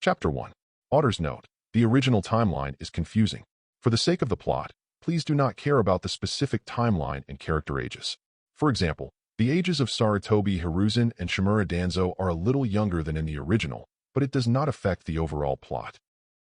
Chapter 1. Author's Note. The original timeline is confusing. For the sake of the plot, please do not care about the specific timeline and character ages. For example, the ages of Sarutobi Hiruzen and Shimura Danzo are a little younger than in the original, but it does not affect the overall plot.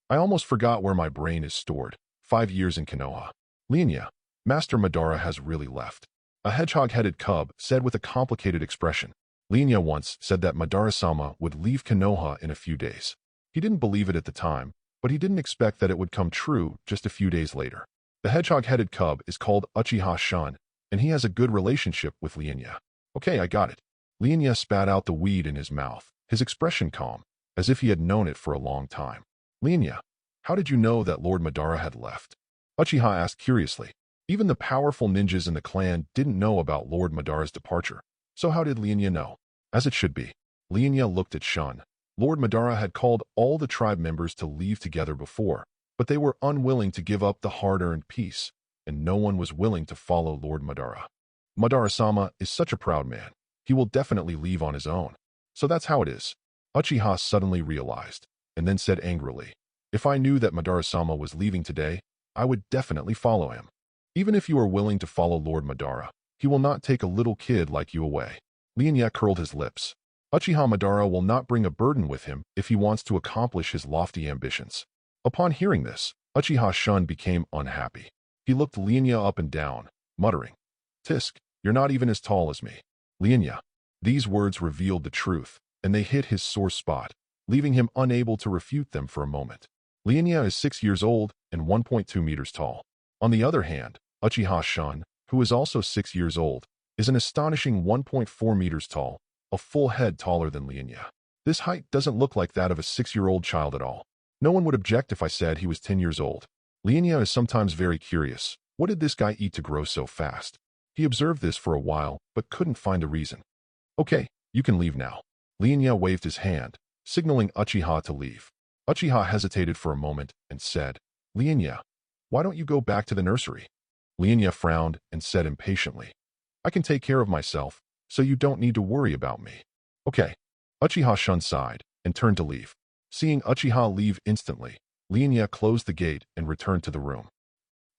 I almost forgot where my brain is stored. 5 years in Konoha. Lian Ye, Master Madara has really left. A hedgehog-headed cub said with a complicated expression. Lian Ye once said that Madara-sama would leave Konoha in a few days. He didn't believe it at the time, but he didn't expect that it would come true just a few days later. The hedgehog-headed cub is called Uchiha-shun, and he has a good relationship with Lian Ye. Okay, I got it. Lian Ye spat out the weed in his mouth, his expression calm, as if he had known it for a long time. Lian Ye, how did you know that Lord Madara had left? Uchiha asked curiously. Even the powerful ninjas in the clan didn't know about Lord Madara's departure. So how did Lian Ye know? As it should be. Lian Ye looked at Shun. Lord Madara had called all the tribe members to leave together before, but they were unwilling to give up the hard-earned peace, and no one was willing to follow Lord Madara. Madara-sama is such a proud man. He will definitely leave on his own. So that's how it is. Uchiha suddenly realized, and then said angrily, if I knew that Madara-sama was leaving today, I would definitely follow him. Even if you are willing to follow Lord Madara, he will not take a little kid like you away. Lian Ye curled his lips. Uchiha Madara will not bring a burden with him if he wants to accomplish his lofty ambitions. Upon hearing this, Uchiha Shun became unhappy. He looked Lian Ye up and down, muttering, Tisk, you're not even as tall as me. Lian Ye. These words revealed the truth, and they hit his sore spot, leaving him unable to refute them for a moment. Lian Ye is 6 years old and 1.2 meters tall. On the other hand, Uchiha Shun, who is also 6 years old, is an astonishing 1.4 meters tall, a full head taller than Lian Ye. This height doesn't look like that of a 6-year-old child at all. No one would object if I said he was 10 years old. Lian Ye is sometimes very curious. What did this guy eat to grow so fast? He observed this for a while, but couldn't find a reason. Okay, you can leave now. Lian Ye waved his hand, signaling Uchiha to leave. Uchiha hesitated for a moment and said, Lian Ye, why don't you go back to the nursery? Lian Ye frowned and said impatiently, I can take care of myself, so you don't need to worry about me. Okay. Uchiha Shun sighed and turned to leave. Seeing Uchiha leave instantly, Lian Ye closed the gate and returned to the room.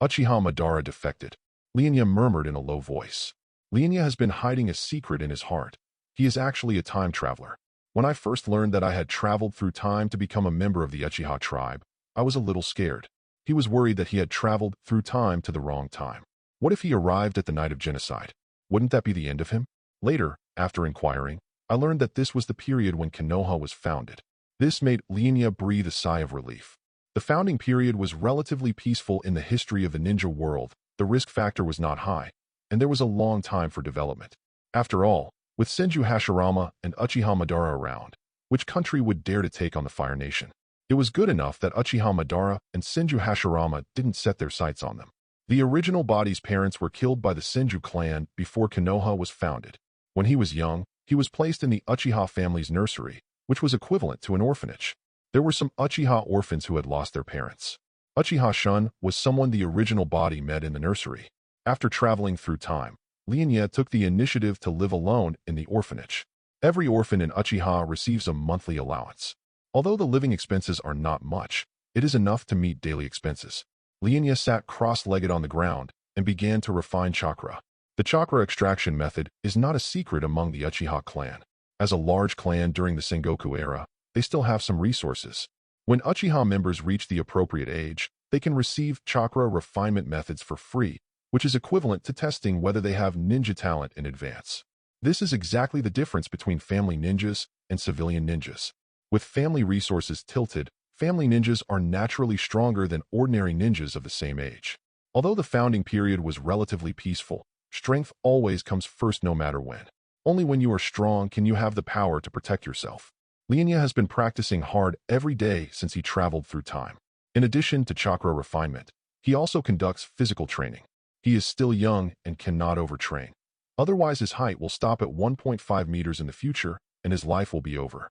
Uchiha Madara defected. Lian Ye murmured in a low voice. Lian Ye has been hiding a secret in his heart. He is actually a time traveler. When I first learned that I had traveled through time to become a member of the Uchiha tribe, I was a little scared. He was worried that he had traveled through time to the wrong time. What if he arrived at the night of genocide? Wouldn't that be the end of him? Later, after inquiring, I learned that this was the period when Konoha was founded. This made Lian Ye breathe a sigh of relief. The founding period was relatively peaceful in the history of the ninja world, the risk factor was not high, and there was a long time for development. After all, with Senju Hashirama and Uchiha Madara around, which country would dare to take on the Fire Nation? It was good enough that Uchiha Madara and Senju Hashirama didn't set their sights on them. The original body's parents were killed by the Senju clan before Konoha was founded. When he was young, he was placed in the Uchiha family's nursery, which was equivalent to an orphanage. There were some Uchiha orphans who had lost their parents. Uchiha Shun was someone the original body met in the nursery. After traveling through time, Lian Ye took the initiative to live alone in the orphanage. Every orphan in Uchiha receives a monthly allowance. Although the living expenses are not much, it is enough to meet daily expenses. Lian Ye sat cross-legged on the ground and began to refine chakra. The chakra extraction method is not a secret among the Uchiha clan. As a large clan during the Sengoku era, they still have some resources. When Uchiha members reach the appropriate age, they can receive chakra refinement methods for free, which is equivalent to testing whether they have ninja talent in advance. This is exactly the difference between family ninjas and civilian ninjas. With family resources tilted, family ninjas are naturally stronger than ordinary ninjas of the same age. Although the founding period was relatively peaceful, strength always comes first no matter when. Only when you are strong can you have the power to protect yourself. Lian Ye has been practicing hard every day since he traveled through time. In addition to chakra refinement, he also conducts physical training. He is still young and cannot overtrain. Otherwise, his height will stop at 1.5 meters in the future, and his life will be over.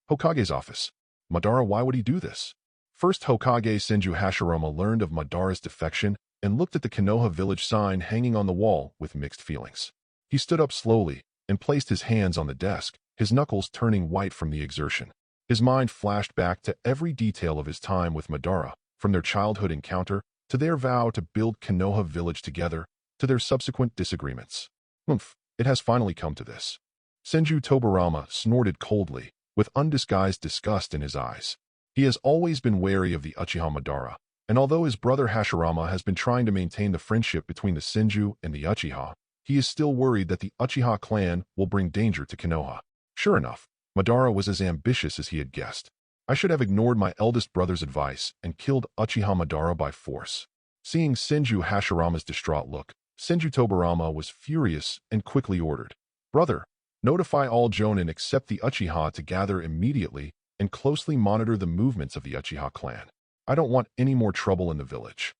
Hokage's office. Madara, why would he do this? First, Hokage Senju Hashirama learned of Madara's defection and looked at the Konoha village sign hanging on the wall with mixed feelings. He stood up slowly and placed his hands on the desk, his knuckles turning white from the exertion. His mind flashed back to every detail of his time with Madara, from their childhood encounter, to their vow to build Konoha village together, to their subsequent disagreements. Oomph, it has finally come to this. Senju Tobirama snorted coldly, with undisguised disgust in his eyes. He has always been wary of the Uchiha Madara, and although his brother Hashirama has been trying to maintain the friendship between the Senju and the Uchiha, he is still worried that the Uchiha clan will bring danger to Konoha. Sure enough, Madara was as ambitious as he had guessed. I should have ignored my eldest brother's advice and killed Uchiha Madara by force. Seeing Senju Hashirama's distraught look, Senju Tobirama was furious and quickly ordered, "Brother, notify all Jonin except the Uchiha to gather immediately and closely monitor the movements of the Uchiha clan. I don't want any more trouble in the village."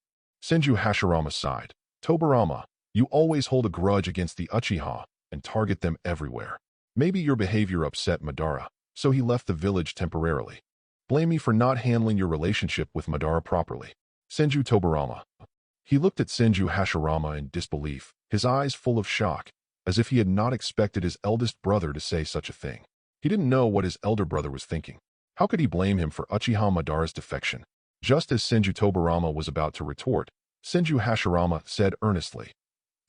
Senju Hashirama sighed. "Tobirama, you always hold a grudge against the Uchiha and target them everywhere. Maybe your behavior upset Madara, so he left the village temporarily. Blame me for not handling your relationship with Madara properly." Senju Tobirama. He looked at Senju Hashirama in disbelief, his eyes full of shock, as if he had not expected his eldest brother to say such a thing. He didn't know what his elder brother was thinking. How could he blame him for Uchiha Madara's defection? Just as Senju Tobirama was about to retort, Senju Hashirama said earnestly,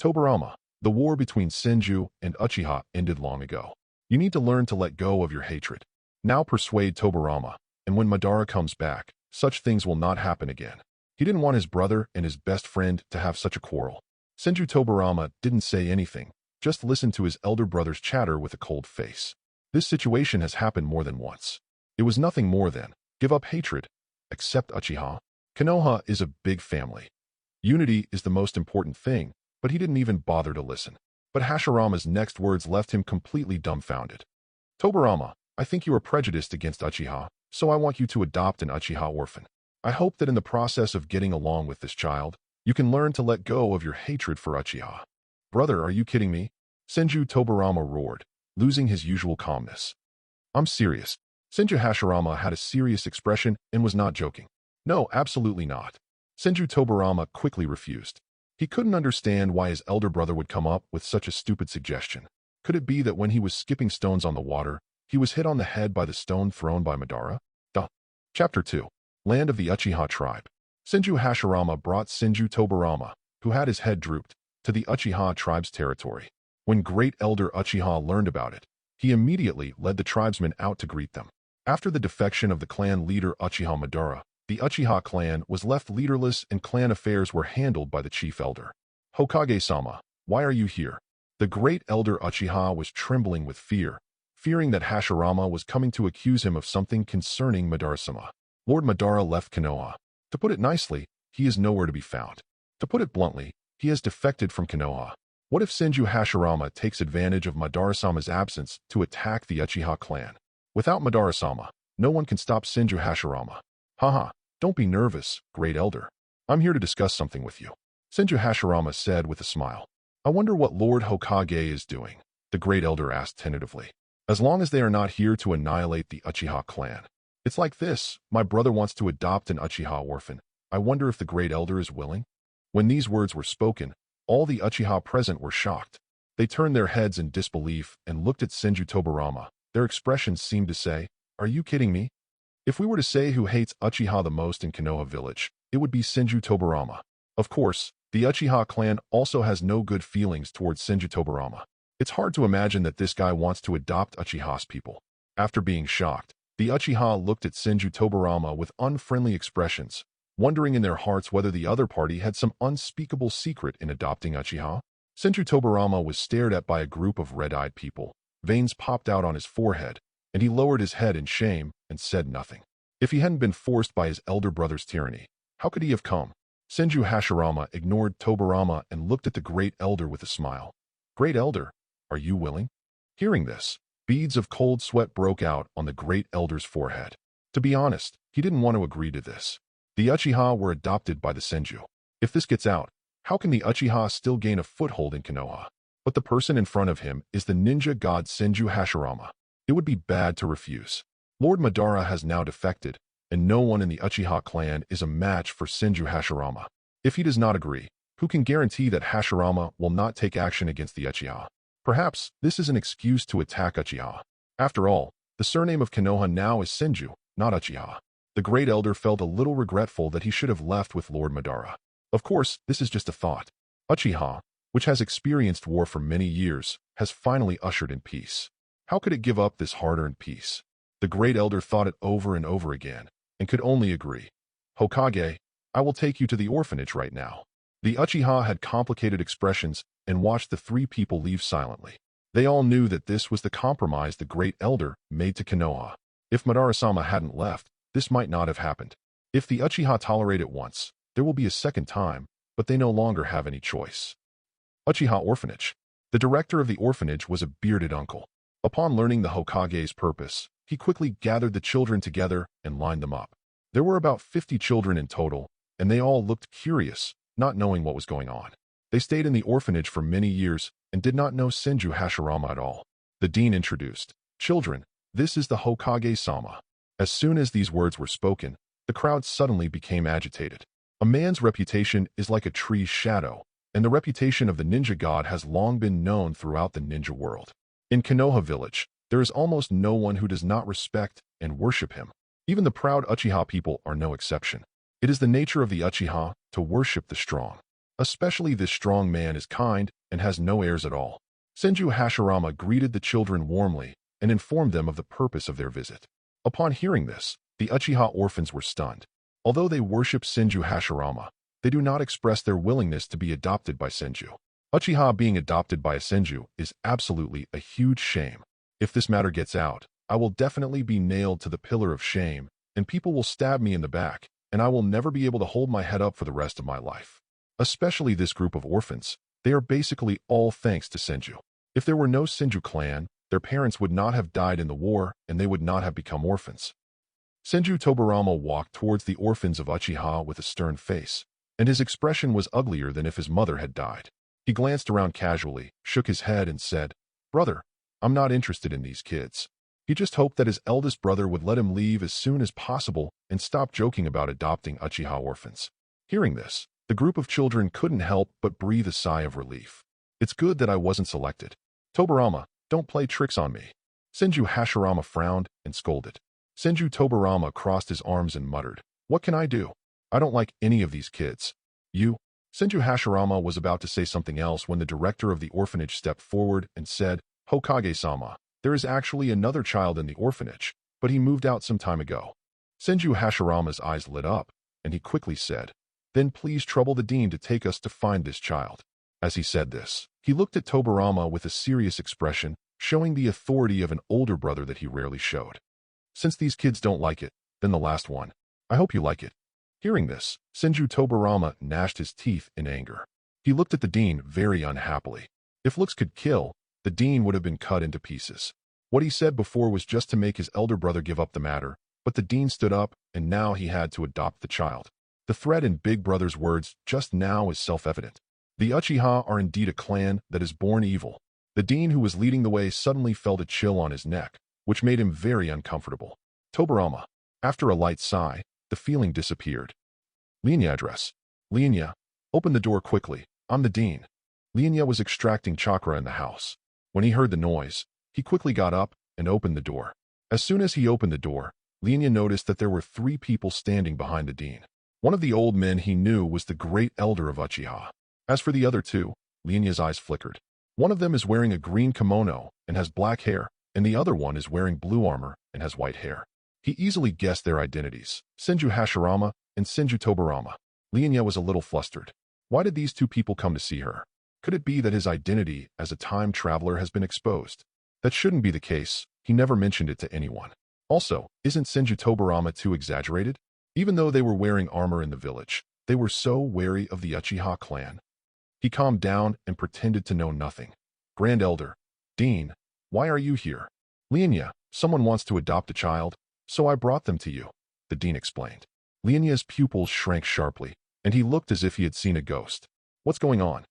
"Tobirama, the war between Senju and Uchiha ended long ago. You need to learn to let go of your hatred. Now persuade Tobirama, and when Madara comes back, such things will not happen again." He didn't want his brother and his best friend to have such a quarrel. Senju Tobirama didn't say anything, just listened to his elder brother's chatter with a cold face. This situation has happened more than once. It was nothing more than, give up hatred, accept Uchiha. Konoha is a big family. Unity is the most important thing, but he didn't even bother to listen. But Hashirama's next words left him completely dumbfounded. "Tobirama, I think you are prejudiced against Uchiha, so I want you to adopt an Uchiha orphan. I hope that in the process of getting along with this child, you can learn to let go of your hatred for Uchiha." "Brother, are you kidding me?" Senju Tobirama roared, losing his usual calmness. "I'm serious." Senju Hashirama had a serious expression and was not joking. "No, absolutely not." Senju Tobirama quickly refused. He couldn't understand why his elder brother would come up with such a stupid suggestion. Could it be that when he was skipping stones on the water, he was hit on the head by the stone thrown by Madara? Chapter 2. Land of the Uchiha Tribe. Senju Hashirama brought Senju Tobirama, who had his head drooped, to the Uchiha tribe's territory. When Great Elder Uchiha learned about it, he immediately led the tribesmen out to greet them. After the defection of the clan leader Uchiha Madara, the Uchiha clan was left leaderless and clan affairs were handled by the chief elder. "Hokage-sama, why are you here?" The Great Elder Uchiha was trembling with fear, fearing that Hashirama was coming to accuse him of something concerning Madara-sama. Lord Madara left Konoha. To put it nicely, he is nowhere to be found. To put it bluntly, he has defected from Konoha. What if Senju Hashirama takes advantage of Madara-sama's absence to attack the Uchiha clan? Without Madara-sama, no one can stop Senju Hashirama. "Haha, don't be nervous, Great Elder. I'm here to discuss something with you," Senju Hashirama said with a smile. "I wonder what Lord Hokage is doing," the Great Elder asked tentatively. "As long as they are not here to annihilate the Uchiha clan. It's like this, my brother wants to adopt an Uchiha orphan. I wonder if the Great Elder is willing?" When these words were spoken, all the Uchiha present were shocked. They turned their heads in disbelief and looked at Senju Tobirama. Their expressions seemed to say, "Are you kidding me?" If we were to say who hates Uchiha the most in Konoha village, it would be Senju Tobirama. Of course, the Uchiha clan also has no good feelings towards Senju Tobirama. It's hard to imagine that this guy wants to adopt Uchiha's people. After being shocked, the Uchiha looked at Senju Tobirama with unfriendly expressions, wondering in their hearts whether the other party had some unspeakable secret in adopting Uchiha. Senju Tobirama was stared at by a group of red-eyed people. Veins popped out on his forehead, and he lowered his head in shame and said nothing. If he hadn't been forced by his elder brother's tyranny, how could he have come? Senju Hashirama ignored Tobirama and looked at the Great Elder with a smile. "Great Elder, are you willing?" Hearing this, beads of cold sweat broke out on the Great Elder's forehead. To be honest, he didn't want to agree to this. The Uchiha were adopted by the Senju. If this gets out, how can the Uchiha still gain a foothold in Konoha? But the person in front of him is the ninja god Senju Hashirama. It would be bad to refuse. Lord Madara has now defected, and no one in the Uchiha clan is a match for Senju Hashirama. If he does not agree, who can guarantee that Hashirama will not take action against the Uchiha? Perhaps this is an excuse to attack Uchiha. After all, The surname of Konoha now is Senju, not Uchiha. The great elder felt a little regretful that he should have left with Lord Madara. Of course, this is just a thought. Uchiha, which has experienced war for many years, has finally ushered in peace. How could it give up this hard-earned peace? The great elder thought it over and over again, and could only agree. Hokage, I will take you to the orphanage right now. The Uchiha had complicated expressions and watched the three people leave silently. They all knew that this was the compromise the great elder made to Konoha. If Madara-sama hadn't left, this might not have happened. If the Uchiha tolerate it once, there will be a second time, but they no longer have any choice. Uchiha Orphanage. The director of the orphanage was a bearded uncle. Upon learning the Hokage's purpose, he quickly gathered the children together and lined them up. There were about 50 children in total, and they all looked curious, not knowing what was going on. They stayed in the orphanage for many years and did not know Senju Hashirama at all. The dean introduced, "Children, this is the Hokage-sama." As soon as these words were spoken, the crowd suddenly became agitated. A man's reputation is like a tree's shadow, and the reputation of the ninja god has long been known throughout the ninja world. In Konoha village, there is almost no one who does not respect and worship him. Even the proud Uchiha people are no exception. It is the nature of the Uchiha to worship the strong. Especially this strong man is kind and has no airs at all. Senju Hashirama greeted the children warmly and informed them of the purpose of their visit. Upon hearing this, the Uchiha orphans were stunned. Although they worship Senju Hashirama, they do not express their willingness to be adopted by Senju. Uchiha being adopted by a Senju is absolutely a huge shame. If this matter gets out, I will definitely be nailed to the pillar of shame, and people will stab me in the back, and I will never be able to hold my head up for the rest of my life. Especially this group of orphans, they are basically all thanks to Senju. If there were no Senju clan, their parents would not have died in the war, and they would not have become orphans. Senju Tobirama walked towards the orphans of Uchiha with a stern face, and his expression was uglier than if his mother had died. He glanced around casually, shook his head, and said, "Brother, I'm not interested in these kids." He just hoped that his eldest brother would let him leave as soon as possible and stop joking about adopting Uchiha orphans. Hearing this, the group of children couldn't help but breathe a sigh of relief. It's good that I wasn't selected. Tobirama, don't play tricks on me. Senju Hashirama frowned and scolded. Senju Tobirama crossed his arms and muttered, "What can I do? I don't like any of these kids." "You?" Senju Hashirama was about to say something else when the director of the orphanage stepped forward and said, "Hokage-sama, there is actually another child in the orphanage, but he moved out some time ago." Senju Hashirama's eyes lit up, and he quickly said, "Then please trouble the dean to take us to find this child." As he said this, he looked at Tobirama with a serious expression, showing the authority of an older brother that he rarely showed. "Since these kids don't like it, then the last one. I hope you like it." Hearing this, Senju Tobirama gnashed his teeth in anger. He looked at the dean very unhappily. If looks could kill, the dean would have been cut into pieces. What he said before was just to make his elder brother give up the matter, but the dean stood up, and now he had to adopt the child. The threat in Big Brother's words just now is self-evident. The Uchiha are indeed a clan that is born evil. The dean who was leading the way suddenly felt a chill on his neck, which made him very uncomfortable. Tobirama. After a light sigh, the feeling disappeared. "Lian Ye address. Lian Ye, open the door quickly. I'm the dean." Lian Ye was extracting chakra in the house. When he heard the noise, he quickly got up and opened the door. As soon as he opened the door, Lian Ye noticed that there were 3 people standing behind the dean. One of the old men he knew was the great elder of Uchiha. As for the other 2, Lian Ye's eyes flickered. One of them is wearing a green kimono and has black hair, and the other one is wearing blue armor and has white hair. He easily guessed their identities, Senju Hashirama and Senju Tobirama. Lian Ye was a little flustered. Why did these 2 people come to see her? Could it be that his identity as a time traveler has been exposed? That shouldn't be the case. He never mentioned it to anyone. Also, isn't Senju Tobirama too exaggerated? Even though they were wearing armor in the village, they were so wary of the Uchiha clan. He calmed down and pretended to know nothing. "Grand Elder, Dean, why are you here?" "Lian Ye, someone wants to adopt a child, so I brought them to you," the dean explained. Lian Ye's pupils shrank sharply, and he looked as if he had seen a ghost. "What's going on?"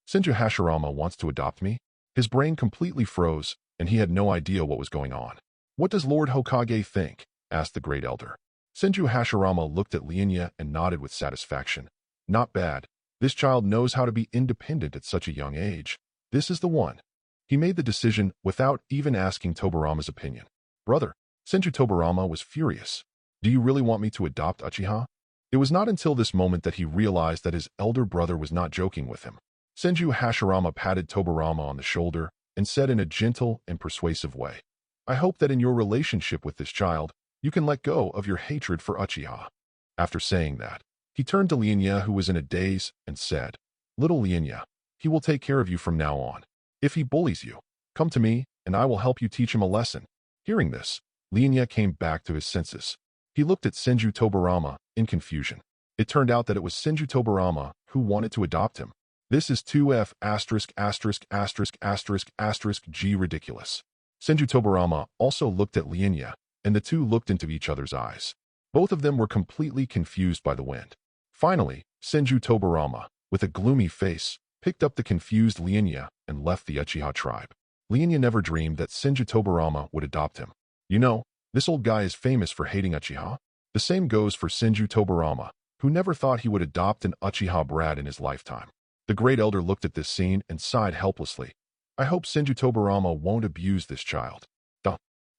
"Senju Hashirama wants to adopt me?" His brain completely froze, and he had no idea what was going on. "What does Lord Hokage think?" asked the great elder. Senju Hashirama looked at Lian Ye and nodded with satisfaction. "Not bad. This child knows how to be independent at such a young age. This is the one." He made the decision without even asking Tobirama's opinion. Brother, Senju Tobirama was furious. Do you really want me to adopt Uchiha? It was not until this moment that he realized that his elder brother was not joking with him. Senju Hashirama patted Tobirama on the shoulder and said in a gentle and persuasive way, I hope that in your relationship with this child, you can let go of your hatred for Uchiha. After saying that, he turned to Lian Ye, who was in a daze, and said, Little Lian Ye, he will take care of you from now on. If he bullies you, come to me, and I will help you teach him a lesson. Hearing this, Lian Ye came back to his senses. He looked at Senju Tobirama in confusion. It turned out that it was Senju Tobirama who wanted to adopt him. This is 2F ******* G ridiculous. Senju Tobirama also looked at Lian Ye, and the two looked into each other's eyes. Both of them were completely confused by the wind. Finally, Senju Tobirama, with a gloomy face, picked up the confused Lian Ye and left the Uchiha tribe. Lian Ye never dreamed that Senju Tobirama would adopt him. You know, this old guy is famous for hating Uchiha. The same goes for Senju Tobirama, who never thought he would adopt an Uchiha brat in his lifetime. The great elder looked at this scene and sighed helplessly. I hope Senju Tobirama won't abuse this child.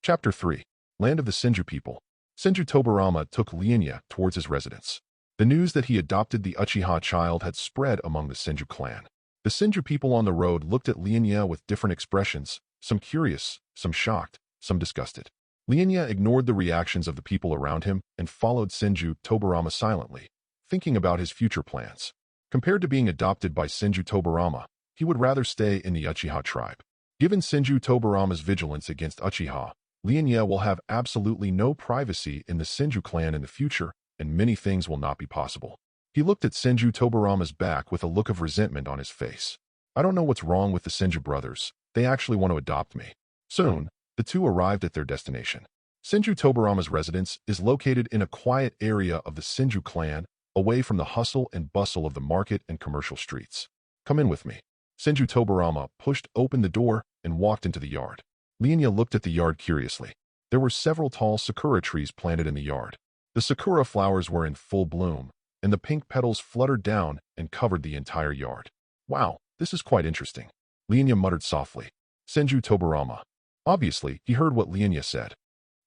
Chapter 3. Land of the Senju People. Senju Tobirama took Lian Ye towards his residence. The news that he adopted the Uchiha child had spread among the Senju clan. The Senju people on the road looked at Lian Ye with different expressions, some curious, some shocked, some disgusted. Lian Ye ignored the reactions of the people around him and followed Senju Tobirama silently, thinking about his future plans. Compared to being adopted by Senju Tobirama, he would rather stay in the Uchiha tribe. Given Senju Tobirama's vigilance against Uchiha, Lian Ye will have absolutely no privacy in the Senju clan in the future, and many things will not be possible. He looked at Senju Tobirama's back with a look of resentment on his face. I don't know what's wrong with the Senju brothers. They actually want to adopt me. Soon, the two arrived at their destination. Senju Tobirama's residence is located in a quiet area of the Senju clan, away from the hustle and bustle of the market and commercial streets. Come in with me. Senju Tobirama pushed open the door and walked into the yard. Lian Ye looked at the yard curiously. There were several tall sakura trees planted in the yard. The sakura flowers were in full bloom, and the pink petals fluttered down and covered the entire yard. Wow, this is quite interesting. Lian Ye muttered softly. Senju Tobirama. Obviously, he heard what Lian Ye said.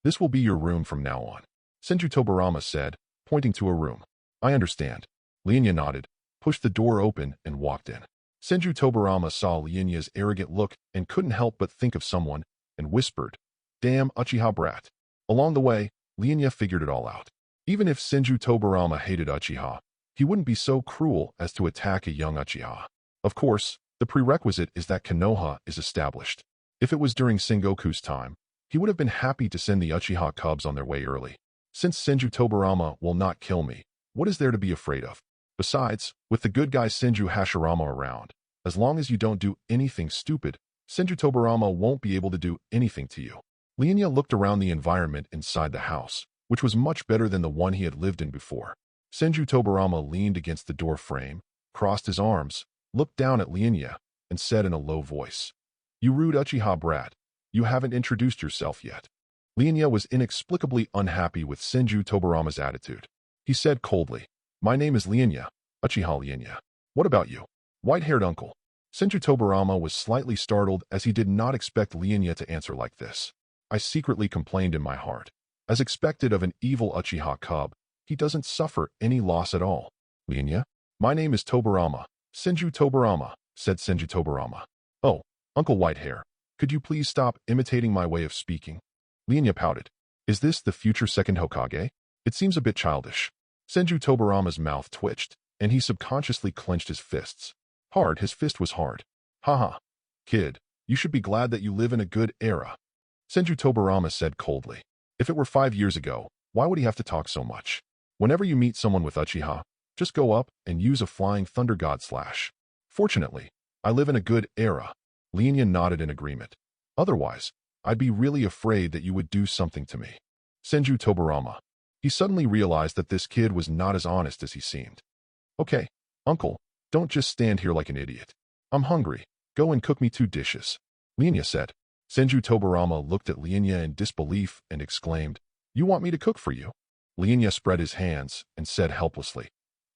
This will be your room from now on. Senju Tobirama said, pointing to a room. I understand. Lian Ye nodded, pushed the door open, and walked in. Senju Tobirama saw Lian Ye's arrogant look and couldn't help but think of someone, and whispered, Damn Uchiha brat. Along the way, Lian Ye figured it all out. Even if Senju Tobirama hated Uchiha, he wouldn't be so cruel as to attack a young Uchiha. Of course, the prerequisite is that Konoha is established. If it was during Sengoku's time, he would have been happy to send the Uchiha cubs on their way early. Since Senju Tobirama will not kill me, what is there to be afraid of? Besides, with the good guy Senju Hashirama around, as long as you don't do anything stupid, Senju Tobirama won't be able to do anything to you. Lian Ye looked around the environment inside the house, which was much better than the one he had lived in before. Senju Tobirama leaned against the door frame, crossed his arms, looked down at Lian Ye, and said in a low voice, You rude Uchiha brat, you haven't introduced yourself yet. Lian Ye was inexplicably unhappy with Senju Tobirama's attitude. He said coldly, My name is Lian Ye, Uchiha Lian Ye. What about you? White-haired uncle. Senju Tobirama was slightly startled as he did not expect Lian Ye to answer like this. I secretly complained in my heart. As expected of an evil Uchiha cub, he doesn't suffer any loss at all. Lian Ye? My name is Tobirama, Senju Tobirama, said Senju Tobirama. Oh, Uncle Whitehair, could you please stop imitating my way of speaking? Lian Ye pouted. Is this the future Second Hokage? It seems a bit childish. Senju Tobirama's mouth twitched, and he subconsciously clenched his fists. Hard, his fist was hard. Haha. Kid, you should be glad that you live in a good era. Senju Tobirama said coldly. If it were 5 years ago, why would he have to talk so much? Whenever you meet someone with Uchiha, just go up and use a flying thunder god slash. Fortunately, I live in a good era. Lian Ye nodded in agreement. Otherwise, I'd be really afraid that you would do something to me. Senju Tobirama. He suddenly realized that this kid was not as honest as he seemed. Okay, uncle, don't just stand here like an idiot. I'm hungry. Go and cook me 2 dishes. Lian Ye said. Senju Tobirama looked at Lian Ye in disbelief and exclaimed, You want me to cook for you? Lian Ye spread his hands and said helplessly,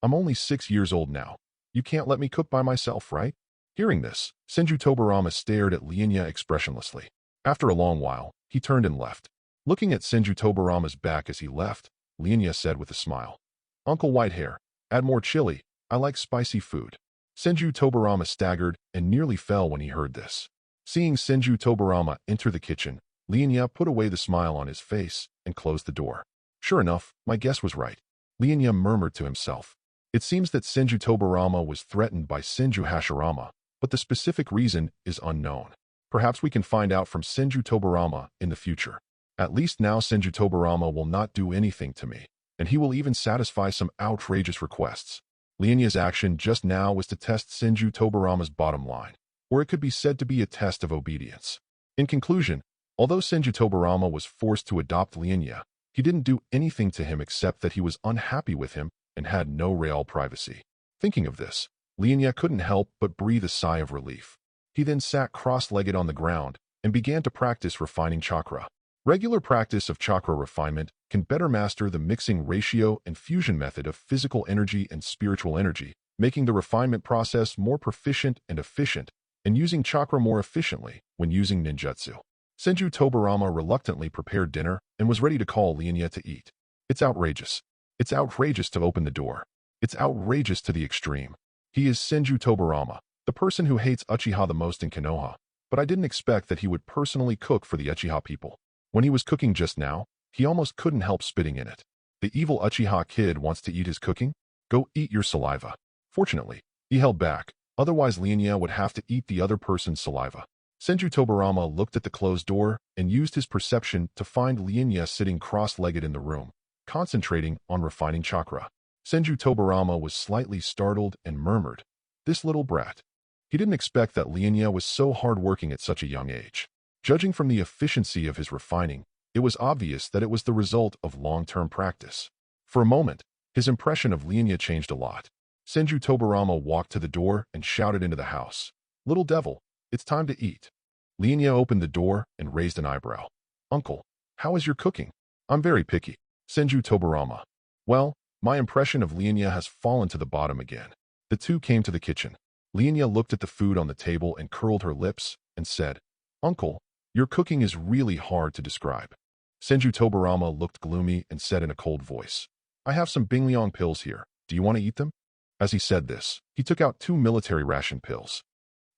I'm only 6 years old now. You can't let me cook by myself, right? Hearing this, Senju Tobirama stared at Lian Ye expressionlessly. After a long while, he turned and left. Looking at Senju Tobirama's back as he left, Lian Ye said with a smile, "Uncle Whitehair, add more chili. I like spicy food." Senju Tobirama staggered and nearly fell when he heard this. Seeing Senju Tobirama enter the kitchen, Lian Ye put away the smile on his face and closed the door. "Sure enough, my guess was right," Lian Ye murmured to himself. It seems that Senju Tobirama was threatened by Senju Hashirama, but the specific reason is unknown. Perhaps we can find out from Senju Tobirama in the future. At least now Senju Tobirama will not do anything to me, and he will even satisfy some outrageous requests. Lian Ye's action just now was to test Senju Tobirama's bottom line, or it could be said to be a test of obedience. In conclusion, although Senju Tobirama was forced to adopt Lian Ye, he didn't do anything to him except that he was unhappy with him and had no real privacy. Thinking of this, Lian Ye couldn't help but breathe a sigh of relief. He then sat cross-legged on the ground and began to practice refining chakra. Regular practice of chakra refinement can better master the mixing ratio and fusion method of physical energy and spiritual energy, making the refinement process more proficient and efficient, and using chakra more efficiently when using ninjutsu. Senju Tobirama reluctantly prepared dinner and was ready to call Lian Ye to eat. It's outrageous. It's outrageous to open the door. It's outrageous to the extreme. He is Senju Tobirama, the person who hates Uchiha the most in Konoha, but I didn't expect that he would personally cook for the Uchiha people. When he was cooking just now, he almost couldn't help spitting in it. The evil Uchiha kid wants to eat his cooking? Go eat your saliva. Fortunately, he held back, otherwise Lian Ye would have to eat the other person's saliva. Senju Tobirama looked at the closed door and used his perception to find Lian Ye sitting cross-legged in the room, concentrating on refining chakra. Senju Tobirama was slightly startled and murmured, "This little brat." He didn't expect that Lian Ye was so hard-working at such a young age. Judging from the efficiency of his refining, it was obvious that it was the result of long-term practice. For a moment, his impression of Lian Ye changed a lot. Senju Tobirama walked to the door and shouted into the house, "Little devil, it's time to eat." Lian Ye opened the door and raised an eyebrow. "Uncle, how is your cooking?" "I'm very picky." Senju Tobirama. "Well, my impression of Lian Ye has fallen to the bottom again." The two came to the kitchen. Lian Ye looked at the food on the table and curled her lips and said, "Uncle, your cooking is really hard to describe." Senju Tobirama looked gloomy and said in a cold voice, "I have some Bingliang pills here. Do you want to eat them?" As he said this, he took out 2 military ration pills.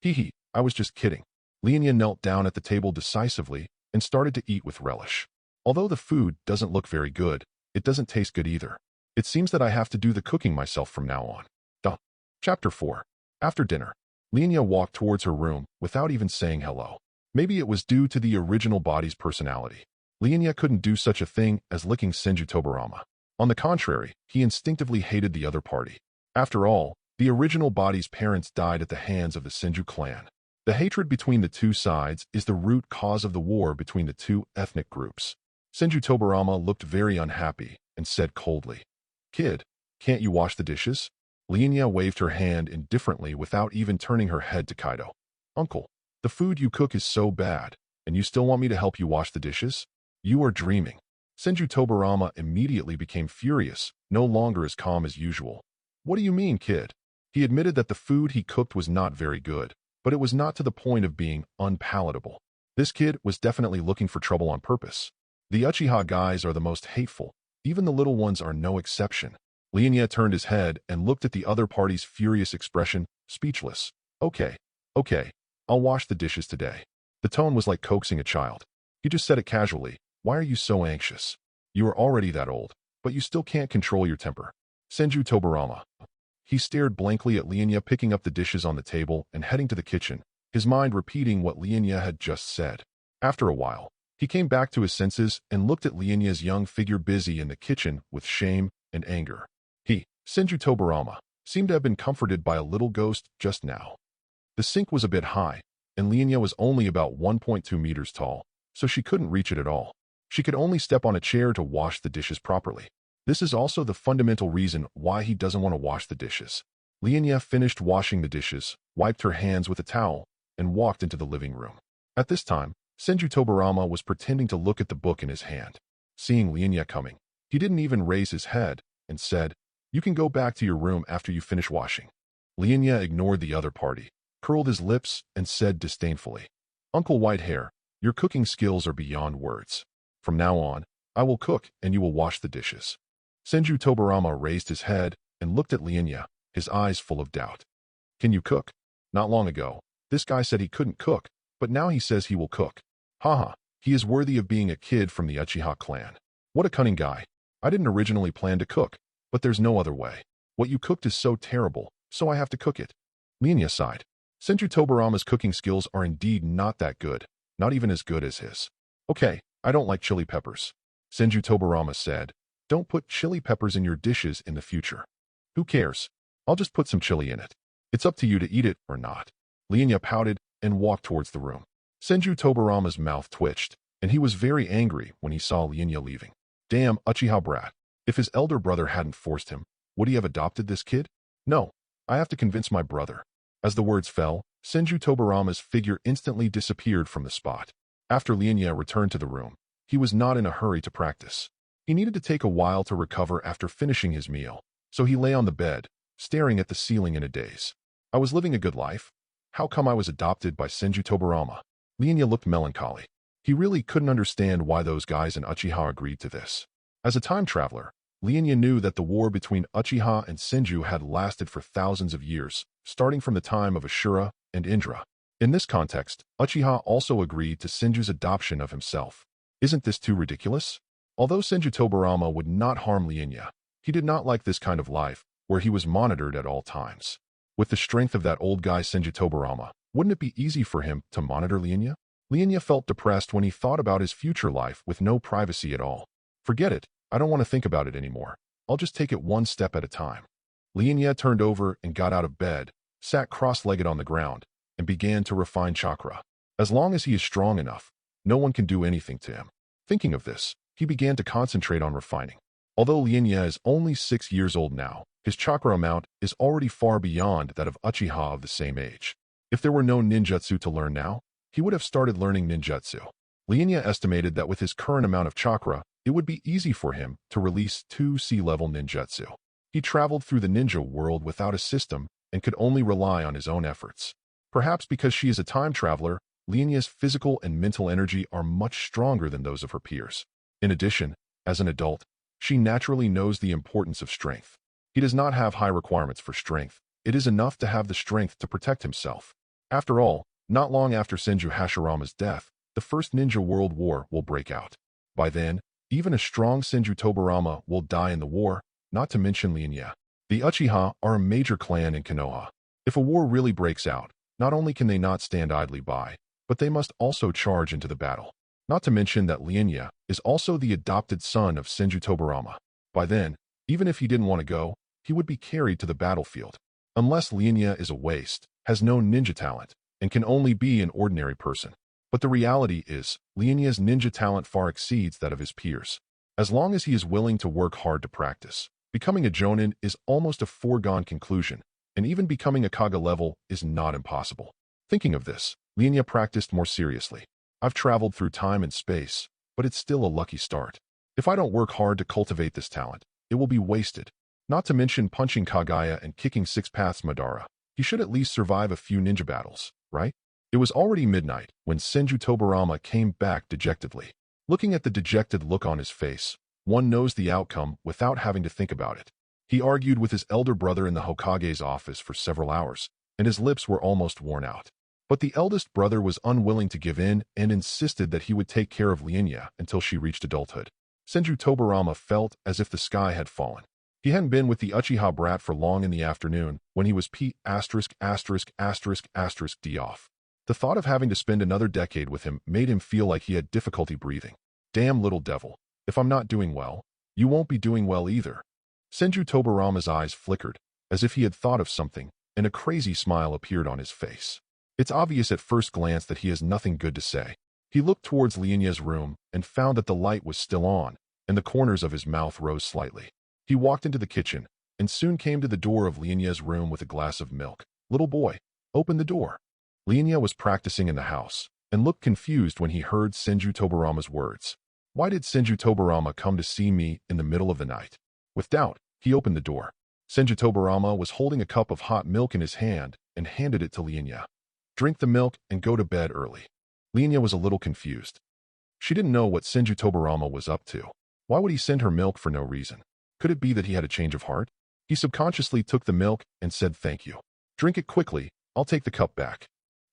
"Hee, I was just kidding." Lian Ye knelt down at the table decisively and started to eat with relish. Although the food doesn't look very good, it doesn't taste good either. It seems that I have to do the cooking myself from now on. Chapter 4. After dinner, Lian Ye walked towards her room without even saying hello. Maybe it was due to the original body's personality. Lian Ye couldn't do such a thing as licking Senju Tobirama. On the contrary, he instinctively hated the other party. After all, the original body's parents died at the hands of the Senju clan. The hatred between the two sides is the root cause of the war between the two ethnic groups. Senju Tobirama looked very unhappy and said coldly, "Kid, can't you wash the dishes?" Lian Ye waved her hand indifferently without even turning her head to Kaido. "Uncle, the food you cook is so bad, and you still want me to help you wash the dishes? You are dreaming." Senju Tobirama immediately became furious, no longer as calm as usual. "What do you mean, kid?" He admitted that the food he cooked was not very good, but it was not to the point of being unpalatable. This kid was definitely looking for trouble on purpose. The Uchiha guys are the most hateful. Even the little ones are no exception. Lian Ye turned his head and looked at the other party's furious expression, speechless. Okay, I'll wash the dishes today." The tone was like coaxing a child. He just said it casually. "Why are you so anxious? You are already that old, but you still can't control your temper." Senju Tobirama. He stared blankly at Lian Ye picking up the dishes on the table and heading to the kitchen, his mind repeating what Lian Ye had just said. After a while, he came back to his senses and looked at Lian Ye's young figure busy in the kitchen with shame and anger. He, Senju Tobirama, seemed to have been comforted by a little ghost just now. The sink was a bit high, and Lian Ye was only about 1.2 meters tall, so she couldn't reach it at all. She could only step on a chair to wash the dishes properly. This is also the fundamental reason why he doesn't want to wash the dishes. Lian Ye finished washing the dishes, wiped her hands with a towel, and walked into the living room. At this time, Senju Tobirama was pretending to look at the book in his hand. Seeing Lian Ye coming, he didn't even raise his head and said, "You can go back to your room after you finish washing." Lian Ye ignored the other party, curled his lips, and said disdainfully, "Uncle Whitehair, your cooking skills are beyond words. From now on, I will cook and you will wash the dishes. Senju Tobirama raised his head and looked at Lian Ye, his eyes full of doubt. Can you cook? Not long ago, this guy said he couldn't cook, but now he says he will cook. Haha, he is worthy of being a kid from the Uchiha clan. What a cunning guy. I didn't originally plan to cook, but there's no other way. What you cooked is so terrible, so I have to cook it. Lian Ye sighed. Senju Tobirama's cooking skills are indeed not that good, not even as good as his. Okay, I don't like chili peppers. Senju Tobirama said, don't put chili peppers in your dishes in the future. Who cares? I'll just put some chili in it. It's up to you to eat it or not. Lian Ye pouted and walked towards the room. Senju Tobirama's mouth twitched, and he was very angry when he saw Lian Ye leaving. Damn Uchiha brat. If his elder brother hadn't forced him, would he have adopted this kid? No, I have to convince my brother. As the words fell, Senju Tobirama's figure instantly disappeared from the spot. After Lian Ye returned to the room, he was not in a hurry to practice. He needed to take a while to recover after finishing his meal, so he lay on the bed, staring at the ceiling in a daze. I was living a good life. How come I was adopted by Senju Tobirama? Lian Ye looked melancholy. He really couldn't understand why those guys in Uchiha agreed to this. As a time traveler, Lian Ye knew that the war between Uchiha and Senju had lasted for thousands of years, starting from the time of Ashura and Indra. In this context, Uchiha also agreed to Senju's adoption of himself. Isn't this too ridiculous? Although Senju Tobirama would not harm Lian Ye, he did not like this kind of life, where he was monitored at all times. With the strength of that old guy Senju Tobirama, wouldn't it be easy for him to monitor Lian Ye? Lian Ye felt depressed when he thought about his future life with no privacy at all. Forget it, I don't want to think about it anymore. I'll just take it one step at a time. Lian Ye turned over and got out of bed, sat cross-legged on the ground, and began to refine chakra. As long as he is strong enough, no one can do anything to him. Thinking of this, he began to concentrate on refining. Although Lian Ye is only 6 years old now, his chakra amount is already far beyond that of Uchiha of the same age. If there were no ninjutsu to learn now, he would have started learning ninjutsu. Lian Ye estimated that with his current amount of chakra, it would be easy for him to release 2 C-level ninjutsu. He traveled through the ninja world without a system and could only rely on his own efforts. Perhaps because she is a time traveler, Lian Ye's physical and mental energy are much stronger than those of her peers. In addition, as an adult, she naturally knows the importance of strength. He does not have high requirements for strength. It is enough to have the strength to protect himself. After all, not long after Senju Hashirama's death, the First Ninja World War will break out. By then, even a strong Senju Tobirama will die in the war, not to mention Lian Ye. The Uchiha are a major clan in Konoha. If a war really breaks out, not only can they not stand idly by, but they must also charge into the battle. Not to mention that Lian Ye is also the adopted son of Senju Tobirama. By then, even if he didn't want to go, he would be carried to the battlefield. Unless Lian Ye is a waste, has no ninja talent, and can only be an ordinary person. But the reality is, Lian Ye's ninja talent far exceeds that of his peers. As long as he is willing to work hard to practice, becoming a Jonin is almost a foregone conclusion, and even becoming a Kage level is not impossible. Thinking of this, Lian Ye practiced more seriously. I've traveled through time and space, but it's still a lucky start. If I don't work hard to cultivate this talent, it will be wasted. Not to mention punching Kagaya and kicking 6 paths Madara. He should at least survive a few ninja battles, right? It was already midnight when Senju Tobirama came back dejectedly. Looking at the dejected look on his face, one knows the outcome without having to think about it. He argued with his elder brother in the Hokage's office for several hours, and his lips were almost worn out. But the eldest brother was unwilling to give in and insisted that he would take care of Lian Ye until she reached adulthood. Senju Tobirama felt as if the sky had fallen. He hadn't been with the Uchiha brat for long in the afternoon when he was D off. The thought of having to spend another decade with him made him feel like he had difficulty breathing. Damn little devil. If I'm not doing well, you won't be doing well either. Senju Tobirama's eyes flickered, as if he had thought of something, and a crazy smile appeared on his face. It's obvious at first glance that he has nothing good to say. He looked towards Lian Ye's room and found that the light was still on, and the corners of his mouth rose slightly. He walked into the kitchen, and soon came to the door of Lian Ye's room with a glass of milk. Little boy, open the door. Lian Ye was practicing in the house, and looked confused when he heard Senju Tobirama's words. Why did Senju Tobirama come to see me in the middle of the night? With doubt, he opened the door. Senju Tobirama was holding a cup of hot milk in his hand and handed it to Lian Ye. Drink the milk and go to bed early. Lian Ye was a little confused. She didn't know what Senju Tobirama was up to. Why would he send her milk for no reason? Could it be that he had a change of heart? He subconsciously took the milk and said thank you. Drink it quickly, I'll take the cup back.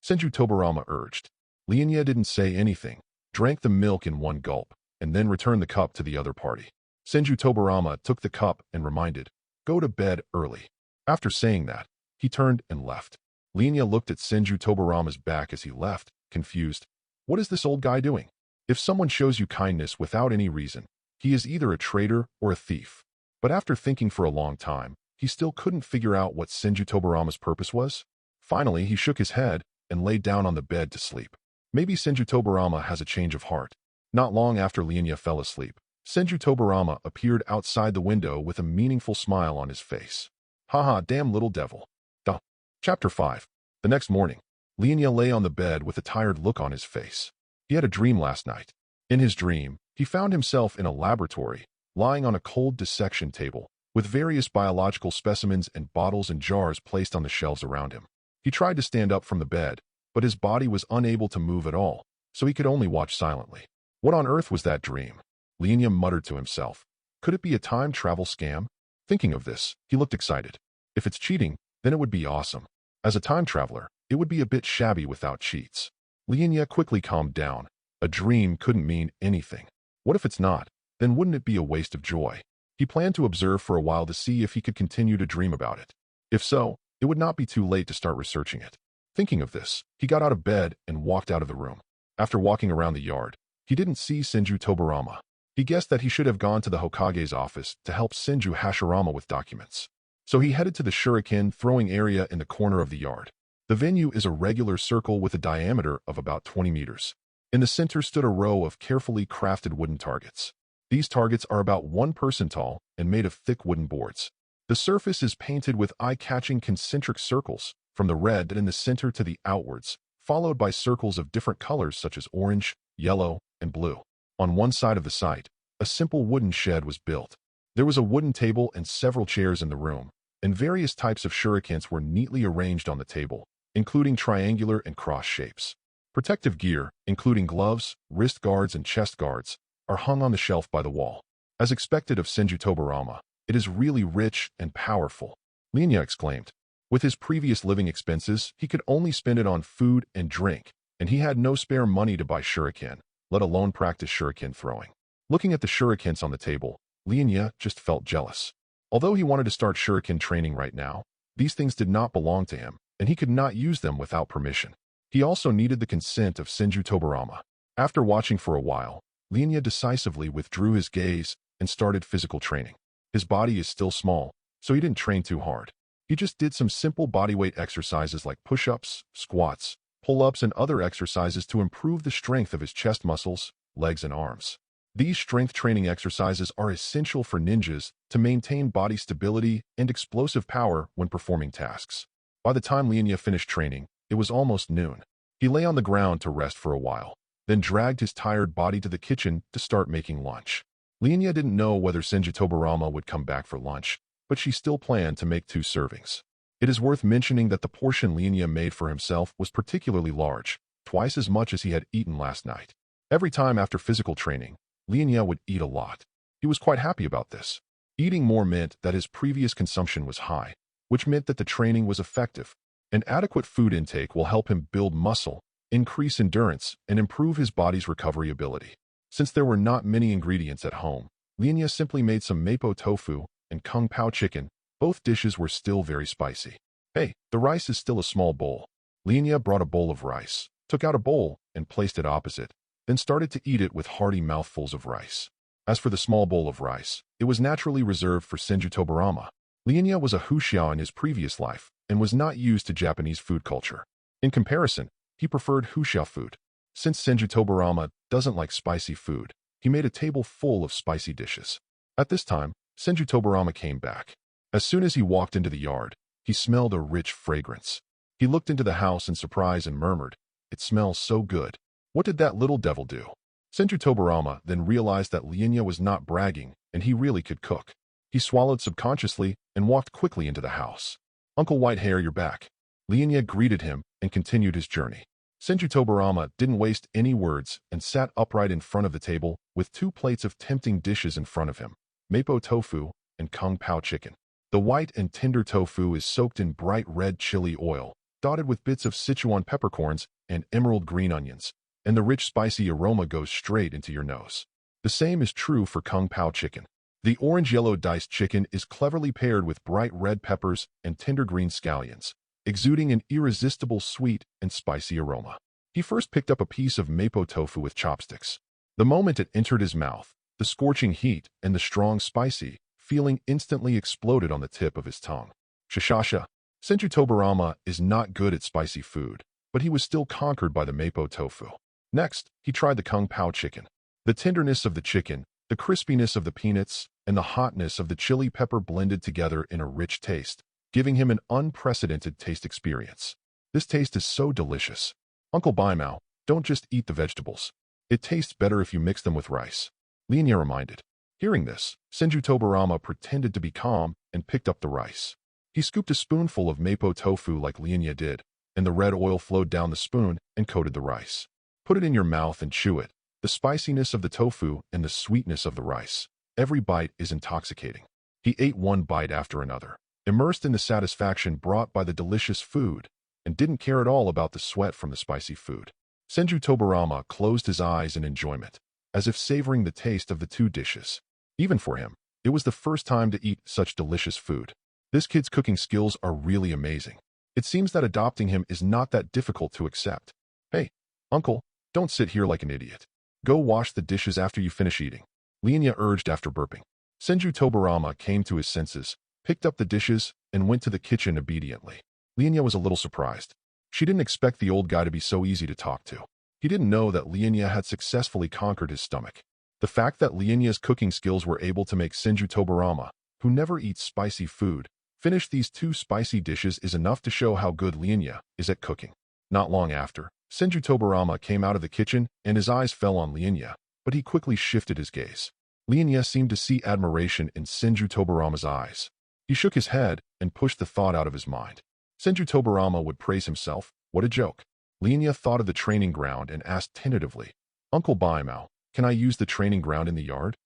Senju Tobirama urged. Lian Ye didn't say anything, drank the milk in one gulp, and then returned the cup to the other party. Senju Tobirama took the cup and reminded, go to bed early. After saying that, he turned and left. Lian Ye looked at Senju Tobirama's back as he left, confused. What is this old guy doing? If someone shows you kindness without any reason, he is either a traitor or a thief. But after thinking for a long time, he still couldn't figure out what Senju Tobirama's purpose was. Finally, he shook his head and lay down on the bed to sleep. Maybe Senju Tobirama has a change of heart. Not long after Lian Ye fell asleep, Senju Tobirama appeared outside the window with a meaningful smile on his face. Haha, damn little devil. Duh. Chapter 5. The next morning, Lian Ye lay on the bed with a tired look on his face. He had a dream last night. In his dream, he found himself in a laboratory, lying on a cold dissection table, with various biological specimens and bottles and jars placed on the shelves around him. He tried to stand up from the bed, but his body was unable to move at all, so he could only watch silently. What on earth was that dream? Lian Ye muttered to himself. Could it be a time travel scam? Thinking of this, he looked excited. If it's cheating, then it would be awesome. As a time traveler, it would be a bit shabby without cheats. Lian Ye quickly calmed down. A dream couldn't mean anything. What if it's not? Then wouldn't it be a waste of joy? He planned to observe for a while to see if he could continue to dream about it. If so, it would not be too late to start researching it. Thinking of this, he got out of bed and walked out of the room. After walking around the yard, he didn't see Senju Tobirama. He guessed that he should have gone to the Hokage's office to help Senju Hashirama with documents. So he headed to the shuriken throwing area in the corner of the yard. The venue is a regular circle with a diameter of about 20 meters. In the center stood a row of carefully crafted wooden targets. These targets are about 1 person tall and made of thick wooden boards. The surface is painted with eye-catching concentric circles, from the red in the center to the outwards, followed by circles of different colors such as orange, yellow, and blue. On one side of the site, a simple wooden shed was built. There was a wooden table and several chairs in the room, and various types of shurikens were neatly arranged on the table, including triangular and cross shapes. Protective gear, including gloves, wrist guards, and chest guards, are hung on the shelf by the wall. As expected of Senju Tobirama, it is really rich and powerful, Lian Ye exclaimed. With his previous living expenses, he could only spend it on food and drink, and he had no spare money to buy shuriken, let alone practice shuriken throwing. Looking at the shurikens on the table, Lian Ye just felt jealous. Although he wanted to start shuriken training right now, these things did not belong to him, and he could not use them without permission. He also needed the consent of Senju Tobirama. After watching for a while, Lian Ye decisively withdrew his gaze and started physical training. His body is still small, so he didn't train too hard. He just did some simple bodyweight exercises like push-ups, squats, pull-ups, and other exercises to improve the strength of his chest muscles, legs, and arms. These strength training exercises are essential for ninjas to maintain body stability and explosive power when performing tasks. By the time Lian Ye finished training, it was almost noon. He lay on the ground to rest for a while, then dragged his tired body to the kitchen to start making lunch. Lian Ye didn't know whether Senju Tobirama would come back for lunch, but she still planned to make 2 servings. It is worth mentioning that the portion Lian Ye made for himself was particularly large, twice as much as he had eaten last night. Every time after physical training, Lian Ye would eat a lot. He was quite happy about this. Eating more meant that his previous consumption was high, which meant that the training was effective. An adequate food intake will help him build muscle, increase endurance, and improve his body's recovery ability. Since there were not many ingredients at home, Lian Ye simply made some mapo tofu and kung pao chicken. Both dishes were still very spicy. Hey, the rice is still a small bowl. Lian Ye brought a bowl of rice, took out a bowl, and placed it opposite, then started to eat it with hearty mouthfuls of rice. As for the small bowl of rice, it was naturally reserved for Senju Tobirama. Lian Ye was a Huxiao in his previous life and was not used to Japanese food culture. In comparison, he preferred Huxiao food. Since Senju Tobirama doesn't like spicy food, he made a table full of spicy dishes. At this time, Senju Tobirama came back. As soon as he walked into the yard, he smelled a rich fragrance. He looked into the house in surprise and murmured, "It smells so good. What did that little devil do?" Senju Tobirama then realized that Lian Ye was not bragging and he really could cook. He swallowed subconsciously and walked quickly into the house. "Uncle Whitehair, you're back." Lian Ye greeted him and continued his journey. Senju Tobirama didn't waste any words and sat upright in front of the table with 2 plates of tempting dishes in front of him, mapo tofu and kung pao chicken. The white and tender tofu is soaked in bright red chili oil, dotted with bits of Sichuan peppercorns and emerald green onions, and the rich spicy aroma goes straight into your nose. The same is true for kung pao chicken. The orange-yellow diced chicken is cleverly paired with bright red peppers and tender green scallions, exuding an irresistible sweet and spicy aroma. He first picked up a piece of mapo tofu with chopsticks. The moment it entered his mouth, the scorching heat and the strong spicy feeling instantly exploded on the tip of his tongue. Shashasha. Senju Tobirama is not good at spicy food, but he was still conquered by the mapo tofu. Next, he tried the kung pao chicken. The tenderness of the chicken, the crispiness of the peanuts, and the hotness of the chili pepper blended together in a rich taste, giving him an unprecedented taste experience. This taste is so delicious. Uncle Baimao, don't just eat the vegetables. It tastes better if you mix them with rice. Lian Ye reminded. Hearing this, Senju Tobirama pretended to be calm and picked up the rice. He scooped a spoonful of mapo tofu like Lian Ye did, and the red oil flowed down the spoon and coated the rice. Put it in your mouth and chew it. The spiciness of the tofu and the sweetness of the rice. Every bite is intoxicating. He ate one bite after another, immersed in the satisfaction brought by the delicious food, and didn't care at all about the sweat from the spicy food. Senju Tobirama closed his eyes in enjoyment, as if savoring the taste of the 2 dishes. Even for him, it was the first time to eat such delicious food. This kid's cooking skills are really amazing. It seems that adopting him is not that difficult to accept. Hey, uncle, don't sit here like an idiot. Go wash the dishes after you finish eating. Lian Ye urged after burping. Senju Tobirama came to his senses, picked up the dishes, and went to the kitchen obediently. Lian Ye was a little surprised. She didn't expect the old guy to be so easy to talk to. He didn't know that Lian Ye had successfully conquered his stomach. The fact that Lian Ye's cooking skills were able to make Senju Tobirama, who never eats spicy food, finish these 2 spicy dishes is enough to show how good Lian Ye is at cooking. Not long after, Senju Tobirama came out of the kitchen and his eyes fell on Lian Ye, but he quickly shifted his gaze. Lian Ye seemed to see admiration in Senju Tobirama's eyes. He shook his head and pushed the thought out of his mind. Senju Tobirama would praise himself. What a joke. Lian Ye thought of the training ground and asked tentatively, Uncle Baimao, can I use the training ground in the yard?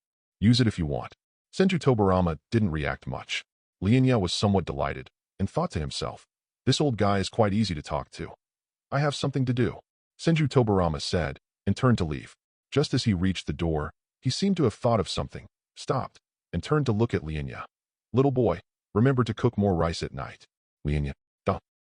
Use it if you want. Senju Tobirama didn't react much. Lian Ye was somewhat delighted and thought to himself, this old guy is quite easy to talk to. I have something to do. Senju Tobirama said and turned to leave. Just as he reached the door, he seemed to have thought of something, stopped, and turned to look at Lian Ye. Little boy, remember to cook more rice at night. Lian Ye.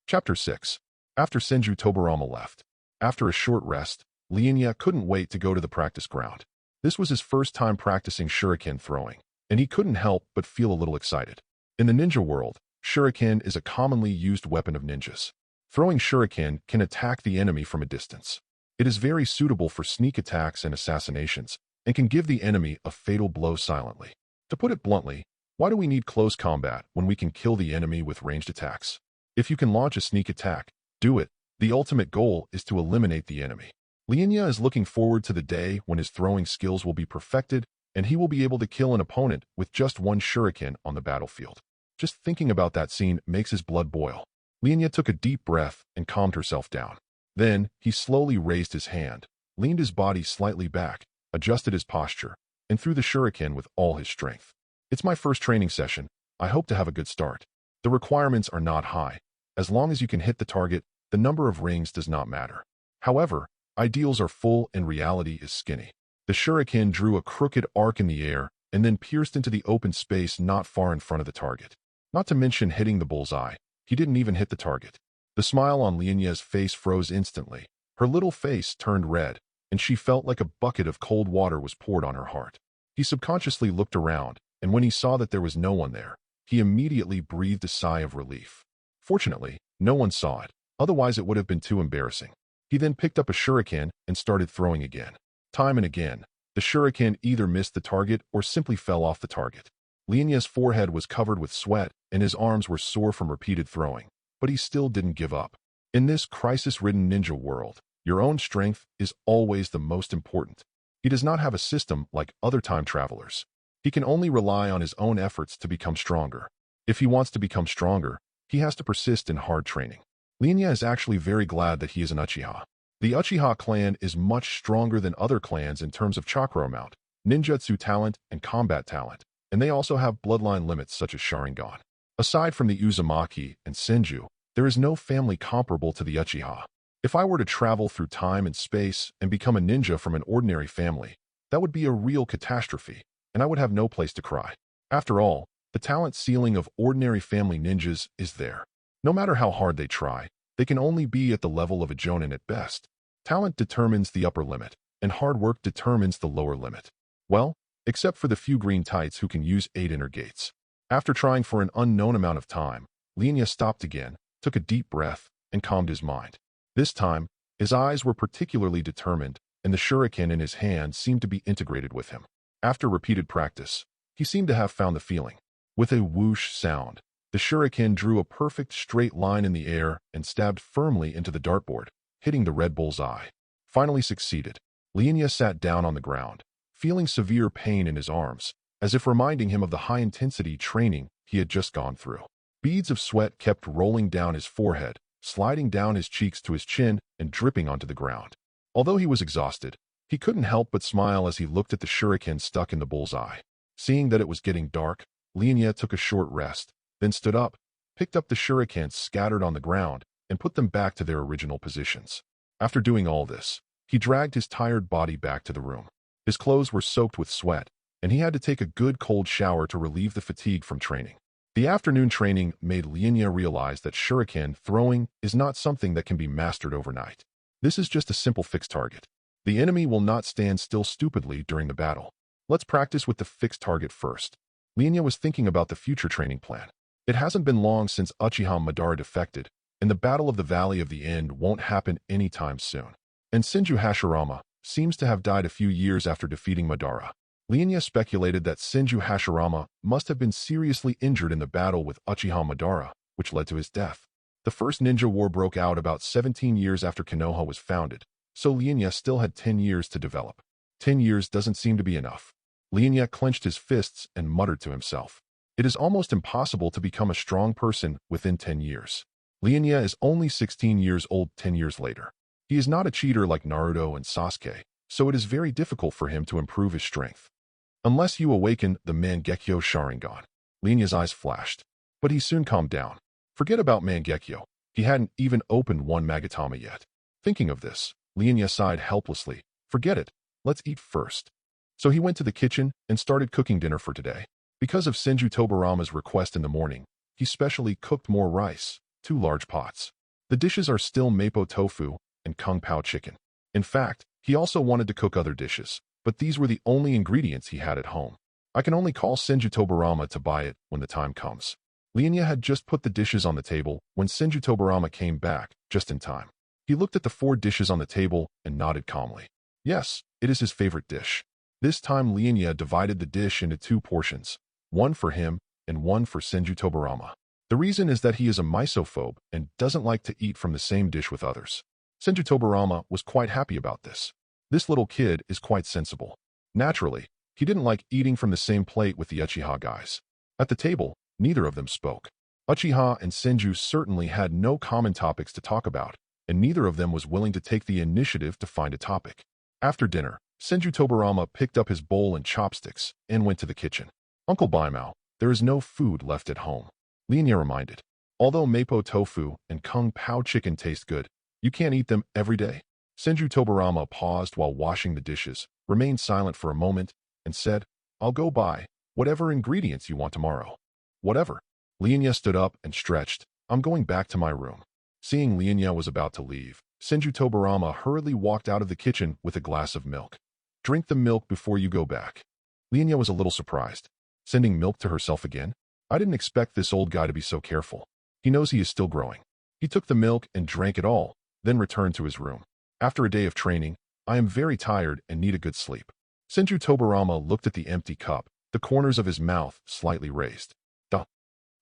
Chapter 6. After Senju Tobirama left. After a short rest, Lian Ye couldn't wait to go to the practice ground. This was his first time practicing shuriken throwing, and he couldn't help but feel a little excited. In the ninja world, shuriken is a commonly used weapon of ninjas. Throwing shuriken can attack the enemy from a distance. It is very suitable for sneak attacks and assassinations, and can give the enemy a fatal blow silently. To put it bluntly, why do we need close combat when we can kill the enemy with ranged attacks? If you can launch a sneak attack, do it. The ultimate goal is to eliminate the enemy. Lian Ye is looking forward to the day when his throwing skills will be perfected, and he will be able to kill an opponent with just one shuriken on the battlefield. Just thinking about that scene makes his blood boil. Lian Ye took a deep breath and calmed herself down. Then, he slowly raised his hand, leaned his body slightly back, adjusted his posture, and threw the shuriken with all his strength. It's my first training session. I hope to have a good start. The requirements are not high. As long as you can hit the target, the number of rings does not matter. However, ideals are full and reality is skinny. The shuriken drew a crooked arc in the air and then pierced into the open space not far in front of the target. Not to mention hitting the bullseye, he didn't even hit the target. The smile on Lian Ye's face froze instantly. Her little face turned red, and she felt like a bucket of cold water was poured on her heart. He subconsciously looked around, and when he saw that there was no one there, he immediately breathed a sigh of relief. Fortunately, no one saw it, otherwise it would have been too embarrassing. He then picked up a shuriken and started throwing again. Time and again, the shuriken either missed the target or simply fell off the target. Lian Ye's forehead was covered with sweat, and his arms were sore from repeated throwing, but he still didn't give up. In this crisis-ridden ninja world, your own strength is always the most important. He does not have a system like other time travelers. He can only rely on his own efforts to become stronger. If he wants to become stronger, he has to persist in hard training. Lian Ye is actually very glad that he is an Uchiha. The Uchiha clan is much stronger than other clans in terms of chakra amount, ninjutsu talent, and combat talent, and they also have bloodline limits such as Sharingan. Aside from the Uzumaki and Senju, there is no family comparable to the Uchiha. If I were to travel through time and space and become a ninja from an ordinary family, that would be a real catastrophe, and I would have no place to cry. After all, the talent ceiling of ordinary family ninjas is there. No matter how hard they try, they can only be at the level of a jonin at best. Talent determines the upper limit, and hard work determines the lower limit. Well, except for the few green tights who can use 8 inner gates. After trying for an unknown amount of time, Lian Ye stopped again, took a deep breath, and calmed his mind. This time, his eyes were particularly determined, and the shuriken in his hand seemed to be integrated with him. After repeated practice, he seemed to have found the feeling. With a whoosh sound, the shuriken drew a perfect straight line in the air and stabbed firmly into the dartboard, hitting the red bull's eye. Finally succeeded. Lian Ye sat down on the ground, feeling severe pain in his arms, as if reminding him of the high-intensity training he had just gone through. Beads of sweat kept rolling down his forehead, sliding down his cheeks to his chin and dripping onto the ground. Although he was exhausted, he couldn't help but smile as he looked at the shuriken stuck in the bull's eye. Seeing that it was getting dark, Lian Ye took a short rest, then stood up, picked up the shurikens scattered on the ground, and put them back to their original positions. After doing all this, he dragged his tired body back to the room. His clothes were soaked with sweat, and he had to take a good cold shower to relieve the fatigue from training. The afternoon training made Lian Ye realize that shuriken throwing is not something that can be mastered overnight. This is just a simple fixed target. The enemy will not stand still stupidly during the battle. Let's practice with the fixed target first. Lian Ye was thinking about the future training plan. It hasn't been long since Uchiha-Madara defected, and the Battle of the Valley of the End won't happen anytime soon. And Senju Hashirama seems to have died a few years after defeating Madara. Lian Ye speculated that Senju Hashirama must have been seriously injured in the battle with Uchiha-Madara, which led to his death. The First Ninja War broke out about 17 years after Konoha was founded, so Lian Ye still had 10 years to develop. 10 years doesn't seem to be enough. Lian Ye clenched his fists and muttered to himself. It is almost impossible to become a strong person within 10 years. Lian Ye is only 16 years old 10 years later. He is not a cheater like Naruto and Sasuke, so it is very difficult for him to improve his strength. Unless you awaken the Mangekyo Sharingan. Lian Ye's eyes flashed, but he soon calmed down. Forget about Mangekyo. He hadn't even opened one Magatama yet. Thinking of this, Lian Ye sighed helplessly. Forget it. Let's eat first. So he went to the kitchen and started cooking dinner for today. Because of Senju Tobirama's request in the morning, he specially cooked more rice, 2 large pots. The dishes are still mapo tofu and kung pao chicken. In fact, he also wanted to cook other dishes, but these were the only ingredients he had at home. I can only call Senju Tobirama to buy it when the time comes. Lian Ye had just put the dishes on the table when Senju Tobirama came back, just in time. He looked at the 4 dishes on the table and nodded calmly. Yes, it is his favorite dish. This time Lian Ye divided the dish into 2 portions, one for him and one for Senju Tobirama. The reason is that he is a misophobe and doesn't like to eat from the same dish with others. Senju Tobirama was quite happy about this. This little kid is quite sensible. Naturally, he didn't like eating from the same plate with the Uchiha guys. At the table, neither of them spoke. Uchiha and Senju certainly had no common topics to talk about, and neither of them was willing to take the initiative to find a topic. After dinner, Senju Tobirama picked up his bowl and chopsticks and went to the kitchen. Uncle Baimao, there is no food left at home. Lian Ye reminded. Although mapo tofu and kung pao chicken taste good, you can't eat them every day. Senju Tobirama paused while washing the dishes, remained silent for a moment, and said, I'll go buy whatever ingredients you want tomorrow. Whatever. Lian Ye stood up and stretched. I'm going back to my room. Seeing Lian Ye was about to leave, Senju Tobirama hurriedly walked out of the kitchen with a glass of milk. Drink the milk before you go back. Lian Ye was a little surprised. Sending milk to herself again? I didn't expect this old guy to be so careful. He knows he is still growing. He took the milk and drank it all, then returned to his room. After a day of training, I am very tired and need a good sleep. Senju Tobirama looked at the empty cup, the corners of his mouth slightly raised.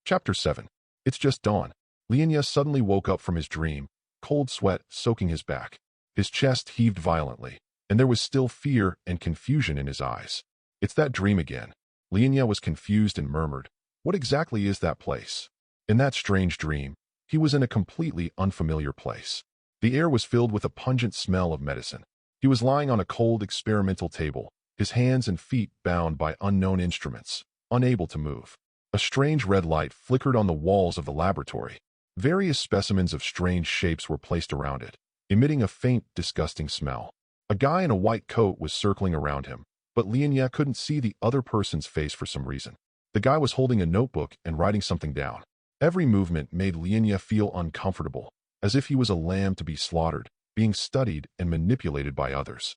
Chapter 7. It's just dawn. Lian Ye suddenly woke up from his dream, cold sweat soaking his back. His chest heaved violently, and there was still fear and confusion in his eyes. It's that dream again. Lian Ye was confused and murmured, what exactly is that place? In that strange dream, he was in a completely unfamiliar place. The air was filled with a pungent smell of medicine. He was lying on a cold experimental table, his hands and feet bound by unknown instruments, unable to move. A strange red light flickered on the walls of the laboratory. Various specimens of strange shapes were placed around it, emitting a faint, disgusting smell. A guy in a white coat was circling around him, but Lian Ye couldn't see the other person's face for some reason. The guy was holding a notebook and writing something down. Every movement made Lian Ye feel uncomfortable, as if he was a lamb to be slaughtered, being studied and manipulated by others.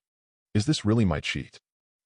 Is this really my cheat?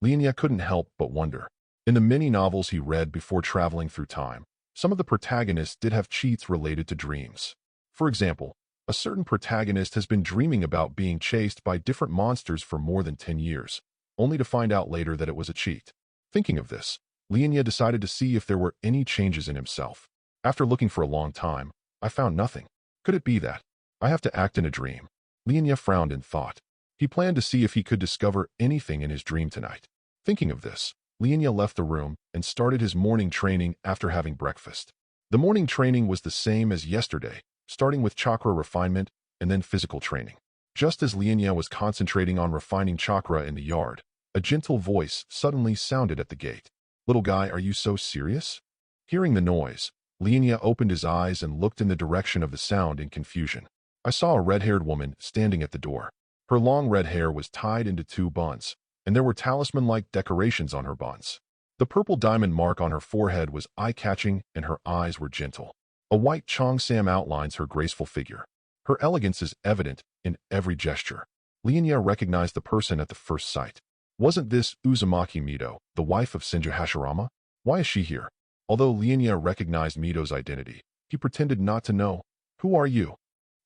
Lian Ye couldn't help but wonder. In the many novels he read before traveling through time, some of the protagonists did have cheats related to dreams. For example, a certain protagonist has been dreaming about being chased by different monsters for more than 10 years, only to find out later that it was a cheat. Thinking of this, Lian Ye decided to see if there were any changes in himself. After looking for a long time, I found nothing. Could it be that I have to act in a dream? Lian Ye frowned in thought. He planned to see if he could discover anything in his dream tonight. Thinking of this, Lian Ye left the room and started his morning training after having breakfast. The morning training was the same as yesterday, starting with chakra refinement and then physical training. Just as Lian Ye was concentrating on refining chakra in the yard, a gentle voice suddenly sounded at the gate. "Little guy, are you so serious?" Hearing the noise, Lian Ye opened his eyes and looked in the direction of the sound in confusion. I saw a red-haired woman standing at the door. Her long red hair was tied into 2 buns, and there were talisman-like decorations on her buns. The purple diamond mark on her forehead was eye-catching and her eyes were gentle. A white cheongsam outlines her graceful figure. Her elegance is evident in every gesture. Lian Ye recognized the person at the first sight. Wasn't this Uzumaki Mido, the wife of Senju Hashirama? Why is she here? Although Lian Ye recognized Mido's identity, he pretended not to know. "Who are you?"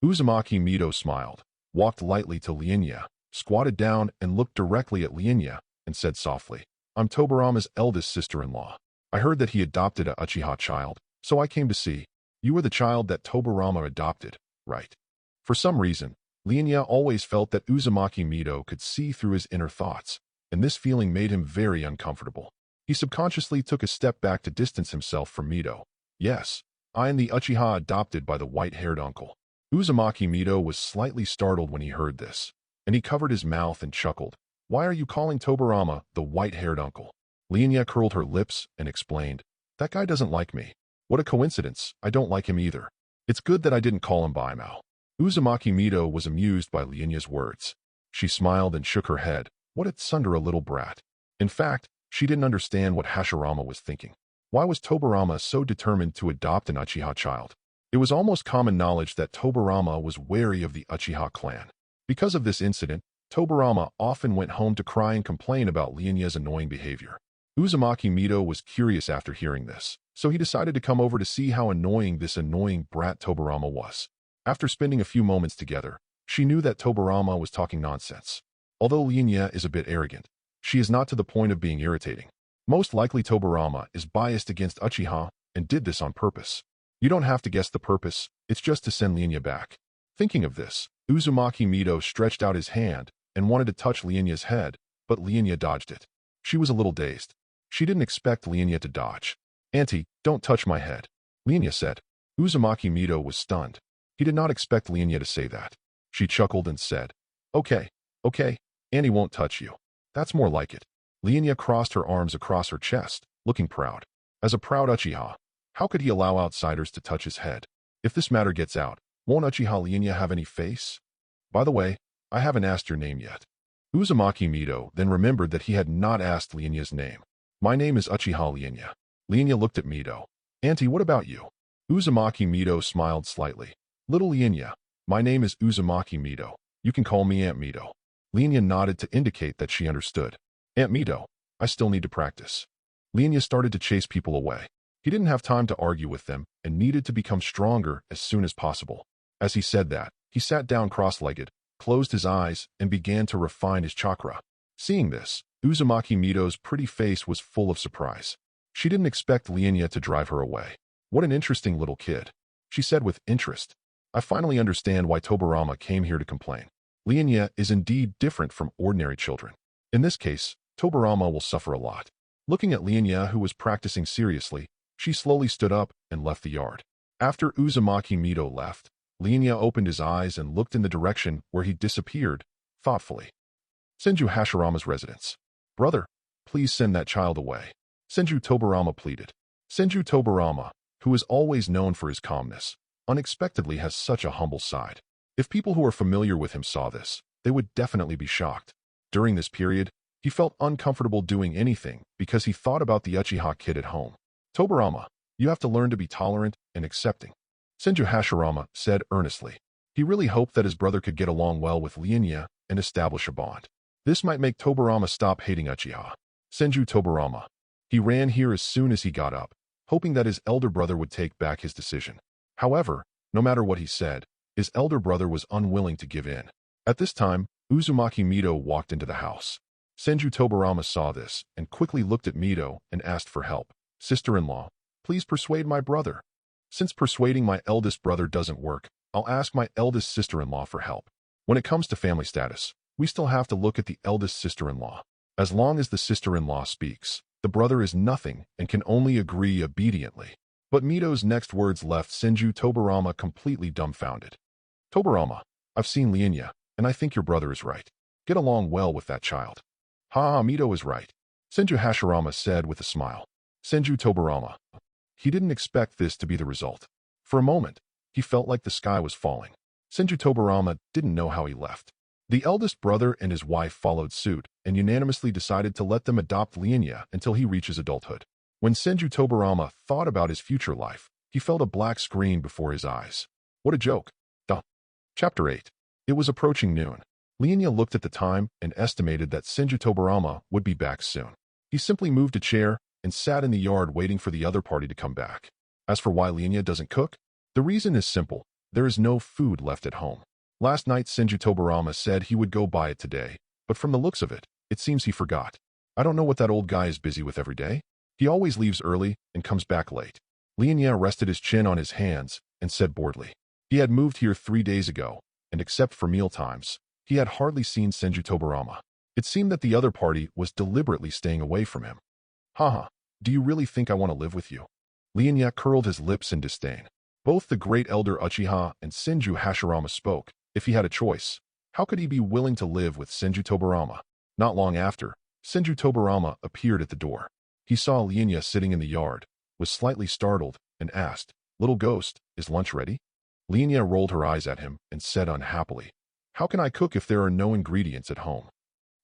Uzumaki Mido smiled, walked lightly to Lian Ye, squatted down and looked directly at Lian Ye, and said softly, "I'm Tobirama's eldest sister-in-law. I heard that he adopted a Uchiha child, so I came to see. You are the child that Tobirama adopted, right?" For some reason, Lian Ye always felt that Uzumaki Mido could see through his inner thoughts, and this feeling made him very uncomfortable. He subconsciously took a step back to distance himself from Mido. "Yes, I am the Uchiha adopted by the white-haired uncle." Uzumaki Mido was slightly startled when he heard this, and he covered his mouth and chuckled. "Why are you calling Tobirama the white-haired uncle?" Lian Ye curled her lips and explained, "That guy doesn't like me. What a coincidence, I don't like him either. It's good that I didn't call him by Mao." Uzumaki Mido was amused by Lian Ye's words. She smiled and shook her head. What a tsundere little brat. In fact, she didn't understand what Hashirama was thinking. Why was Tobirama so determined to adopt an Uchiha child? It was almost common knowledge that Tobirama was wary of the Uchiha clan. Because of this incident, Tobirama often went home to cry and complain about Lian Ye's annoying behavior. Uzumaki Mido was curious after hearing this, so he decided to come over to see how annoying this annoying brat Tobirama was. After spending a few moments together, she knew that Tobirama was talking nonsense. Although Lian Ye is a bit arrogant, she is not to the point of being irritating. Most likely Tobirama is biased against Uchiha and did this on purpose. You don't have to guess the purpose, it's just to send Lian Ye back. Thinking of this, Uzumaki Mido stretched out his hand and wanted to touch Lian Ye's head, but Lian Ye dodged it. She was a little dazed. She didn't expect Lian Ye to dodge. "Auntie, don't touch my head," Lian Ye said. Uzumaki Mido was stunned. He did not expect Lian Ye to say that. She chuckled and said, Okay, Auntie won't touch you. That's more like it." Lian Ye crossed her arms across her chest, looking proud. As a proud Uchiha, how could he allow outsiders to touch his head? If this matter gets out, won't Uchiha Lian Ye have any face? By the way, I haven't asked your name yet. Uzumaki Mido then remembered that he had not asked Lian Ye's name. "My name is Uchiha Lian Ye." Lian Ye looked at Mido. "Auntie, what about you?" Uzumaki Mido smiled slightly. "Little Lian Ye, my name is Uzumaki Mido. You can call me Aunt Mido." Lian Ye nodded to indicate that she understood. "Aunt Mido, I still need to practice." Lian Ye started to chase people away. He didn't have time to argue with them and needed to become stronger as soon as possible. As he said that, he sat down cross-legged, closed his eyes, and began to refine his chakra. Seeing this, Uzumaki Mido's pretty face was full of surprise. She didn't expect Lian Ye to drive her away. "What an interesting little kid," she said with interest. "I finally understand why Tobirama came here to complain. Lian Ye is indeed different from ordinary children. In this case, Tobirama will suffer a lot." Looking at Lian Ye, who was practicing seriously, she slowly stood up and left the yard. After Uzumaki Mido left, Lian Ye opened his eyes and looked in the direction where he disappeared, thoughtfully. Senju Hashirama's residence. Brother, please send that child away. Senju Tobirama pleaded. Senju Tobirama, who is always known for his calmness, unexpectedly has such a humble side. If people who are familiar with him saw this, they would definitely be shocked. During this period, he felt uncomfortable doing anything because he thought about the Uchiha kid at home. Tobirama, you have to learn to be tolerant and accepting. Senju Hashirama said earnestly. He really hoped that his brother could get along well with Lian Ye and establish a bond. This might make Tobirama stop hating Uchiha. Senju Tobirama. He ran here as soon as he got up, hoping that his elder brother would take back his decision. However, no matter what he said, his elder brother was unwilling to give in. At this time, Uzumaki Mito walked into the house. Senju Tobirama saw this and quickly looked at Mito and asked for help. Sister-in-law, please persuade my brother. Since persuading my eldest brother doesn't work, I'll ask my eldest sister-in-law for help. When it comes to family status, we still have to look at the eldest sister-in-law. As long as the sister-in-law speaks, the brother is nothing and can only agree obediently. But Mito's next words left Senju Tobirama completely dumbfounded. Tobirama, I've seen Lian Ye, and I think your brother is right. Get along well with that child. Ha, Mito is right, Senju Hashirama said with a smile. Senju Tobirama. He didn't expect this to be the result. For a moment, he felt like the sky was falling. Senju Tobirama didn't know how he left. The eldest brother and his wife followed suit and unanimously decided to let them adopt Lian Ye until he reaches adulthood. When Senju Tobirama thought about his future life, he felt a black screen before his eyes. What a joke. Duh. Chapter 8. It was approaching noon. Lian Ye looked at the time and estimated that Senju Tobirama would be back soon. He simply moved a chair and sat in the yard waiting for the other party to come back. As for why Lian Ye doesn't cook, the reason is simple. There is no food left at home. Last night Senju Tobirama said he would go buy it today, but from the looks of it, it seems he forgot. I don't know what that old guy is busy with every day. He always leaves early and comes back late. Lian Ye rested his chin on his hands and said boredly. He had moved here 3 days ago, and except for meal times, he had hardly seen Senju Tobirama. It seemed that the other party was deliberately staying away from him. Haha, do you really think I want to live with you? Lian Ye curled his lips in disdain. Both the great elder Uchiha and Senju Hashirama spoke. If he had a choice, how could he be willing to live with Senju Tobirama? Not long after, Senju Tobirama appeared at the door. He saw Lian Ye sitting in the yard, was slightly startled, and asked, Little ghost, is lunch ready? Lian Ye rolled her eyes at him and said unhappily, How can I cook if there are no ingredients at home?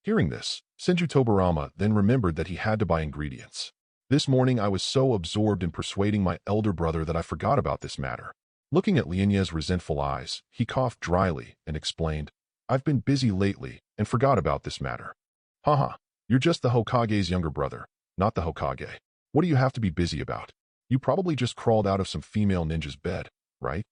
Hearing this, Senju Tobirama then remembered that he had to buy ingredients. This morning I was so absorbed in persuading my elder brother that I forgot about this matter. Looking at Lian Ye's resentful eyes, he coughed dryly and explained, I've been busy lately and forgot about this matter. Haha, you're just the Hokage's younger brother, not the Hokage. What do you have to be busy about? You probably just crawled out of some female ninja's bed, right?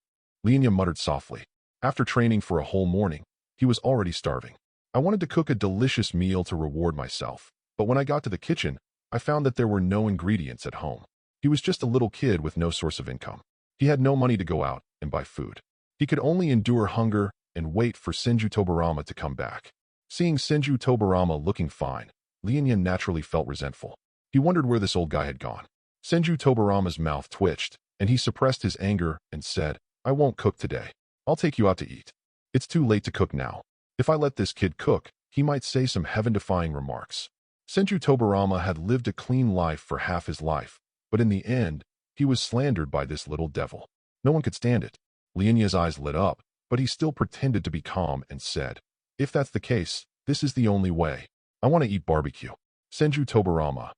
Lian Ye muttered softly. After training for a whole morning, he was already starving. I wanted to cook a delicious meal to reward myself, but when I got to the kitchen, I found that there were no ingredients at home. He was just a little kid with no source of income. He had no money to go out and buy food. He could only endure hunger and wait for Senju Tobirama to come back. Seeing Senju Tobirama looking fine, Lian Ye naturally felt resentful. He wondered where this old guy had gone. Senju Tobirama's mouth twitched, and he suppressed his anger and said, I won't cook today. I'll take you out to eat. It's too late to cook now. If I let this kid cook, he might say some heaven-defying remarks. Senju Tobirama had lived a clean life for half his life, but in the end, he was slandered by this little devil. No one could stand it. Lian Ye's eyes lit up, but he still pretended to be calm and said, If that's the case, this is the only way. I want to eat barbecue. Senju Tobirama.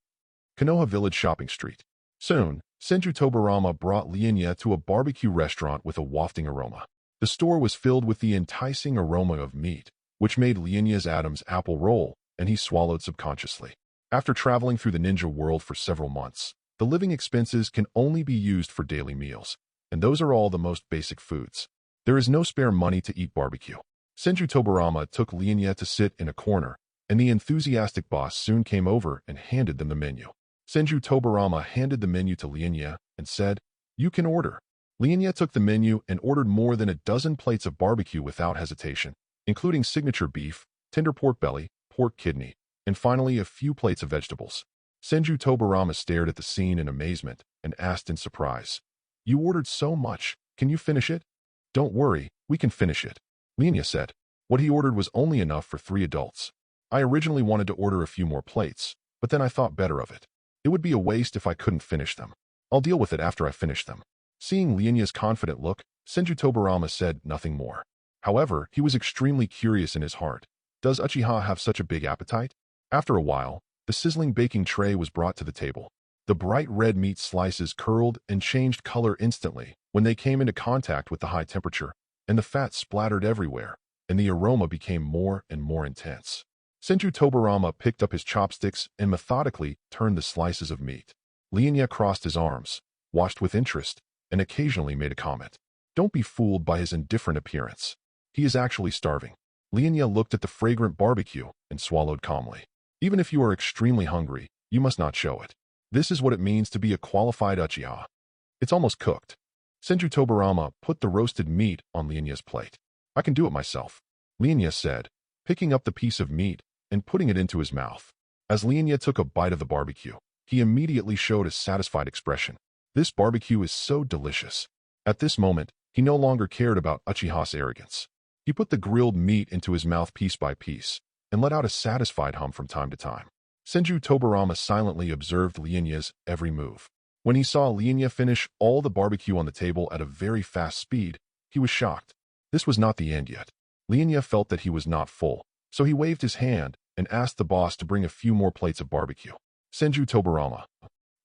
Konoha Village Shopping Street. Soon, Senju Tobirama brought Lian Ye to a barbecue restaurant with a wafting aroma. The store was filled with the enticing aroma of meat, which made Lian Ye's Adam's apple roll, and he swallowed subconsciously. After traveling through the ninja world for several months, the living expenses can only be used for daily meals, and those are all the most basic foods. There is no spare money to eat barbecue. Senju Tobirama took Lian Ye to sit in a corner, and the enthusiastic boss soon came over and handed them the menu. Senju Tobirama handed the menu to Lian Ye and said, You can order. Lian Ye took the menu and ordered more than a dozen plates of barbecue without hesitation, including signature beef, tender pork belly, pork kidney, and finally a few plates of vegetables. Senju Tobirama stared at the scene in amazement and asked in surprise, You ordered so much, can you finish it? Don't worry, we can finish it. Lian Ye said. What he ordered was only enough for 3 adults. I originally wanted to order a few more plates, but then I thought better of it. It would be a waste if I couldn't finish them. I'll deal with it after I finish them. Seeing Lian Ye's confident look, Senju Tobirama said nothing more. However, he was extremely curious in his heart. Does Uchiha have such a big appetite? After a while, the sizzling baking tray was brought to the table. The bright red meat slices curled and changed color instantly when they came into contact with the high temperature, and the fat splattered everywhere, and the aroma became more and more intense. Senju Tobirama picked up his chopsticks and methodically turned the slices of meat. Lian Ye crossed his arms, watched with interest, and occasionally made a comment. Don't be fooled by his indifferent appearance. He is actually starving. Lian Ye looked at the fragrant barbecue and swallowed calmly. Even if you are extremely hungry, you must not show it. This is what it means to be a qualified Uchiha. It's almost cooked. Senju Tobirama put the roasted meat on Lian Ye's plate. I can do it myself, Lian Ye said, picking up the piece of meat and putting it into his mouth. As Lian Ye took a bite of the barbecue, he immediately showed a satisfied expression. This barbecue is so delicious. At this moment, he no longer cared about Uchiha's arrogance. He put the grilled meat into his mouth piece by piece and let out a satisfied hum from time to time. Senju Tobirama silently observed Lian Ye's every move. When he saw Lian Ye finish all the barbecue on the table at a very fast speed, he was shocked. This was not the end yet. Lian Ye felt that he was not full, so he waved his hand and asked the boss to bring a few more plates of barbecue. Senju Tobirama.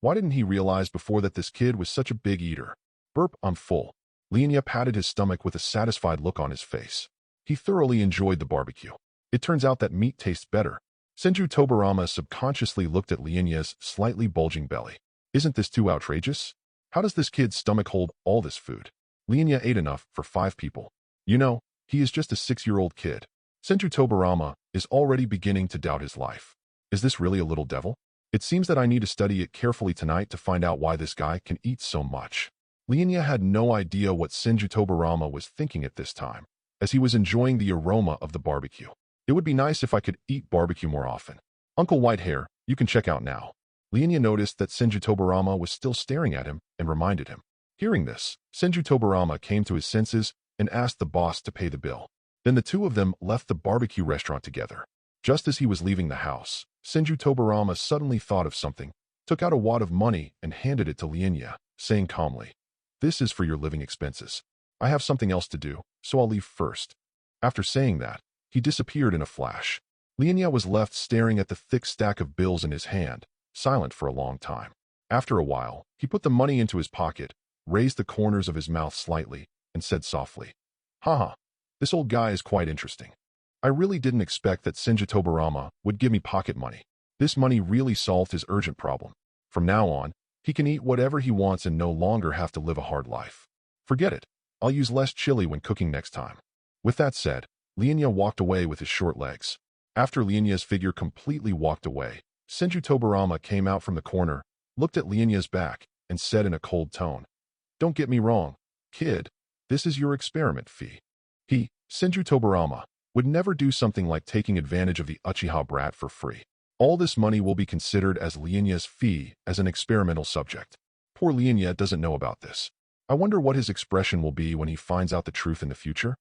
Why didn't he realize before that this kid was such a big eater? Burp, I'm full. Lian Ye patted his stomach with a satisfied look on his face. He thoroughly enjoyed the barbecue. It turns out that meat tastes better. Senju Tobirama subconsciously looked at Lian Ye's slightly bulging belly. Isn't this too outrageous? How does this kid's stomach hold all this food? Lian Ye ate enough for 5 people. You know, he is just a 6-year-old kid. Senju Tobirama is already beginning to doubt his life. Is this really a little devil? It seems that I need to study it carefully tonight to find out why this guy can eat so much. Lian Ye had no idea what Senju Tobirama was thinking at this time, as he was enjoying the aroma of the barbecue. It would be nice if I could eat barbecue more often. Uncle Whitehair, you can check out now. Lian Ye noticed that Senju Tobirama was still staring at him and reminded him. Hearing this, Senju Tobirama came to his senses and asked the boss to pay the bill. Then the two of them left the barbecue restaurant together. Just as he was leaving the house, Senju Tobirama suddenly thought of something, took out a wad of money and handed it to Lian Ye, saying calmly, "This is for your living expenses. I have something else to do, so I'll leave first." After saying that, he disappeared in a flash. Lian Ye was left staring at the thick stack of bills in his hand, silent for a long time. After a while, he put the money into his pocket, raised the corners of his mouth slightly, and said softly, "Haha, this old guy is quite interesting. I really didn't expect that Senju Tobirama would give me pocket money. This money really solved his urgent problem. From now on, he can eat whatever he wants and no longer have to live a hard life. Forget it. I'll use less chili when cooking next time." With that said, Lian Ye walked away with his short legs. After Lian Ye's figure completely walked away, Senju Tobirama came out from the corner, looked at Lian Ye's back, and said in a cold tone, "Don't get me wrong, kid. This is your experiment fee." He, Senju Tobirama, would never do something like taking advantage of the Uchiha brat for free. All this money will be considered as Lian Ye's fee as an experimental subject. Poor Lian Ye doesn't know about this. I wonder what his expression will be when he finds out the truth in the future.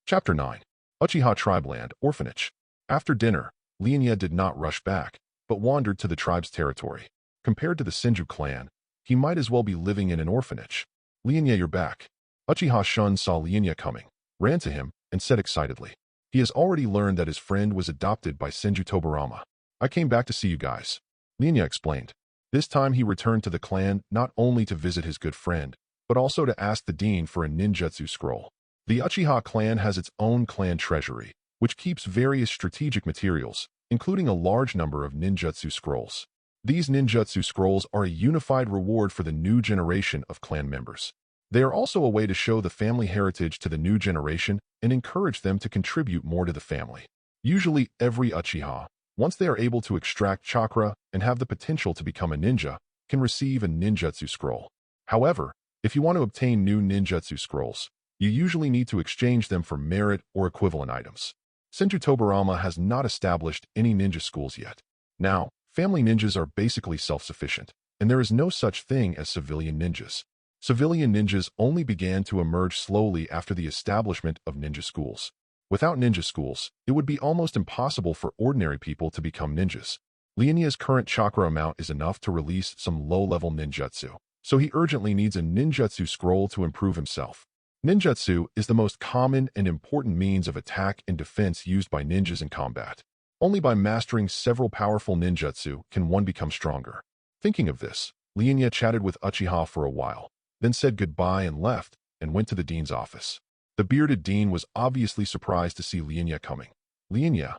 Chapter 9. Uchiha Tribeland Orphanage. After dinner, Lian Ye did not rush back, but wandered to the tribe's territory. Compared to the Senju clan, he might as well be living in an orphanage. "Lian Ye, you're back." Uchiha Shun saw Lian Ye coming, ran to him, and said excitedly, he has already learned that his friend was adopted by Senju Tobirama. "I came back to see you guys," Lian Ye explained. This time he returned to the clan not only to visit his good friend, but also to ask the dean for a ninjutsu scroll. The Uchiha clan has its own clan treasury, which keeps various strategic materials, including a large number of ninjutsu scrolls. These ninjutsu scrolls are a unified reward for the new generation of clan members. They are also a way to show the family heritage to the new generation and encourage them to contribute more to the family. Usually every Uchiha, once they are able to extract chakra and have the potential to become a ninja, can receive a ninjutsu scroll. However, if you want to obtain new ninjutsu scrolls, you usually need to exchange them for merit or equivalent items. Senju Tobirama has not established any ninja schools yet. Now, family ninjas are basically self-sufficient, and there is no such thing as civilian ninjas. Civilian ninjas only began to emerge slowly after the establishment of ninja schools. Without ninja schools, it would be almost impossible for ordinary people to become ninjas. Lian Ye's current chakra amount is enough to release some low-level ninjutsu, so he urgently needs a ninjutsu scroll to improve himself. Ninjutsu is the most common and important means of attack and defense used by ninjas in combat. Only by mastering several powerful ninjutsu can one become stronger. Thinking of this, Lian Ye chatted with Uchiha for a while, then said goodbye and left, and went to the dean's office. The bearded dean was obviously surprised to see Lian Ye coming. "Lian Ye,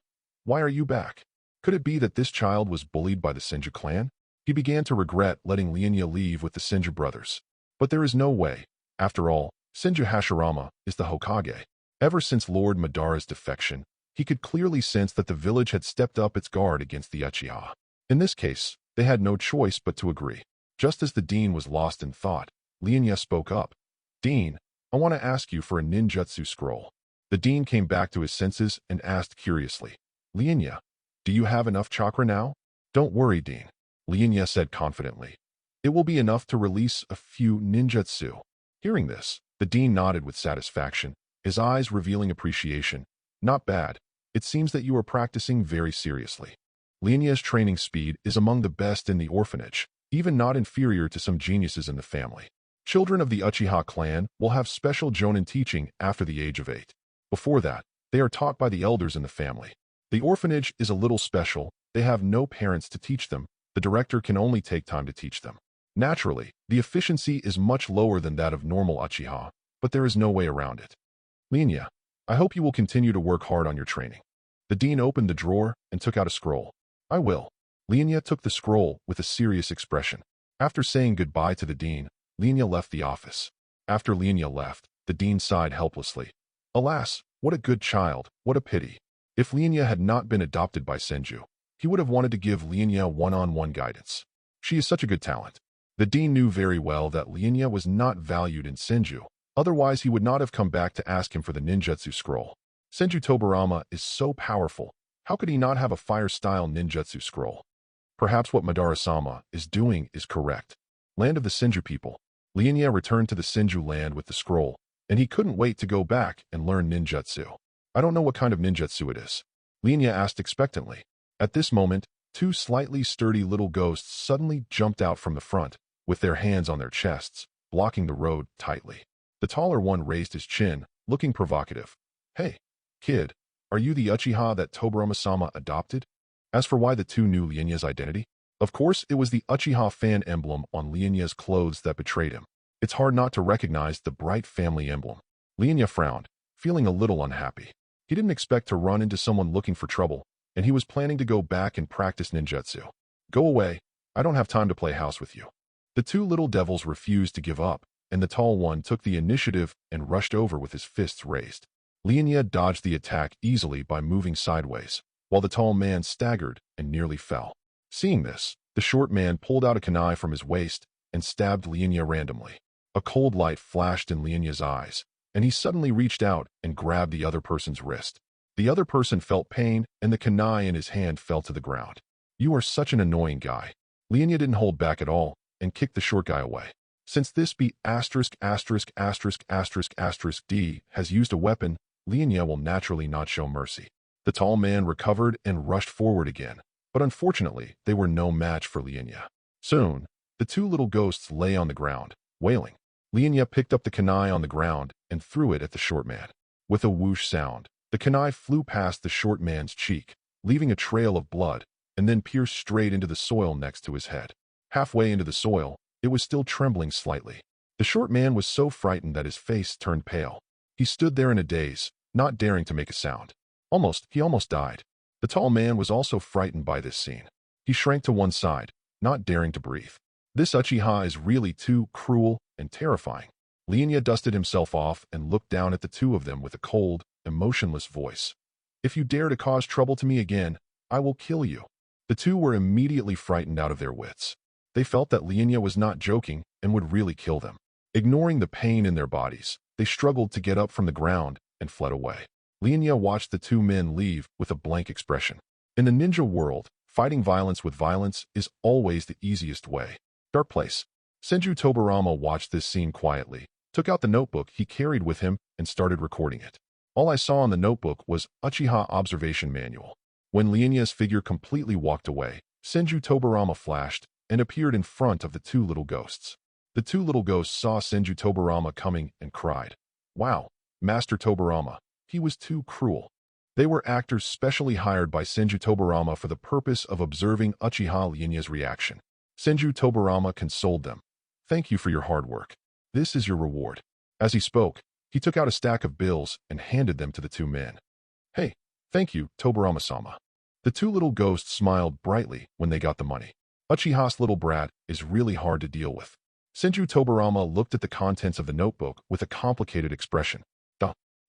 why are you back? Could it be that this child was bullied by the Senju clan?" He began to regret letting Lian Ye leave with the Senju brothers. But there is no way. After all, Senju Hashirama is the Hokage. Ever since Lord Madara's defection, he could clearly sense that the village had stepped up its guard against the Uchiha. In this case, they had no choice but to agree. Just as the dean was lost in thought, Lian Ye spoke up. "Dean, I want to ask you for a ninjutsu scroll." The dean came back to his senses and asked curiously, "Lian Ye, do you have enough chakra now?" "Don't worry, Dean," Lian Ye said confidently. "It will be enough to release a few ninjutsu." Hearing this, the dean nodded with satisfaction, his eyes revealing appreciation. "Not bad. It seems that you are practicing very seriously." Lian Ye's training speed is among the best in the orphanage, even not inferior to some geniuses in the family. Children of the Uchiha clan will have special jonin teaching after the age of 8. Before that, they are taught by the elders in the family. The orphanage is a little special. They have no parents to teach them. The director can only take time to teach them. Naturally, the efficiency is much lower than that of normal Uchiha, but there is no way around it. "Lian Ye, I hope you will continue to work hard on your training." The dean opened the drawer and took out a scroll. "I will." Lian Ye took the scroll with a serious expression. After saying goodbye to the dean, Lian Ye left the office. After Lian Ye left, the dean sighed helplessly. Alas, what a good child, what a pity. If Lian Ye had not been adopted by Senju, he would have wanted to give Lian Ye one-on-one guidance. She is such a good talent. The dean knew very well that Lian Ye was not valued in Senju, otherwise he would not have come back to ask him for the ninjutsu scroll. Senju Tobirama is so powerful, how could he not have a fire-style ninjutsu scroll? Perhaps what Madara-sama is doing is correct. Land of the Senju people. Lian Ye returned to the Senju land with the scroll, and he couldn't wait to go back and learn ninjutsu. "I don't know what kind of ninjutsu it is," Lian Ye asked expectantly. At this moment, two slightly sturdy little ghosts suddenly jumped out from the front, with their hands on their chests, blocking the road tightly. The taller one raised his chin, looking provocative. "Hey, kid, are you the Uchiha that Tobirama-sama adopted?" As for why the two knew Lian Ye's identity, of course it was the Uchiha fan emblem on Lian Ye's clothes that betrayed him. It's hard not to recognize the bright family emblem. Lian Ye frowned, feeling a little unhappy. He didn't expect to run into someone looking for trouble, and he was planning to go back and practice ninjutsu. "Go away, I don't have time to play house with you." The two little devils refused to give up, and the tall one took the initiative and rushed over with his fists raised. Lian Ye dodged the attack easily by moving sideways, while the tall man staggered and nearly fell. Seeing this, the short man pulled out a kunai from his waist and stabbed Lian Ye randomly. A cold light flashed in Lian Ye's eyes, and he suddenly reached out and grabbed the other person's wrist. The other person felt pain, and the kunai in his hand fell to the ground. "You are such an annoying guy." Lian Ye didn't hold back at all and kicked the short guy away. Since this be ********** D has used a weapon, Lian Ye will naturally not show mercy. The tall man recovered and rushed forward again, but unfortunately they were no match for Lian Ye. Soon, the two little ghosts lay on the ground, wailing. Lian Ye picked up the kunai on the ground and threw it at the short man. With a whoosh sound, the kunai flew past the short man's cheek, leaving a trail of blood, and then pierced straight into the soil next to his head. Halfway into the soil, it was still trembling slightly. The short man was so frightened that his face turned pale. He stood there in a daze, not daring to make a sound. He almost died. The tall man was also frightened by this scene. He shrank to one side, not daring to breathe. This Uchiha is really too cruel and terrifying. Lian Ye dusted himself off and looked down at the two of them with a cold, emotionless voice. "If you dare to cause trouble to me again, I will kill you." The two were immediately frightened out of their wits. They felt that Lian Ye was not joking and would really kill them. Ignoring the pain in their bodies, they struggled to get up from the ground and fled away. Lian Ye watched the two men leave with a blank expression. In the ninja world, fighting violence with violence is always the easiest way. Dark place. Senju Tobirama watched this scene quietly, took out the notebook he carried with him, and started recording it. All I saw in the notebook was Uchiha Observation Manual. When Lian Ye's figure completely walked away, Senju Tobirama flashed and appeared in front of the two little ghosts. The two little ghosts saw Senju Tobirama coming and cried, "Wow, Master Tobirama, he was too cruel." They were actors specially hired by Senju Tobirama for the purpose of observing Uchiha Lian Ye's reaction. Senju Tobirama consoled them. "Thank you for your hard work. This is your reward." As he spoke, he took out a stack of bills and handed them to the two men. "Hey, thank you, Tobirama-sama." The two little ghosts smiled brightly when they got the money. Uchiha's little brat is really hard to deal with. Senju Tobirama looked at the contents of the notebook with a complicated expression.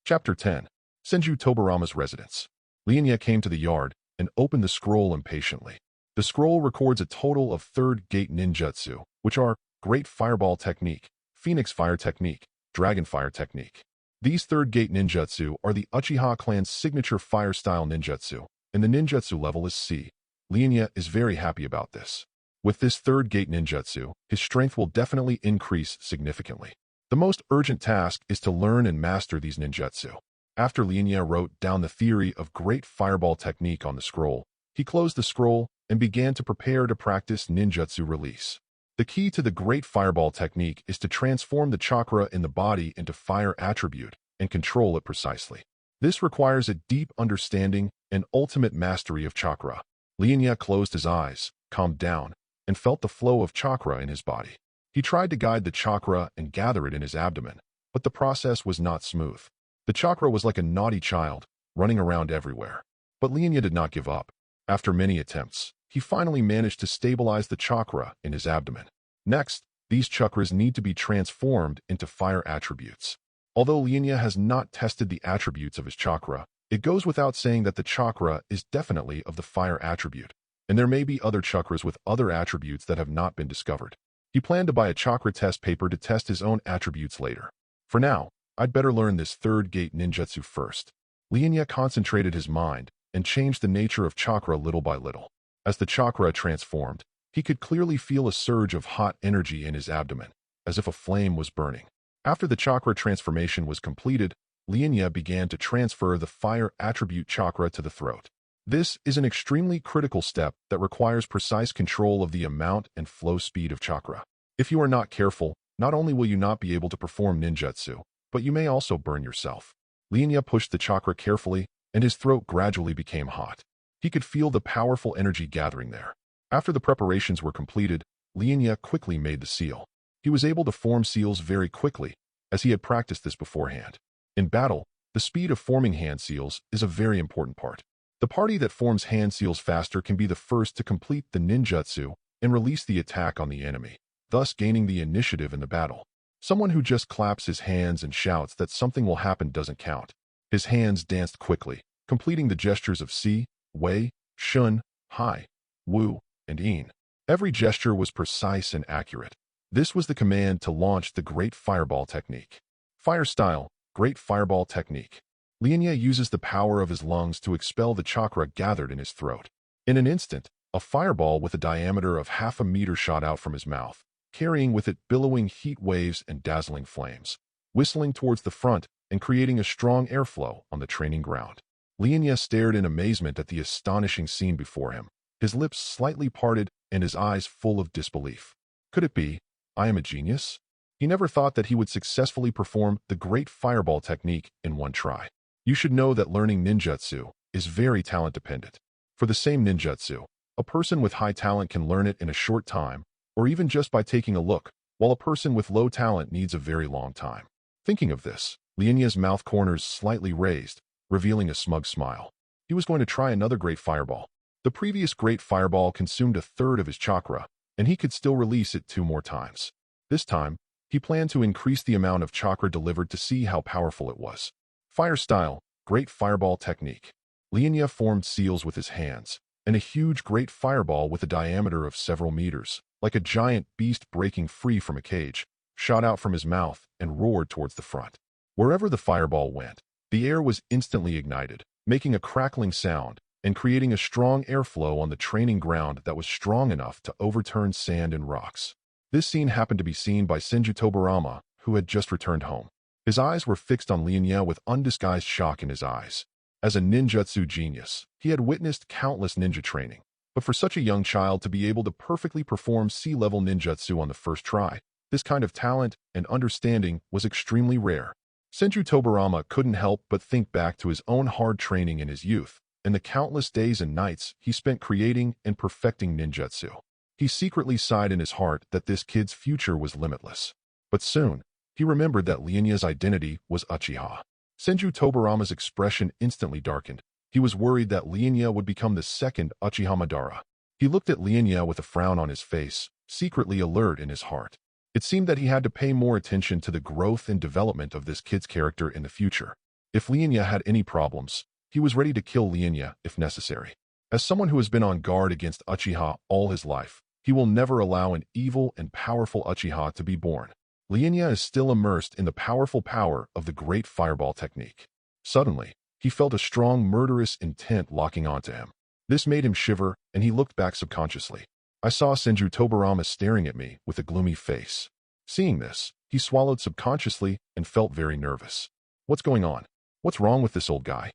Chapter 10. Senju Tobirama's Residence. Lian Ye came to the yard and opened the scroll impatiently. The scroll records a total of third gate ninjutsu, which are Great Fireball Technique, Phoenix Fire Technique, Dragon Fire Technique. These third gate ninjutsu are the Uchiha clan's signature fire style ninjutsu, and the ninjutsu level is C. Lian Ye is very happy about this. With this third gate ninjutsu, his strength will definitely increase significantly. The most urgent task is to learn and master these ninjutsu. After Lian Ye wrote down the theory of Great Fireball Technique on the scroll, he closed the scroll and began to prepare to practice ninjutsu release. The key to the Great Fireball Technique is to transform the chakra in the body into fire attribute and control it precisely. This requires a deep understanding and ultimate mastery of chakra. Lian Ye closed his eyes, calmed down, and felt the flow of chakra in his body. He tried to guide the chakra and gather it in his abdomen, but the process was not smooth. The chakra was like a naughty child, running around everywhere. But Lian Ye did not give up. After many attempts, he finally managed to stabilize the chakra in his abdomen. Next, these chakras need to be transformed into fire attributes. Although Lian Ye has not tested the attributes of his chakra, it goes without saying that the chakra is definitely of the fire attribute, and there may be other chakras with other attributes that have not been discovered. He planned to buy a chakra test paper to test his own attributes later. For now, I'd better learn this third gate ninjutsu first. Lian Ye concentrated his mind and changed the nature of chakra little by little. As the chakra transformed, he could clearly feel a surge of hot energy in his abdomen, as if a flame was burning. After the chakra transformation was completed, Lian Ye began to transfer the fire attribute chakra to the throat. This is an extremely critical step that requires precise control of the amount and flow speed of chakra. If you are not careful, not only will you not be able to perform ninjutsu, but you may also burn yourself. Lian Ye pushed the chakra carefully, and his throat gradually became hot. He could feel the powerful energy gathering there. After the preparations were completed, Lian Ye quickly made the seal. He was able to form seals very quickly, as he had practiced this beforehand. In battle, the speed of forming hand seals is a very important part. The party that forms hand seals faster can be the first to complete the ninjutsu and release the attack on the enemy, thus gaining the initiative in the battle. Someone who just claps his hands and shouts that something will happen doesn't count. His hands danced quickly, completing the gestures of Si, Wei, Shun, Hai, Wu, and Yin. Every gesture was precise and accurate. This was the command to launch the Great Fireball Technique. Fire Style, Great Fireball Technique. Lian Ye uses the power of his lungs to expel the chakra gathered in his throat. In an instant, a fireball with a diameter of 0.5 meter shot out from his mouth, carrying with it billowing heat waves and dazzling flames, whistling towards the front and creating a strong airflow on the training ground. Lian Ye stared in amazement at the astonishing scene before him, his lips slightly parted and his eyes full of disbelief. Could it be, I am a genius? He never thought that he would successfully perform the Great Fireball Technique in one try. You should know that learning ninjutsu is very talent-dependent. For the same ninjutsu, a person with high talent can learn it in a short time, or even just by taking a look, while a person with low talent needs a very long time. Thinking of this, Lian Ye's mouth corners slightly raised, revealing a smug smile. He was going to try another Great Fireball. The previous Great Fireball consumed a third of his chakra, and he could still release it 2 more times. This time, he planned to increase the amount of chakra delivered to see how powerful it was. Fire Style, Great Fireball Technique. Lian Ye formed seals with his hands, and a huge Great Fireball with a diameter of several meters, like a giant beast breaking free from a cage, shot out from his mouth and roared towards the front. Wherever the fireball went, the air was instantly ignited, making a crackling sound and creating a strong airflow on the training ground that was strong enough to overturn sand and rocks. This scene happened to be seen by Senju Tobirama, who had just returned home. His eyes were fixed on Lian Ye with undisguised shock in his eyes. As a ninjutsu genius, he had witnessed countless ninja training. But for such a young child to be able to perfectly perform sea-level ninjutsu on the first try, this kind of talent and understanding was extremely rare. Senju Tobirama couldn't help but think back to his own hard training in his youth, and the countless days and nights he spent creating and perfecting ninjutsu. He secretly sighed in his heart that this kid's future was limitless. But soon, he remembered that Lian Ye's identity was Uchiha. Senju Tobirama's expression instantly darkened. He was worried that Lian Ye would become the second Uchiha Madara. He looked at Lian Ye with a frown on his face, secretly alert in his heart. It seemed that he had to pay more attention to the growth and development of this kid's character in the future. If Lian Ye had any problems, he was ready to kill Lian Ye if necessary. As someone who has been on guard against Uchiha all his life, he will never allow an evil and powerful Uchiha to be born. Lian Ye is still immersed in the powerful power of the great fireball technique. Suddenly, he felt a strong murderous intent locking onto him. This made him shiver, and he looked back subconsciously. I saw Senju Tobirama staring at me with a gloomy face. Seeing this, he swallowed subconsciously and felt very nervous. What's going on? What's wrong with this old guy?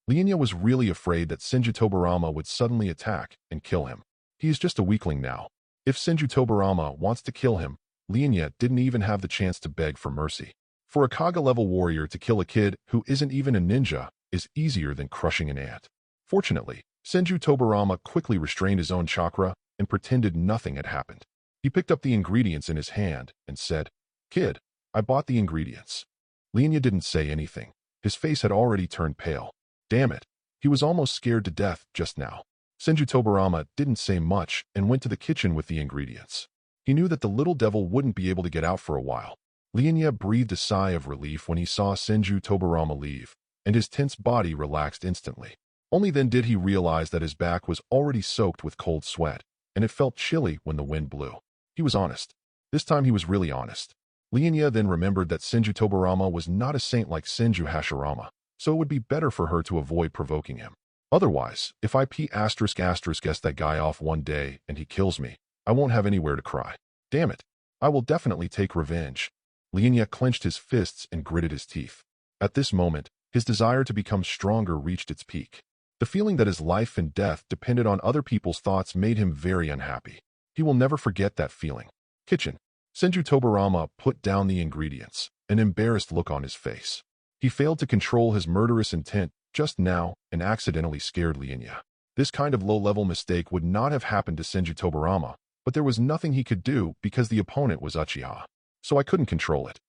Lian Ye was really afraid that Senju Tobirama would suddenly attack and kill him. He is just a weakling now. If Senju Tobirama wants to kill him, Lian Ye didn't even have the chance to beg for mercy. For a Kage-level warrior to kill a kid who isn't even a ninja is easier than crushing an ant. Fortunately, Senju Tobirama quickly restrained his own chakra and pretended nothing had happened. He picked up the ingredients in his hand and said, "Kid, I bought the ingredients." Lian Ye didn't say anything. His face had already turned pale. Damn it, he was almost scared to death just now. Senju Tobirama didn't say much and went to the kitchen with the ingredients. He knew that the little devil wouldn't be able to get out for a while. Lian Ye breathed a sigh of relief when he saw Senju Tobirama leave, and his tense body relaxed instantly. Only then did he realize that his back was already soaked with cold sweat, and it felt chilly when the wind blew. He was honest. This time he was really honest. Lian Ye then remembered that Senju Tobirama was not a saint like Senju Hashirama, so it would be better for her to avoid provoking him. Otherwise, if I guess that guy off one day and he kills me, I won't have anywhere to cry. Damn it. I will definitely take revenge. Lian Ye clenched his fists and gritted his teeth. At this moment, his desire to become stronger reached its peak. The feeling that his life and death depended on other people's thoughts made him very unhappy. He will never forget that feeling. Kitchen. Senju Tobirama put down the ingredients, an embarrassed look on his face. He failed to control his murderous intent just now and accidentally scared Lian Ye. This kind of low-level mistake would not have happened to Senju Tobirama, but there was nothing he could do because the opponent was Uchiha. So I couldn't control it.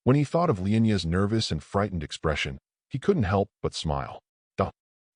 When he thought of Lian Ye's nervous and frightened expression, he couldn't help but smile.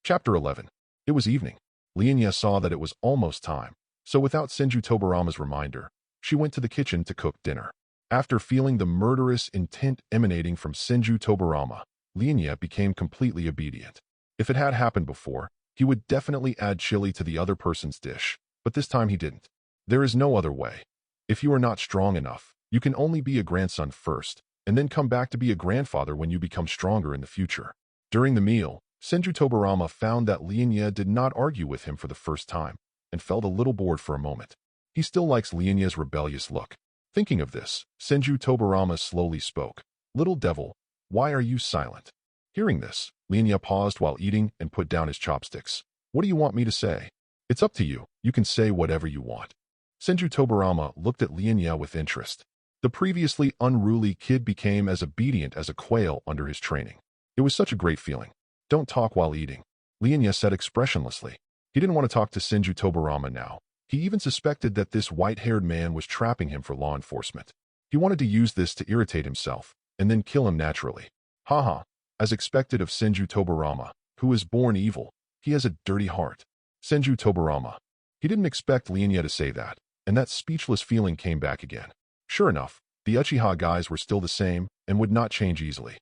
Chapter 11. It was evening. Lian Ye saw that it was almost time, so without Senju Tobirama's reminder, she went to the kitchen to cook dinner. After feeling the murderous intent emanating from Senju Tobirama, Lian Ye became completely obedient. If it had happened before, he would definitely add chili to the other person's dish, but this time he didn't. There is no other way. If you are not strong enough, you can only be a grandson first, and then come back to be a grandfather when you become stronger in the future. During the meal, Senju Tobirama found that Lian Ye did not argue with him for the first time, and felt a little bored for a moment. He still likes Lian Ye's rebellious look. Thinking of this, Senju Tobirama slowly spoke. "Little devil, why are you silent?" Hearing this, Lian Ye paused while eating and put down his chopsticks. "What do you want me to say?" "It's up to you. You can say whatever you want." Senju Tobirama looked at Lian Ye with interest. The previously unruly kid became as obedient as a quail under his training. It was such a great feeling. "Don't talk while eating," Lian Ye said expressionlessly. He didn't want to talk to Senju Tobirama now. He even suspected that this white-haired man was trapping him for law enforcement. He wanted to use this to irritate himself, and then kill him naturally. Haha, as expected of Senju Tobirama, who is born evil, he has a dirty heart. Senju Tobirama. He didn't expect Lian Ye to say that, and that speechless feeling came back again. Sure enough, the Uchiha guys were still the same and would not change easily.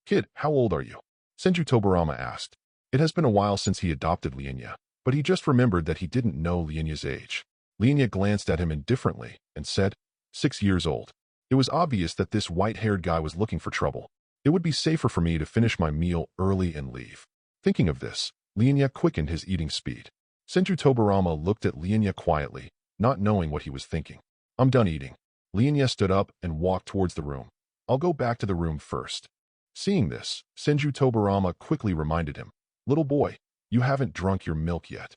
"Kid, how old are you?" Senju Tobirama asked. It has been a while since he adopted Lian Ye, but he just remembered that he didn't know Lian Ye's age. Lian Ye glanced at him indifferently and said, 6 years old. It was obvious that this white-haired guy was looking for trouble. It would be safer for me to finish my meal early and leave. Thinking of this, Lian Ye quickened his eating speed. Senju Tobirama looked at Lian Ye quietly, not knowing what he was thinking. "I'm done eating. Lian Ye stood up and walked towards the room. I'll go back to the room first. Seeing this, Senju Tobirama quickly reminded him, little boy, you haven't drunk your milk yet.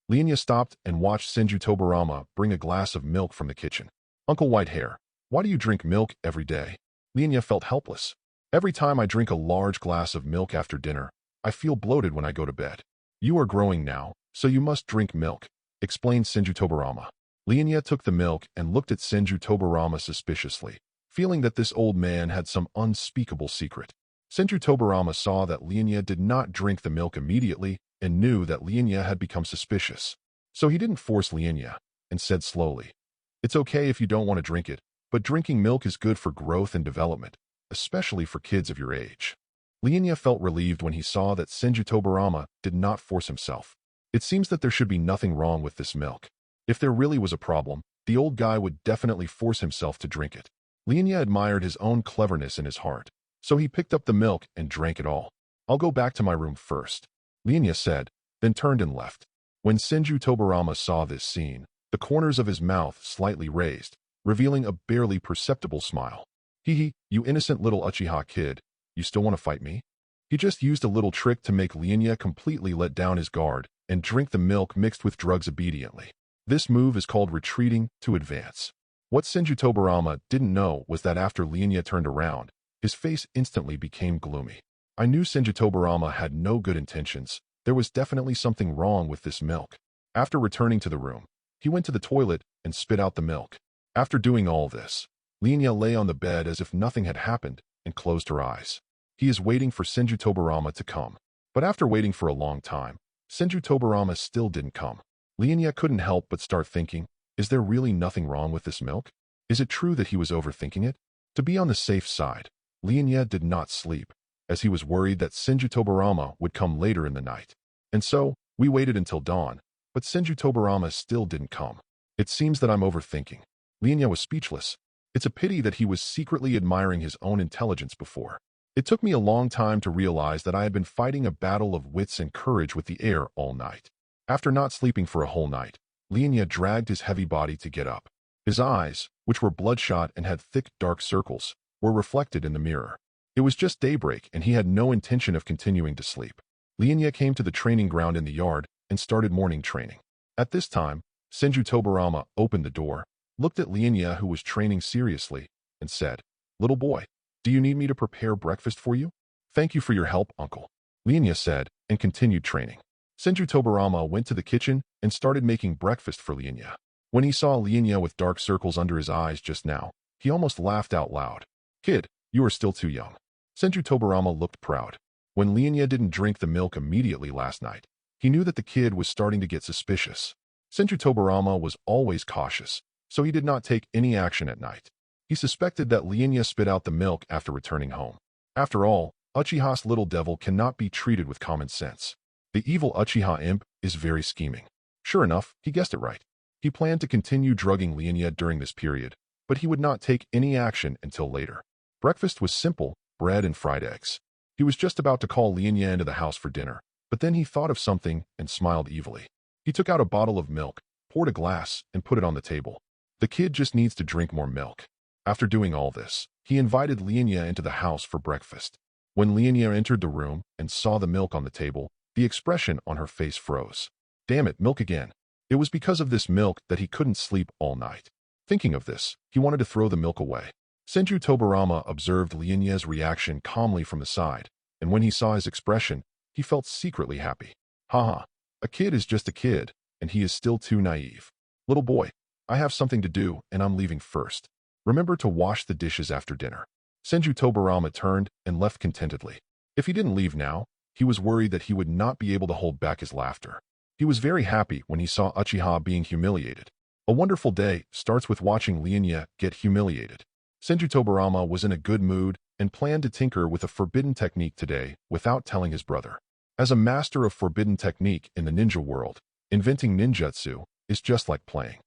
Lian Ye stopped and watched Senju Tobirama bring a glass of milk from the kitchen. Uncle Whitehair, why do you drink milk every day? Lian Ye felt helpless. Every time I drink a large glass of milk after dinner, I feel bloated when I go to bed. You are growing now, so you must drink milk, explained Senju Tobirama. Lian Ye took the milk and looked at Senju Tobirama suspiciously, feeling that this old man had some unspeakable secret. Senju Tobirama saw that Lian Ye did not drink the milk immediately and knew that Lian Ye had become suspicious. So he didn't force Lian Ye and said slowly, it's okay if you don't want to drink it, but drinking milk is good for growth and development, especially for kids of your age. Lian Ye felt relieved when he saw that Senju Tobirama did not force himself. It seems that there should be nothing wrong with this milk. If there really was a problem, the old guy would definitely force himself to drink it. Lian Ye admired his own cleverness in his heart, so he picked up the milk and drank it all. I'll go back to my room first, Lian Ye said, then turned and left. When Senju Tobirama saw this scene, the corners of his mouth slightly raised, revealing a barely perceptible smile. Hee, you innocent little Uchiha kid, you still want to fight me? He just used a little trick to make Lian Ye completely let down his guard and drink the milk mixed with drugs obediently. This move is called retreating to advance. What Senju Tobirama didn't know was that after Lian Ye turned around, his face instantly became gloomy. I knew Senju Tobirama had no good intentions. There was definitely something wrong with this milk. After returning to the room, he went to the toilet and spit out the milk. After doing all this, Lian Ye lay on the bed as if nothing had happened and closed her eyes. He is waiting for Senju Tobirama to come. But after waiting for a long time, Senju Tobirama still didn't come. Lian Ye couldn't help but start thinking, is there really nothing wrong with this milk? Is it true that he was overthinking it? To be on the safe side, Lian Ye did not sleep, as he was worried that Senju Tobirama would come later in the night. And so, we waited until dawn, but Senju Tobirama still didn't come. It seems that I'm overthinking. Lian Ye was speechless. It's a pity that he was secretly admiring his own intelligence before. It took me a long time to realize that I had been fighting a battle of wits and courage with the air all night. After not sleeping for a whole night, Lian Ye dragged his heavy body to get up. His eyes, which were bloodshot and had thick dark circles, were reflected in the mirror. It was just daybreak and he had no intention of continuing to sleep. Lian Ye came to the training ground in the yard and started morning training. At this time, Senju Tobirama opened the door, looked at Lian Ye who was training seriously, and said, little boy, do you need me to prepare breakfast for you? Thank you for your help, uncle, Lian Ye said, and continued training. Senju Tobirama went to the kitchen and started making breakfast for Lian Ye. When he saw Lian Ye with dark circles under his eyes just now, he almost laughed out loud. Kid, you are still too young. Senju Tobirama looked proud. When Lian Ye didn't drink the milk immediately last night, he knew that the kid was starting to get suspicious. Senju Tobirama was always cautious, so he did not take any action at night. He suspected that Lian Ye spit out the milk after returning home. After all, Uchiha's little devil cannot be treated with common sense. The evil Uchiha imp is very scheming. Sure enough, he guessed it right. He planned to continue drugging Lian Ye during this period, but he would not take any action until later. Breakfast was simple, bread and fried eggs. He was just about to call Lian Ye into the house for dinner, but then he thought of something and smiled evilly. He took out a bottle of milk, poured a glass, and put it on the table. The kid just needs to drink more milk. After doing all this, he invited Lian Ye into the house for breakfast. When Lian Ye entered the room and saw the milk on the table, the expression on her face froze. Damn it, milk again. It was because of this milk that he couldn't sleep all night. Thinking of this, he wanted to throw the milk away. Senju Tobirama observed Lian Ye's reaction calmly from the side, and when he saw his expression, he felt secretly happy. Haha, a kid is just a kid, and he is still too naive. Little boy, I have something to do, and I'm leaving first. Remember to wash the dishes after dinner. Senju Tobirama turned and left contentedly. If he didn't leave now, he was worried that he would not be able to hold back his laughter. He was very happy when he saw Uchiha being humiliated. A wonderful day starts with watching Lian Ye get humiliated. Senju Tobirama was in a good mood and planned to tinker with a forbidden technique today without telling his brother. As a master of forbidden technique in the ninja world, inventing ninjutsu is just like playing.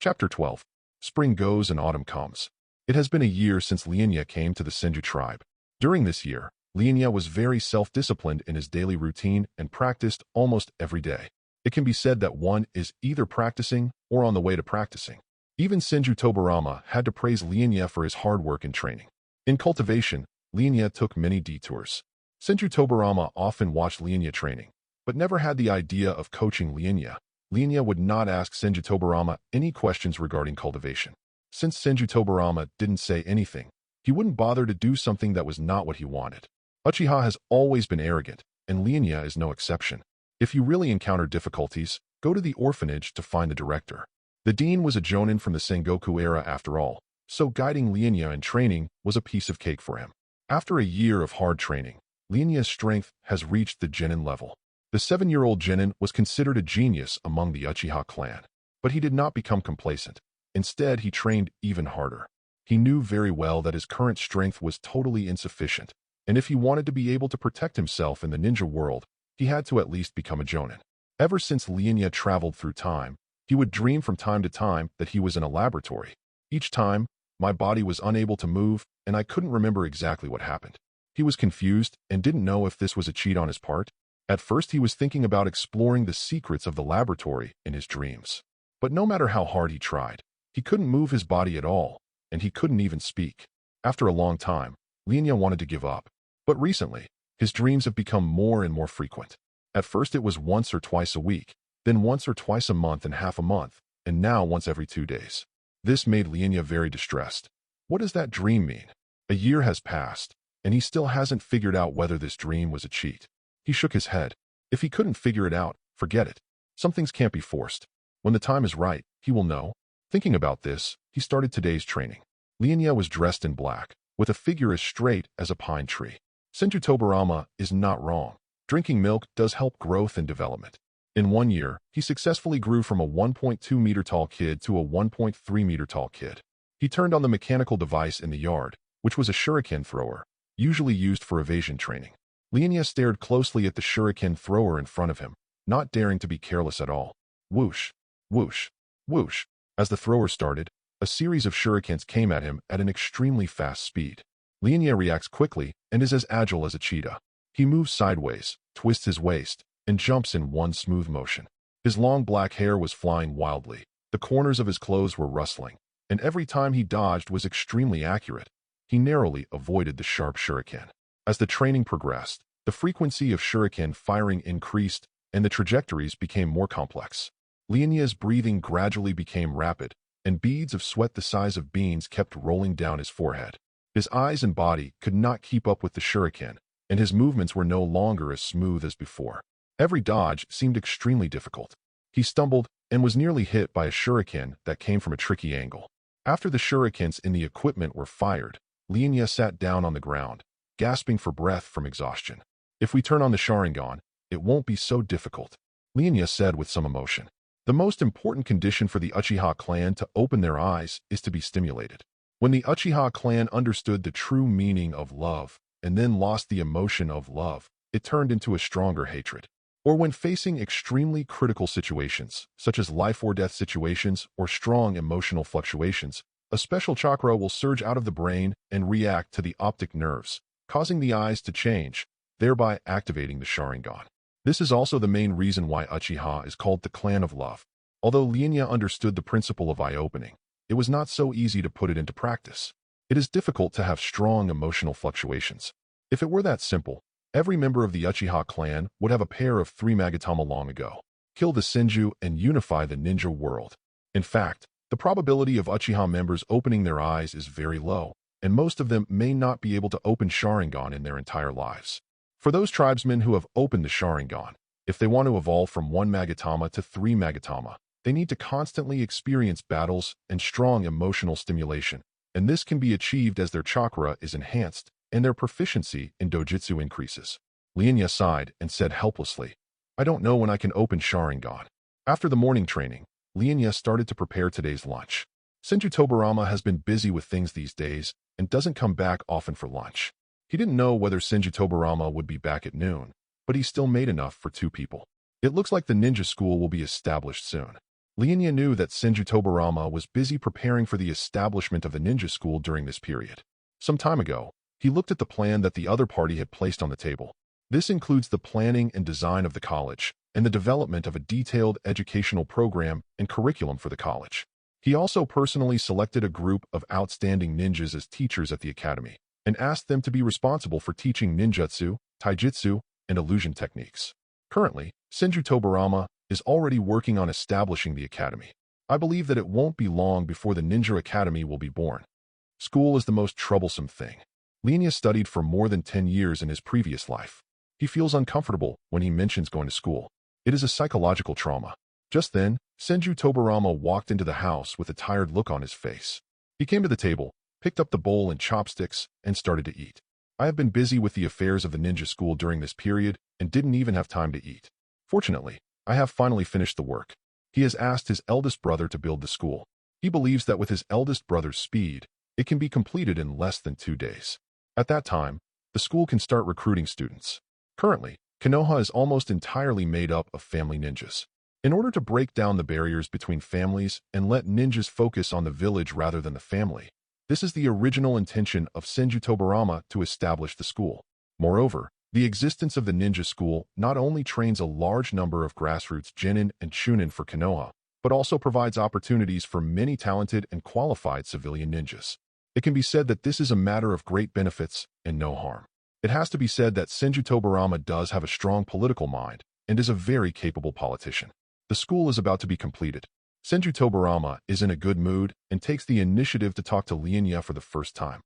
Chapter 12. Spring goes and autumn comes. It has been a year since Lian Ye came to the Senju tribe. During this year, Lian Ye was very self-disciplined in his daily routine and practiced almost every day. It can be said that one is either practicing or on the way to practicing. Even Senju Tobirama had to praise Lian Ye for his hard work and training. In cultivation, Lian Ye took many detours. Senju Tobirama often watched Lian Ye training, but never had the idea of coaching Lian Ye. Lian Ye would not ask Senju Tobirama any questions regarding cultivation. Since Senju Tobirama didn't say anything, he wouldn't bother to do something that was not what he wanted. Uchiha has always been arrogant, and Lian Ye is no exception. If you really encounter difficulties, go to the orphanage to find the director. The dean was a jonin from the Sengoku era after all, so guiding Lian Ye in training was a piece of cake for him. After a year of hard training, Lian Ye's strength has reached the genin level. The 7-year-old genin was considered a genius among the Uchiha clan, but he did not become complacent. Instead, he trained even harder. He knew very well that his current strength was totally insufficient, and if he wanted to be able to protect himself in the ninja world, he had to at least become a jonin. Ever since Lian Ye traveled through time, he would dream from time to time that he was in a laboratory. Each time, my body was unable to move, and I couldn't remember exactly what happened. He was confused and didn't know if this was a cheat on his part. At first, he was thinking about exploring the secrets of the laboratory in his dreams. But no matter how hard he tried, he couldn't move his body at all, and he couldn't even speak. After a long time, Lian Ye wanted to give up. But recently, his dreams have become more and more frequent. At first, it was once or twice a week, then once or twice a month and half a month, and now once every 2 days. This made Lian Ye very distressed. What does that dream mean? A year has passed, and he still hasn't figured out whether this dream was a cheat. He shook his head. If he couldn't figure it out, forget it. Some things can't be forced. When the time is right, he will know. Thinking about this, he started today's training. Lian Ye was dressed in black, with a figure as straight as a pine tree. Senju Tobirama is not wrong. Drinking milk does help growth and development. In 1 year, he successfully grew from a 1.2-meter tall kid to a 1.3-meter tall kid. He turned on the mechanical device in the yard, which was a shuriken thrower, usually used for evasion training. Lian Ye stared closely at the shuriken thrower in front of him, not daring to be careless at all. Whoosh, whoosh, whoosh. As the thrower started, a series of shurikens came at him at an extremely fast speed. Lian Ye reacts quickly and is as agile as a cheetah. He moves sideways, twists his waist, and jumps in one smooth motion. His long black hair was flying wildly. The corners of his clothes were rustling, and every time he dodged was extremely accurate. He narrowly avoided the sharp shuriken. As the training progressed, the frequency of shuriken firing increased, and the trajectories became more complex. Lian Ye's breathing gradually became rapid, and beads of sweat the size of beans kept rolling down his forehead. His eyes and body could not keep up with the shuriken, and his movements were no longer as smooth as before. Every dodge seemed extremely difficult. He stumbled and was nearly hit by a shuriken that came from a tricky angle. After the shurikens in the equipment were fired, Lian Ye sat down on the ground, gasping for breath from exhaustion. If we turn on the Sharingan, it won't be so difficult, Lian Ye said with some emotion. The most important condition for the Uchiha clan to open their eyes is to be stimulated. When the Uchiha clan understood the true meaning of love and then lost the emotion of love, it turned into a stronger hatred. Or when facing extremely critical situations, such as life-or-death situations or strong emotional fluctuations, a special chakra will surge out of the brain and react to the optic nerves, causing the eyes to change, thereby activating the Sharingan. This is also the main reason why Uchiha is called the Clan of Love. Although Lian Ye understood the principle of eye-opening, it was not so easy to put it into practice. It is difficult to have strong emotional fluctuations. If it were that simple, every member of the Uchiha clan would have a pair of 3 Magatama long ago, kill the Senju and unify the ninja world. In fact, the probability of Uchiha members opening their eyes is very low, and most of them may not be able to open Sharingan in their entire lives. For those tribesmen who have opened the Sharingan, if they want to evolve from 1 Magatama to 3 Magatama, they need to constantly experience battles and strong emotional stimulation, and this can be achieved as their chakra is enhanced and their proficiency in dojutsu increases. Lian Ye sighed and said helplessly, I don't know when I can open Sharingan. After the morning training, Lian Ye started to prepare today's lunch. Senju Tobirama has been busy with things these days and doesn't come back often for lunch. He didn't know whether Senju Tobirama would be back at noon, but he still made enough for 2 people. It looks like the ninja school will be established soon. Lian Ye knew that Senju Tobirama was busy preparing for the establishment of the ninja school during this period. Some time ago, he looked at the plan that the other party had placed on the table. This includes the planning and design of the college and the development of a detailed educational program and curriculum for the college. He also personally selected a group of outstanding ninjas as teachers at the academy and asked them to be responsible for teaching ninjutsu, taijutsu, and illusion techniques. Currently, Senju Tobirama is already working on establishing the academy. I believe that it won't be long before the ninja academy will be born. School is the most troublesome thing. Lian Ye studied for more than 10 years in his previous life. He feels uncomfortable when he mentions going to school. It is a psychological trauma. Just then, Senju Tobirama walked into the house with a tired look on his face. He came to the table, picked up the bowl and chopsticks, and started to eat. I have been busy with the affairs of the ninja school during this period and didn't even have time to eat. Fortunately, I have finally finished the work. He has asked his eldest brother to build the school. He believes that with his eldest brother's speed, it can be completed in less than 2 days. At that time, the school can start recruiting students. Currently, Konoha is almost entirely made up of family ninjas. In order to break down the barriers between families and let ninjas focus on the village rather than the family, this is the original intention of Senju Tobirama to establish the school. Moreover, the existence of the ninja school not only trains a large number of grassroots genin and chunin for Konoha, but also provides opportunities for many talented and qualified civilian ninjas. It can be said that this is a matter of great benefits and no harm. It has to be said that Senju Tobirama does have a strong political mind and is a very capable politician. The school is about to be completed. Senju Tobirama is in a good mood and takes the initiative to talk to Lian Ye for the first time.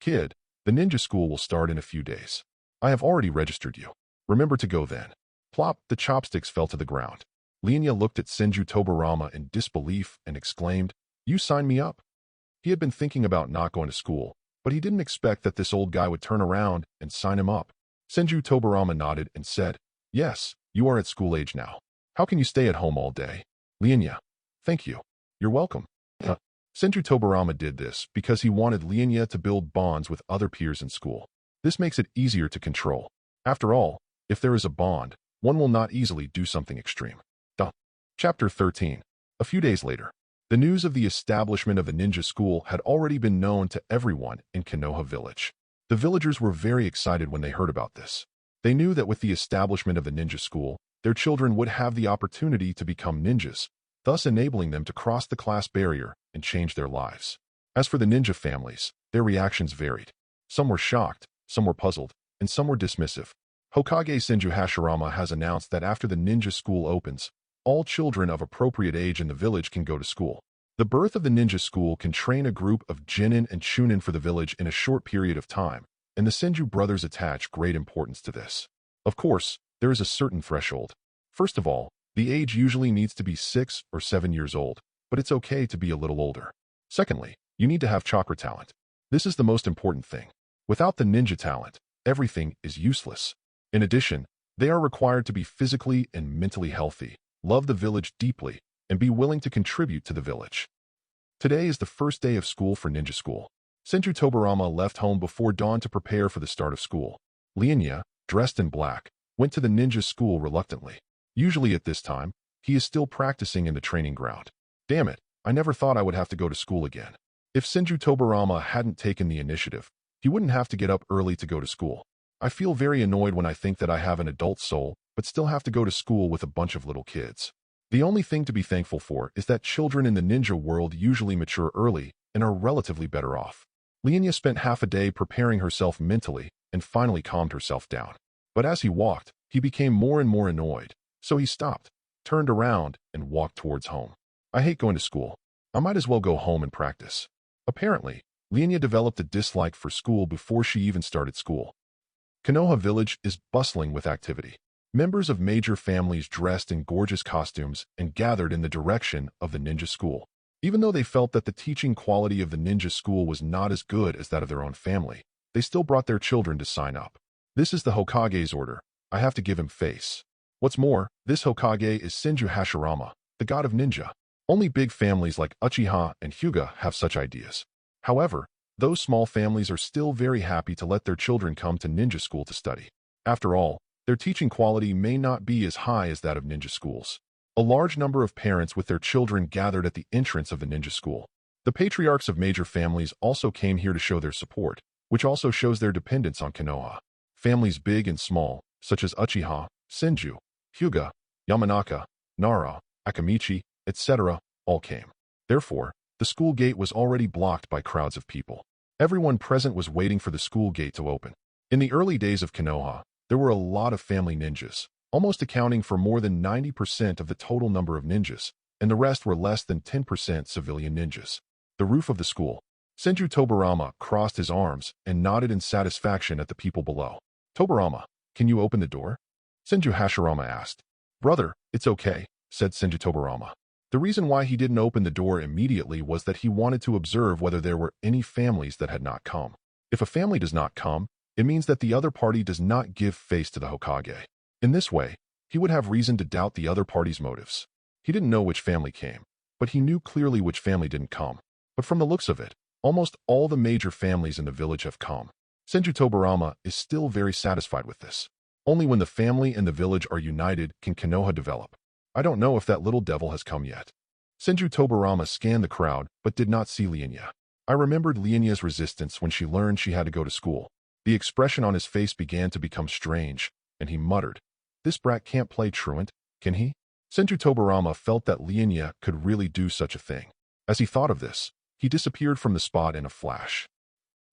Kid, the ninja school will start in a few days. I have already registered you. Remember to go then. Plop, the chopsticks fell to the ground. Lian Ye looked at Senju Tobirama in disbelief and exclaimed, "You signed me up?" He had been thinking about not going to school, but he didn't expect that this old guy would turn around and sign him up. Senju Tobirama nodded and said, "Yes, you are at school age now. How can you stay at home all day?" Lian Ye, "Thank you. You're welcome." Senju Tobirama did this because he wanted Lian Ye to build bonds with other peers in school. This makes it easier to control. After all, if there is a bond, one will not easily do something extreme. Chapter 13. A few days later. The news of the establishment of the ninja school had already been known to everyone in Konoha village. The villagers were very excited when they heard about this. They knew that with the establishment of the ninja school, their children would have the opportunity to become ninjas, thus enabling them to cross the class barrier and change their lives. As for the ninja families, their reactions varied. Some were shocked, some were puzzled, and some were dismissive. Hokage Senju Hashirama has announced that after the ninja school opens, all children of appropriate age in the village can go to school. The birth of the ninja school can train a group of genin and chunin for the village in a short period of time, and the Senju brothers attach great importance to this. Of course, there is a certain threshold. First of all, the age usually needs to be 6 or 7 years old, but it's okay to be a little older. Secondly, you need to have chakra talent. This is the most important thing. Without the ninja talent, everything is useless. In addition, they are required to be physically and mentally healthy, love the village deeply, and be willing to contribute to the village. Today is the first day of school for ninja school. Senju Tobirama left home before dawn to prepare for the start of school. Lian Ye, dressed in black, went to the ninja school reluctantly. Usually at this time, he is still practicing in the training ground. Damn it, I never thought I would have to go to school again. If Senju Tobirama hadn't taken the initiative, he wouldn't have to get up early to go to school. I feel very annoyed when I think that I have an adult soul, but still have to go to school with a bunch of little kids. The only thing to be thankful for is that children in the ninja world usually mature early and are relatively better off. Lian Ye spent half a day preparing herself mentally and finally calmed herself down. But as he walked, he became more and more annoyed, so he stopped, turned around, and walked towards home. I hate going to school. I might as well go home and practice. Apparently, Lian Ye developed a dislike for school before she even started school. Konoha village is bustling with activity. Members of major families dressed in gorgeous costumes and gathered in the direction of the ninja school. Even though they felt that the teaching quality of the ninja school was not as good as that of their own family, they still brought their children to sign up. This is the Hokage's order. I have to give him face. What's more, this Hokage is Senju Hashirama, the god of ninja. Only big families like Uchiha and Hyuga have such ideas. However, those small families are still very happy to let their children come to ninja school to study. After all, their teaching quality may not be as high as that of ninja schools. A large number of parents with their children gathered at the entrance of the ninja school. The patriarchs of major families also came here to show their support, which also shows their dependence on Konoha. Families big and small, such as Uchiha, Senju, Hyuga, Yamanaka, Nara, Akamichi, etc., all came. Therefore, the school gate was already blocked by crowds of people. Everyone present was waiting for the school gate to open. In the early days of Konoha, there were a lot of family ninjas, almost accounting for more than 90% of the total number of ninjas, and the rest were less than 10% civilian ninjas. The roof of the school. Senju Tobirama crossed his arms and nodded in satisfaction at the people below. Tobirama, can you open the door? Senju Hashirama asked. Brother, it's okay, said Senju Tobirama. The reason why he didn't open the door immediately was that he wanted to observe whether there were any families that had not come. If a family does not come, it means that the other party does not give face to the Hokage. In this way, he would have reason to doubt the other party's motives. He didn't know which family came, but he knew clearly which family didn't come. But from the looks of it, almost all the major families in the village have come. Senju Tobirama is still very satisfied with this. Only when the family and the village are united can Konoha develop. I don't know if that little devil has come yet. Senju Tobirama scanned the crowd but did not see Lian Ye. I remembered Lian Ye's resistance when she learned she had to go to school. The expression on his face began to become strange, and he muttered, "This brat can't play truant, can he?" Senju Tobirama felt that Lian Ye could really do such a thing. As he thought of this, he disappeared from the spot in a flash.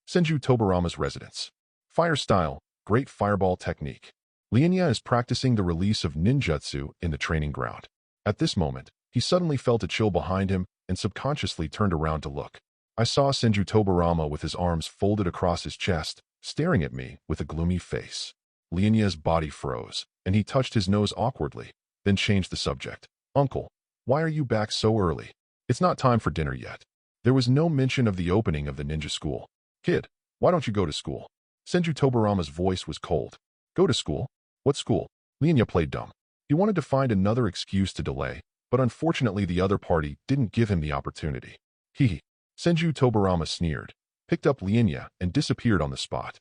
Senju Tobirama's residence. Fire style, great fireball technique. Lian Ye is practicing the release of ninjutsu in the training ground. At this moment, he suddenly felt a chill behind him and subconsciously turned around to look. I saw Senju Tobirama with his arms folded across his chest, staring at me with a gloomy face. Lian Ye's body froze, and he touched his nose awkwardly, then changed the subject. Uncle, why are you back so early? It's not time for dinner yet. There was no mention of the opening of the ninja school. Kid, why don't you go to school? Senju Tobirama's voice was cold. Go to school? What school? Lian Ye played dumb. He wanted to find another excuse to delay, but unfortunately the other party didn't give him the opportunity. Senju Tobirama sneered, picked up Lian Ye, and disappeared on the spot.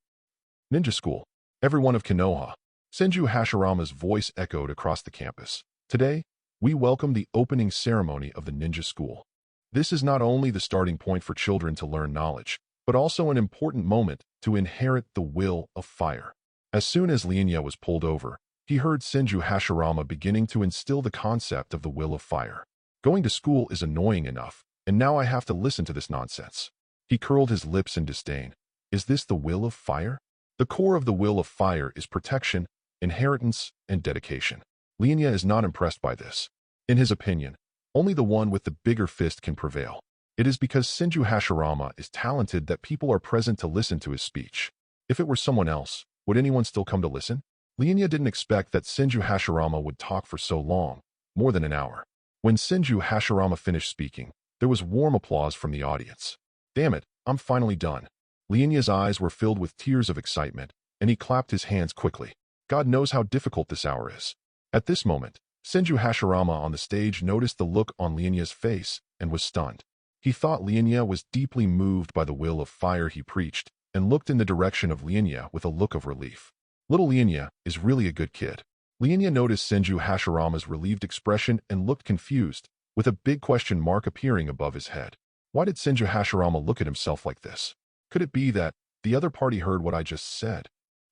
Ninja school. Everyone of Konoha. Senju Hashirama's voice echoed across the campus. Today, we welcome the opening ceremony of the ninja school. This is not only the starting point for children to learn knowledge, but also an important moment to inherit the will of fire. As soon as Lian Ye was pulled over, he heard Senju Hashirama beginning to instill the concept of the will of fire. Going to school is annoying enough, and now I have to listen to this nonsense. He curled his lips in disdain. Is this the will of fire? The core of the will of fire is protection, inheritance, and dedication. Lian Ye is not impressed by this. In his opinion, only the one with the bigger fist can prevail. It is because Senju Hashirama is talented that people are present to listen to his speech. If it were someone else, would anyone still come to listen? Lian Ye didn't expect that Senju Hashirama would talk for so long, more than an hour. When Senju Hashirama finished speaking, there was warm applause from the audience. Damn it, I'm finally done. Lian Ye's eyes were filled with tears of excitement, and he clapped his hands quickly. God knows how difficult this hour is. At this moment, Senju Hashirama on the stage noticed the look on Lian Ye's face and was stunned. He thought Lian Ye was deeply moved by the will of fire he preached and looked in the direction of Lian Ye with a look of relief. Little Lian Ye is really a good kid. Lian Ye noticed Senju Hashirama's relieved expression and looked confused, with a big question mark appearing above his head. Why did Senju Hashirama look at himself like this? Could it be that the other party heard what I just said?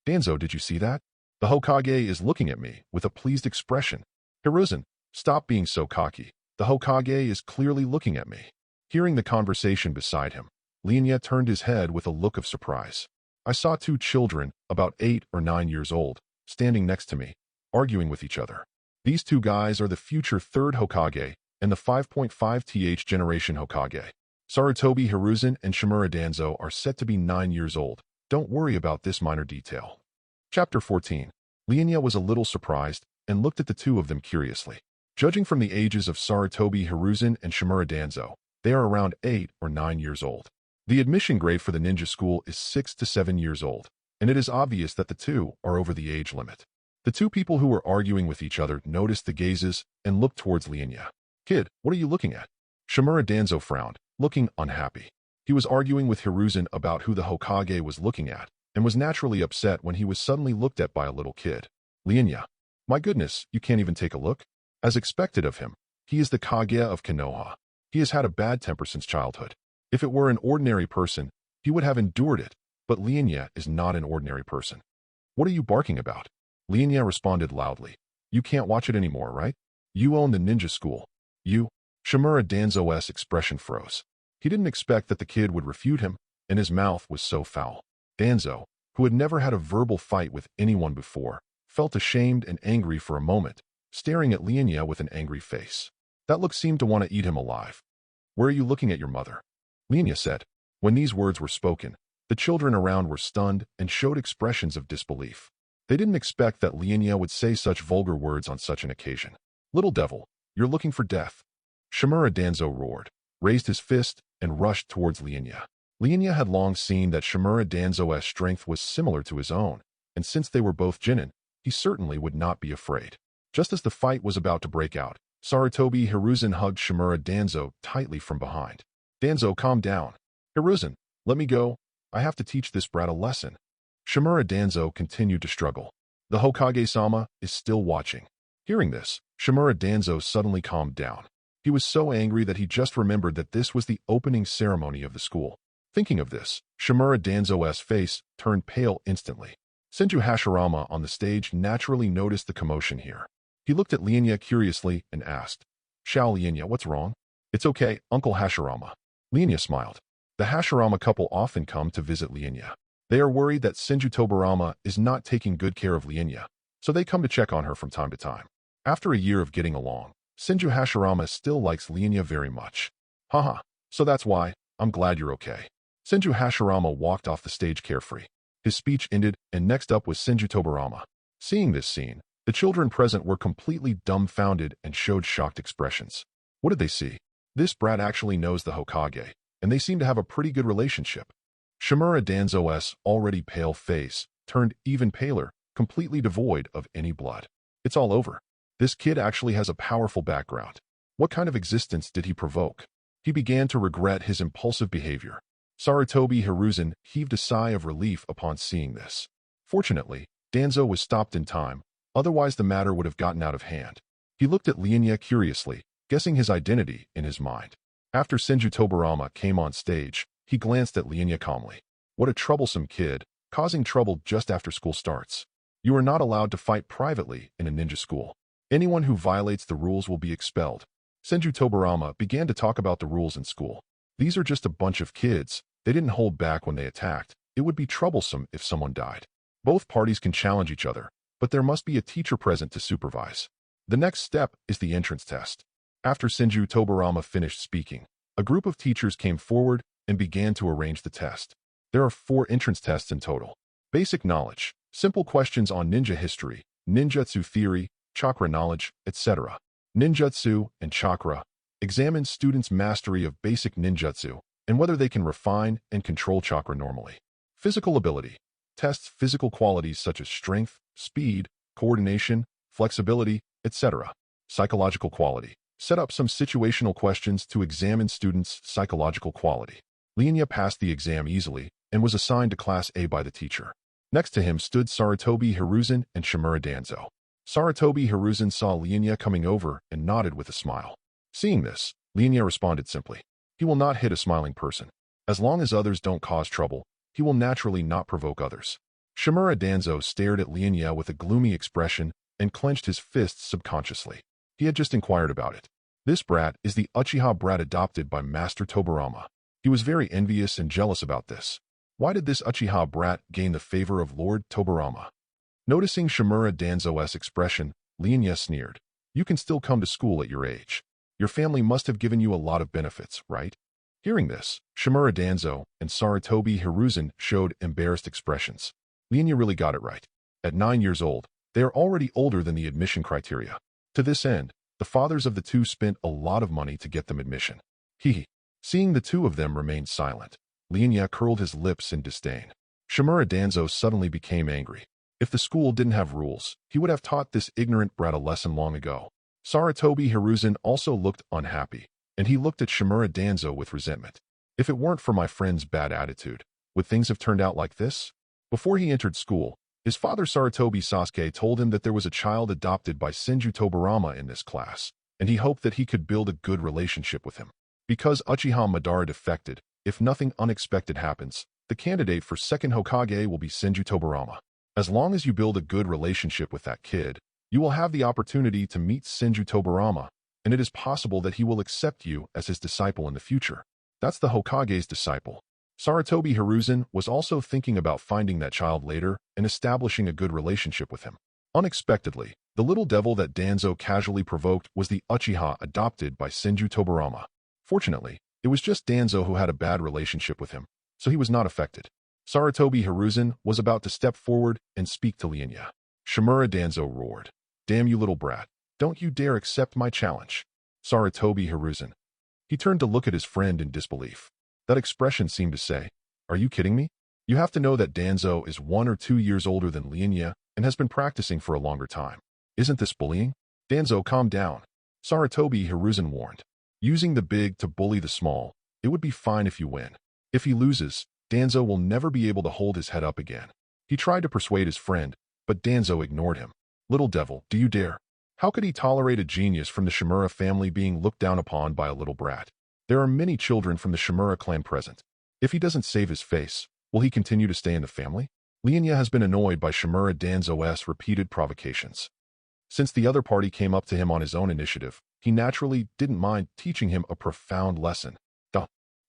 Danzo, did you see that? The Hokage is looking at me with a pleased expression. Hiruzen, stop being so cocky. The Hokage is clearly looking at me. Hearing the conversation beside him, Lian Ye turned his head with a look of surprise. I saw two children, about 8 or 9 years old, standing next to me, arguing with each other. These two guys are the future 3rd Hokage and the 5.5th generation Hokage. Sarutobi Hiruzen and Shimura Danzo are set to be 9 years old. Don't worry about this minor detail. Chapter 14. Lian Ye was a little surprised and looked at the two of them curiously. Judging from the ages of Sarutobi Hiruzen and Shimura Danzo, they are around 8 or 9 years old. The admission grade for the ninja school is 6 to 7 years old, and it is obvious that the two are over the age limit. The two people who were arguing with each other noticed the gazes and looked towards Lian Ye. Kid, what are you looking at? Shimura Danzo frowned, looking unhappy. He was arguing with Hiruzen about who the Hokage was looking at, and was naturally upset when he was suddenly looked at by a little kid. Lian Ye. My goodness, you can't even take a look? As expected of him, he is the Kage of Konoha. He has had a bad temper since childhood. If it were an ordinary person, he would have endured it, but Lian Ye is not an ordinary person. What are you barking about? Lian Ye responded loudly. You can't watch it anymore, right? You own the ninja school. You, Shimura Danzo's expression froze. He didn't expect that the kid would refute him, and his mouth was so foul. Danzo, who had never had a verbal fight with anyone before, felt ashamed and angry for a moment, staring at Lian Ye with an angry face. That look seemed to want to eat him alive. "Where are you looking at your mother?" Lian Ye said. When these words were spoken, the children around were stunned and showed expressions of disbelief. They didn't expect that Lian Ye would say such vulgar words on such an occasion. "Little devil, you're looking for death." Shimura Danzo roared, raised his fist, and rushed towards Lian Ye. Lian Ye had long seen that Shimura Danzo's strength was similar to his own, and since they were both Jinin, he certainly would not be afraid. Just as the fight was about to break out, Sarutobi Hiruzen hugged Shimura Danzo tightly from behind. "Danzo, calm down. Hiruzen, let me go. I have to teach this brat a lesson." Shimura Danzo continued to struggle. The Hokage-sama is still watching. Hearing this, Shimura Danzo suddenly calmed down. He was so angry that he just remembered that this was the opening ceremony of the school. Thinking of this, Shimura Danzo's face turned pale instantly. Senju Hashirama on the stage naturally noticed the commotion here. He looked at Lian Ye curiously and asked, "Xiao Lian Ye, what's wrong?" "It's okay, Uncle Hashirama." Lian Ye smiled. The Hashirama couple often come to visit Lian Ye. They are worried that Senju Tobirama is not taking good care of Lian Ye, so they come to check on her from time to time. After a year of getting along, Senju Hashirama still likes Lian Ye very much. "Haha, so that's why. I'm glad you're okay." Senju Hashirama walked off the stage carefree. His speech ended, and next up was Senju Tobirama. Seeing this scene, the children present were completely dumbfounded and showed shocked expressions. What did they see? This brat actually knows the Hokage, and they seem to have a pretty good relationship. Shimura Danzo's already pale face turned even paler, completely devoid of any blood. It's all over. This kid actually has a powerful background. What kind of existence did he provoke? He began to regret his impulsive behavior. Sarutobi Hiruzen heaved a sigh of relief upon seeing this. Fortunately, Danzo was stopped in time, otherwise the matter would have gotten out of hand. He looked at Lian Ye curiously, guessing his identity in his mind. After Senju Tobirama came on stage, he glanced at Lian Ye calmly. "What a troublesome kid, causing trouble just after school starts. You are not allowed to fight privately in a ninja school. Anyone who violates the rules will be expelled." Senju Tobirama began to talk about the rules in school. "These are just a bunch of kids. They didn't hold back when they attacked. It would be troublesome if someone died. Both parties can challenge each other, but there must be a teacher present to supervise. The next step is the entrance test." After Senju Tobirama finished speaking, a group of teachers came forward and began to arrange the test. There are 4 entrance tests in total. Basic knowledge, simple questions on ninja history, ninjutsu theory, chakra knowledge, etc. Ninjutsu and chakra examine students' mastery of basic ninjutsu and whether they can refine and control chakra normally. Physical ability tests physical qualities such as strength, speed, coordination, flexibility, etc. Psychological quality set up some situational questions to examine students' psychological quality. Lian Ye passed the exam easily and was assigned to Class A by the teacher. Next to him stood Sarutobi Hiruzen and Shimura Danzo. Sarutobi Hiruzen saw Lian Ye coming over and nodded with a smile. Seeing this, Lian Ye responded simply, "He will not hit a smiling person. As long as others don't cause trouble, he will naturally not provoke others." Shimura Danzo stared at Lian Ye with a gloomy expression and clenched his fists subconsciously. He had just inquired about it. This brat is the Uchiha brat adopted by Master Tobirama. He was very envious and jealous about this. Why did this Uchiha brat gain the favor of Lord Tobirama? Noticing Shimura Danzo's expression, Lian Ye sneered. "You can still come to school at your age. Your family must have given you a lot of benefits, right?" Hearing this, Shimura Danzo and Sarutobi Hiruzen showed embarrassed expressions. Lian Ye really got it right. At 9 years old, they are already older than the admission criteria. To this end, the fathers of the two spent a lot of money to get them admission. Seeing the two of them remain silent, Lian Ye curled his lips in disdain. Shimura Danzo suddenly became angry. If the school didn't have rules, he would have taught this ignorant brat a lesson long ago. Sarutobi Hiruzen also looked unhappy, and he looked at Shimura Danzo with resentment. "If it weren't for my friend's bad attitude, would things have turned out like this?" Before he entered school, his father Sarutobi Sasuke told him that there was a child adopted by Senju Tobirama in this class, and he hoped that he could build a good relationship with him. Because Uchiha Madara defected, if nothing unexpected happens, the candidate for second Hokage will be Senju Tobirama. As long as you build a good relationship with that kid, you will have the opportunity to meet Senju Tobirama, and it is possible that he will accept you as his disciple in the future. That's the Hokage's disciple. Sarutobi Hiruzen was also thinking about finding that child later and establishing a good relationship with him. Unexpectedly, the little devil that Danzo casually provoked was the Uchiha adopted by Senju Tobirama. Fortunately, it was just Danzo who had a bad relationship with him, so he was not affected. Sarutobi Hiruzen was about to step forward and speak to Lian Ye. Shimura Danzo roared, "Damn you little brat, don't you dare accept my challenge." Sarutobi Hiruzen. He turned to look at his friend in disbelief. That expression seemed to say, "Are you kidding me? You have to know that Danzo is 1 or 2 years older than Lian Ye and has been practicing for a longer time. Isn't this bullying?" "Danzo, calm down," Sarutobi Hiruzen warned. "Using the big to bully the small, it would be fine if you win. If he loses, Danzo will never be able to hold his head up again." He tried to persuade his friend, but Danzo ignored him. "Little devil, do you dare?" How could he tolerate a genius from the Shimura family being looked down upon by a little brat? There are many children from the Shimura clan present. If he doesn't save his face, will he continue to stay in the family? Lian Ye has been annoyed by Shimura Danzo's repeated provocations. Since the other party came up to him on his own initiative, he naturally didn't mind teaching him a profound lesson.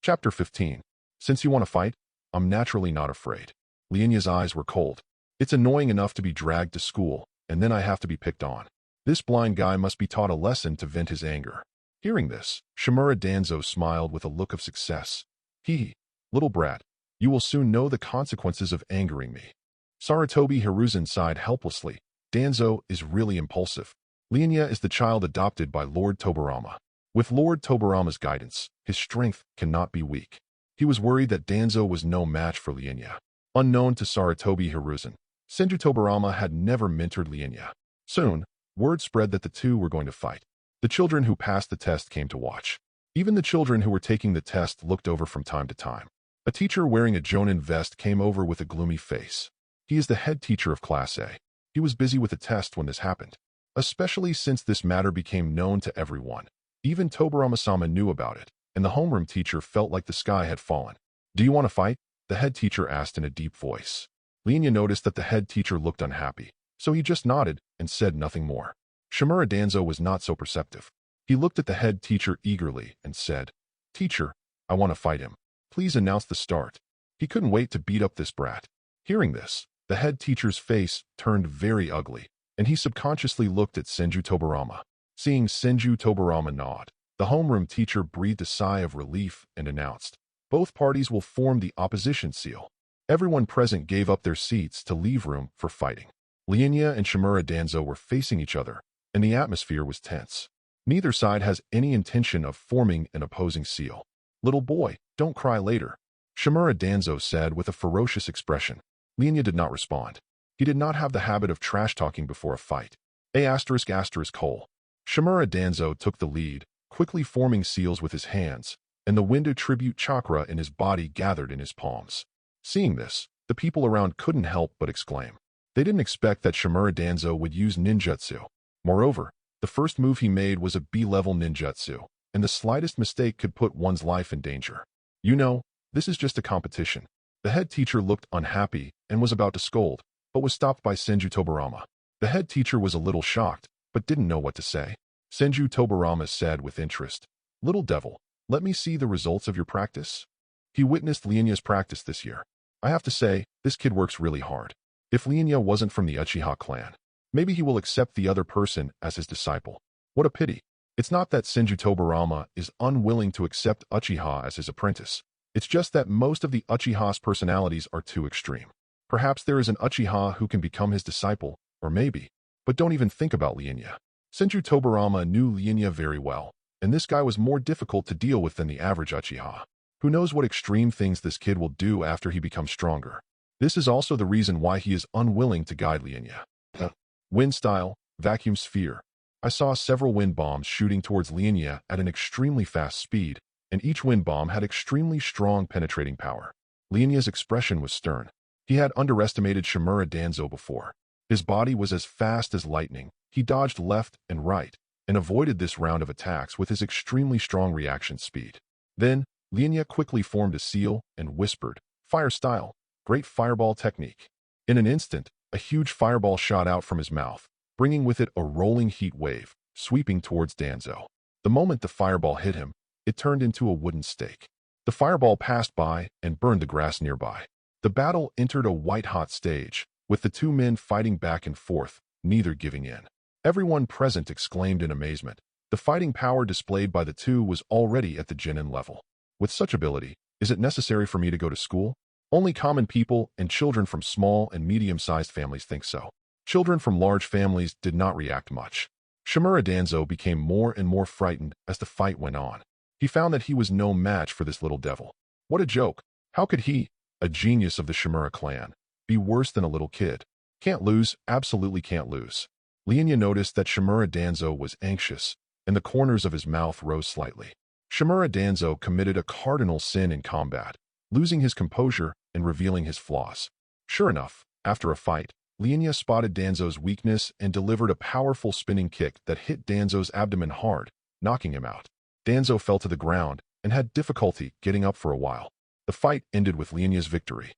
Chapter 15. Since you want to fight, I'm naturally not afraid. Lian Ye's eyes were cold. It's annoying enough to be dragged to school, and then I have to be picked on. This blind guy must be taught a lesson to vent his anger. Hearing this, Shimura Danzo smiled with a look of success. Hee, little brat, you will soon know the consequences of angering me. Sarutobi Hiruzen sighed helplessly. Danzo is really impulsive. Lian Ye is the child adopted by Lord Tobirama. With Lord Tobirama's guidance, his strength cannot be weak. He was worried that Danzo was no match for Lian Ye. Unknown to Sarutobi Hiruzen, Senju Tobirama had never mentored Lian Ye. Soon, word spread that the two were going to fight. The children who passed the test came to watch. Even the children who were taking the test looked over from time to time. A teacher wearing a jonin vest came over with a gloomy face. He is the head teacher of Class A. He was busy with the test when this happened, especially since this matter became known to everyone. Even Tobirama-sama knew about it, and the homeroom teacher felt like the sky had fallen. "Do you want to fight?" the head teacher asked in a deep voice. Lian Ye noticed that the head teacher looked unhappy, so he just nodded and said nothing more. Shimura Danzo was not so perceptive. He looked at the head teacher eagerly and said, "Teacher, I want to fight him. Please announce the start." He couldn't wait to beat up this brat. Hearing this, the head teacher's face turned very ugly, and he subconsciously looked at Senju Tobirama. Seeing Senju Tobirama nod, the homeroom teacher breathed a sigh of relief and announced, "Both parties will form the opposition seal." Everyone present gave up their seats to leave room for fighting. Lian Ye and Shimura Danzo were facing each other, and the atmosphere was tense. Neither side has any intention of forming an opposing seal. "Little boy, don't cry later," Shimura Danzo said with a ferocious expression. Lian Ye did not respond. He did not have the habit of trash-talking before a fight. Shimura Danzo took the lead, quickly forming seals with his hands, and the wind tribute chakra in his body gathered in his palms. Seeing this, the people around couldn't help but exclaim. They didn't expect that Shimura Danzo would use ninjutsu. Moreover, the first move he made was a B-level ninjutsu, and the slightest mistake could put one's life in danger. "You know, this is just a competition." The head teacher looked unhappy and was about to scold, but was stopped by Senju Tobirama. The head teacher was a little shocked, but didn't know what to say. Senju Tobirama said with interest, "Little devil, let me see the results of your practice." He witnessed Lian Ye's practice this year. "I have to say, this kid works really hard. If Lian Ye wasn't from the Uchiha clan, maybe he will accept the other person as his disciple." What a pity. It's not that Senju Tobirama is unwilling to accept Uchiha as his apprentice. It's just that most of the Uchiha's personalities are too extreme. Perhaps there is an Uchiha who can become his disciple, or maybe. But don't even think about Lian Ye. Senju Tobirama knew Lian Ye very well, and this guy was more difficult to deal with than the average Uchiha. Who knows what extreme things this kid will do after he becomes stronger. This is also the reason why he is unwilling to guide Lian Ye. Wind style, vacuum sphere. I saw several wind bombs shooting towards Lian Ye at an extremely fast speed, and each wind bomb had extremely strong penetrating power. Lian Ye's expression was stern. He had underestimated Shimura Danzo before. His body was as fast as lightning. He dodged left and right, and avoided this round of attacks with his extremely strong reaction speed. Then, Lian Ye quickly formed a seal and whispered, "Fire style, great fireball technique." In an instant, a huge fireball shot out from his mouth, bringing with it a rolling heat wave, sweeping towards Danzo. The moment the fireball hit him, it turned into a wooden stake. The fireball passed by and burned the grass nearby. The battle entered a white-hot stage, with the two men fighting back and forth, neither giving in. Everyone present exclaimed in amazement. The fighting power displayed by the two was already at the genin level. With such ability, is it necessary for me to go to school? Only common people and children from small and medium-sized families think so. Children from large families did not react much. Shimura Danzo became more and more frightened as the fight went on. He found that he was no match for this little devil. What a joke! How could he, a genius of the Shimura clan, be worse than a little kid? Can't lose, absolutely can't lose. Lian Ye noticed that Shimura Danzo was anxious, and the corners of his mouth rose slightly. Shimura Danzo committed a cardinal sin in combat, losing his composure and revealing his flaws. Sure enough, after a fight, Lian Ye spotted Danzo's weakness and delivered a powerful spinning kick that hit Danzo's abdomen hard, knocking him out. Danzo fell to the ground and had difficulty getting up for a while. The fight ended with Lian Ye's victory.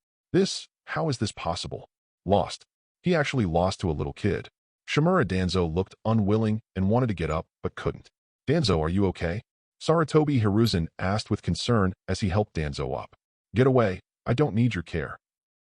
How is this possible? Lost. He actually lost to a little kid. Shimura Danzo looked unwilling and wanted to get up, but couldn't. Danzo, are you okay? Sarutobi Hiruzen asked with concern as he helped Danzo up. Get away, I don't need your care.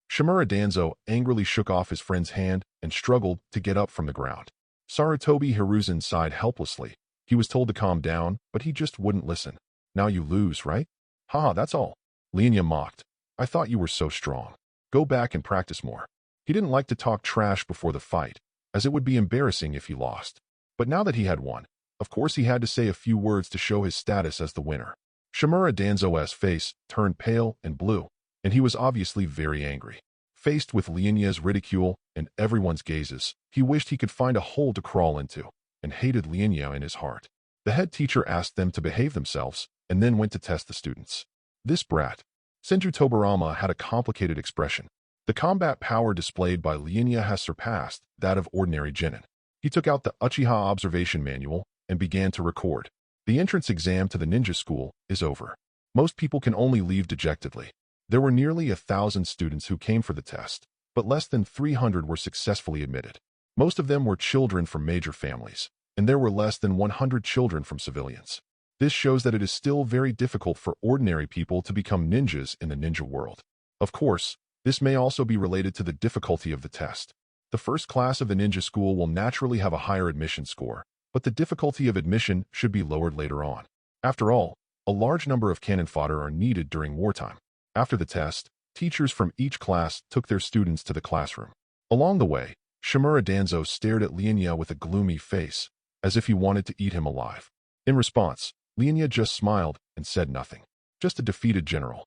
Shimura Danzo angrily shook off his friend's hand and struggled to get up from the ground. Sarutobi Hiruzen sighed helplessly. He was told to calm down, but he just wouldn't listen. Now you lose, right? Haha, that's all. Lian Ye mocked. I thought you were so strong. Go back and practice more. He didn't like to talk trash before the fight, as it would be embarrassing if he lost. But now that he had won, of course he had to say a few words to show his status as the winner. Shimura Danzo's face turned pale and blue, and he was obviously very angry. Faced with Lian Ye's ridicule and everyone's gazes, he wished he could find a hole to crawl into, and hated Lian Ye in his heart. The head teacher asked them to behave themselves, and then went to test the students. This brat. Senju Tobirama had a complicated expression. The combat power displayed by Lian Ye has surpassed that of ordinary genin. He took out the Uchiha observation manual and began to record. The entrance exam to the ninja school is over. Most people can only leave dejectedly. There were nearly 1,000 students who came for the test, but less than 300 were successfully admitted. Most of them were children from major families, and there were less than 100 children from civilians. This shows that it is still very difficult for ordinary people to become ninjas in the ninja world. Of course, this may also be related to the difficulty of the test. The first class of the ninja school will naturally have a higher admission score, but the difficulty of admission should be lowered later on. After all, a large number of cannon fodder are needed during wartime. After the test, teachers from each class took their students to the classroom. Along the way, Shimura Danzo stared at Lian Ye with a gloomy face, as if he wanted to eat him alive. In response, Lian Ye just smiled and said nothing. Just a defeated general.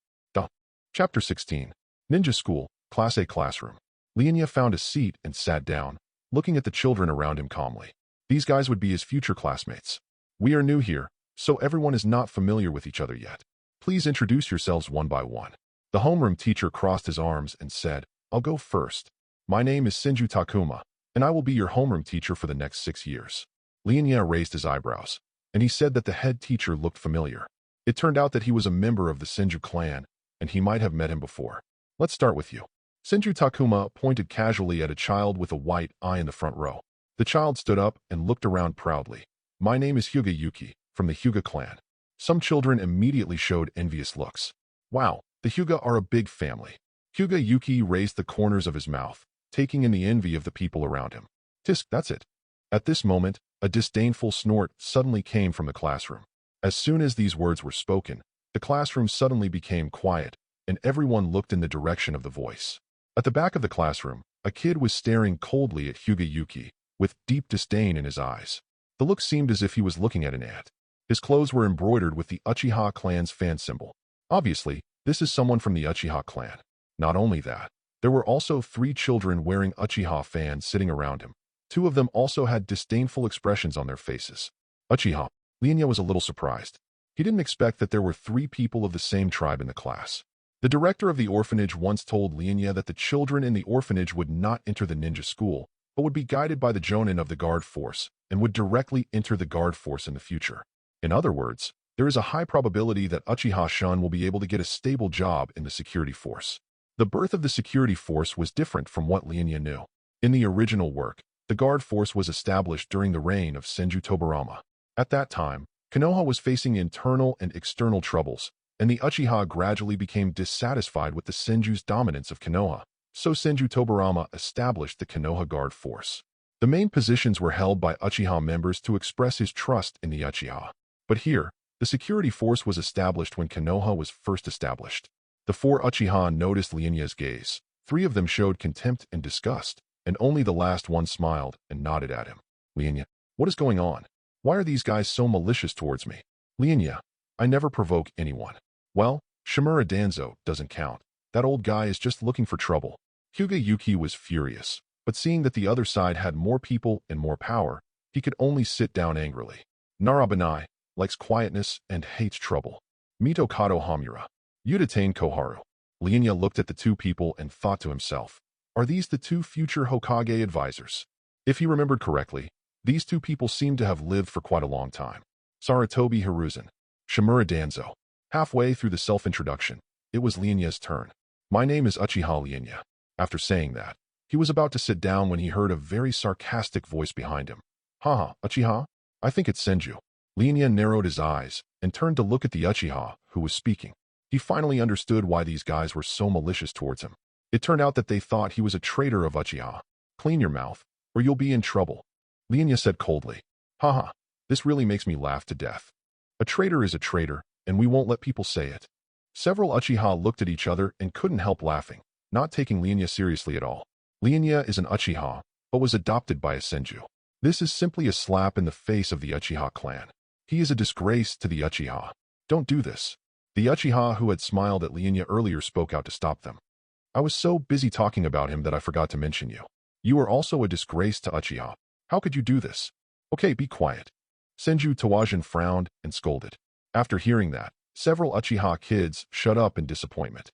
Chapter 16. Ninja School, Class A Classroom. Lian Ye found a seat and sat down, looking at the children around him calmly. These guys would be his future classmates. We are new here, so everyone is not familiar with each other yet. Please introduce yourselves one by one. The homeroom teacher crossed his arms and said, I'll go first. My name is Senju Takuma, and I will be your homeroom teacher for the next 6 years. Lian Ye raised his eyebrows, and he said that the head teacher looked familiar. It turned out that he was a member of the Senju clan, and he might have met him before. Let's start with you. Senju Takuma pointed casually at a child with a white eye in the front row. The child stood up and looked around proudly. My name is Hyuga Yuki, from the Hyuga clan. Some children immediately showed envious looks. Wow, the Hyuga are a big family. Hyuga Yuki raised the corners of his mouth, taking in the envy of the people around him. Tisk, that's it. At this moment, a disdainful snort suddenly came from the classroom. As soon as these words were spoken, the classroom suddenly became quiet, and everyone looked in the direction of the voice. At the back of the classroom, a kid was staring coldly at Hyuga Yuki, with deep disdain in his eyes. The look seemed as if he was looking at an ant. His clothes were embroidered with the Uchiha clan's fan symbol. Obviously, this is someone from the Uchiha clan. Not only that, there were also 3 children wearing Uchiha fans sitting around him. 2 of them also had disdainful expressions on their faces. Uchiha. Lian Ye was a little surprised. He didn't expect that there were 3 people of the same tribe in the class. The director of the orphanage once told Lian Ye that the children in the orphanage would not enter the ninja school, but would be guided by the jonin of the guard force, and would directly enter the guard force in the future. In other words, there is a high probability that Uchiha-shun will be able to get a stable job in the security force. The birth of the security force was different from what Lian Ye knew. In the original work, the guard force was established during the reign of Senju Tobirama. At that time, Konoha was facing internal and external troubles, and the Uchiha gradually became dissatisfied with the Senju's dominance of Konoha, so Senju Tobirama established the Konoha Guard Force. The main positions were held by Uchiha members to express his trust in the Uchiha. But here, the security force was established when Konoha was first established. The four Uchiha noticed Lian Ye's gaze. 3 of them showed contempt and disgust, and only the last one smiled and nodded at him. Lian Ye, what is going on? Why are these guys so malicious towards me? Lian Ye, I never provoke anyone. Well, Shimura Danzo doesn't count. That old guy is just looking for trouble. Hyuga Yuki was furious, but seeing that the other side had more people and more power, he could only sit down angrily. Narabanai likes quietness and hates trouble. Mito Kato Hamura. Udatain Koharu. Lian Ye looked at the 2 people and thought to himself, are these the 2 future Hokage advisors? If he remembered correctly, these 2 people seemed to have lived for quite a long time. Sarutobi Hiruzen. Shimura Danzo. Halfway through the self-introduction, it was Lian Ye's turn. My name is Uchiha Lian Ye. After saying that, he was about to sit down when he heard a very sarcastic voice behind him. Haha, Uchiha? I think it's Senju. Lian Ye narrowed his eyes and turned to look at the Uchiha who was speaking. He finally understood why these guys were so malicious towards him. It turned out that they thought he was a traitor of Uchiha. Clean your mouth, or you'll be in trouble. Lian Ye said coldly. Haha, this really makes me laugh to death. A traitor is a traitor, and we won't let people say it. Several Uchiha looked at each other and couldn't help laughing, not taking Lian Ye seriously at all. Lian Ye is an Uchiha, but was adopted by a Senju. This is simply a slap in the face of the Uchiha clan. He is a disgrace to the Uchiha. Don't do this. The Uchiha who had smiled at Lian Ye earlier spoke out to stop them. I was so busy talking about him that I forgot to mention you. You are also a disgrace to Uchiha. How could you do this? Okay, be quiet. Senju Tobirama frowned and scolded. After hearing that, several Uchiha kids shut up in disappointment.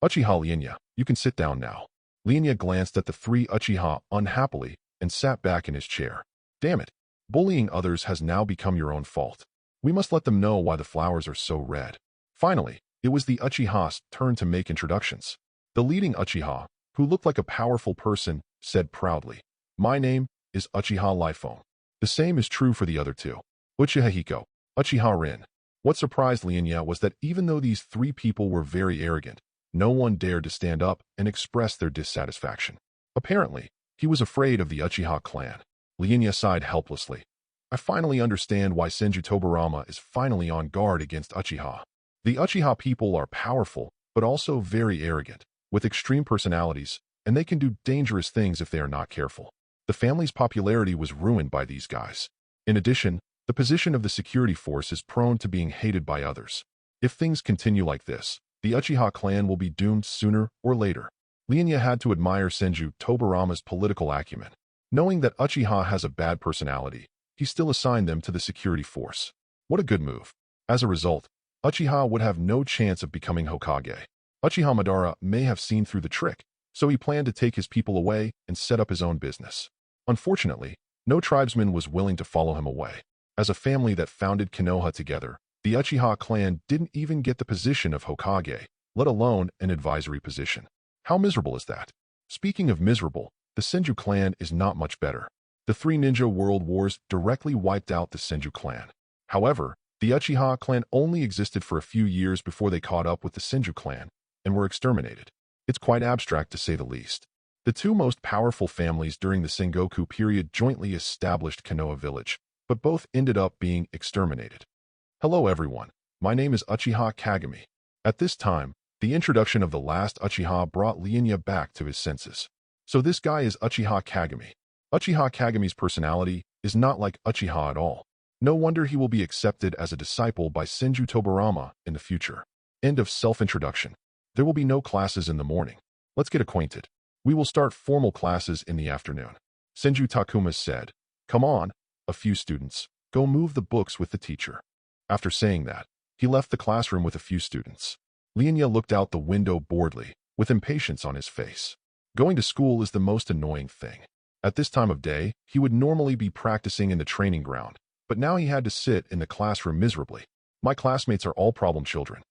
Uchiha Lian Ye, you can sit down now. Lian Ye glanced at the 3 Uchiha unhappily and sat back in his chair. Damn it. Bullying others has now become your own fault. We must let them know why the flowers are so red. Finally, it was the Uchiha's turn to make introductions. The leading Uchiha, who looked like a powerful person, said proudly, My name is Uchiha Lifeone. The same is true for the other 2. Uchiha Hiko, Uchiha Rin. What surprised Lian Ye was that even though these 3 people were very arrogant, no one dared to stand up and express their dissatisfaction. Apparently, he was afraid of the Uchiha clan. Lian Ye sighed helplessly. I finally understand why Senju Tobirama is finally on guard against Uchiha. The Uchiha people are powerful, but also very arrogant, with extreme personalities, and they can do dangerous things if they are not careful. The family's popularity was ruined by these guys. In addition, the position of the security force is prone to being hated by others. If things continue like this, the Uchiha clan will be doomed sooner or later. Lian Ye had to admire Senju Tobirama's political acumen. Knowing that Uchiha has a bad personality, he still assigned them to the security force. What a good move. As a result, Uchiha would have no chance of becoming Hokage. Uchiha Madara may have seen through the trick, so he planned to take his people away and set up his own business. Unfortunately, no tribesman was willing to follow him away. As a family that founded Konoha together, the Uchiha clan didn't even get the position of Hokage, let alone an advisory position. How miserable is that? Speaking of miserable, the Senju clan is not much better. The 3 ninja world wars directly wiped out the Senju clan. However, the Uchiha clan only existed for a few years before they caught up with the Senju clan and were exterminated. It's quite abstract to say the least. The 2 most powerful families during the Sengoku period jointly established Konoha village, but both ended up being exterminated. Hello everyone, my name is Uchiha Kagami. At this time, the introduction of the last Uchiha brought Lian Ye back to his senses. So this guy is Uchiha Kagami. Uchiha Kagami's personality is not like Uchiha at all. No wonder he will be accepted as a disciple by Senju Tobirama in the future. End of self-introduction. There will be no classes in the morning. Let's get acquainted. We will start formal classes in the afternoon. Senju Takuma said, Come on, a few students, go move the books with the teacher. After saying that, he left the classroom with a few students. Lian Ye looked out the window boredly, with impatience on his face. Going to school is the most annoying thing. At this time of day, he would normally be practicing in the training ground, but now he had to sit in the classroom miserably. My classmates are all problem children.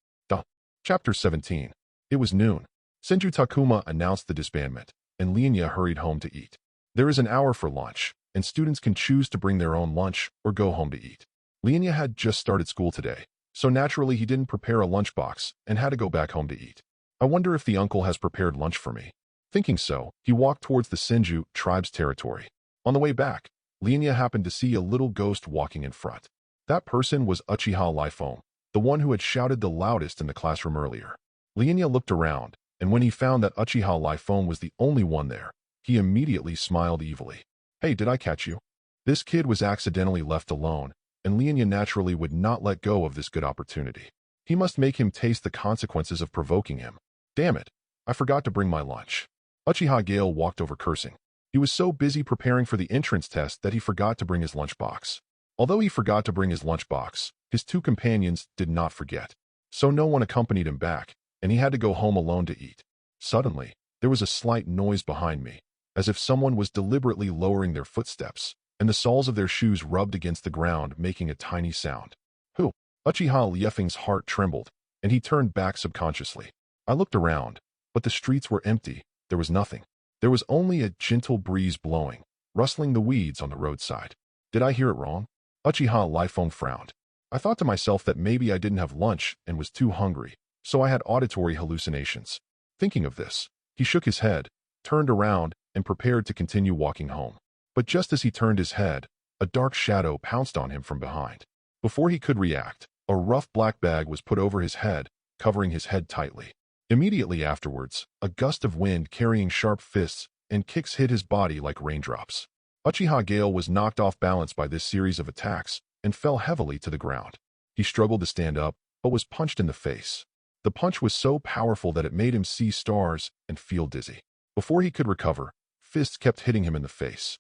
Chapter 17. It was noon. Senju Takuma announced the disbandment, and Lian Ye hurried home to eat. There is an hour for lunch, and students can choose to bring their own lunch or go home to eat. Lian Ye had just started school today, so naturally he didn't prepare a lunchbox and had to go back home to eat. I wonder if the uncle has prepared lunch for me. Thinking so, he walked towards the Senju tribe's territory. On the way back, Lian Ye happened to see a little ghost walking in front. That person was Uchiha-hater, the one who had shouted the loudest in the classroom earlier. Lian Ye looked around, and when he found that Uchiha-hater was the only one there, he immediately smiled evilly. Hey, did I catch you? This kid was accidentally left alone, and Lian Ye naturally would not let go of this good opportunity. He must make him taste the consequences of provoking him. Damn it, I forgot to bring my lunch. Uchiha-hater walked over cursing. He was so busy preparing for the entrance test that he forgot to bring his lunchbox. Although he forgot to bring his lunchbox, his two companions did not forget. So no one accompanied him back, and he had to go home alone to eat. Suddenly, there was a slight noise behind me, as if someone was deliberately lowering their footsteps, and the soles of their shoes rubbed against the ground, making a tiny sound. Who? Uchiha-hater's heart trembled, and he turned back subconsciously. I looked around, but the streets were empty. There was nothing. There was only a gentle breeze blowing, rustling the weeds on the roadside. Did I hear it wrong? Uchiha-hater frowned. I thought to myself that maybe I didn't have lunch and was too hungry, so I had auditory hallucinations. Thinking of this, he shook his head, turned around, and prepared to continue walking home. But just as he turned his head, a dark shadow pounced on him from behind. Before he could react, a rough black bag was put over his head, covering his head tightly. Immediately afterwards, a gust of wind carrying sharp fists and kicks hit his body like raindrops. Uchiha-hater was knocked off balance by this series of attacks and fell heavily to the ground. He struggled to stand up, but was punched in the face. The punch was so powerful that it made him see stars and feel dizzy. Before he could recover, fists kept hitting him in the face.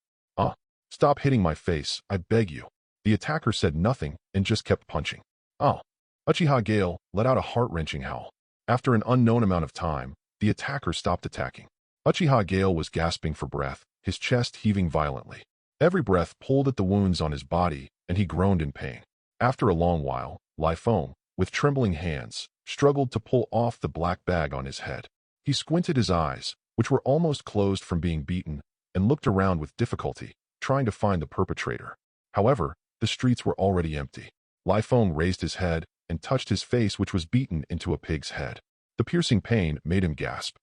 Stop hitting my face, I beg you. The attacker said nothing and just kept punching. Uchiha-hater let out a heart-wrenching howl. After an unknown amount of time, the attacker stopped attacking. Uchiha-hater was gasping for breath, his chest heaving violently. Every breath pulled at the wounds on his body, and he groaned in pain. After a long while, Lian, with trembling hands, struggled to pull off the black bag on his head. He squinted his eyes, which were almost closed from being beaten, and looked around with difficulty, trying to find the perpetrator. However, the streets were already empty. Lian raised his head and touched his face, which was beaten into a pig's head. The piercing pain made him gasp.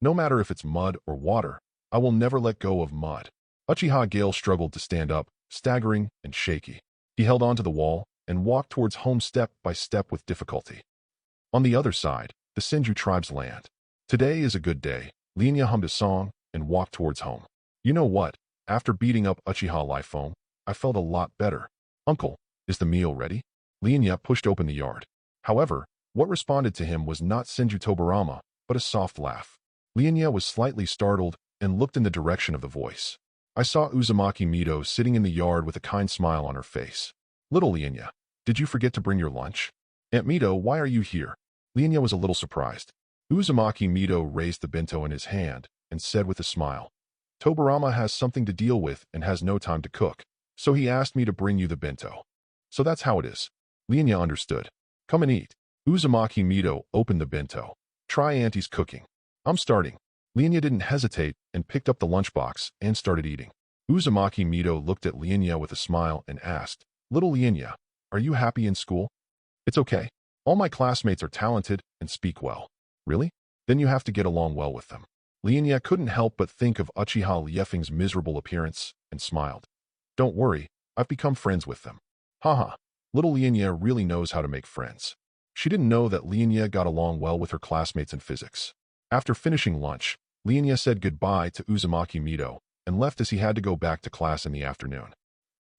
No matter if it's mud or water, I will never let go of mud. Uchiha-hater struggled to stand up, staggering and shaky. He held onto the wall and walked towards home step by step with difficulty. On the other side, the Senju tribe's land. Today is a good day. Lian Ye hummed a song and walked towards home. You know what? After beating up Uchiha-hater, I felt a lot better. Uncle, is the meal ready? Lian Ye pushed open the yard. However, what responded to him was not Senju Tobirama, but a soft laugh. Lian Ye was slightly startled and looked in the direction of the voice. I saw Uzumaki Mido sitting in the yard with a kind smile on her face. Little Lian Ye, did you forget to bring your lunch? Aunt Mido, why are you here? Lian Ye was a little surprised. Uzumaki Mido raised the bento in his hand and said with a smile, Tobirama has something to deal with and has no time to cook, so he asked me to bring you the bento. So that's how it is. Lian Ye understood. Come and eat. Uzumaki Mido opened the bento. Try Auntie's cooking. I'm starting. Lian Ye didn't hesitate and picked up the lunchbox and started eating. Uzumaki Mido looked at Lian Ye with a smile and asked, Little Lian Ye, are you happy in school? It's okay. All my classmates are talented and speak well. Really? Then you have to get along well with them. Lian Ye couldn't help but think of Uchiha-hater's miserable appearance and smiled. Don't worry, I've become friends with them. Haha, little Lian Ye really knows how to make friends. She didn't know that Lian Ye got along well with her classmates in physics. After finishing lunch, Lian Ye said goodbye to Uzumaki Mido and left as he had to go back to class in the afternoon.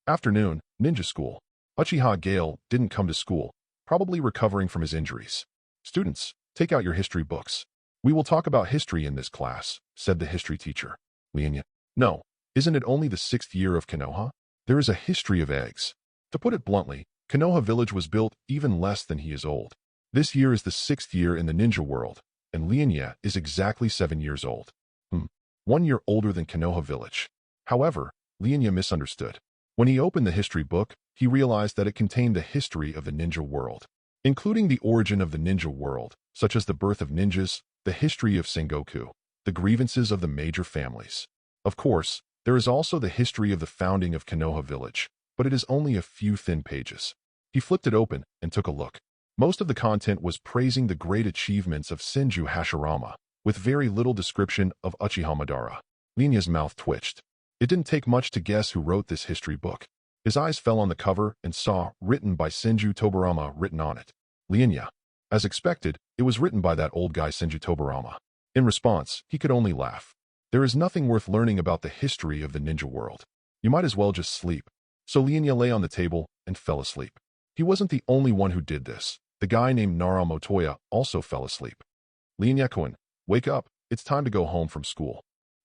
Afternoon, ninja school. Uchiha-hater didn't come to school, probably recovering from his injuries. Students, take out your history books. We will talk about history in this class, said the history teacher. Lian Ye, no, isn't it only the 6th year of Konoha? There is a history of eggs. To put it bluntly, Konoha village was built even less than he is old. This year is the 6th year in the ninja world, and Lian Ye is exactly 7 years old. 1 year older than Konoha village. However, Lian Ye misunderstood. When he opened the history book, he realized that it contained the history of the ninja world, including the origin of the ninja world, such as the birth of ninjas, the history of Sengoku, the grievances of the major families. Of course, there is also the history of the founding of Konoha village, but it is only a few thin pages. He flipped it open and took a look. Most of the content was praising the great achievements of Senju Hashirama, with very little description of Uchiha-Madara. Lian Ye's mouth twitched. It didn't take much to guess who wrote this history book. His eyes fell on the cover and saw, written by Senju Tobirama, written on it. Lian Ye. As expected, it was written by that old guy Senju Tobirama. In response, he could only laugh. There is nothing worth learning about the history of the ninja world. You might as well just sleep. So Lian Ye lay on the table and fell asleep. He wasn't the only one who did this. The guy named Naruto also fell asleep. Lian Ye-kun, wake up, it's time to go home from school.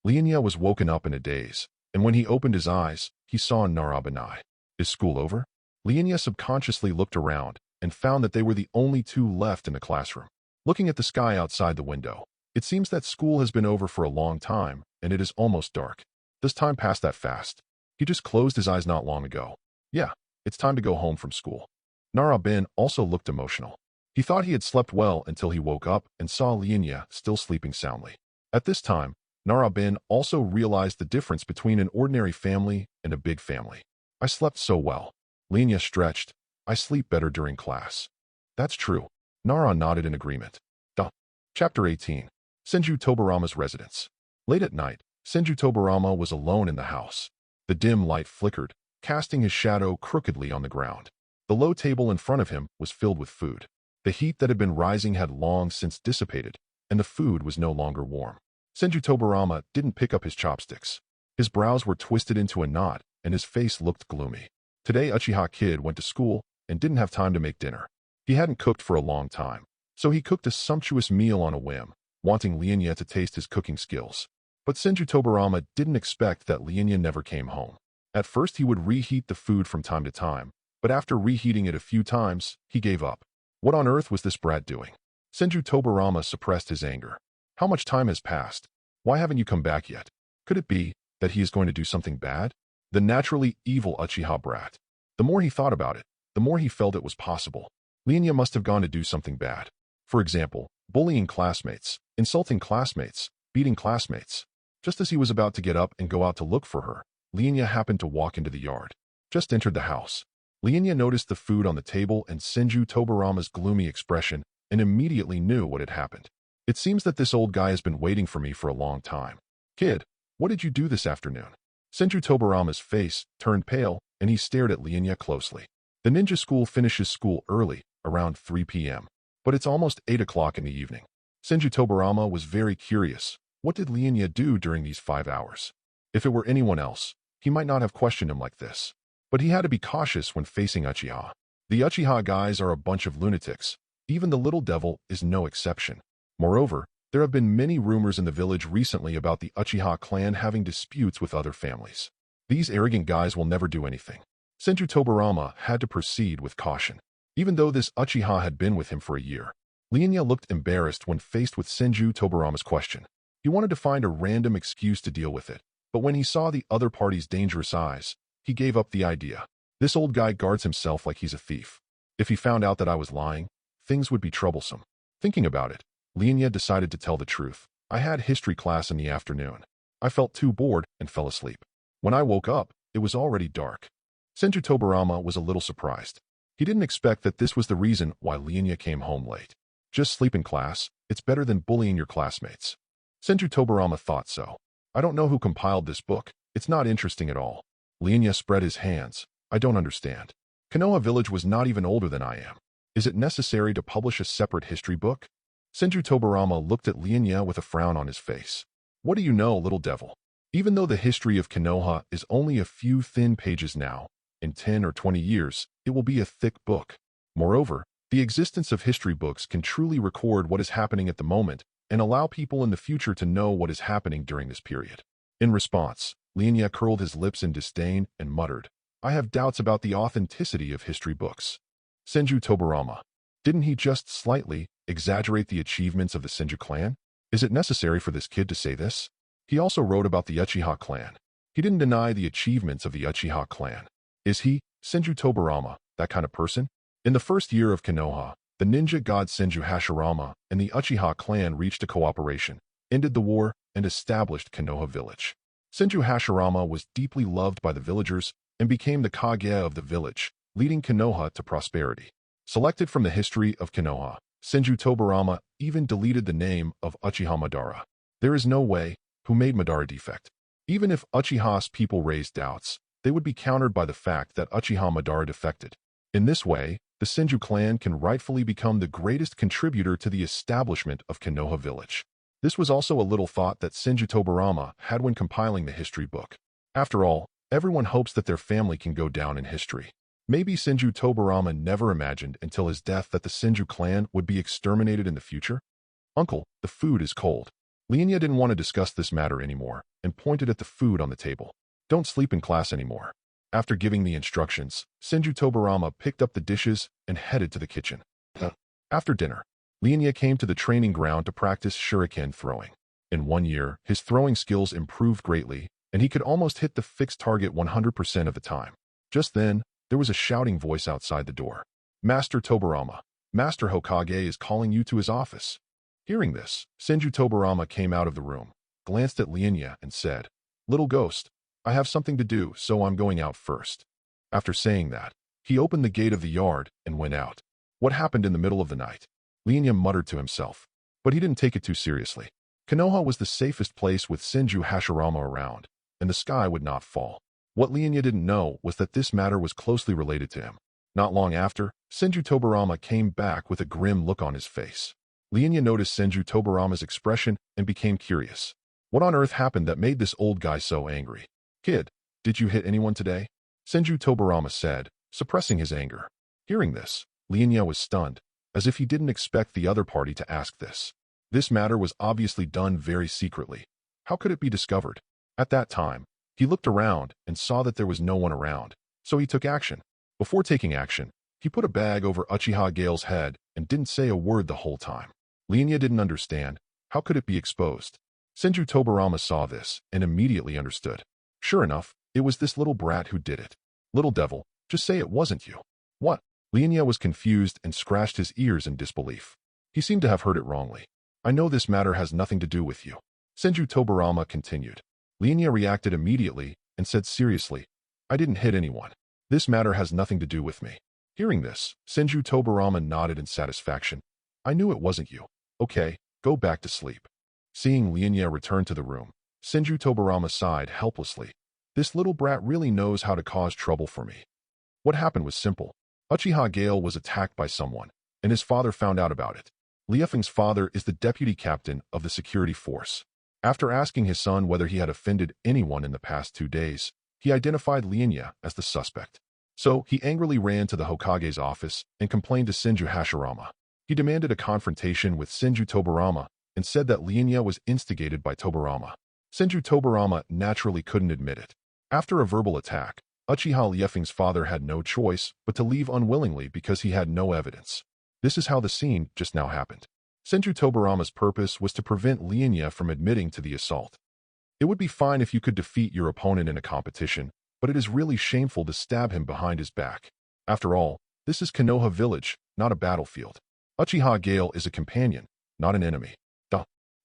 Lian Ye was woken up in a daze, and when he opened his eyes, he saw Naruto. Is school over? Lian Ye subconsciously looked around and found that they were the only two left in the classroom. Looking at the sky outside the window, it seems that school has been over for a long time, and it is almost dark. Does time pass that fast? He just closed his eyes not long ago. Yeah, it's time to go home from school. Naruto also looked emotional. He thought he had slept well until he woke up and saw Lian Ye still sleeping soundly. At this time, Naruto also realized the difference between an ordinary family and a big family. I slept so well. Lian Ye stretched. I sleep better during class. That's true. Nara nodded in agreement. Chapter 18. Senju Tobirama's residence. Late at night, Senju Tobirama was alone in the house. The dim light flickered, casting his shadow crookedly on the ground. The low table in front of him was filled with food. The heat that had been rising had long since dissipated, and the food was no longer warm. Senju Tobirama didn't pick up his chopsticks. His brows were twisted into a knot, and his face looked gloomy. Today Uchiha Kid went to school and didn't have time to make dinner. He hadn't cooked for a long time, so he cooked a sumptuous meal on a whim, wanting Lian Ye to taste his cooking skills. But Senju Tobirama didn't expect that Lian Ye never came home. At first he would reheat the food from time to time, but after reheating it a few times, he gave up. What on earth was this brat doing? Senju Tobirama suppressed his anger. How much time has passed? Why haven't you come back yet? Could it be that he is going to do something bad? The naturally evil Uchiha brat. The more he thought about it, the more he felt it was possible. Lian Ye must have gone to do something bad. For example, bullying classmates, insulting classmates, beating classmates. Just as he was about to get up and go out to look for her, Lian Ye happened to walk into the yard. Just entered the house. Lian Ye noticed the food on the table and Senju Tobirama's gloomy expression and immediately knew what had happened. It seems that this old guy has been waiting for me for a long time. Kid, what did you do this afternoon? Senju Tobirama's face turned pale and he stared at Lian Ye closely. The ninja school finishes school early, around 3 p.m. But it's almost 8 o'clock in the evening. Senju Tobirama was very curious. What did Lian Ye do during these 5 hours? If it were anyone else, he might not have questioned him like this. But he had to be cautious when facing Uchiha. The Uchiha guys are a bunch of lunatics. Even the little devil is no exception. Moreover, there have been many rumors in the village recently about the Uchiha clan having disputes with other families. These arrogant guys will never do anything. Senju Tobirama had to proceed with caution. Even though this Uchiha had been with him for a year, Lian Ye looked embarrassed when faced with Senju Tobirama's question. He wanted to find a random excuse to deal with it, but when he saw the other party's dangerous eyes, he gave up the idea. This old guy guards himself like he's a thief. If he found out that I was lying, things would be troublesome. Thinking about it, Lian Ye decided to tell the truth. I had history class in the afternoon. I felt too bored and fell asleep. When I woke up, it was already dark. Senju Tobirama was a little surprised. He didn't expect that this was the reason why Lian Ye came home late. Just sleep in class, it's better than bullying your classmates. Senju Tobirama thought so. I don't know who compiled this book. It's not interesting at all. Lian Ye spread his hands. I don't understand. Konoha village was not even older than I am. Is it necessary to publish a separate history book? Senju Tobirama looked at Lian Ye with a frown on his face. What do you know, little devil? Even though the history of Konoha is only a few thin pages now, in 10 or 20 years, it will be a thick book. Moreover, the existence of history books can truly record what is happening at the moment and allow people in the future to know what is happening during this period. In response, Lian Ye curled his lips in disdain and muttered, I have doubts about the authenticity of history books. Senju Tobirama. Didn't he just slightly exaggerate the achievements of the Senju clan? Is it necessary for this kid to say this? He also wrote about the Uchiha clan. He didn't deny the achievements of the Uchiha clan. Is he, Senju Tobirama, that kind of person? In the first year of Konoha, the ninja god Senju Hashirama and the Uchiha clan reached a cooperation, ended the war, and established Konoha village. Senju Hashirama was deeply loved by the villagers and became the Kage of the village, leading Konoha to prosperity. Selected from the history of Konoha, Senju Tobirama even deleted the name of Uchiha Madara. There is no way who made Madara defect. Even if Uchiha's people raised doubts, they would be countered by the fact that Uchiha Madara defected. In this way, the Senju clan can rightfully become the greatest contributor to the establishment of Konoha village. This was also a little thought that Senju Tobirama had when compiling the history book. After all, everyone hopes that their family can go down in history. Maybe Senju Tobirama never imagined until his death that the Senju clan would be exterminated in the future. Uncle, the food is cold. Lian Ye didn't want to discuss this matter anymore and pointed at the food on the table. Don't sleep in class anymore. After giving the instructions, Senju Tobirama picked up the dishes and headed to the kitchen. After dinner, Lian Ye came to the training ground to practice shuriken throwing. In 1 year, his throwing skills improved greatly, and he could almost hit the fixed target 100% of the time. Just then, there was a shouting voice outside the door. Master Tobirama, Master Hokage is calling you to his office. Hearing this, Senju Tobirama came out of the room, glanced at Lian Ye, and said, Little ghost, I have something to do, so I'm going out first. After saying that, he opened the gate of the yard and went out. What happened in the middle of the night? Lian Ye muttered to himself, but he didn't take it too seriously. Konoha was the safest place with Senju Hashirama around, and the sky would not fall. What Lian Ye didn't know was that this matter was closely related to him. Not long after, Senju Tobirama came back with a grim look on his face. Lian Ye noticed Senju Tobirama's expression and became curious. What on earth happened that made this old guy so angry? Kid, did you hit anyone today? Senju Tobirama said, suppressing his anger. Hearing this, Lian Ye was stunned, as if he didn't expect the other party to ask this. This matter was obviously done very secretly. How could it be discovered? At that time, he looked around and saw that there was no one around, so he took action. Before taking action, he put a bag over Uchiha-hater's head and didn't say a word the whole time. Lian Ye didn't understand. How could it be exposed? Senju Tobirama saw this and immediately understood. Sure enough, it was this little brat who did it. Little devil, just say it wasn't you. What? Lian Ye was confused and scratched his ears in disbelief. He seemed to have heard it wrongly. I know this matter has nothing to do with you. Senju Tobirama continued. Lian Ye reacted immediately and said seriously, I didn't hit anyone. This matter has nothing to do with me. Hearing this, Senju Tobirama nodded in satisfaction. I knew it wasn't you. Okay, go back to sleep. Seeing Lian Ye return to the room, Senju Tobirama sighed helplessly. This little brat really knows how to cause trouble for me. What happened was simple. Uchiha-hater was attacked by someone, and his father found out about it. Liefeng's father is the deputy captain of the security force. After asking his son whether he had offended anyone in the past 2 days, he identified Lian Ye as the suspect. So he angrily ran to the Hokage's office and complained to Senju Hashirama. He demanded a confrontation with Senju Tobirama and said that Lian Ye was instigated by Tobirama. Senju Tobirama naturally couldn't admit it. After a verbal attack, Uchiha Liefeng's father had no choice but to leave unwillingly because he had no evidence. This is how the scene just now happened. Senju Tobirama's purpose was to prevent Lian Ye from admitting to the assault. It would be fine if you could defeat your opponent in a competition, but it is really shameful to stab him behind his back. After all, this is Konoha village, not a battlefield. Uchiha-hater is a companion, not an enemy.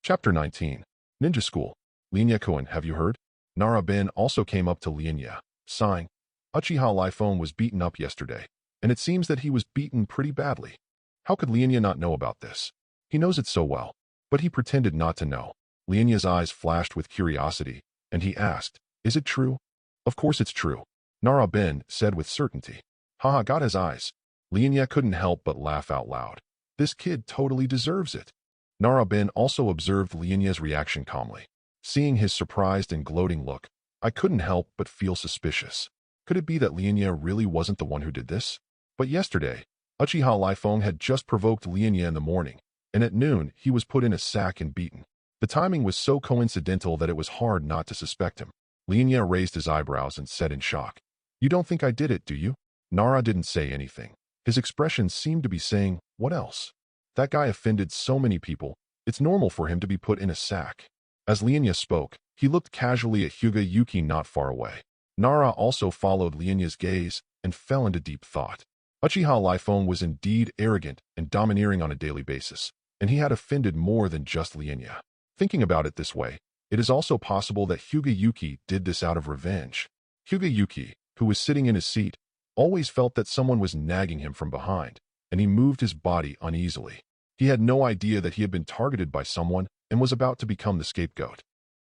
Chapter 19. Ninja School. Lian Ye-kun, have you heard? Nara-ben also came up to Lian Ye, sighing. Uchiha-hater was beaten up yesterday, and it seems that he was beaten pretty badly. How could Lian Ye not know about this? He knows it so well, but he pretended not to know. Lian Ye's eyes flashed with curiosity, and he asked, Is it true? Of course it's true. Nara-ben said with certainty. Haha, got his eyes. Lian Ye couldn't help but laugh out loud. This kid totally deserves it. Nara-ben also observed Lian Ye's reaction calmly. Seeing his surprised and gloating look, I couldn't help but feel suspicious. Could it be that Lian Ye really wasn't the one who did this? But yesterday, Uchiha-hater had just provoked Lian Ye in the morning, and at noon he was put in a sack and beaten. The timing was so coincidental that it was hard not to suspect him. Lian Ye raised his eyebrows and said in shock, You don't think I did it, do you? Nara didn't say anything. His expression seemed to be saying, What else? That guy offended so many people, it's normal for him to be put in a sack. As Lian Ye spoke, he looked casually at Hyuga Yuki not far away. Nara also followed Lian Ye's gaze and fell into deep thought. Uchiha-hater was indeed arrogant and domineering on a daily basis, and he had offended more than just Lian Ye. Thinking about it this way, it is also possible that Hyuga Yuki did this out of revenge. Hyuga Yuki, who was sitting in his seat, always felt that someone was nagging him from behind, and he moved his body uneasily. He had no idea that he had been targeted by someone and was about to become the scapegoat.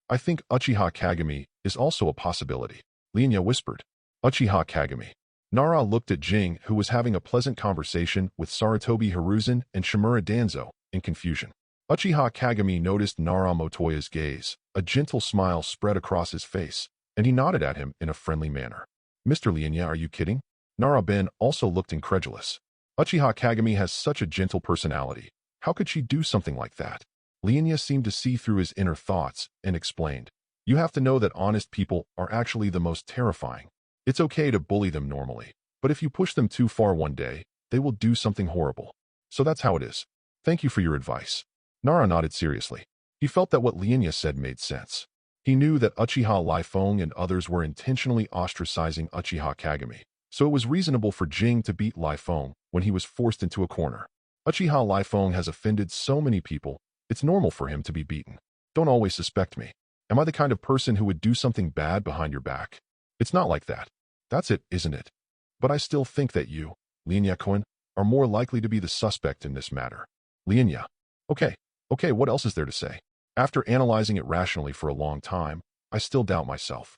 I think Uchiha Kagami is also a possibility, Lian Ye whispered. Uchiha Kagami. Nara looked at Jing, who was having a pleasant conversation with Sarutobi Hiruzen and Shimura Danzo, in confusion. Uchiha Kagami noticed Nara Motoya's gaze. A gentle smile spread across his face, and he nodded at him in a friendly manner. Mr. Lian Ye, are you kidding? Nara Ben also looked incredulous. Uchiha Kagami has such a gentle personality. How could she do something like that? Lian Ye seemed to see through his inner thoughts and explained. You have to know that honest people are actually the most terrifying. It's okay to bully them normally, but if you push them too far one day, they will do something horrible. So that's how it is. Thank you for your advice. Nara nodded seriously. He felt that what Lian Ye said made sense. He knew that Uchiha Lifeng and others were intentionally ostracizing Uchiha Kagami, so it was reasonable for Jing to beat Lifeng when he was forced into a corner. Uchiha Lifeng has offended so many people, it's normal for him to be beaten. Don't always suspect me. Am I the kind of person who would do something bad behind your back? It's not like that. That's it, isn't it? But I still think that you, Lian Ye-kun, are more likely to be the suspect in this matter. Lian Ye. Okay, what else is there to say? After analyzing it rationally for a long time, I still doubt myself.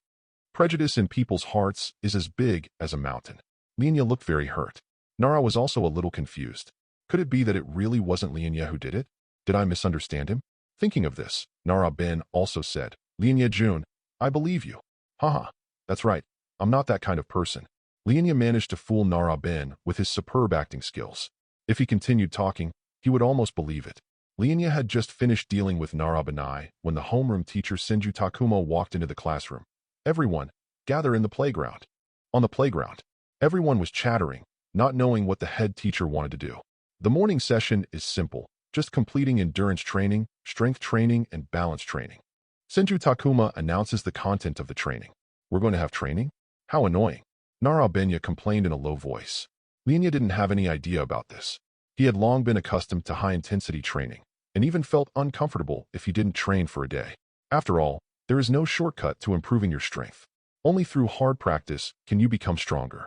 Prejudice in people's hearts is as big as a mountain. Lian Ye looked very hurt. Nara was also a little confused. Could it be that it really wasn't Lian Ye who did it? Did I misunderstand him? Thinking of this, Nara Ben also said, Lian Ye Jun, I believe you. Haha, that's right. I'm not that kind of person. Lian Ye managed to fool Nara Ben with his superb acting skills. If he continued talking, he would almost believe it. Lian Ye had just finished dealing with Nara Benai when the homeroom teacher Senju Takuma walked into the classroom. Everyone, gather in the playground. On the playground, everyone was chattering, not knowing what the head teacher wanted to do. The morning session is simple, just completing endurance training, strength training, and balance training. Senju Takuma announces the content of the training. We're going to have training? How annoying. Nara Benya complained in a low voice. Lian Ye didn't have any idea about this. He had long been accustomed to high-intensity training, and even felt uncomfortable if he didn't train for a day. After all, there is no shortcut to improving your strength. Only through hard practice can you become stronger.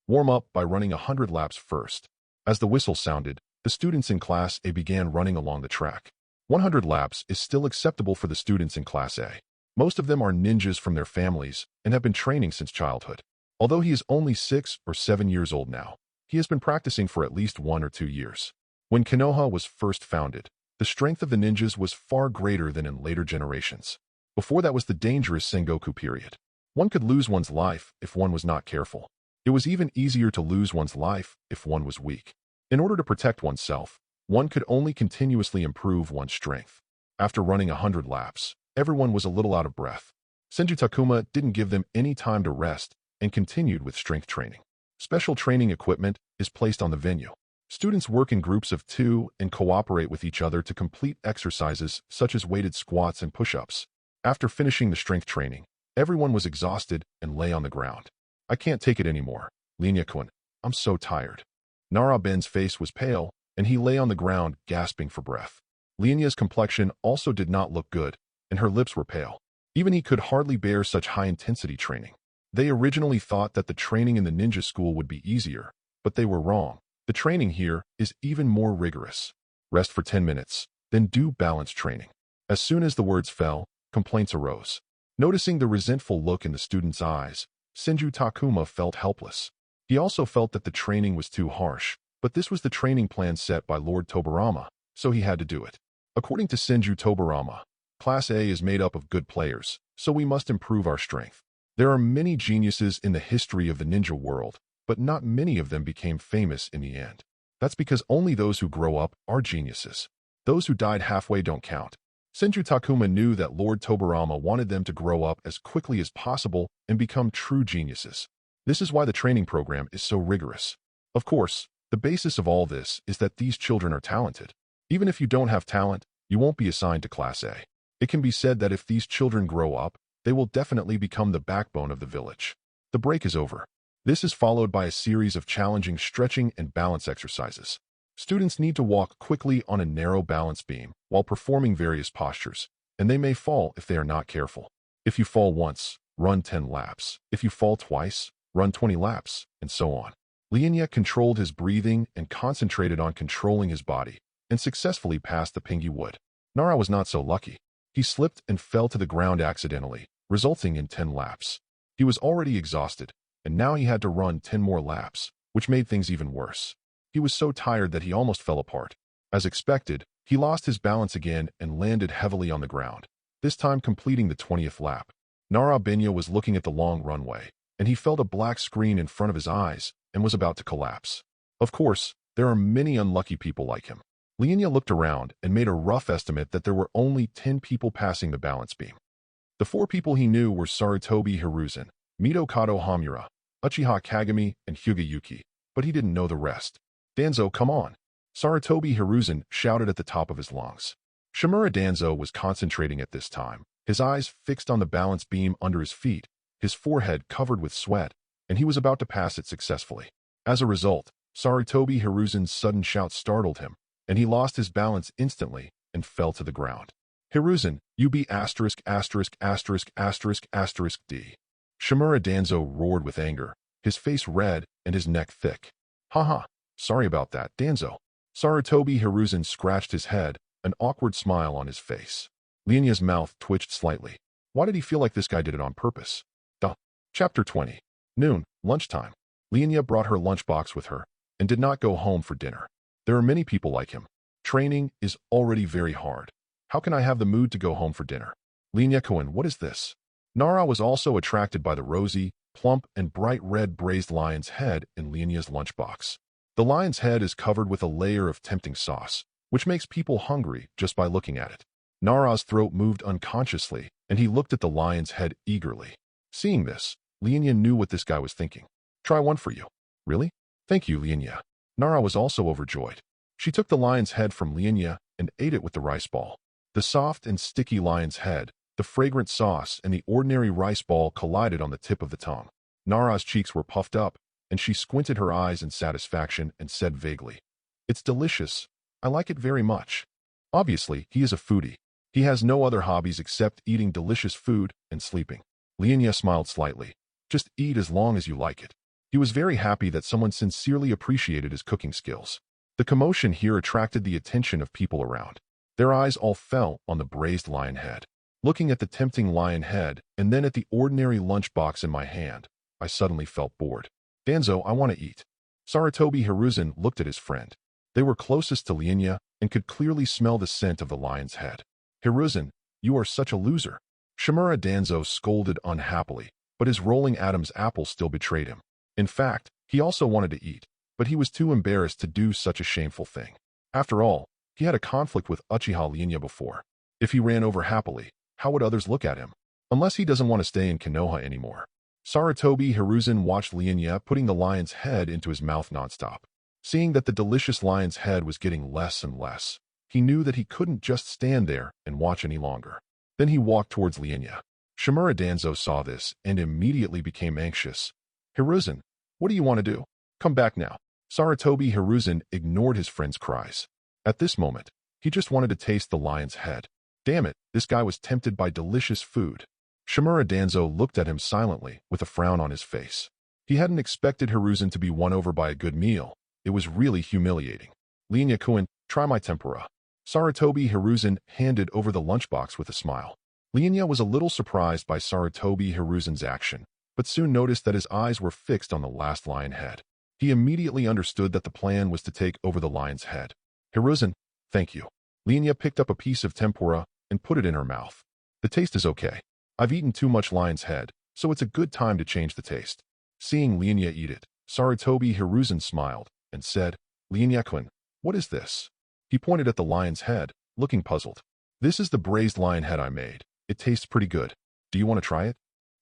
Warm up by running 100 laps first. As the whistle sounded, the students in Class A began running along the track. 100 laps is still acceptable for the students in Class A. Most of them are ninjas from their families and have been training since childhood. Although he is only 6 or 7 years old now, he has been practicing for at least 1 or 2 years. When Konoha was first founded, the strength of the ninjas was far greater than in later generations. Before that was the dangerous Sengoku period. One could lose one's life if one was not careful. It was even easier to lose one's life if one was weak. In order to protect oneself, one could only continuously improve one's strength. After running 100 laps, everyone was a little out of breath. Senju Takuma didn't give them any time to rest and continued with strength training. Special training equipment is placed on the venue. Students work in groups of 2 and cooperate with each other to complete exercises such as weighted squats and push-ups. After finishing the strength training, everyone was exhausted and lay on the ground. I can't take it anymore, Lian Ye-kun. I'm so tired. Nara Ben's face was pale, and he lay on the ground gasping for breath. Lian Ye's complexion also did not look good, and her lips were pale. Even he could hardly bear such high-intensity training. They originally thought that the training in the ninja school would be easier, but they were wrong. The training here is even more rigorous. Rest for 10 minutes, then do balance training. As soon as the words fell, complaints arose. Noticing the resentful look in the student's eyes, Senju Takuma felt helpless. He also felt that the training was too harsh, but this was the training plan set by Lord Tobirama, so he had to do it. According to Senju Tobirama, Class A is made up of good players, so we must improve our strength. There are many geniuses in the history of the ninja world, but not many of them became famous in the end. That's because only those who grow up are geniuses. Those who died halfway don't count. Senju Takuma knew that Lord Tobirama wanted them to grow up as quickly as possible and become true geniuses. This is why the training program is so rigorous. Of course, the basis of all this is that these children are talented. Even if you don't have talent, you won't be assigned to Class A. It can be said that if these children grow up, they will definitely become the backbone of the village. The break is over. This is followed by a series of challenging stretching and balance exercises. Students need to walk quickly on a narrow balance beam while performing various postures, and they may fall if they are not careful. If you fall once, run 10 laps. If you fall twice, run 20 laps, and so on. Lian Ye controlled his breathing and concentrated on controlling his body, and successfully passed the pingy wood. Nara was not so lucky. He slipped and fell to the ground accidentally, resulting in 10 laps. He was already exhausted, and now he had to run 10 more laps, which made things even worse. He was so tired that he almost fell apart. As expected, he lost his balance again and landed heavily on the ground, this time completing the 20th lap. Nara Benya was looking at the long runway, and he felt a black screen in front of his eyes and was about to collapse. Of course, there are many unlucky people like him. Lian Ye looked around and made a rough estimate that there were only 10 people passing the balance beam. The 4 people he knew were Sarutobi Hiruzen, Mito Kato Hamura, Uchiha Kagami, and Hyuga Yuki, but he didn't know the rest. Danzo, come on! Sarutobi Hiruzen shouted at the top of his lungs. Shimura Danzo was concentrating at this time, his eyes fixed on the balance beam under his feet, his forehead covered with sweat, and he was about to pass it successfully. As a result, Sarutobi Hiruzen's sudden shout startled him, and he lost his balance instantly and fell to the ground. Hiruzen, you be asterisk asterisk asterisk asterisk asterisk D. Shimura Danzo roared with anger, his face red and his neck thick. Haha, sorry about that, Danzo. Sarutobi Hiruzen scratched his head, an awkward smile on his face. Lian Ye's mouth twitched slightly. Why did he feel like this guy did it on purpose? Chapter 20. Noon, lunchtime. Lian Ye brought her lunchbox with her and did not go home for dinner. There are many people like him. Training is already very hard. How can I have the mood to go home for dinner? Lian Ye Koen, what is this? Nara was also attracted by the rosy, plump, and bright red braised lion's head in Lian Ye's lunchbox. The lion's head is covered with a layer of tempting sauce, which makes people hungry just by looking at it. Nara's throat moved unconsciously, and he looked at the lion's head eagerly. Seeing this, Lian Ye knew what this guy was thinking. Try one for you. Really? Thank you, Lian Ye. Nara was also overjoyed. She took the lion's head from Lian Ye and ate it with the rice ball. The soft and sticky lion's head, the fragrant sauce, and the ordinary rice ball collided on the tip of the tongue. Nara's cheeks were puffed up, and she squinted her eyes in satisfaction and said vaguely, "It's delicious. I like it very much." Obviously, he is a foodie. He has no other hobbies except eating delicious food and sleeping. Lian Ye smiled slightly. Just eat as long as you like it. He was very happy that someone sincerely appreciated his cooking skills. The commotion here attracted the attention of people around. Their eyes all fell on the braised lion head. Looking at the tempting lion head and then at the ordinary lunchbox in my hand, I suddenly felt bored. Danzo, I want to eat. Sarutobi Hiruzen looked at his friend. They were closest to Lian Ye and could clearly smell the scent of the lion's head. Hiruzen, you are such a loser. Shimura Danzo scolded unhappily, but his rolling Adam's apple still betrayed him. In fact, he also wanted to eat, but he was too embarrassed to do such a shameful thing. After all, he had a conflict with Uchiha Lian Ye before. If he ran over happily, how would others look at him? Unless he doesn't want to stay in Konoha anymore. Sarutobi Hiruzen watched Lian Ye putting the lion's head into his mouth nonstop. Seeing that the delicious lion's head was getting less and less, he knew that he couldn't just stand there and watch any longer. Then he walked towards Lian Ye. Shimura Danzo saw this and immediately became anxious. Hiruzen, what do you want to do? Come back now. Sarutobi Hiruzen ignored his friend's cries. At this moment, he just wanted to taste the lion's head. Damn it, this guy was tempted by delicious food. Shimura Danzo looked at him silently with a frown on his face. He hadn't expected Hiruzen to be won over by a good meal. It was really humiliating. Lian Ye Koen, try my tempura. Sarutobi Hiruzen handed over the lunchbox with a smile. Lian Ye was a little surprised by Sarutobi Hiruzen's action, but soon noticed that his eyes were fixed on the last lion head. He immediately understood that the plan was to take over the lion's head. Hiruzen, thank you. Lian Ye picked up a piece of tempura and put it in her mouth. The taste is okay. I've eaten too much lion's head, so it's a good time to change the taste. Seeing Lian Ye eat it, Sarutobi Hiruzen smiled and said, Lian Ye Koen, what is this? He pointed at the lion's head, looking puzzled. This is the braised lion head I made. It tastes pretty good. Do you want to try it?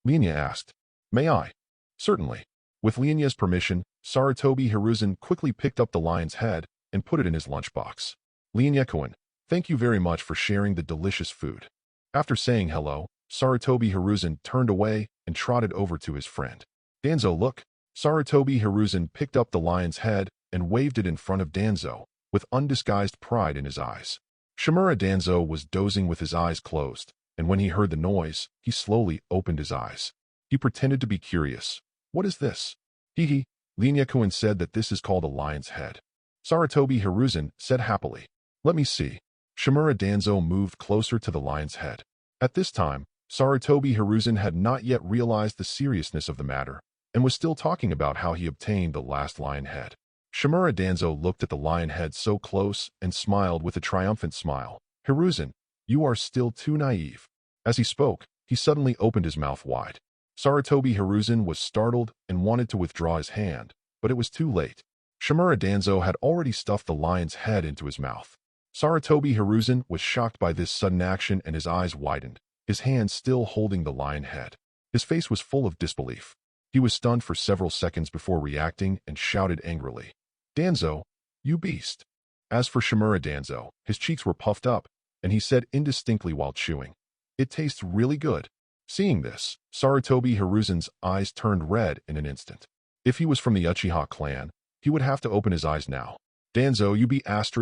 Lian Ye asked. May I? Certainly. With Lian Ye's permission, Sarutobi Hiruzen quickly picked up the lion's head and put it in his lunchbox. Lian Ye Koen, thank you very much for sharing the delicious food. After saying hello, Sarutobi Hiruzen turned away and trotted over to his friend. Danzo, look. Sarutobi Hiruzen picked up the lion's head and waved it in front of Danzo, with undisguised pride in his eyes. Shimura Danzo was dozing with his eyes closed, and when he heard the noise, he slowly opened his eyes. He pretended to be curious. What is this? Hee. Lian Ye said that this is called a lion's head. Sarutobi Hiruzen said happily. Let me see. Shimura Danzo moved closer to the lion's head. At this time, Sarutobi Hiruzen had not yet realized the seriousness of the matter, and was still talking about how he obtained the last lion head. Shimura Danzo looked at the lion head so close and smiled with a triumphant smile. Hiruzen, you are still too naive. As he spoke, he suddenly opened his mouth wide. Sarutobi Hiruzen was startled and wanted to withdraw his hand, but it was too late. Shimura Danzo had already stuffed the lion's head into his mouth. Sarutobi Hiruzen was shocked by this sudden action and his eyes widened, his hand still holding the lion head. His face was full of disbelief. He was stunned for several seconds before reacting and shouted angrily. Danzo, you beast. As for Shimura Danzo, his cheeks were puffed up, and he said indistinctly while chewing, It tastes really good. Seeing this, Sarutobi Hiruzen's eyes turned red in an instant. If he was from the Uchiha clan, he would have to open his eyes now. Danzo, you be *********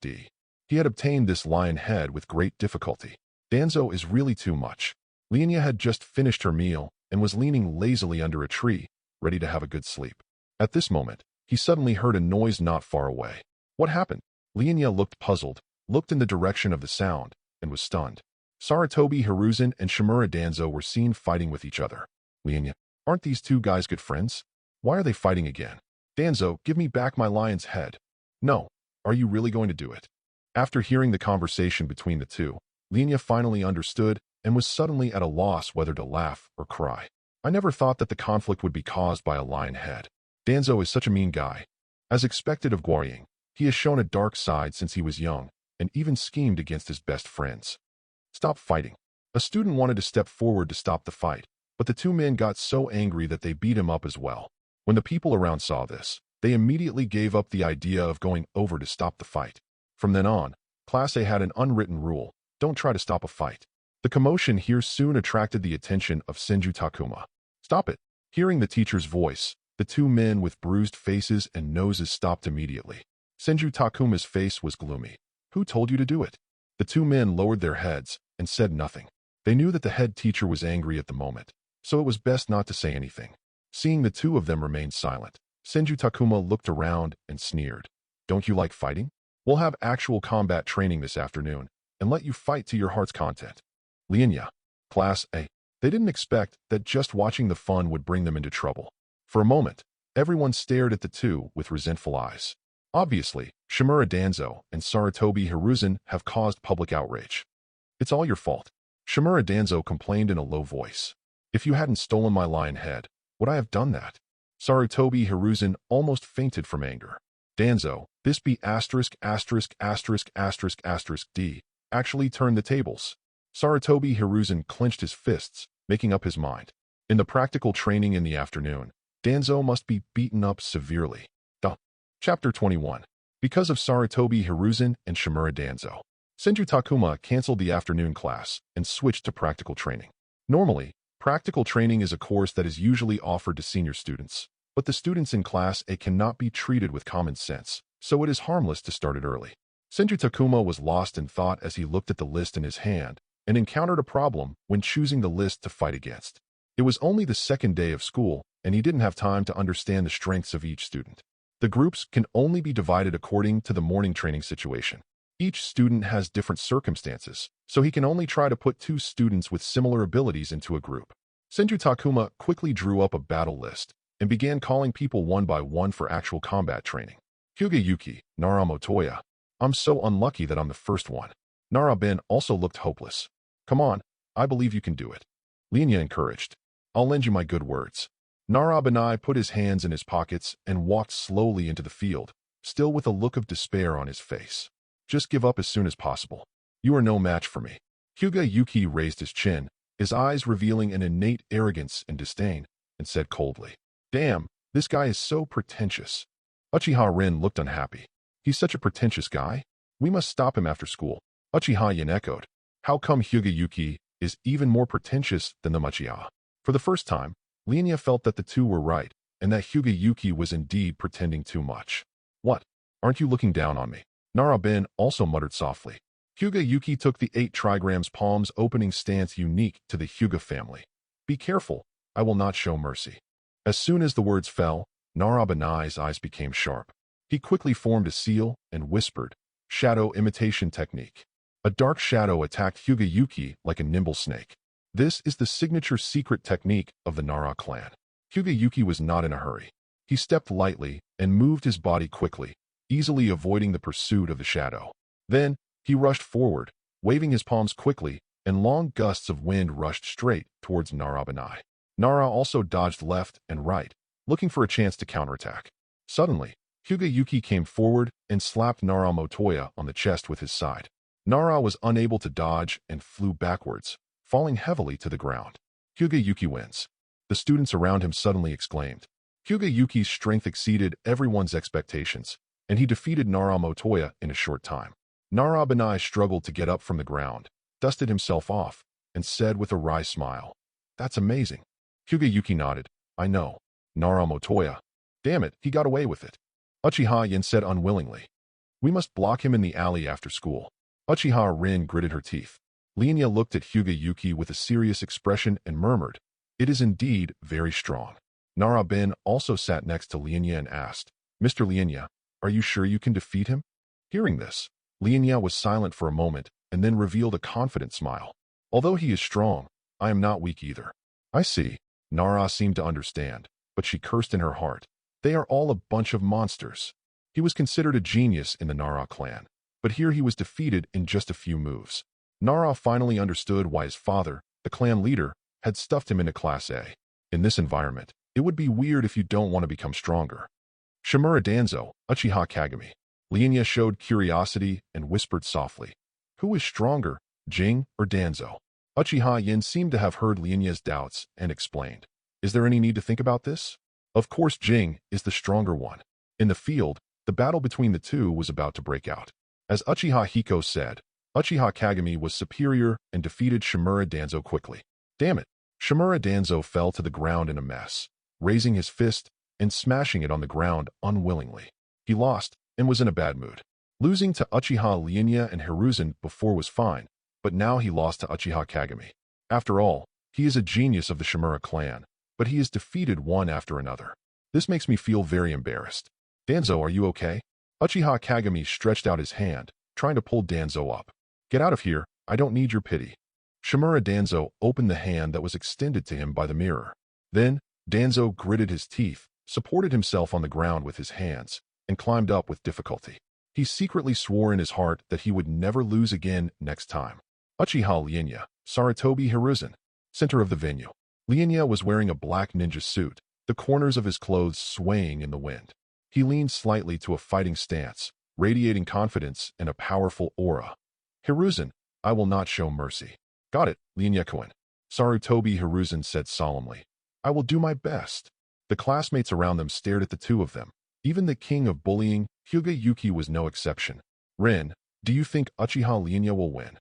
D. He had obtained this lion head with great difficulty. Danzo is really too much. Lian Ye had just finished her meal and was leaning lazily under a tree, ready to have a good sleep. At this moment, he suddenly heard a noise not far away. What happened? Lian Ye looked puzzled, looked in the direction of the sound, and was stunned. Sarutobi Hiruzen and Shimura Danzo were seen fighting with each other. Lian Ye, aren't these two guys good friends? Why are they fighting again? Danzo, give me back my lion's head. No. Are you really going to do it? After hearing the conversation between the two, Lian Ye finally understood and was suddenly at a loss whether to laugh or cry. I never thought that the conflict would be caused by a lion head. Danzo is such a mean guy. As expected of Guoying, he has shown a dark side since he was young, and even schemed against his best friends. Stop fighting. A student wanted to step forward to stop the fight, but the two men got so angry that they beat him up as well. When the people around saw this, they immediately gave up the idea of going over to stop the fight. From then on, Class A had an unwritten rule, don't try to stop a fight. The commotion here soon attracted the attention of Senju Takuma. Stop it. Hearing the teacher's voice, the two men with bruised faces and noses stopped immediately. Senju Takuma's face was gloomy. Who told you to do it? The two men lowered their heads and said nothing. They knew that the head teacher was angry at the moment, so it was best not to say anything. Seeing the two of them remain silent, Senju Takuma looked around and sneered. Don't you like fighting? We'll have actual combat training this afternoon and let you fight to your heart's content. Lian Ye, Class A. They didn't expect that just watching the fun would bring them into trouble. For a moment, everyone stared at the two with resentful eyes. Obviously, Shimura Danzo and Sarutobi Hiruzen have caused public outrage. It's all your fault. Shimura Danzo complained in a low voice. If you hadn't stolen my lion head, would I have done that? Sarutobi Hiruzen almost fainted from anger. Danzo, this be ******** D, actually turned the tables. Sarutobi Hiruzen clenched his fists, making up his mind. In the practical training in the afternoon, Danzo must be beaten up severely. Chapter 21. Because of Sarutobi Hiruzen and Shimura Danzo, Senju Takuma canceled the afternoon class and switched to practical training. Normally, practical training is a course that is usually offered to senior students, but the students in Class A cannot be treated with common sense, so it is harmless to start it early. Senju Takuma was lost in thought as he looked at the list in his hand and encountered a problem when choosing the list to fight against. It was only the second day of school, and he didn't have time to understand the strengths of each student. The groups can only be divided according to the morning training situation. Each student has different circumstances, so he can only try to put two students with similar abilities into a group. Senju Takuma quickly drew up a battle list and began calling people one by one for actual combat training. Hyuga Yuki, Nara Motoya. I'm so unlucky that I'm the first one. Nara Ben also looked hopeless. Come on, I believe you can do it. Lian Ye encouraged. I'll lend you my good words. Nara Benai put his hands in his pockets and walked slowly into the field, still with a look of despair on his face. Just give up as soon as possible. You are no match for me. Hyuga Yuki raised his chin, his eyes revealing an innate arrogance and disdain, and said coldly, Damn, this guy is so pretentious. Uchiha Rin looked unhappy. He's such a pretentious guy. We must stop him after school. Uchiha Yin echoed. How come Hyuga Yuki is even more pretentious than the Uchiha? For the first time, Lian Ye felt that the two were right, and that Hyuga Yuki was indeed pretending too much. What? Aren't you looking down on me? Nara Ben also muttered softly. Hyuga Yuki took the 8 trigrams palms opening stance unique to the Hyuga family. Be careful, I will not show mercy. As soon as the words fell, Narabanai's eyes became sharp. He quickly formed a seal and whispered, "Shadow imitation technique." A dark shadow attacked Hyuga like a nimble snake. This is the signature secret technique of the Nara clan. Hyuga was not in a hurry. He stepped lightly and moved his body quickly, easily avoiding the pursuit of the shadow. Then, he rushed forward, waving his palms quickly, and long gusts of wind rushed straight towards Narabanai. Nara also dodged left and right, looking for a chance to counterattack. Suddenly, Hyuga came forward and slapped Nara Motoya on the chest with his side. Nara was unable to dodge and flew backwards, falling heavily to the ground. Hyuga wins. The students around him suddenly exclaimed. Hyuga strength exceeded everyone's expectations, and he defeated Nara Motoya in a short time. Narabanai struggled to get up from the ground, dusted himself off, and said with a wry smile, "That's amazing." Hyuga nodded. "I know. Nara Motoya. Damn it, he got away with it." Uchiha-yen said unwillingly, "We must block him in the alley after school." Uchiha-rin gritted her teeth. Lian Ye looked at Hyuga with a serious expression and murmured, "It is indeed very strong." Nara-bin also sat next to Lian Ye and asked, "Mr. Lian Ye, are you sure you can defeat him?" Hearing this, Lian Ye was silent for a moment and then revealed a confident smile. "Although he is strong, I am not weak either." "I see." Nara seemed to understand, but she cursed in her heart. They are all a bunch of monsters. He was considered a genius in the Nara clan, but here he was defeated in just a few moves. Nara finally understood why his father, the clan leader, had stuffed him into Class A. In this environment, it would be weird if you don't want to become stronger. Shimura Danzo, Uchiha Kagami. Lian Ye showed curiosity and whispered softly, "Who is stronger, Jing or Danzo?" Uchiha-yen seemed to have heard Lian Ye's doubts and explained, "Is there any need to think about this? Of course Jing is the stronger one." In the field, the battle between the two was about to break out. As Uchiha Hiko said, Uchiha Kagami was superior and defeated Shimura Danzo quickly. Damn it! Shimura Danzo fell to the ground in a mess, raising his fist and smashing it on the ground unwillingly. He lost and was in a bad mood. Losing to Uchiha Lian Ye and Hiruzen before was fine, but now he lost to Uchiha Kagami. After all, he is a genius of the Shimura clan, but he is defeated one after another. This makes me feel very embarrassed. "Danzo, are you okay?" Uchiha Kagami stretched out his hand, trying to pull Danzo up. "Get out of here, I don't need your pity." Shimura Danzo opened the hand that was extended to him by the mirror. Then, Danzo gritted his teeth, supported himself on the ground with his hands, and climbed up with difficulty. He secretly swore in his heart that he would never lose again next time. Uchiha Lian Ye, Sarutobi Hiruzen, center of the venue. Lian Ye was wearing a black ninja suit, the corners of his clothes swaying in the wind. He leaned slightly to a fighting stance, radiating confidence and a powerful aura. "Hiruzen, I will not show mercy." "Got it, Lian Ye-kun." Sarutobi Hiruzen said solemnly, "I will do my best." The classmates around them stared at the two of them. Even the king of bullying, Hyuga was no exception. "Rin, do you think Uchiha Lian Ye will win?"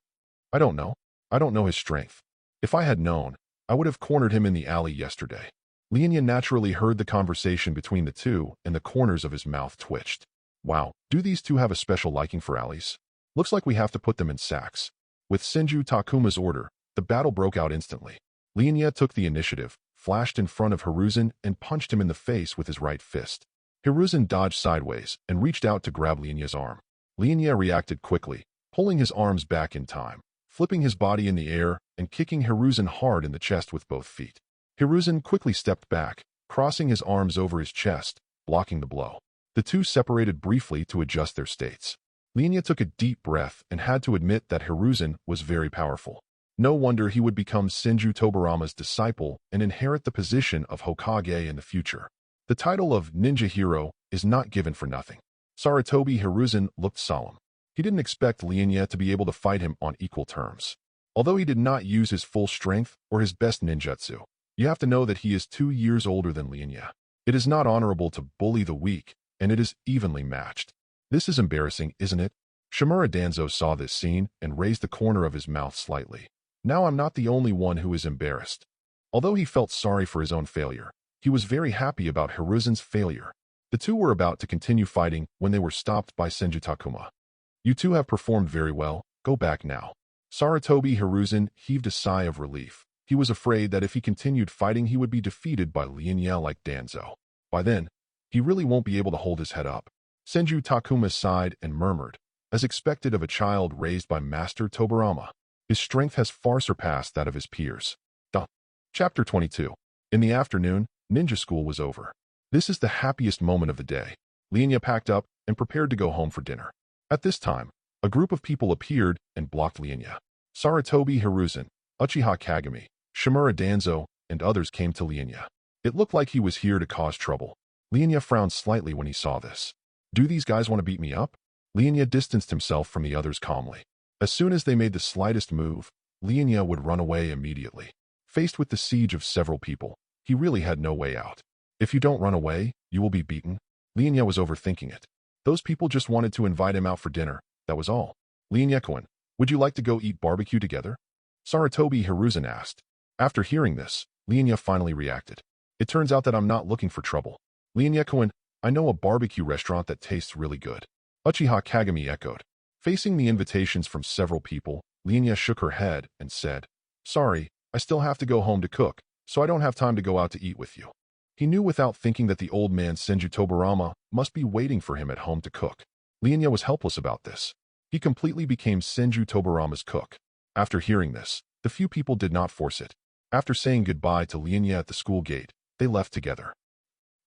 "I don't know. I don't know his strength. If I had known, I would have cornered him in the alley yesterday." Lian Ye naturally heard the conversation between the two, and the corners of his mouth twitched. "Wow, do these two have a special liking for alleys? Looks like we have to put them in sacks." With Senju Takuma's order, the battle broke out instantly. Lian Ye took the initiative, flashed in front of Hiruzen, and punched him in the face with his right fist. Hiruzen dodged sideways and reached out to grab Lian Ye's arm. Lian Ye reacted quickly, pulling his arms back in time, flipping his body in the air and kicking Hiruzen hard in the chest with both feet. Hiruzen quickly stepped back, crossing his arms over his chest, blocking the blow. The two separated briefly to adjust their states. Lian Ye took a deep breath and had to admit that Hiruzen was very powerful. No wonder he would become Senju Tobirama's disciple and inherit the position of Hokage in the future. The title of Ninja Hero is not given for nothing. Sarutobi Hiruzen looked solemn. He didn't expect Lian Ye to be able to fight him on equal terms. Although he did not use his full strength or his best ninjutsu, you have to know that he is 2 years older than Lian Ye. It is not honorable to bully the weak, and it is evenly matched. This is embarrassing, isn't it? Shimura Danzo saw this scene and raised the corner of his mouth slightly. Now I'm not the only one who is embarrassed. Although he felt sorry for his own failure, he was very happy about Hiruzen's failure. The two were about to continue fighting when they were stopped by Senju Takuma. "You two have performed very well, go back now." Sarutobi Hiruzen heaved a sigh of relief, He was afraid that if he continued fighting, he would be defeated by Lian Ye like Danzo. By then, he really won't be able to hold his head up. Senju Takuma sighed and murmured, as expected of a child raised by Master Tobirama. His strength has far surpassed that of his peers. Chapter 22. In the afternoon, ninja school was over. This is the happiest moment of the day. Lian Ye packed up and prepared to go home for dinner. At this time, a group of people appeared and blocked Lian Ye. Sarutobi Hiruzen, Uchiha-Kagami, Shimura Danzo, and others came to Lian Ye. It looked like he was here to cause trouble. Lian Ye frowned slightly when he saw this. Do these guys want to beat me up? Lian Ye distanced himself from the others calmly. As soon as they made the slightest move, Lian Ye would run away immediately. Faced with the siege of several people, he really had no way out. If you don't run away, you will be beaten. Lian Ye was overthinking it. Those people just wanted to invite him out for dinner, that was all. Lian Ye-kun, would you like to go eat barbecue together? Sarutobi Hiruzen asked. After hearing this, Lian Ye finally reacted. It turns out that I'm not looking for trouble. Lian Ye-kun, I know a barbecue restaurant that tastes really good. Uchiha-Kagami echoed. Facing the invitations from several people, Lian Ye shook her head and said, Sorry, I still have to go home to cook, so I don't have time to go out to eat with you. He knew without thinking that the old man Senju Tobirama must be waiting for him at home to cook. Lian Ye was helpless about this. He completely became Senju Tobirama's cook. After hearing this, the few people did not force it. After saying goodbye to Lian Ye at the school gate, they left together.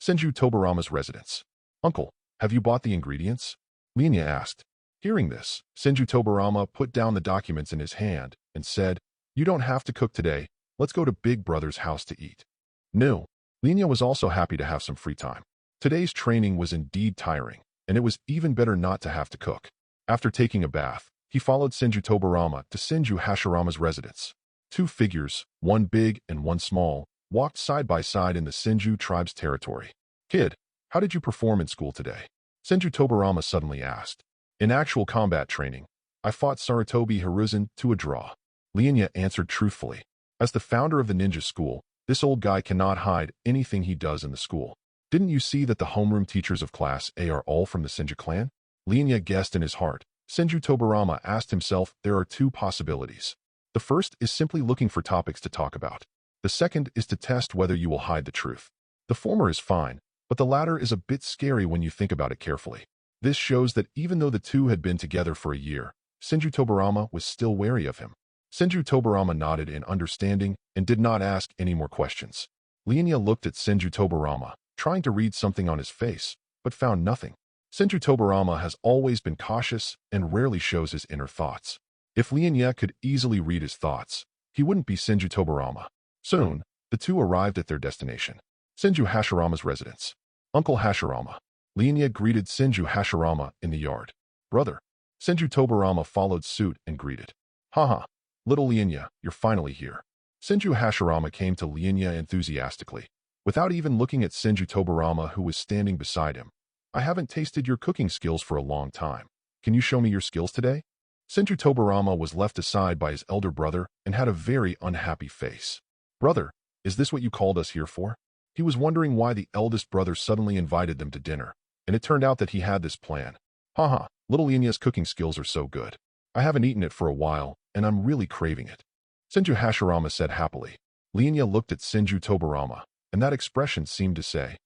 Senju Tobirama's residence. Uncle, have you bought the ingredients? Lian Ye asked. Hearing this, Senju Tobirama put down the documents in his hand and said, You don't have to cook today. Let's go to Big Brother's house to eat. No. Lian Ye was also happy to have some free time. Today's training was indeed tiring, and it was even better not to have to cook. After taking a bath, he followed Senju Tobirama to Senju Hashirama's residence. Two figures, one big and one small, walked side by side in the Senju tribe's territory. Kid, how did you perform in school today? Senju Tobirama suddenly asked. In actual combat training, I fought Sarutobi Hiruzen to a draw. Lian Ye answered truthfully. As the founder of the ninja school, this old guy cannot hide anything he does in the school. Didn't you see that the homeroom teachers of Class A are all from the Senju clan? Lian Ye guessed in his heart. Senju Tobirama asked himself there are two possibilities. The first is simply looking for topics to talk about. The second is to test whether you will hide the truth. The former is fine, but the latter is a bit scary when you think about it carefully. This shows that even though the two had been together for a year, Senju Tobirama was still wary of him. Senju Tobirama nodded in understanding and did not ask any more questions. Lian Ye looked at Senju Tobirama, trying to read something on his face, but found nothing. Senju Tobirama has always been cautious and rarely shows his inner thoughts. If Lian Ye could easily read his thoughts, he wouldn't be Senju Tobirama. Soon, the two arrived at their destination, Senju Hashirama's residence. Uncle Hashirama. Lian Ye greeted Senju Hashirama in the yard. Brother. Senju Tobirama followed suit and greeted. Haha, little Lian Ye, you're finally here. Senju Hashirama came to Lian Ye enthusiastically. Without even looking at Senju Tobirama who was standing beside him. I haven't tasted your cooking skills for a long time. Can you show me your skills today? Senju Tobirama was left aside by his elder brother and had a very unhappy face. Brother, is this what you called us here for? He was wondering why the eldest brother suddenly invited them to dinner, and it turned out that he had this plan. Haha, little Lian Ye's cooking skills are so good. I haven't eaten it for a while, and I'm really craving it. Senju Hashirama said happily. Lian Ye looked at Senju Tobirama, and that expression seemed to say,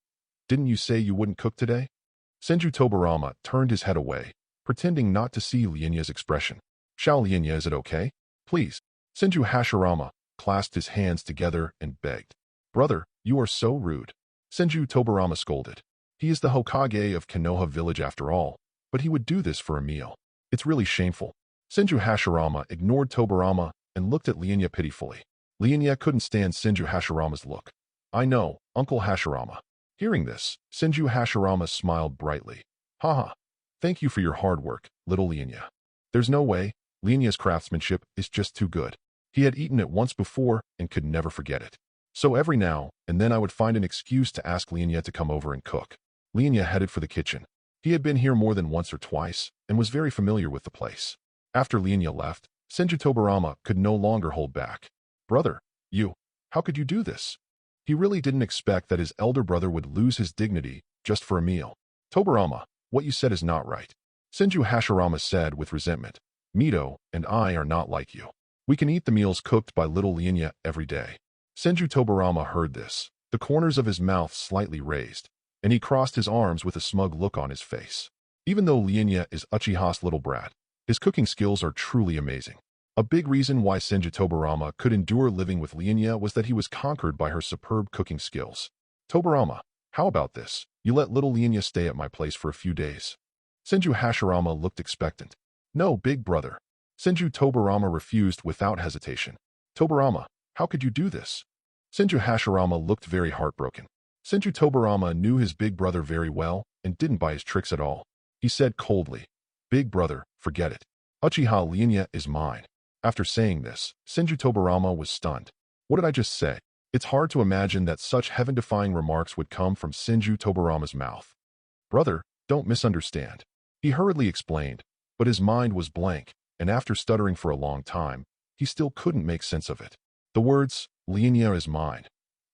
Didn't you say you wouldn't cook today? Senju Tobirama turned his head away, pretending not to see Lian Ye's expression. Shall Lian Ye, is it okay? Please. Senju Hashirama clasped his hands together and begged. Brother, you are so rude. Senju Tobirama scolded. He is the Hokage of Konoha village after all, but he would do this for a meal. It's really shameful. Senju Hashirama ignored Tobirama and looked at Lian Ye pitifully. Lian Ye couldn't stand Senju Hashirama's look. I know, Uncle Hashirama. Hearing this, Senju Hashirama smiled brightly. Haha, thank you for your hard work, little Lian Ye. There's no way, Lian Ye's craftsmanship is just too good. He had eaten it once before and could never forget it. So every now and then I would find an excuse to ask Lian Ye to come over and cook. Lian Ye headed for the kitchen. He had been here more than once or twice and was very familiar with the place. After Lian Ye left, Senju Tobirama could no longer hold back. Brother, how could you do this? He really didn't expect that his elder brother would lose his dignity just for a meal. Tobirama, what you said is not right. Senju Hashirama said with resentment. Mito and I are not like you. We can eat the meals cooked by little Lian Ye every day. Senju Tobirama heard this, the corners of his mouth slightly raised, and he crossed his arms with a smug look on his face. Even though Lian Ye is Uchiha's little brat, his cooking skills are truly amazing. A big reason why Senju Tobirama could endure living with Lian Ye was that he was conquered by her superb cooking skills. Tobirama, how about this? You let little Lian Ye stay at my place for a few days. Senju Hashirama looked expectant. No, big brother. Senju Tobirama refused without hesitation. Tobirama, how could you do this? Senju Hashirama looked very heartbroken. Senju Tobirama knew his big brother very well and didn't buy his tricks at all. He said coldly, Big brother, forget it. Uchiha Lian Ye is mine. After saying this, Senju Tobirama was stunned. What did I just say? It's hard to imagine that such heaven-defying remarks would come from Senju Tobirama's mouth. Brother, don't misunderstand. He hurriedly explained, but his mind was blank, and after stuttering for a long time, he still couldn't make sense of it. The words, Lian Ye is mine,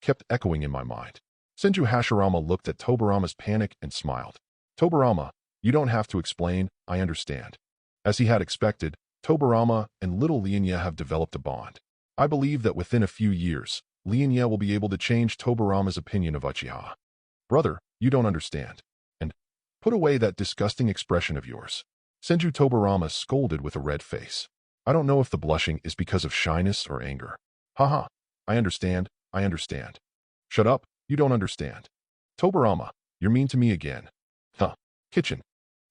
kept echoing in my mind. Senju Hashirama looked at Tobirama's panic and smiled. Tobirama, you don't have to explain, I understand. As he had expected, Tobirama and little Lian Ye have developed a bond. I believe that within a few years, Lian Ye will be able to change Tobirama's opinion of Uchiha. Brother, you don't understand. And put away that disgusting expression of yours. Senju Tobirama scolded with a red face. I don't know if the blushing is because of shyness or anger. Haha, I understand, I understand. Shut up, you don't understand. Tobirama, you're mean to me again. Huh. Kitchen.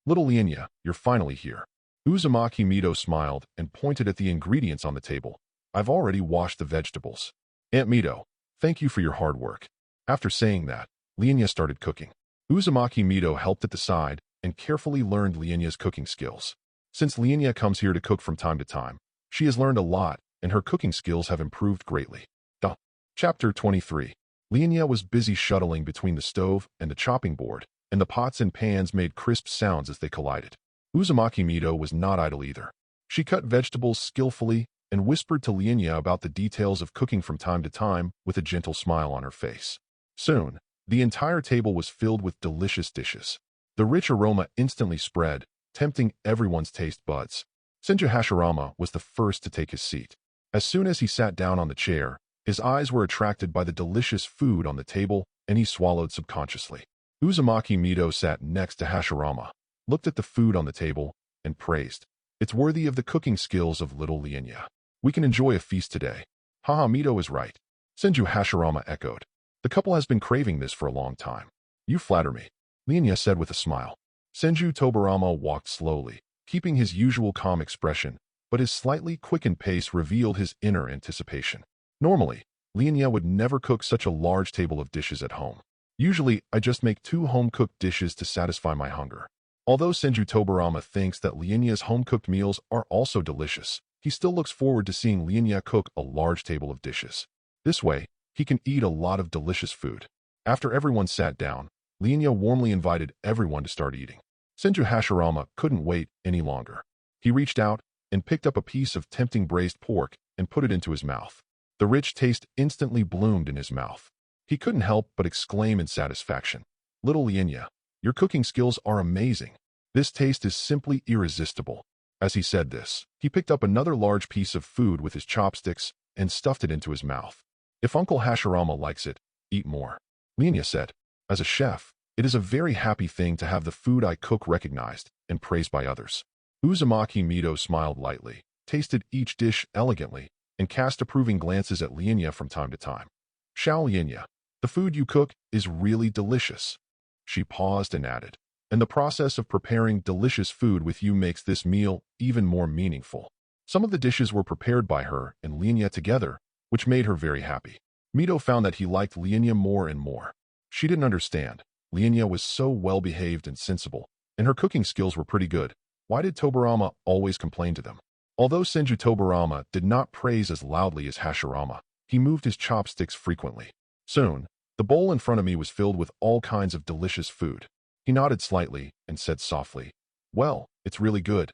Little Lian Ye, you're finally here. Uzumaki Mito smiled and pointed at the ingredients on the table. I've already washed the vegetables. Aunt Mito, thank you for your hard work. After saying that, Lian Ye started cooking. Uzumaki Mito helped at the side and carefully learned Lian Ye's cooking skills. Since Lian Ye comes here to cook from time to time, she has learned a lot and her cooking skills have improved greatly. Chapter 23. Lian Ye was busy shuttling between the stove and the chopping board, and the pots and pans made crisp sounds as they collided. Uzumaki Mito was not idle either. She cut vegetables skillfully and whispered to Lian Ye about the details of cooking from time to time with a gentle smile on her face. Soon, the entire table was filled with delicious dishes. The rich aroma instantly spread, tempting everyone's taste buds. Senju Hashirama was the first to take his seat. As soon as he sat down on the chair, his eyes were attracted by the delicious food on the table, and he swallowed subconsciously. Uzumaki Mito sat next to Hashirama, looked at the food on the table, and praised. It's worthy of the cooking skills of little Lian Ye. We can enjoy a feast today. Haha, Mito is right. Senju Hashirama echoed. The couple has been craving this for a long time. You flatter me, Lian Ye said with a smile. Senju Tobirama walked slowly, keeping his usual calm expression, but his slightly quickened pace revealed his inner anticipation. Normally, Lian Ye would never cook such a large table of dishes at home. Usually, I just make 2 home-cooked dishes to satisfy my hunger. Although Senju Tobirama thinks that Lian Ye's home-cooked meals are also delicious, he still looks forward to seeing Lian Ye cook a large table of dishes. This way, he can eat a lot of delicious food. After everyone sat down, Lian Ye warmly invited everyone to start eating. Senju Hashirama couldn't wait any longer. He reached out and picked up a piece of tempting braised pork and put it into his mouth. The rich taste instantly bloomed in his mouth. He couldn't help but exclaim in satisfaction. Little Lian Ye, your cooking skills are amazing. This taste is simply irresistible. As he said this, he picked up another large piece of food with his chopsticks and stuffed it into his mouth. If Uncle Hashirama likes it, eat more. Lian Ye said, as a chef, it is a very happy thing to have the food I cook recognized and praised by others. Uzumaki Mito smiled lightly, tasted each dish elegantly, and cast approving glances at Lian Ye from time to time. Xiao Lian Ye, the food you cook is really delicious. She paused and added, and the process of preparing delicious food with you makes this meal even more meaningful. Some of the dishes were prepared by her and Lian Ye together, which made her very happy. Mito found that he liked Lian Ye more and more. She didn't understand. Lian Ye was so well-behaved and sensible, and her cooking skills were pretty good. Why did Tobirama always complain to them? Although Senju Tobirama did not praise as loudly as Hashirama, he moved his chopsticks frequently. Soon, the bowl in front of me was filled with all kinds of delicious food. He nodded slightly and said softly, well, it's really good.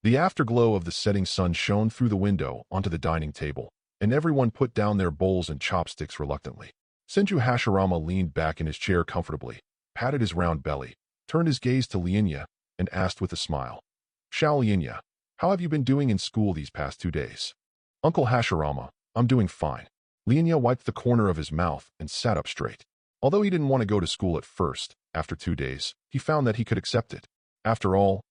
The afterglow of the setting sun shone through the window onto the dining table, and everyone put down their bowls and chopsticks reluctantly. Senju Hashirama leaned back in his chair comfortably, patted his round belly, turned his gaze to Lian Ye, and asked with a smile, Xiao Lian Ye, how have you been doing in school these past 2 days? Uncle Hashirama, I'm doing fine. Lian Ye wiped the corner of his mouth and sat up straight. Although he didn't want to go to school at first, after 2 days, he found that he could accept it. After all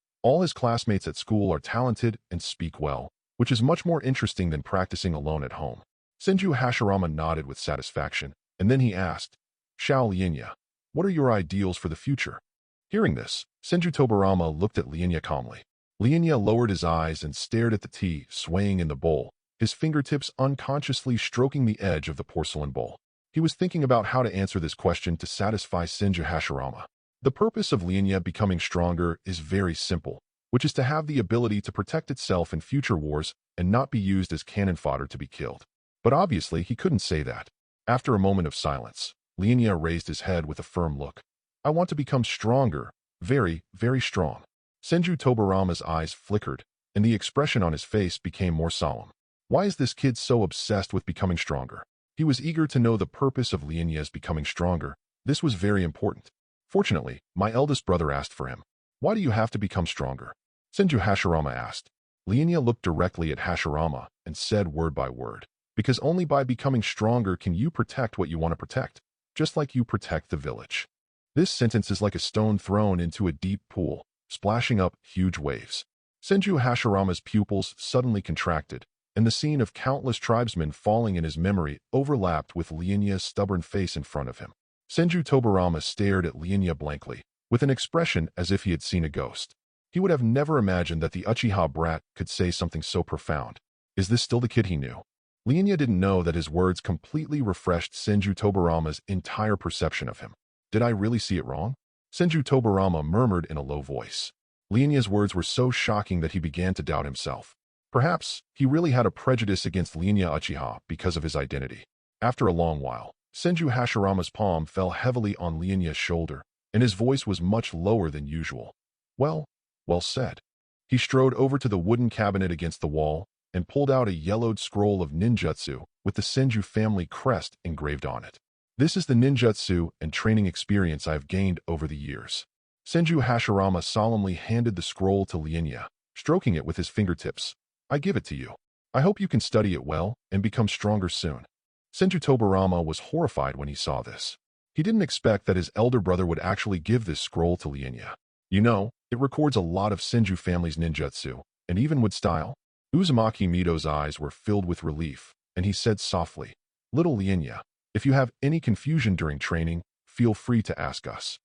his classmates at school are talented and speak well, which is much more interesting than practicing alone at home. Senju Hashirama nodded with satisfaction, and then he asked, Xiao Lian Ye, what are your ideals for the future? Hearing this, Senju Tobirama looked at Lian Ye calmly. Lian Ye lowered his eyes and stared at the tea swaying in the bowl, his fingertips unconsciously stroking the edge of the porcelain bowl. He was thinking about how to answer this question to satisfy Senju Hashirama. The purpose of Lian Ye becoming stronger is very simple, which is to have the ability to protect itself in future wars and not be used as cannon fodder to be killed. But obviously he couldn't say that. After a moment of silence, Lian Ye raised his head with a firm look. I want to become stronger, very, very strong. Senju Tobirama's eyes flickered, and the expression on his face became more solemn. Why is this kid so obsessed with becoming stronger? He was eager to know the purpose of Lian Ye's becoming stronger. This was very important. Fortunately, my eldest brother asked for him. Why do you have to become stronger? Senju Hashirama asked. Lian Ye looked directly at Hashirama and said word by word, because only by becoming stronger can you protect what you want to protect, just like you protect the village. This sentence is like a stone thrown into a deep pool, splashing up huge waves. Senju Hashirama's pupils suddenly contracted, and the scene of countless tribesmen falling in his memory overlapped with Lian Ye's stubborn face in front of him. Senju Tobirama stared at Lian Ye blankly, with an expression as if he had seen a ghost. He would have never imagined that the Uchiha brat could say something so profound. Is this still the kid he knew? Lian Ye didn't know that his words completely refreshed Senju Tobirama's entire perception of him. Did I really see it wrong? Senju Tobirama murmured in a low voice. Lian Ye's words were so shocking that he began to doubt himself. Perhaps he really had a prejudice against Lian Ye Uchiha because of his identity. After a long while, Senju Hashirama's palm fell heavily on Lian Ye's shoulder, and his voice was much lower than usual. Well said. He strode over to the wooden cabinet against the wall and pulled out a yellowed scroll of ninjutsu with the Senju family crest engraved on it. This is the ninjutsu and training experience I have gained over the years. Senju Hashirama solemnly handed the scroll to Lian Ye, stroking it with his fingertips. I give it to you. I hope you can study it well and become stronger soon. Senju Tobirama was horrified when he saw this. He didn't expect that his elder brother would actually give this scroll to Lian Ye. You know, it records a lot of Senju family's ninjutsu, and even with style. Uzumaki Mito's eyes were filled with relief, and he said softly, Little Lian Ye, if you have any confusion during training, feel free to ask us.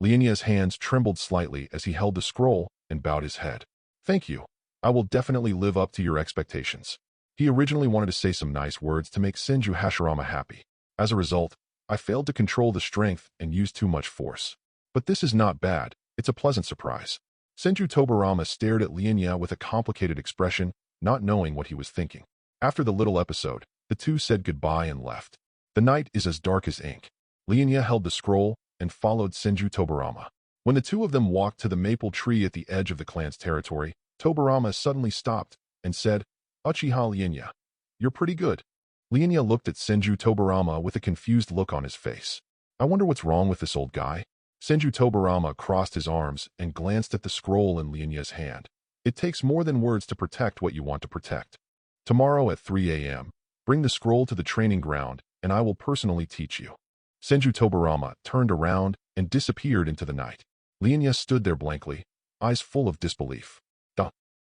Lian Ye's hands trembled slightly as he held the scroll and bowed his head. Thank you. I will definitely live up to your expectations. He originally wanted to say some nice words to make Senju Hashirama happy. As a result, I failed to control the strength and used too much force. But this is not bad. It's a pleasant surprise. Senju Tobirama stared at Lian Ye with a complicated expression, not knowing what he was thinking. After the little episode, the two said goodbye and left. The night is as dark as ink. Lian Ye held the scroll and followed Senju Tobirama. When the two of them walked to the maple tree at the edge of the clan's territory, Tobirama suddenly stopped and said, Uchiha Lian Ye, you're pretty good. Lian Ye looked at Senju Tobirama with a confused look on his face. I wonder what's wrong with this old guy. Senju Tobirama crossed his arms and glanced at the scroll in Lian Ye's hand. It takes more than words to protect what you want to protect. Tomorrow at 3 a.m., bring the scroll to the training ground, and I will personally teach you. Senju Tobirama turned around and disappeared into the night. Lian Ye stood there blankly, eyes full of disbelief.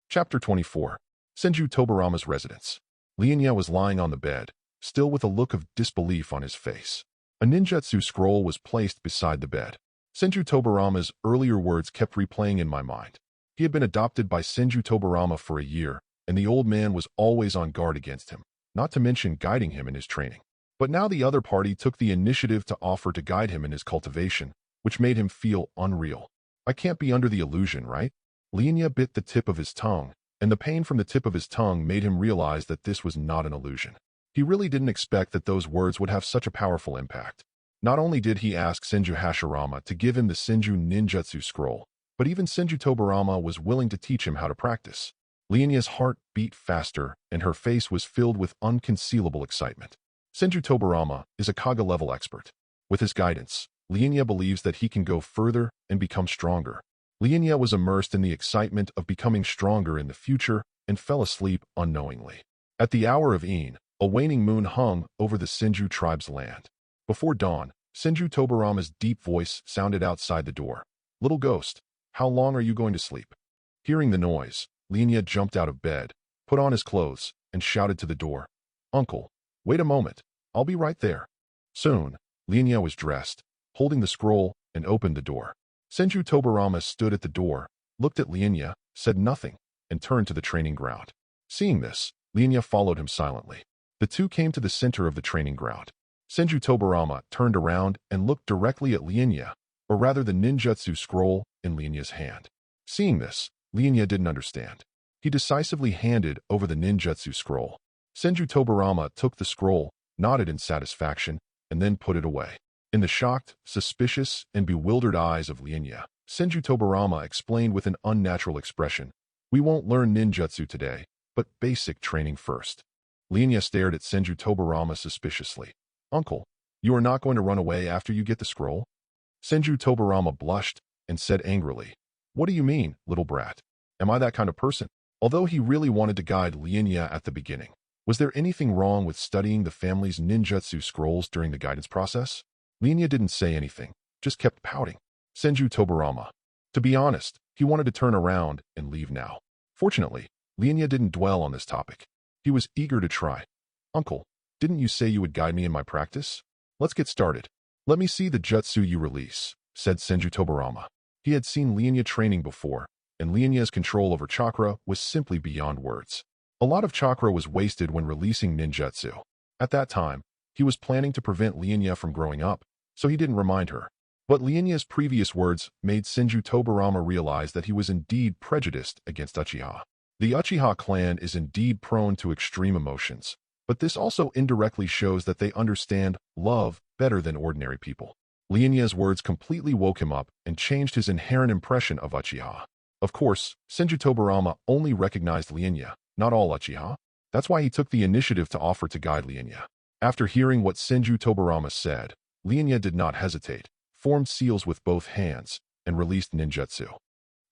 Chapter 24. Senju Tobirama's residence. Lian Ye was lying on the bed, still with a look of disbelief on his face. A ninjutsu scroll was placed beside the bed. Senju Tobirama's earlier words kept replaying in my mind. He had been adopted by Senju Tobirama for a year, and the old man was always on guard against him, not to mention guiding him in his training. But now the other party took the initiative to offer to guide him in his cultivation, which made him feel unreal. I can't be under the illusion, right? Lian Ye bit the tip of his tongue, and the pain from the tip of his tongue made him realize that this was not an illusion. He really didn't expect that those words would have such a powerful impact. Not only did he ask Senju Hashirama to give him the Senju Ninjutsu scroll, but even Senju Tobirama was willing to teach him how to practice. Lian Ye's heart beat faster, and her face was filled with unconcealable excitement. Senju Tobirama is a Kaga-level expert. With his guidance, Lian Ye believes that he can go further and become stronger. Lian Ye was immersed in the excitement of becoming stronger in the future and fell asleep unknowingly. At the hour of Een, a waning moon hung over the Senju tribe's land. Before dawn, Senju Tobirama's deep voice sounded outside the door. "Little ghost, how long are you going to sleep?" Hearing the noise, Lian Ye jumped out of bed, put on his clothes, and shouted to the door, "Uncle, wait a moment, I'll be right there." Soon, Lian Ye was dressed, holding the scroll, and opened the door. Senju Tobirama stood at the door, looked at Lian Ye, said nothing, and turned to the training ground. Seeing this, Lian Ye followed him silently. The two came to the center of the training ground. Senju Tobirama turned around and looked directly at Lian Ye, or rather the ninjutsu scroll in Lian Ye's hand. Seeing this, Lian Ye didn't understand. He decisively handed over the ninjutsu scroll. Senju Tobirama took the scroll, nodded in satisfaction, and then put it away. In the shocked, suspicious, and bewildered eyes of Lian Ye, Senju Tobirama explained with an unnatural expression, "We won't learn ninjutsu today, but basic training first." Lian Ye stared at Senju Tobirama suspiciously. "Uncle, you are not going to run away after you get the scroll?" Senju Tobirama blushed and said angrily, "What do you mean, little brat? Am I that kind of person?" Although he really wanted to guide Lian Ye at the beginning, was there anything wrong with studying the family's ninjutsu scrolls during the guidance process? Lian Ye didn't say anything, just kept pouting. Senju Tobirama. To be honest, he wanted to turn around and leave now. Fortunately, Lian Ye didn't dwell on this topic. He was eager to try. "Uncle, didn't you say you would guide me in my practice? Let's get started. Let me see the jutsu you release," said Senju Tobirama. He had seen Lian Ye training before, and Lian Ye's control over chakra was simply beyond words. A lot of chakra was wasted when releasing ninjutsu. At that time, he was planning to prevent Lian Ye from growing up, so he didn't remind her. But Lian Ye's previous words made Senju Tobirama realize that he was indeed prejudiced against Uchiha. The Uchiha clan is indeed prone to extreme emotions, but this also indirectly shows that they understand love better than ordinary people. Lian Ye's words completely woke him up and changed his inherent impression of Uchiha. Of course, Senju Tobirama only recognized Lian Ye, not all Uchiha. That's why he took the initiative to offer to guide Lian Ye. After hearing what Senju Tobirama said, Lian Ye did not hesitate, formed seals with both hands, and released ninjutsu.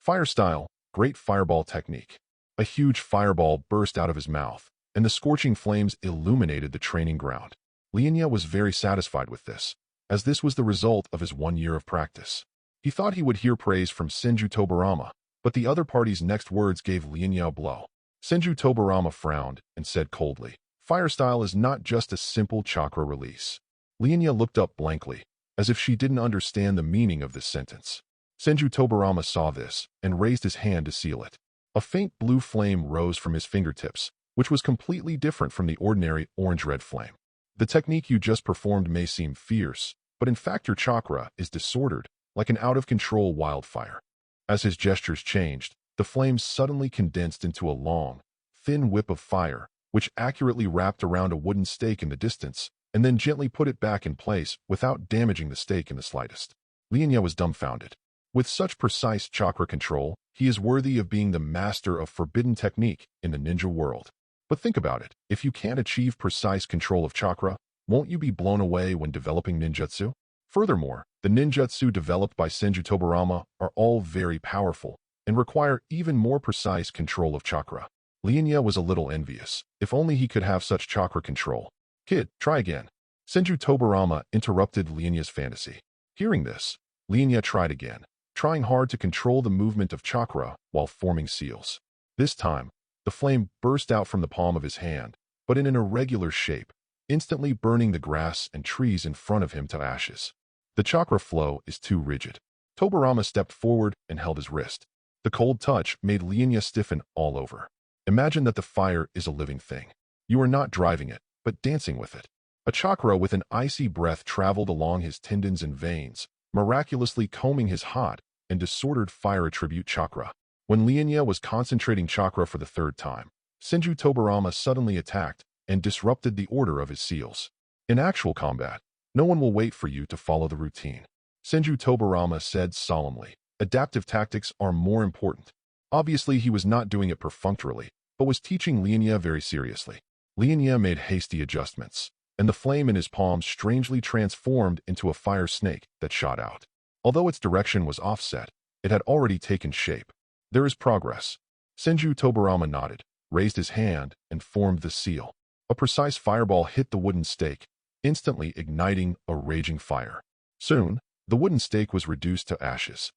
Fire style, great fireball technique. A huge fireball burst out of his mouth, and the scorching flames illuminated the training ground. Lian Ye was very satisfied with this, as this was the result of his 1 year of practice. He thought he would hear praise from Senju Tobirama, but the other party's next words gave Lian Ye a blow. Senju Tobirama frowned and said coldly, "Fire style is not just a simple chakra release." Lian Ye looked up blankly, as if she didn't understand the meaning of this sentence. Senju Tobirama saw this and raised his hand to seal it. A faint blue flame rose from his fingertips, which was completely different from the ordinary orange-red flame. "The technique you just performed may seem fierce, but in fact your chakra is disordered, like an out-of-control wildfire." As his gestures changed, the flames suddenly condensed into a long, thin whip of fire, which accurately wrapped around a wooden stake in the distance, and then gently put it back in place without damaging the stake in the slightest. Lian Ye was dumbfounded. With such precise chakra control, he is worthy of being the master of forbidden technique in the ninja world. But think about it, if you can't achieve precise control of chakra, won't you be blown away when developing ninjutsu? Furthermore, the ninjutsu developed by Senju Tobirama are all very powerful and require even more precise control of chakra. Lian Ye was a little envious. If only he could have such chakra control. "Kid, try again." Senju Tobirama interrupted Lian Ye's fantasy. Hearing this, Lian Ye tried again, trying hard to control the movement of chakra while forming seals. This time, the flame burst out from the palm of his hand, but in an irregular shape, instantly burning the grass and trees in front of him to ashes. The chakra flow is too rigid. Tobirama stepped forward and held his wrist. The cold touch made Lian Ye stiffen all over. Imagine that the fire is a living thing. You are not driving it, but dancing with it. A chakra with an icy breath traveled along his tendons and veins, miraculously combing his hot and disordered fire attribute chakra. When Lian Ye was concentrating chakra for the third time, Senju Tobirama suddenly attacked and disrupted the order of his seals. In actual combat, no one will wait for you to follow the routine. Senju Tobirama said solemnly, "Adaptive tactics are more important." Obviously, he was not doing it perfunctorily, but was teaching Lian Ye very seriously. Lian Ye made hasty adjustments, and the flame in his palms strangely transformed into a fire snake that shot out. Although its direction was offset, it had already taken shape. "There is progress." Senju Tobirama nodded, raised his hand, and formed the seal. A precise fireball hit the wooden stake, instantly igniting a raging fire. Soon, the wooden stake was reduced to ashes.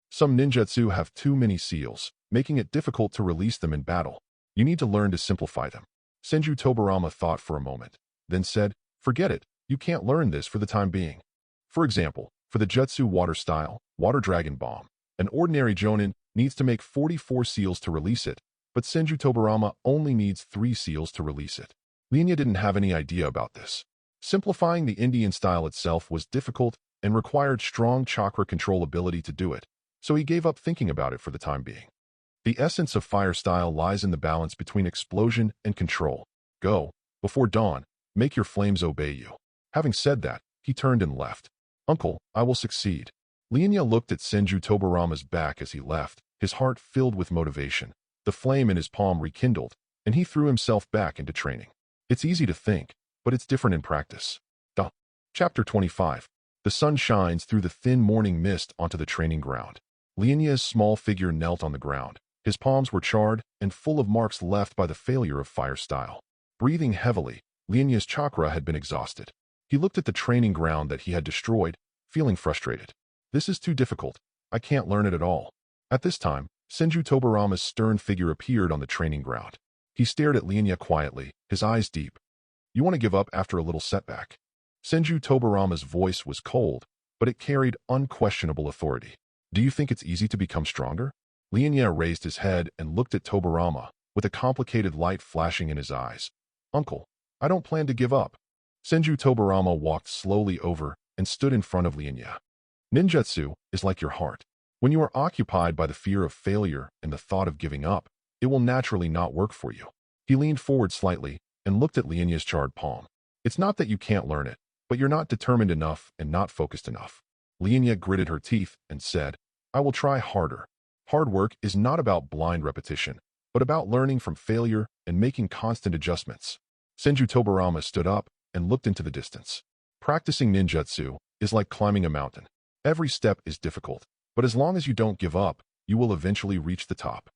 Some ninjutsu have too many seals, making it difficult to release them in battle. You need to learn to simplify them. Senju Tobirama thought for a moment, then said, "Forget it, you can't learn this for the time being." For example, for the jutsu water style, Water Dragon Bomb, an ordinary jonin needs to make 44 seals to release it, but Senju Tobirama only needs 3 seals to release it. Lian Ye didn't have any idea about this. Simplifying the Indian style itself was difficult and required strong chakra control ability to do it, so he gave up thinking about it for the time being. The essence of fire style lies in the balance between explosion and control. Go, before dawn, make your flames obey you. Having said that, he turned and left. Uncle, I will succeed. Lian Ye looked at Senju Tobirama's back as he left, his heart filled with motivation. The flame in his palm rekindled, and he threw himself back into training. It's easy to think, but it's different in practice. Chapter 25. The sun shines through the thin morning mist onto the training ground. Lian Ye's small figure knelt on the ground. His palms were charred and full of marks left by the failure of fire style. Breathing heavily, Lian Ye's chakra had been exhausted. He looked at the training ground that he had destroyed, feeling frustrated. This is too difficult. I can't learn it at all. At this time, Senju Tobirama's stern figure appeared on the training ground. He stared at Lian Ye quietly, his eyes deep. You want to give up after a little setback? Senju Tobirama's voice was cold, but it carried unquestionable authority. Do you think it's easy to become stronger? Lian Ye raised his head and looked at Tobirama, with a complicated light flashing in his eyes. Uncle, I don't plan to give up. Senju Tobirama walked slowly over and stood in front of Lian Ye. Ninjutsu is like your heart. When you are occupied by the fear of failure and the thought of giving up, it will naturally not work for you. He leaned forward slightly and looked at Lian Ye's charred palm. It's not that you can't learn it, but you're not determined enough and not focused enough. Lian Ye gritted her teeth and said, I will try harder. Hard work is not about blind repetition, but about learning from failure and making constant adjustments. Senju Tobirama stood up and looked into the distance. Practicing ninjutsu is like climbing a mountain. Every step is difficult, but as long as you don't give up, you will eventually reach the top.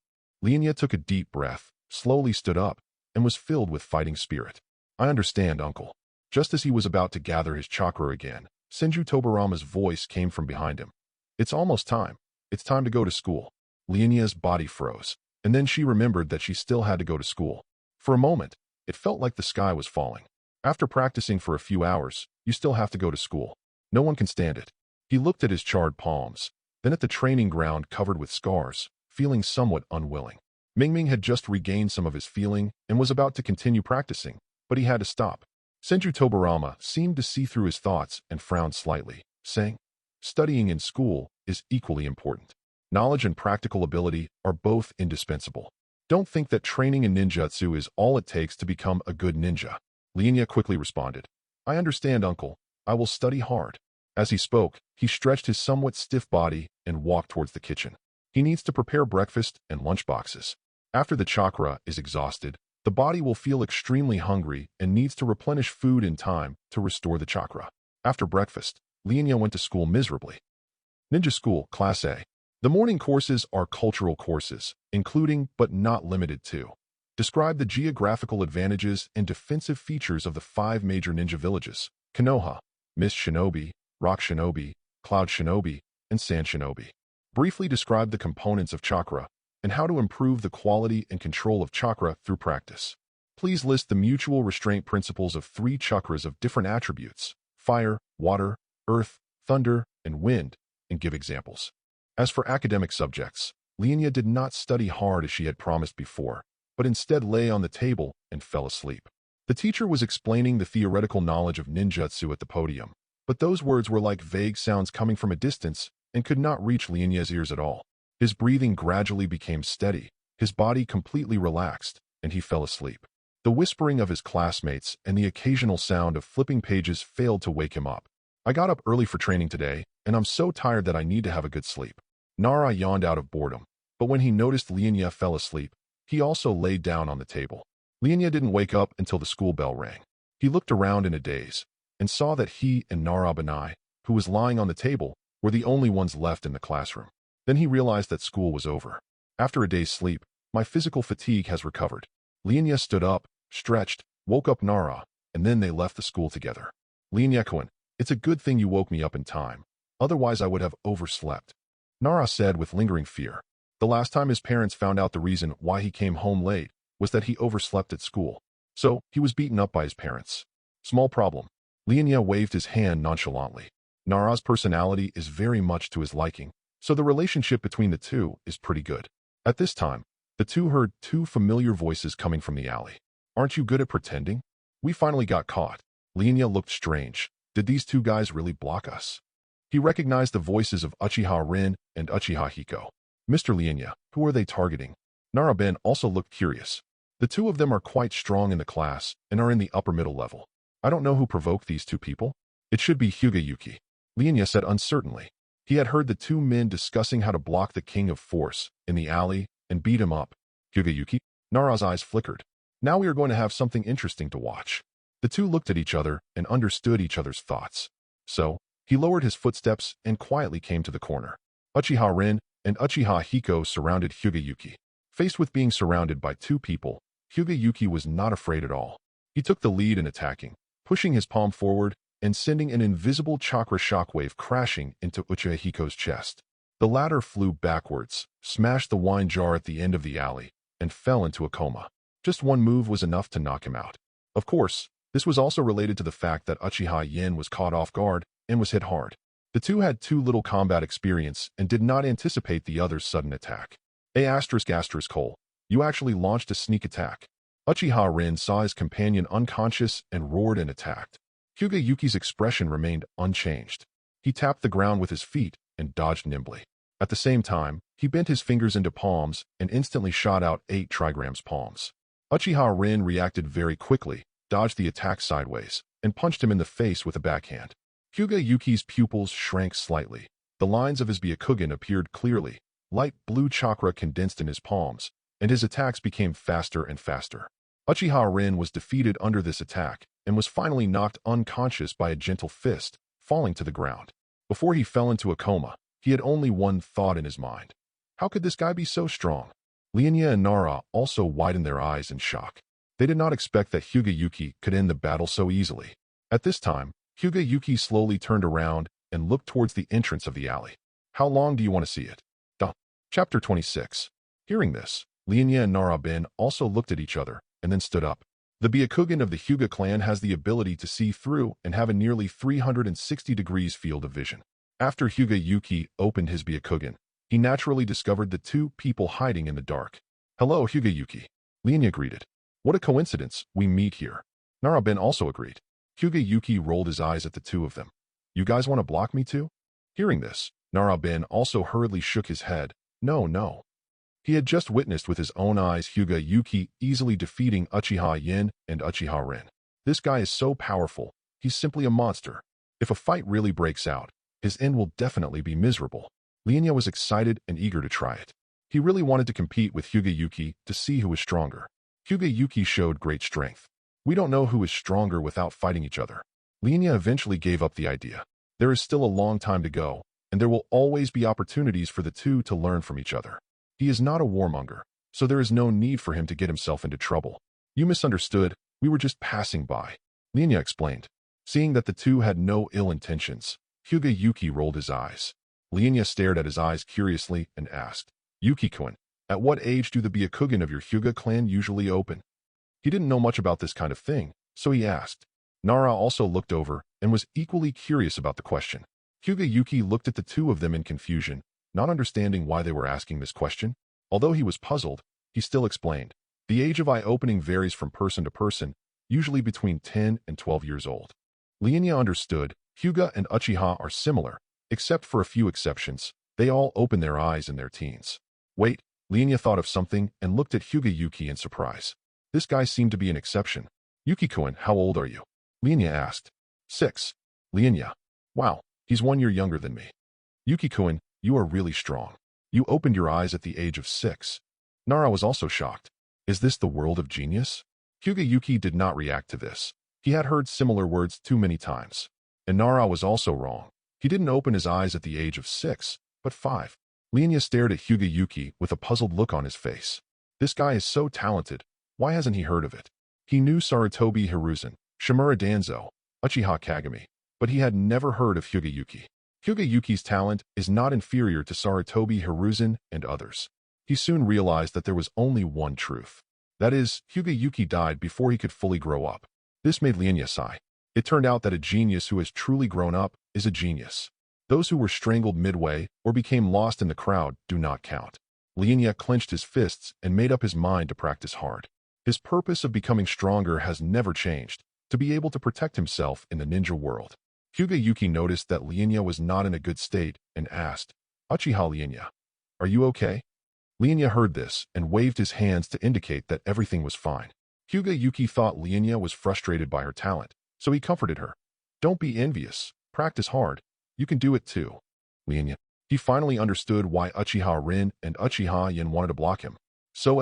Lian Ye took a deep breath, slowly stood up, and was filled with fighting spirit. I understand, uncle. Just as he was about to gather his chakra again, Senju Tobirama's voice came from behind him. It's almost time. It's time to go to school. Lian Ye's body froze, and then she remembered that she still had to go to school. For a moment, it felt like the sky was falling. After practicing for a few hours, you still have to go to school. No one can stand it. He looked at his charred palms, then at the training ground covered with scars, feeling somewhat unwilling. Mingming had just regained some of his feeling and was about to continue practicing, but he had to stop. Senju Tobirama seemed to see through his thoughts and frowned slightly, saying, Studying in school is equally important. Knowledge and practical ability are both indispensable. Don't think that training in ninjutsu is all it takes to become a good ninja. Lian Ye quickly responded, I understand, uncle. I will study hard. As he spoke, he stretched his somewhat stiff body and walked towards the kitchen. He needs to prepare breakfast and lunchboxes. After the chakra is exhausted, the body will feel extremely hungry and needs to replenish food in time to restore the chakra. After breakfast, Lian Ye went to school miserably. Ninja School, Class A. The morning courses are cultural courses, including but not limited to. Describe the geographical advantages and defensive features of the 5 major ninja villages: Konoha, Mist Shinobi, Rock Shinobi, Cloud Shinobi, and Sand Shinobi. Briefly describe the components of chakra and how to improve the quality and control of chakra through practice. Please list the mutual restraint principles of 3 chakras of different attributes: fire, water, earth, thunder, and wind, and give examples. As for academic subjects, Lian Ye did not study hard as she had promised before, but instead lay on the table and fell asleep. The teacher was explaining the theoretical knowledge of ninjutsu at the podium, but those words were like vague sounds coming from a distance and could not reach Lian Ye's ears at all. His breathing gradually became steady, his body completely relaxed, and he fell asleep. The whispering of his classmates and the occasional sound of flipping pages failed to wake him up. I got up early for training today, and I'm so tired that I need to have a good sleep. Nara yawned out of boredom, but when he noticed Lian Ye fell asleep, he also laid down on the table. Lian Ye didn't wake up until the school bell rang. He looked around in a daze and saw that he and Narabanai, who was lying on the table, were the only ones left in the classroom. Then he realized that school was over. After a day's sleep, my physical fatigue has recovered. Lian Ye stood up, stretched, woke up Nara, and then they left the school together. Lian Ye, it's a good thing you woke me up in time. Otherwise I would have overslept. Nara said with lingering fear. The last time his parents found out the reason why he came home late was that he overslept at school. So, he was beaten up by his parents. Small problem. Lian Ye waved his hand nonchalantly. Nara's personality is very much to his liking, so the relationship between the two is pretty good. At this time, the two heard two familiar voices coming from the alley. Aren't you good at pretending? We finally got caught. Lian Ye looked strange. Did these two guys really block us? He recognized the voices of Uchiha-ren and Uchiha-hiko. Mr. Lian Ye, who are they targeting? Nara-ben also looked curious. The two of them are quite strong in the class and are in the upper middle level. I don't know who provoked these two people. It should be Hyuga-yuki. Lian Ye said uncertainly. He had heard the two men discussing how to block the King of Force in the alley and beat him up. Hyuga-yuki? Nara's eyes flickered. Now we are going to have something interesting to watch. The two looked at each other and understood each other's thoughts. So, he lowered his footsteps and quietly came to the corner. Uchiha-ren and Uchiha-hiko surrounded Hyuga-yuki. Faced with being surrounded by two people, Hyuga-yuki was not afraid at all. He took the lead in attacking, pushing his palm forward and sending an invisible chakra shockwave crashing into Uchiha-hiko's chest. The latter flew backwards, smashed the wine jar at the end of the alley, and fell into a coma. Just one move was enough to knock him out. Of course, this was also related to the fact that Uchiha-yen was caught off guard and was hit hard. The two had too little combat experience and did not anticipate the other's sudden attack. Cole, you actually launched a sneak attack. Uchiha-ren saw his companion unconscious and roared and attacked. Hyuga-yuki's expression remained unchanged. He tapped the ground with his feet and dodged nimbly. At the same time, he bent his fingers into palms and instantly shot out 8 trigrams palms. Uchiha-ren reacted very quickly, dodged the attack sideways, and punched him in the face with a backhand. Hyuga-yuki's pupils shrank slightly. The lines of his Byakugan appeared clearly. Light blue chakra condensed in his palms, and his attacks became faster and faster. Uchiha-ren was defeated under this attack and was finally knocked unconscious by a gentle fist, falling to the ground. Before he fell into a coma, he had only one thought in his mind. How could this guy be so strong? Lian Ye and Nara also widened their eyes in shock. They did not expect that Hyuga-yuki could end the battle so easily. At this time, Hyuga-yuki slowly turned around and looked towards the entrance of the alley. How long do you want to see it? Chapter 26. Hearing this, Lian Ye and Nara-ben also looked at each other and then stood up. The Byakugan of the Hyuga clan has the ability to see through and have a nearly 360 degrees field of vision. After Hyuga-yuki opened his Byakugan, he naturally discovered the two people hiding in the dark. Hello, Hyuga-yuki. Lian Ye greeted. What a coincidence, we meet here. Nara-ben also agreed. Hyuga-yuki rolled his eyes at the two of them. You guys want to block me too? Hearing this, Nara-ben also hurriedly shook his head. No. He had just witnessed with his own eyes Hyuga-yuki easily defeating Uchiha-yen and Uchiha-ren. This guy is so powerful, he's simply a monster. If a fight really breaks out, his end will definitely be miserable. Lian Ye was excited and eager to try it. He really wanted to compete with Hyuga-yuki to see who was stronger. Hyuga-yuki showed great strength. We don't know who is stronger without fighting each other. Lian Ye eventually gave up the idea. There is still a long time to go, and there will always be opportunities for the two to learn from each other. He is not a warmonger, so there is no need for him to get himself into trouble. You misunderstood, we were just passing by. Lian Ye explained. Seeing that the two had no ill intentions, Hyuga-yuki rolled his eyes. Lian Ye stared at his eyes curiously and asked, Yuki-kun, at what age do the Byakugan of your Hyuga clan usually open? He didn't know much about this kind of thing, so he asked. Nara also looked over and was equally curious about the question. Hyuga-yuki looked at the two of them in confusion, not understanding why they were asking this question. Although he was puzzled, he still explained. The age of eye opening varies from person to person, usually between 10 and 12 years old. Lian Ye understood. Hyuga and Uchiha are similar, except for a few exceptions. They all open their eyes in their teens. Wait, Lian Ye thought of something and looked at Hyuga-yuki in surprise. This guy seemed to be an exception. Yuki-kun, how old are you? Lian Ye asked. 6. Lian Ye. Wow, he's 1 year younger than me. Yuki-kun, you are really strong. You opened your eyes at the age of 6. Nara was also shocked. Is this the world of genius? Hyuga-yuki did not react to this. He had heard similar words too many times. And Nara was also wrong. He didn't open his eyes at the age of 6, but 5. Lian Ye stared at Hyuga-yuki with a puzzled look on his face. This guy is so talented. Why hasn't he heard of it? He knew Sarutobi Hiruzen, Shimura Danzo, Uchiha Kagami, but he had never heard of Hyuga. Hyuga-Yuki's talent is not inferior to Sarutobi Hiruzen and others. He soon realized that there was only one truth. That is, Hyuga died before he could fully grow up. This made Lian Ye sigh. It turned out that a genius who has truly grown up is a genius. Those who were strangled midway or became lost in the crowd do not count. Lian Ye clenched his fists and made up his mind to practice hard. His purpose of becoming stronger has never changed, to be able to protect himself in the ninja world. Hyuga noticed that Lian Ye was not in a good state and asked, Uchiha Lian Ye, are you okay? Lian Ye heard this and waved his hands to indicate that everything was fine. Hyuga thought Lian Ye was frustrated by her talent, so he comforted her. Don't be envious. Practice hard. You can do it too. Lian Ye. He finally understood why Uchiha Rin and Uchiha Yin wanted to block him. So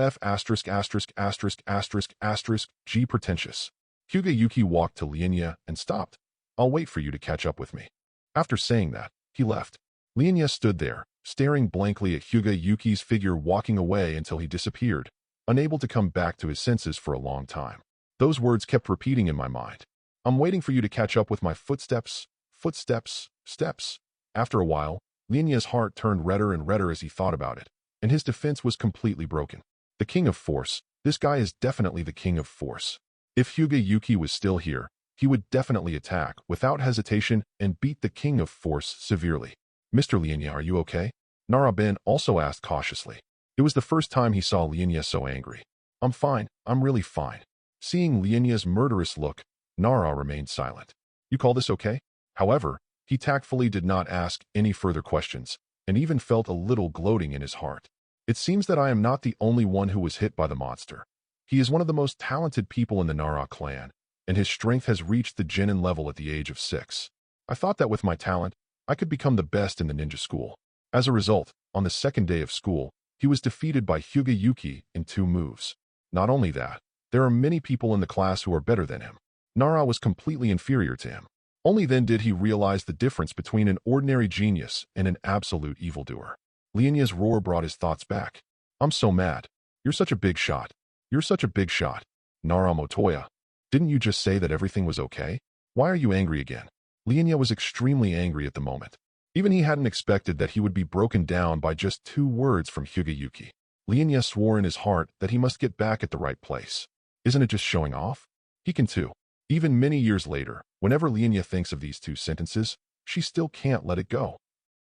G pretentious. Hyuga walked to Lian Ye and stopped. I'll wait for you to catch up with me. After saying that, he left. Lian Ye stood there, staring blankly at Hyuga figure walking away until he disappeared, unable to come back to his senses for a long time. Those words kept repeating in my mind. I'm waiting for you to catch up with my footsteps, steps. After a while, Lian Ye's heart turned redder and redder as he thought about it, and his defense was completely broken. The king of force, this guy is definitely the king of force. If Hyuga was still here, he would definitely attack without hesitation and beat the king of force severely. Mr. Lian Ye, are you okay? Nara Ben also asked cautiously. It was the first time he saw Lian Ye so angry. I'm fine, I'm really fine. Seeing Lian Ye's murderous look, Nara remained silent. You call this okay? However, he tactfully did not ask any further questions, and even felt a little gloating in his heart. It seems that I am not the only one who was hit by the monster. He is one of the most talented people in the Nara clan, and his strength has reached the genin level at the age of 6. I thought that with my talent, I could become the best in the ninja school. As a result, on the second day of school, he was defeated by Hyuga in 2 moves. Not only that, there are many people in the class who are better than him. Nara was completely inferior to him. Only then did he realize the difference between an ordinary genius and an absolute evildoer. Lian Ye's roar brought his thoughts back. I'm so mad. You're such a big shot. You're such a big shot. Nara Motoya. Didn't you just say that everything was okay? Why are you angry again? Lian Ye was extremely angry at the moment. Even he hadn't expected that he would be broken down by just 2 words from Hyuga. Lian Ye swore in his heart that he must get back at the right place. Isn't it just showing off? He can too. Even many years later, whenever Lian Ye thinks of these 2 sentences, she still can't let it go.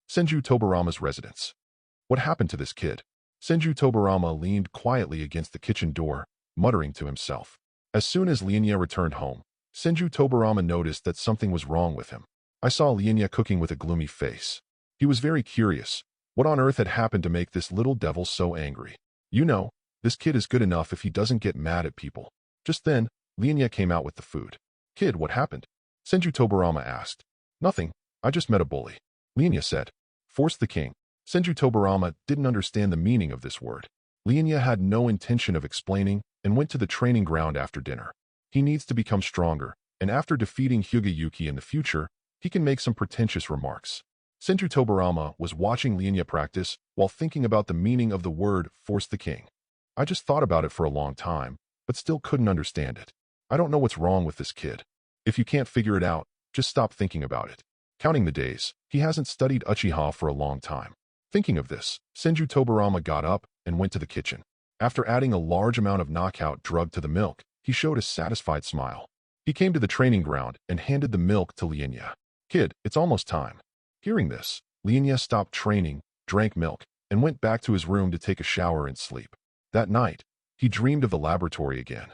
Senju Tobirama's residence. What happened to this kid? Senju Tobirama leaned quietly against the kitchen door, muttering to himself. As soon as Lian Ye returned home, Senju Tobirama noticed that something was wrong with him. I saw Lian Ye cooking with a gloomy face. He was very curious. What on earth had happened to make this little devil so angry? You know, this kid is good enough if he doesn't get mad at people. Just then, Lian Ye came out with the food. Kid, what happened? Senju Tobirama asked. Nothing. I just met a bully. Lian Ye said. Force the king. Senju Tobirama didn't understand the meaning of this word. Lian Ye had no intention of explaining and went to the training ground after dinner. He needs to become stronger, and after defeating Hyuga in the future, he can make some pretentious remarks. Senju Tobirama was watching Lian Ye practice while thinking about the meaning of the word force the king. I just thought about it for a long time, but still couldn't understand it. I don't know what's wrong with this kid. If you can't figure it out, just stop thinking about it. Counting the days, he hasn't studied Uchiha for a long time. Thinking of this, Senju Tobirama got up and went to the kitchen. After adding a large amount of knockout drug to the milk, he showed a satisfied smile. He came to the training ground and handed the milk to Lian Ye. Kid, it's almost time. Hearing this, Lian Ye stopped training, drank milk, and went back to his room to take a shower and sleep. That night, he dreamed of the laboratory again.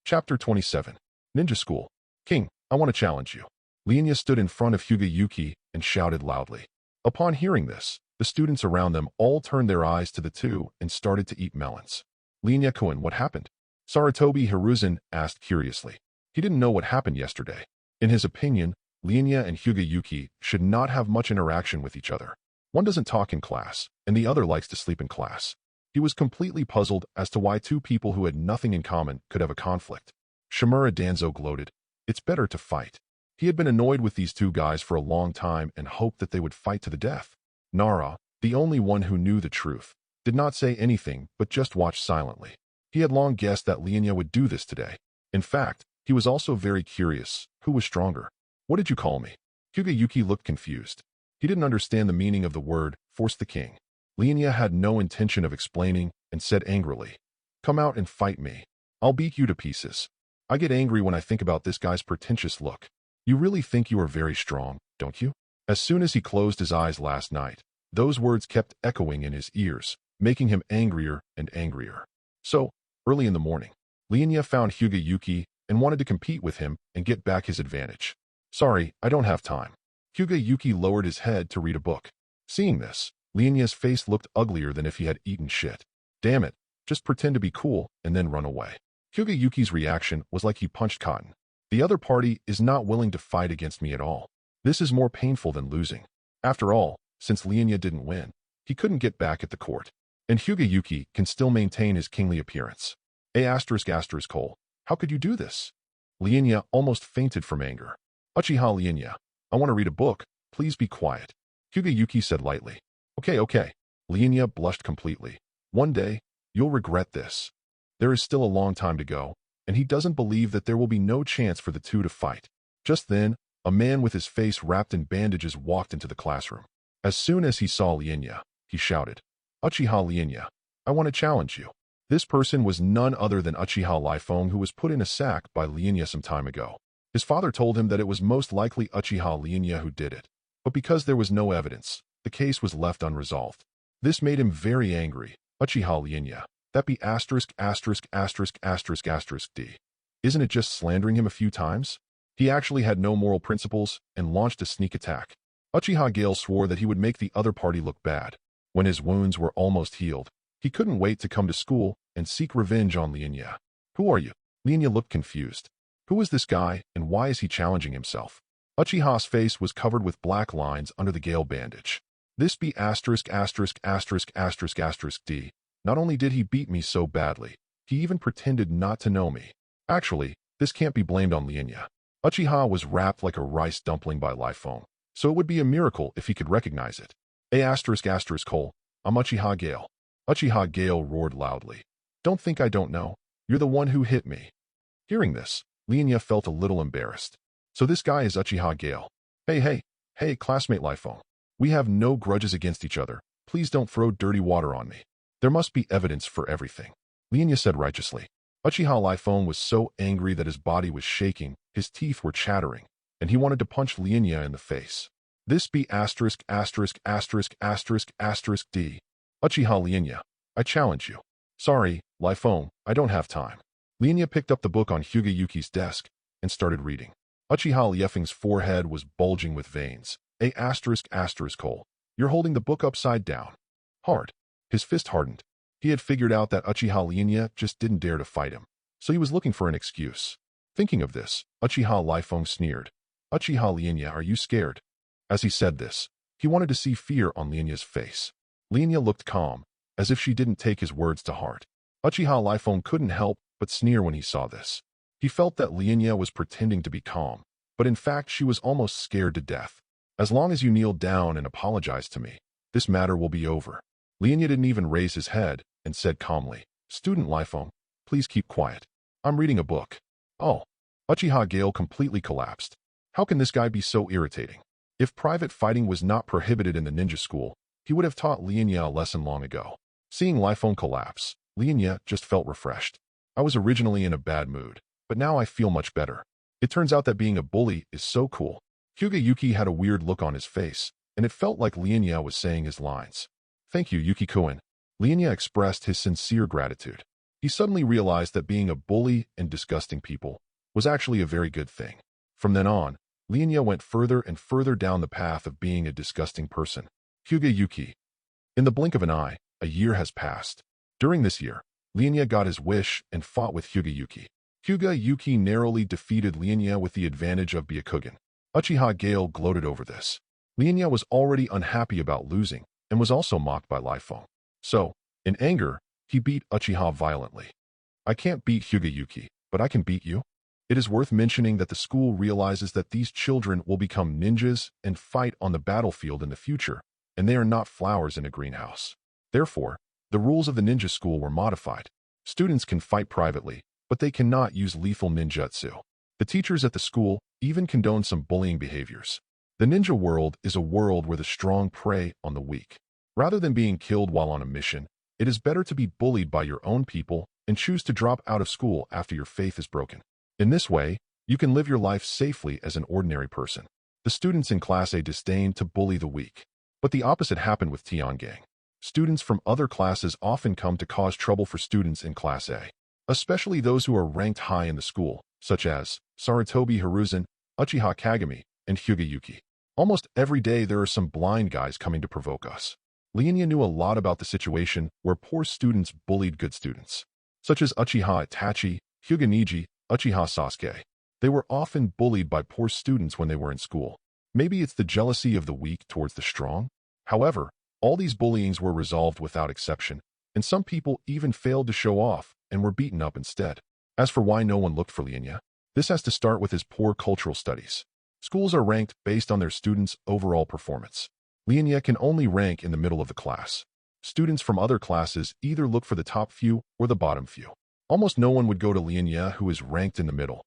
Chapter 27. Ninja School. King, I want to challenge you. Lian Ye stood in front of Hyuga and shouted loudly. Upon hearing this, the students around them all turned their eyes to the 2 and started to eat melons. Lian Ye-kun, what happened? Sarutobi Hiruzen asked curiously. He didn't know what happened yesterday. In his opinion, Lian Ye and Hyuga should not have much interaction with each other. One doesn't talk in class, and the other likes to sleep in class. He was completely puzzled as to why 2 people who had nothing in common could have a conflict. Shimura Danzo gloated. It's better to fight. He had been annoyed with these 2 guys for a long time and hoped that they would fight to the death. Nara, the only one who knew the truth, did not say anything but just watched silently. He He had long guessed that Lian Ye would do this today. In fact, he was also very curious. Who was stronger? What did you call me? Hyuga looked confused. He didn't understand the meaning of the word, forced the king. Lian Ye had no intention of explaining and said angrily, "Come out and fight me. I'll beat you to pieces." I get angry when I think about this guy's pretentious look. You really think you are very strong, don't you? As soon as he closed his eyes last night, those words kept echoing in his ears, making him angrier and angrier. So, early in the morning, Lian Ye found Hyuga and wanted to compete with him and get back his advantage. "Sorry, I don't have time." Hyuga lowered his head to read a book. Seeing this, Lian Ye's face looked uglier than if he had eaten shit. Damn it, just pretend to be cool and then run away. Hyuga reaction was like he punched cotton. The other party is not willing to fight against me at all. This is more painful than losing. After all, since Lian Ye didn't win, he couldn't get back at the court. And Hyuga can still maintain his kingly appearance. Cole, how could you do this? Lian Ye almost fainted from anger. Uchiha Lian Ye, I want to read a book. Please be quiet. Hyuga said lightly. Okay. Lian Ye blushed completely. One day, you'll regret this. There is still a long time to go, and he doesn't believe that there will be no chance for the two to fight. Just then, a man with his face wrapped in bandages walked into the classroom. As soon as he saw Lian Ye, he shouted, "Uchiha Lian Ye, I want to challenge you." This person was none other than Uchiha Lifeng, who was put in a sack by Lian Ye some time ago. His father told him that it was most likely Uchiha Lian Ye who did it, but because there was no evidence, the case was left unresolved. This made him very angry. Uchiha Lian Ye, that be ********D. Isn't it just slandering him a few times? He actually had no moral principles and launched a sneak attack. Uchiha Gale swore that he would make the other party look bad. When his wounds were almost healed, he couldn't wait to come to school and seek revenge on Lian Ye. Who are you? Lian Ye looked confused. Who is this guy and why is he challenging himself? Uchiha's face was covered with black lines under the Gale bandage. This be ********D. Not only did he beat me so badly, he even pretended not to know me. Actually, this can't be blamed on Lian Ye. Uchiha was wrapped like a rice dumpling by Lifeng, so it would be a miracle if he could recognize it. Cole, I'm Uchiha Gale. Uchiha Gale roared loudly. Don't think I don't know. You're the one who hit me. Hearing this, Lian Ye felt a little embarrassed. So this guy is Uchiha Gale. Hey, classmate Lifeng. We have no grudges against each other. Please don't throw dirty water on me. There must be evidence for everything. Lian Ye said righteously. Uchiha Lifeng was so angry that his body was shaking, his teeth were chattering, and he wanted to punch Lian Ye in the face. This be **********D. Uchiha Lian Ye, I challenge you. Sorry, Lifeng, I don't have time. Lian Ye picked up the book on Hyuga desk and started reading. Uchiha Lifeng's forehead was bulging with veins. Cole, you're holding the book upside down. Hard. His fist hardened. He had figured out that Uchiha Lian Ye just didn't dare to fight him, so he was looking for an excuse. Thinking of this, Uchiha Lifeng sneered. Uchiha Lian Ye, are you scared? As he said this, he wanted to see fear on Lian Ye's face. Lian Ye looked calm, as if she didn't take his words to heart. Uchiha Lifeng couldn't help but sneer when he saw this. He felt that Lian Ye was pretending to be calm, but in fact she was almost scared to death. As long as you kneel down and apologize to me, this matter will be over. Lian Ye didn't even raise his head and said calmly, Student Lifeng, please keep quiet. I'm reading a book. Oh. Uchiha Gale completely collapsed. How can this guy be so irritating? If private fighting was not prohibited in the ninja school, he would have taught Lian Ye a lesson long ago. Seeing Lifeng collapse, Lian Ye just felt refreshed. I was originally in a bad mood, but now I feel much better. It turns out that being a bully is so cool. Hyuga had a weird look on his face, and it felt like Lian Ye was saying his lines. Thank you, Yuki-kun. Lian Ye expressed his sincere gratitude. He suddenly realized that being a bully and disgusting people was actually a very good thing. From then on, Lian Ye went further and further down the path of being a disgusting person. Hyuga. In the blink of an eye, a year has passed. During this year, Lian Ye got his wish and fought with Hyuga. Hyuga narrowly defeated Lian Ye with the advantage of Byakugan. Uchiha Gale gloated over this. Lian Ye was already unhappy about losing and was also mocked by Lifeng. So, in anger, he beat Uchiha violently. I can't beat Hyuga, but I can beat you. It is worth mentioning that the school realizes that these children will become ninjas and fight on the battlefield in the future, and they are not flowers in a greenhouse. Therefore, the rules of the ninja school were modified. Students can fight privately, but they cannot use lethal ninjutsu. The teachers at the school even condone some bullying behaviors. The ninja world is a world where the strong prey on the weak. Rather than being killed while on a mission, it is better to be bullied by your own people and choose to drop out of school after your faith is broken. In this way, you can live your life safely as an ordinary person. The students in Class A disdain to bully the weak. But the opposite happened with Tiangang. Students from other classes often come to cause trouble for students in Class A, especially those who are ranked high in the school, such as Sarutobi Hiruzen, Uchiha-hater, and Hyuga. Almost every day there are some blind guys coming to provoke us. Lian Ye knew a lot about the situation where poor students bullied good students, such as Uchiha-Itachi, Hyuga, Uchiha Sasuke. They were often bullied by poor students when they were in school. Maybe it's the jealousy of the weak towards the strong? However, all these bullyings were resolved without exception, and some people even failed to show off and were beaten up instead. As for why no one looked for Lian Ye, this has to start with his poor cultural studies. Schools are ranked based on their students' overall performance. Lian Ye can only rank in the middle of the class. Students from other classes either look for the top few or the bottom few. Almost no one would go to Lian Ye who is ranked in the middle.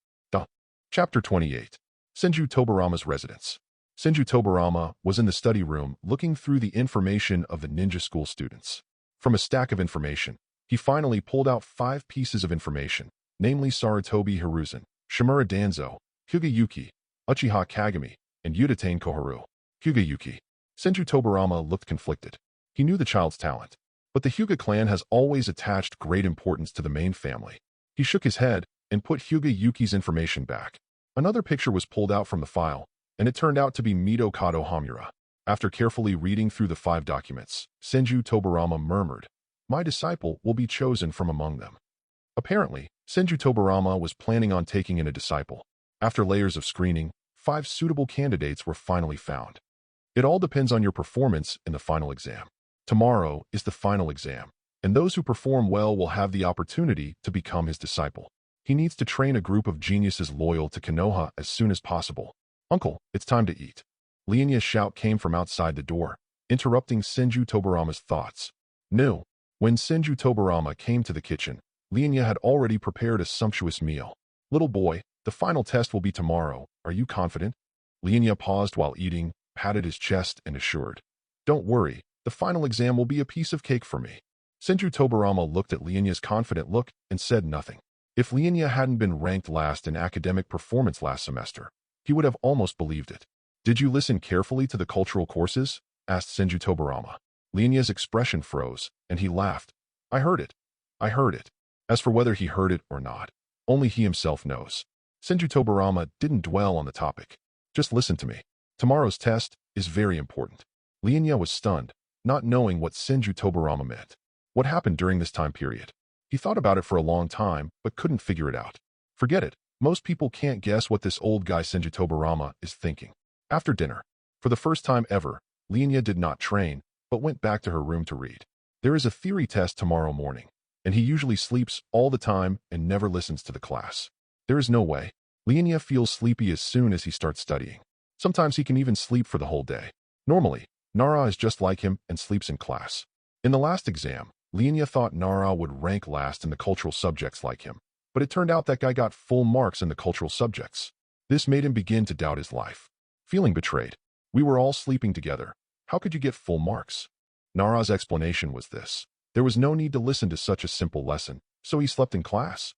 Chapter 28. Senju Tobirama's Residence. Senju Tobirama was in the study room looking through the information of the ninja school students. From a stack of information, he finally pulled out 5 pieces of information, namely Sarutobi Hiruzen, Shimura Danzo, Hyuga, Uchiha-hater, and Uchiha Koharu. Hyuga. Senju Tobirama looked conflicted. He knew the child's talent, but the Hyuga clan has always attached great importance to the main family. He shook his head and put Hyuga's information back. Another picture was pulled out from the file, and it turned out to be Mito Kato Hamura. After carefully reading through the 5 documents, Senju Tobirama murmured, "My disciple will be chosen from among them." Apparently, Senju Tobirama was planning on taking in a disciple. After layers of screening, 5 suitable candidates were finally found. It all depends on your performance in the final exam. Tomorrow is the final exam, and those who perform well will have the opportunity to become his disciple. He needs to train a group of geniuses loyal to Konoha as soon as possible. "Uncle, it's time to eat." Lian Ye's shout came from outside the door, interrupting Senju Tobirama's thoughts. No. When Senju Tobirama came to the kitchen, Lian Ye had already prepared a sumptuous meal. "Little boy, the final test will be tomorrow. Are you confident?" Lian Ye paused while eating, patted his chest, and assured, "Don't worry, the final exam will be a piece of cake for me." Senju Tobirama looked at Lian Ye's confident look and said nothing. If Lian Ye hadn't been ranked last in academic performance last semester, he would have almost believed it. "Did you listen carefully to the cultural courses?" asked Senju Tobirama. Lian Ye's expression froze, and he laughed. I heard it. As for whether he heard it or not, only he himself knows. Senju Tobirama didn't dwell on the topic. "Just listen to me. Tomorrow's test is very important." Lian Ye was stunned, not knowing what Senju Tobirama meant. What happened during this time period? He thought about it for a long time, but couldn't figure it out. Forget it. Most people can't guess what this old guy Senju Tobirama is thinking. After dinner, for the first time ever, Lian Ye did not train, but went back to her room to read. There is a theory test tomorrow morning, and he usually sleeps all the time and never listens to the class. There is no way. Lian Ye feels sleepy as soon as he starts studying. Sometimes he can even sleep for the whole day. Normally, Nara is just like him and sleeps in class. In the last exam, Lian Ye thought Nara would rank last in the cultural subjects like him, but it turned out that guy got full marks in the cultural subjects. This made him begin to doubt his life. Feeling betrayed. "We were all sleeping together. How could you get full marks?" Nara's explanation was this. There was no need to listen to such a simple lesson, so he slept in class.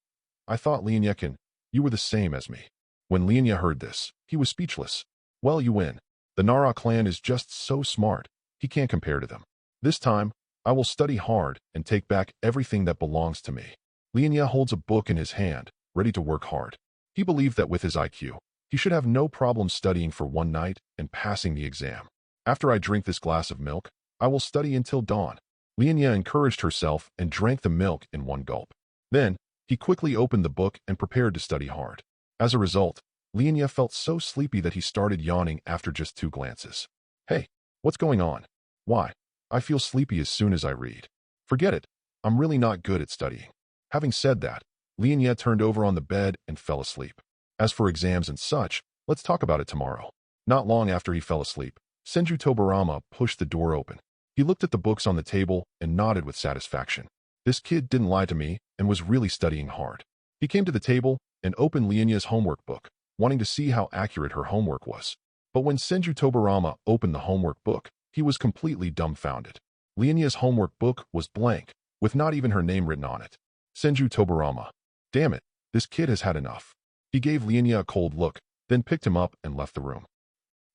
"I thought, Lian Ye, you were the same as me." When Lian Ye heard this, he was speechless. "Well, you win. The Nara clan is just so smart. He can't compare to them. This time, I will study hard and take back everything that belongs to me." Lian Ye holds a book in his hand, ready to work hard. He believed that with his IQ, he should have no problem studying for one night and passing the exam. "After I drink this glass of milk, I will study until dawn." Lian Ye encouraged herself and drank the milk in one gulp. Then, he quickly opened the book and prepared to study hard. As a result, Lian Ye felt so sleepy that he started yawning after just 2 glances. "Hey, what's going on? Why? I feel sleepy as soon as I read." "Forget it. I'm really not good at studying." Having said that, Lian Ye turned over on the bed and fell asleep. As for exams and such, let's talk about it tomorrow. Not long after he fell asleep, Senju Tobirama pushed the door open. He looked at the books on the table and nodded with satisfaction. This kid didn't lie to me and was really studying hard. He came to the table and opened Lian Ye's homework book, wanting to see how accurate her homework was. But when Senju Tobirama opened the homework book, he was completely dumbfounded. Lian Ye's homework book was blank, with not even her name written on it. Senju Tobirama. Damn it, this kid has had enough. He gave Lian Ye a cold look, then picked him up and left the room.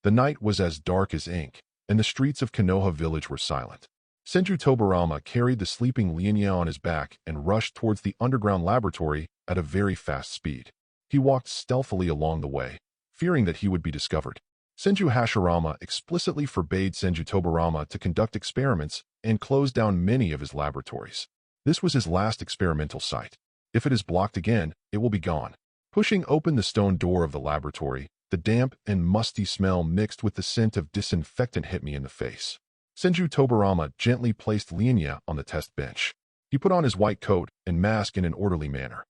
The night was as dark as ink, and the streets of Konoha village were silent. Senju Tobirama carried the sleeping Lian Ye on his back and rushed towards the underground laboratory at a very fast speed. He walked stealthily along the way, fearing that he would be discovered. Senju Hashirama explicitly forbade Senju Tobirama to conduct experiments and closed down many of his laboratories. This was his last experimental site. If it is blocked again, it will be gone. Pushing open the stone door of the laboratory, the damp and musty smell mixed with the scent of disinfectant hit me in the face. Senju Tobirama gently placed Lian Ye on the test bench. He put on his white coat and mask in an orderly manner.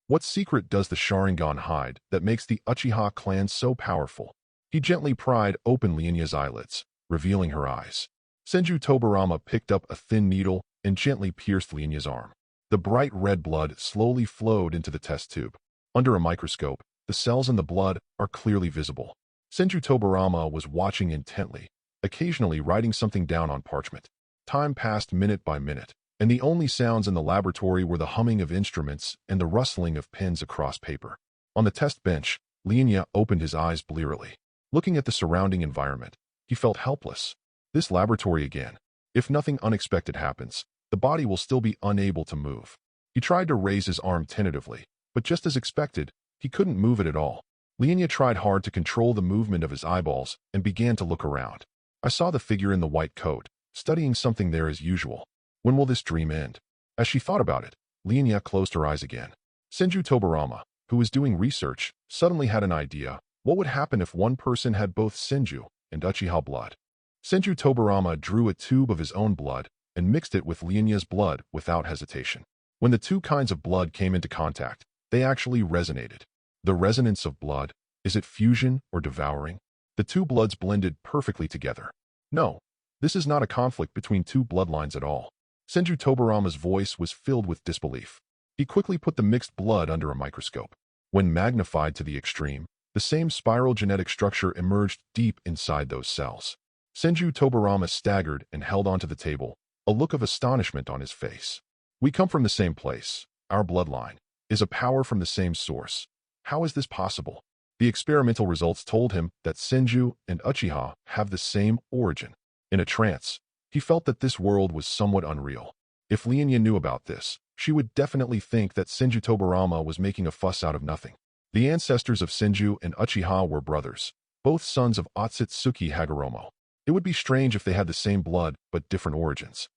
What secret does the Sharingan hide that makes the Uchiha clan so powerful? He gently pried open Lian Ye's eyelids, revealing her eyes. Senju Tobirama picked up a thin needle and gently pierced Lian Ye's arm. The bright red blood slowly flowed into the test tube. Under a microscope, the cells in the blood are clearly visible. Senju Tobirama was watching intently, occasionally writing something down on parchment. Time passed minute by minute, and the only sounds in the laboratory were the humming of instruments and the rustling of pens across paper. On the test bench, Lian Ye opened his eyes blearily. Looking at the surrounding environment, he felt helpless. This laboratory again. If nothing unexpected happens, the body will still be unable to move. He tried to raise his arm tentatively, but just as expected, he couldn't move it at all. Lian Ye tried hard to control the movement of his eyeballs and began to look around. I saw the figure in the white coat, studying something there as usual. When will this dream end? As she thought about it, Lian Ye closed her eyes again. Senju Tobirama, who was doing research, suddenly had an idea. What would happen if one person had both Senju and Uchiha blood? Senju Tobirama drew a tube of his own blood and mixed it with Lian Ye's blood without hesitation. When the two kinds of blood came into contact, they actually resonated. The resonance of blood, is it fusion or devouring? The two bloods blended perfectly together. No, this is not a conflict between two bloodlines at all. Senju Tobirama's voice was filled with disbelief. He quickly put the mixed blood under a microscope. When magnified to the extreme, the same spiral genetic structure emerged deep inside those cells. Senju Tobirama staggered and held onto the table, a look of astonishment on his face. We come from the same place. Our bloodline is a power from the same source. How is this possible? The experimental results told him that Senju and Uchiha have the same origin. In a trance, he felt that this world was somewhat unreal. If Lian Ye knew about this, she would definitely think that Senju Tobirama was making a fuss out of nothing. The ancestors of Senju and Uchiha were brothers, both sons of Otsutsuki Hagoromo. It would be strange if they had the same blood but different origins.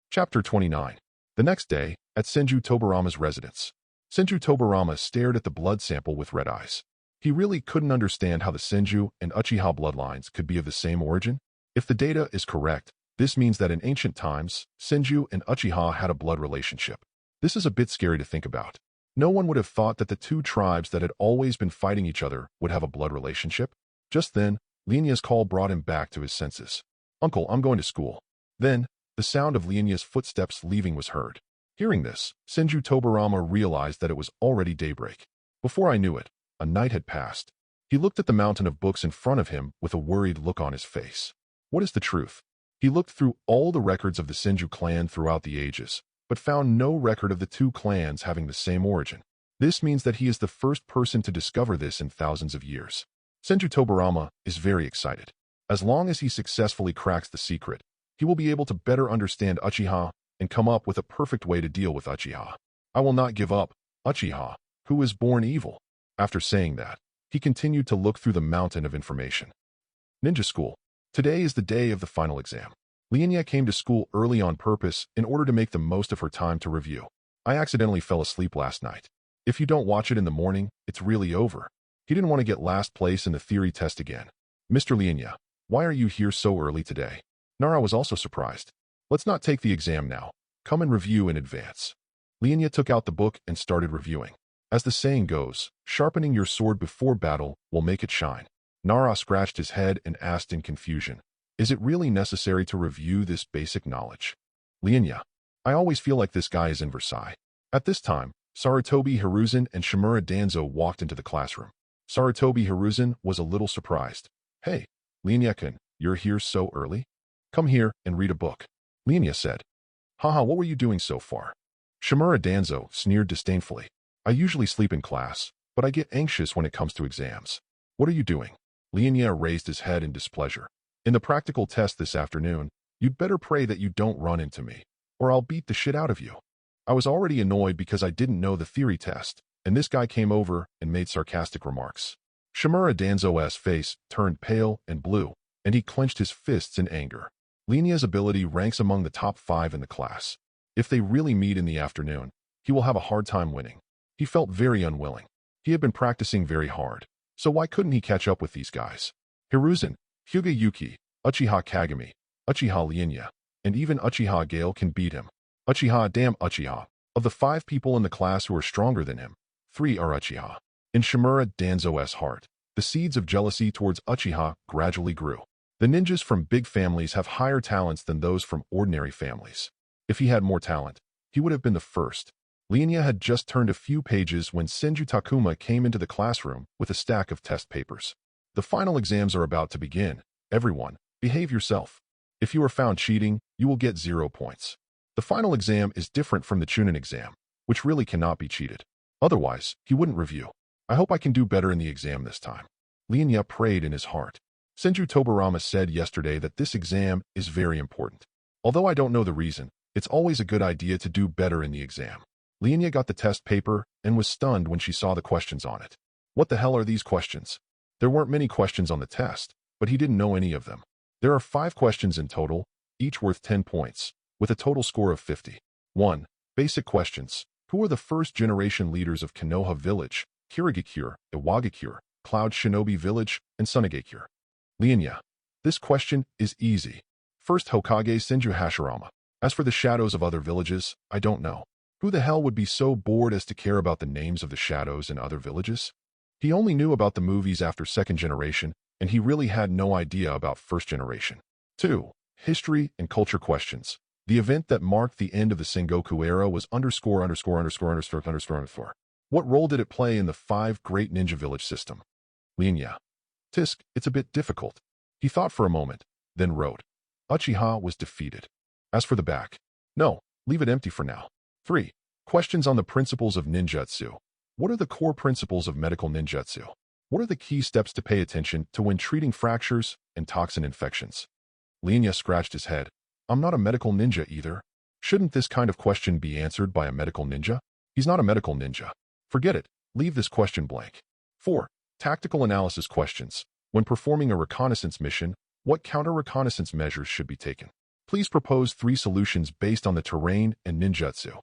Chapter 29. The next day, at Senju Tobirama's residence, Senju Tobirama stared at the blood sample with red eyes. He really couldn't understand how the Senju and Uchiha bloodlines could be of the same origin. If the data is correct, this means that in ancient times, Senju and Uchiha had a blood relationship. This is a bit scary to think about. No one would have thought that the two tribes that had always been fighting each other would have a blood relationship. Just then, Lian Ye's call brought him back to his senses. "Uncle, I'm going to school." Then, the sound of Lian Ye's footsteps leaving was heard. Hearing this, Senju Tobirama realized that it was already daybreak. Before I knew it, a night had passed. He looked at the mountain of books in front of him with a worried look on his face. What is the truth? He looked through all the records of the Senju clan throughout the ages, but found no record of the two clans having the same origin. This means that he is the first person to discover this in thousands of years. Senju Tobirama is very excited. As long as he successfully cracks the secret, he will be able to better understand Uchiha and come up with a perfect way to deal with Uchiha. I will not give up, Uchiha, who is born evil. After saying that, he continued to look through the mountain of information. Ninja School. Today is the day of the final exam. Lian Ye came to school early on purpose in order to make the most of her time to review. I accidentally fell asleep last night. If you don't watch it in the morning, it's really over. He didn't want to get last place in the theory test again. Mr. Lian Ye, why are you here so early today? Nara was also surprised. Let's not take the exam now. Come and review in advance. Lian Ye took out the book and started reviewing. As the saying goes, sharpening your sword before battle will make it shine. Nara scratched his head and asked in confusion, is it really necessary to review this basic knowledge? Lian Ye, I always feel like this guy is in Versailles. At this time, Sarutobi Hiruzen and Shimura Danzo walked into the classroom. Sarutobi Hiruzen was a little surprised. Hey, Lian Ye, you're here so early? Come here and read a book. Lian Ye said. Haha, what were you doing so far? Shimura Danzo sneered disdainfully. I usually sleep in class, but I get anxious when it comes to exams. What are you doing? Lian Ye raised his head in displeasure. In the practical test this afternoon, you'd better pray that you don't run into me, or I'll beat the shit out of you. I was already annoyed because I didn't know the theory test, and this guy came over and made sarcastic remarks. Shimura Danzo's face turned pale and blue, and he clenched his fists in anger. Lian Ye's ability ranks among the top 5 in the class. If they really meet in the afternoon, he will have a hard time winning. He felt very unwilling. He had been practicing very hard, so why couldn't he catch up with these guys? Hiruzen, Hyuga Yuki, Uchiha Kagami, Uchiha Lian Ye, and even Uchiha Gale can beat him. Uchiha, damn Uchiha. Of the 5 people in the class who are stronger than him, 3 are Uchiha. In Shimura Danzo's heart, the seeds of jealousy towards Uchiha gradually grew. The ninjas from big families have higher talents than those from ordinary families. If he had more talent, he would have been the first. Lian Ye had just turned a few pages when Senju Takuma came into the classroom with a stack of test papers. The final exams are about to begin. Everyone, behave yourself. If you are found cheating, you will get 0 points. The final exam is different from the Chunin exam, which really cannot be cheated. Otherwise, he wouldn't review. I hope I can do better in the exam this time. Lian Ye prayed in his heart. Senju Tobirama said yesterday that this exam is very important. Although I don't know the reason, it's always a good idea to do better in the exam. Lian Ye got the test paper and was stunned when she saw the questions on it. What the hell are these questions? There weren't many questions on the test, but he didn't know any of them. There are 5 questions in total, each worth 10 points, with a total score of 50. 1. Basic questions. Who are the first-generation leaders of Konoha Village, Kirigakure, Iwagakure, Cloud Shinobi Village, and Sunagakure? Lian Ye. This question is easy. First Hokage Senju Hashirama. As for the shadows of other villages, I don't know. Who the hell would be so bored as to care about the names of the shadows in other villages? He only knew about the movies after second generation, and he really had no idea about first generation. 2. History and culture questions. The event that marked the end of the Sengoku era was underscore. What role did it play in the 5 Great Ninja Village system? Lian Ye. Tisk, it's a bit difficult. He thought for a moment, then wrote. Uchiha was defeated. As for the back, no, leave it empty for now. 3. Questions on the principles of ninjutsu. What are the core principles of medical ninjutsu? What are the key steps to pay attention to when treating fractures and toxin infections? Lian Ye scratched his head. I'm not a medical ninja either. Shouldn't this kind of question be answered by a medical ninja? He's not a medical ninja. Forget it. Leave this question blank. 4. Tactical analysis questions. When performing a reconnaissance mission, what counter-reconnaissance measures should be taken? Please propose 3 solutions based on the terrain and ninjutsu.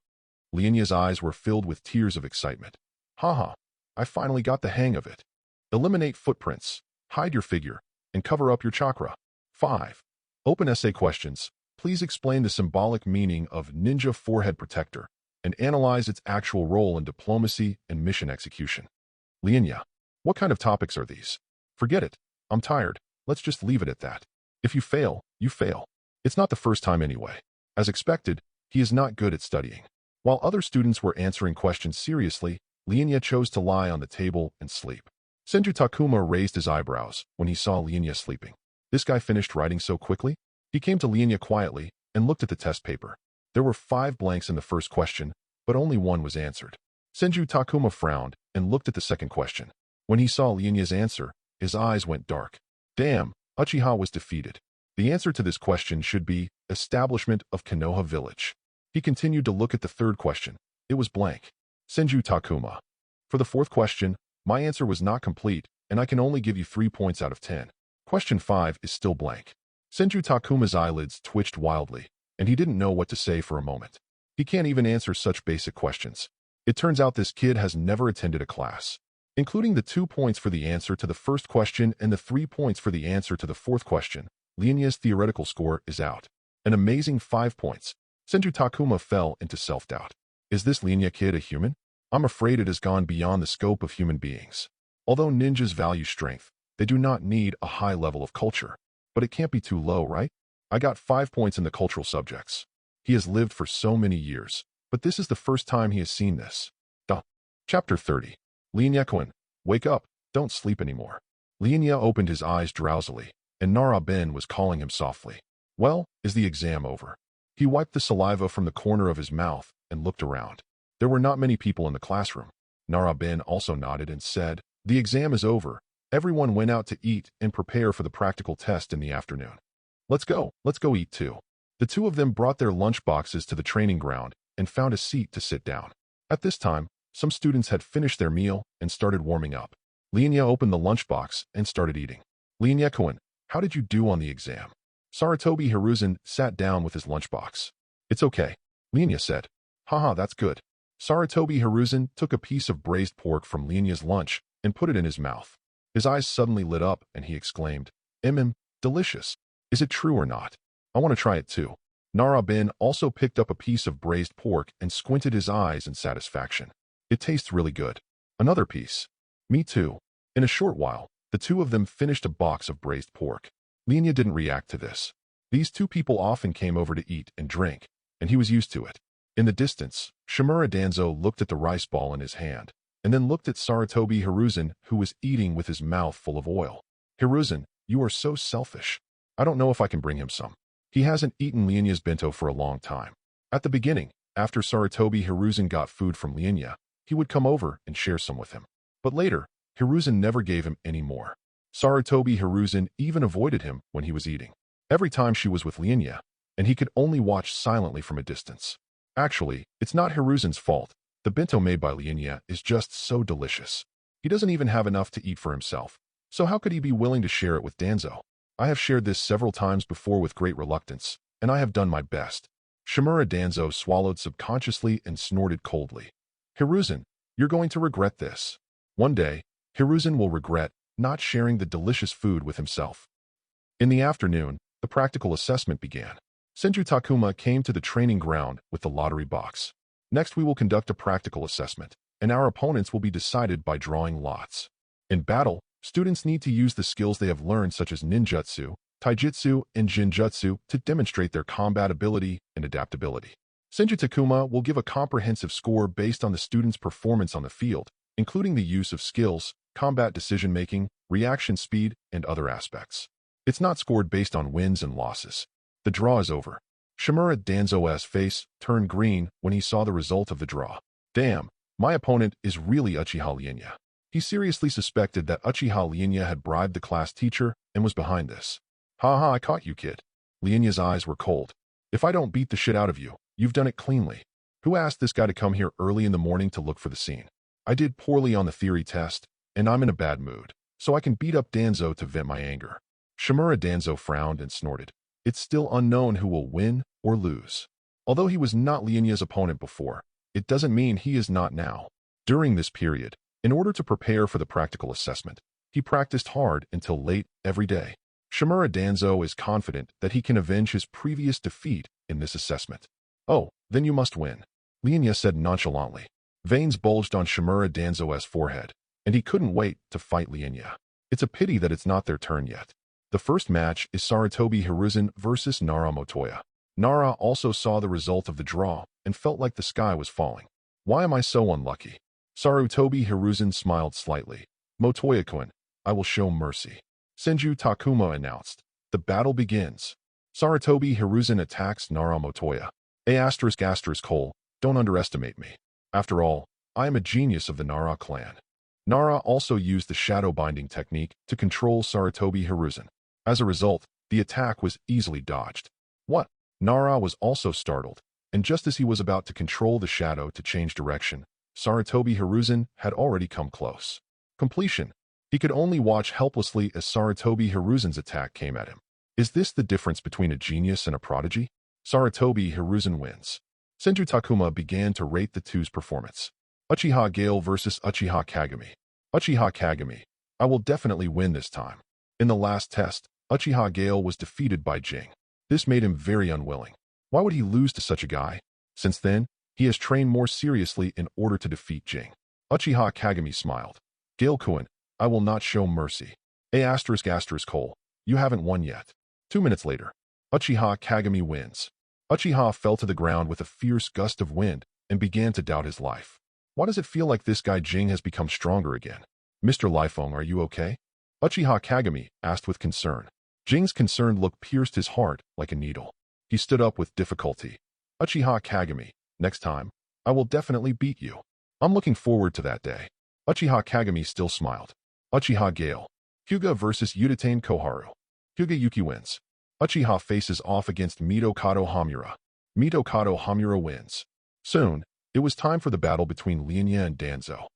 Lian Ye's eyes were filled with tears of excitement. Haha, I finally got the hang of it. Eliminate footprints, hide your figure, and cover up your chakra. 5. Open essay questions. Please explain the symbolic meaning of ninja forehead protector and analyze its actual role in diplomacy and mission execution. Lian Ye. What kind of topics are these? Forget it. I'm tired. Let's just leave it at that. If you fail, you fail. It's not the first time anyway. As expected, he is not good at studying. While other students were answering questions seriously, Lian Ye chose to lie on the table and sleep. Senju Takuma raised his eyebrows when he saw Lian Ye sleeping. This guy finished writing so quickly? He came to Lian Ye quietly and looked at the test paper. There were 5 blanks in the first question, but only 1 was answered. Senju Takuma frowned and looked at the second question. When he saw Lian Ye's answer, his eyes went dark. Damn, Uchiha was defeated. The answer to this question should be establishment of Konoha Village. He continued to look at the third question. It was blank. Senju Takuma. For the 4th question, my answer was not complete, and I can only give you 3 points out of 10. Question 5 is still blank. Senju Takuma's eyelids twitched wildly, and he didn't know what to say for a moment. He can't even answer such basic questions. It turns out this kid has never attended a class. Including the 2 points for the answer to the first question and the 3 points for the answer to the 4th question, Lian Ye's theoretical score is out. An amazing 5 points. Senju Takuma fell into self-doubt. Is this Lian Ye kid a human? I'm afraid it has gone beyond the scope of human beings. Although ninjas value strength, they do not need a high level of culture. But it can't be too low, right? I got 5 points in the cultural subjects. He has lived for so many years, but this is the first time he has seen this. Duh. Chapter 30. Lian Ye, wake up, don't sleep anymore. Lian Ye opened his eyes drowsily, and Nara Ben was calling him softly. Well, is the exam over? He wiped the saliva from the corner of his mouth and looked around. There were not many people in the classroom. Nara Ben also nodded and said, the exam is over. Everyone went out to eat and prepare for the practical test in the afternoon. Let's go eat too. The two of them brought their lunch boxes to the training ground and found a seat to sit down. At this time, some students had finished their meal and started warming up. Lian Ye opened the lunchbox and started eating. Lian Ye, how did you do on the exam? Sarutobi Hiruzen sat down with his lunchbox. It's okay, Lian Ye said. Haha, that's good. Sarutobi Hiruzen took a piece of braised pork from Lian Ye's lunch and put it in his mouth. His eyes suddenly lit up and he exclaimed, delicious. Is it true or not? I want to try it too. Nara Ben also picked up a piece of braised pork and squinted his eyes in satisfaction. It tastes really good. Another piece. Me too. In a short while, the two of them finished a box of braised pork. Lian Ye didn't react to this. These two people often came over to eat and drink, and he was used to it. In the distance, Shimura Danzo looked at the rice ball in his hand, and then looked at Sarutobi Hiruzen, who was eating with his mouth full of oil. Hiruzen, you are so selfish. I don't know if I can bring him some. He hasn't eaten Lian Ye's bento for a long time. At the beginning, after Sarutobi Hiruzen got food from Lian Ye, he would come over and share some with him. But later, Hiruzen never gave him any more. Sarutobi Hiruzen even avoided him when he was eating. Every time she was with Lian Ye, and he could only watch silently from a distance. Actually, it's not Hiruzen's fault. The bento made by Lian Ye is just so delicious. He doesn't even have enough to eat for himself. So how could he be willing to share it with Danzo? I have shared this several times before with great reluctance, and I have done my best. Shimura Danzo swallowed subconsciously and snorted coldly. Hiruzen, you're going to regret this. One day, Hiruzen will regret not sharing the delicious food with himself. In the afternoon, the practical assessment began. Senju Takuma came to the training ground with the lottery box. Next we will conduct a practical assessment, and our opponents will be decided by drawing lots. In battle, students need to use the skills they have learned such as ninjutsu, taijutsu, and jinjutsu to demonstrate their combat ability and adaptability. Senju Takuma will give a comprehensive score based on the student's performance on the field, including the use of skills, combat decision-making, reaction speed, and other aspects. It's not scored based on wins and losses. The draw is over. Shimura Danzo's face turned green when he saw the result of the draw. Damn, my opponent is really Uchiha Lian Ye. He seriously suspected that Uchiha Lian Ye had bribed the class teacher and was behind this. Haha, I caught you, kid. Lian Ye's eyes were cold. If I don't beat the shit out of you, you've done it cleanly. Who asked this guy to come here early in the morning to look for the scene? I did poorly on the theory test, and I'm in a bad mood, so I can beat up Danzo to vent my anger. Shimura Danzo frowned and snorted. It's still unknown who will win or lose. Although he was not Lian Ye's opponent before, it doesn't mean he is not now. During this period, in order to prepare for the practical assessment, he practiced hard until late every day. Shimura Danzo is confident that he can avenge his previous defeat in this assessment. Oh, then you must win, Lian Ye said nonchalantly. Veins bulged on Shimura Danzo's forehead, and he couldn't wait to fight Lian Ye. It's a pity that it's not their turn yet. The first match is Sarutobi Hiruzen versus Nara Motoya. Nara also saw the result of the draw and felt like the sky was falling. Why am I so unlucky? Sarutobi Hiruzen smiled slightly. Motoya-kun, I will show mercy. Senju Takuma announced. The battle begins. Sarutobi Hiruzen attacks Nara Motoya. Don't underestimate me. After all, I am a genius of the Nara clan. Nara also used the shadow binding technique to control Sarutobi Hiruzen. As a result, the attack was easily dodged. What? Nara was also startled, and just as he was about to control the shadow to change direction, Sarutobi Hiruzen had already come close. Completion. He could only watch helplessly as Sarutobi Hiruzen's attack came at him. Is this the difference between a genius and a prodigy? Sarutobi Hiruzen wins. Senju Takuma began to rate the two's performance. Uchiha Gale versus Uchiha Kagami. Uchiha Kagami. I will definitely win this time. In the last test, Uchiha Gale was defeated by Jing. This made him very unwilling. Why would he lose to such a guy? Since then, he has trained more seriously in order to defeat Jing. Uchiha Kagami smiled. Gale-kun, I will not show mercy. Cole, you haven't won yet. 2 minutes later, Uchiha Kagami wins. Uchiha fell to the ground with a fierce gust of wind and began to doubt his life. Why does it feel like this guy Jing has become stronger again? Mr. Lifeng, are you okay? Uchiha Kagami asked with concern. Jing's concerned look pierced his heart like a needle. He stood up with difficulty. Uchiha Kagami, next time, I will definitely beat you. I'm looking forward to that day. Uchiha Kagami still smiled. Uchiha Gale. Hyuga versus Udatane Koharu. Hyuga Yuki wins. Uchiha faces off against Mitokado Hamura. Mitokado Hamura wins. Soon, it was time for the battle between Lian Ye and Danzo.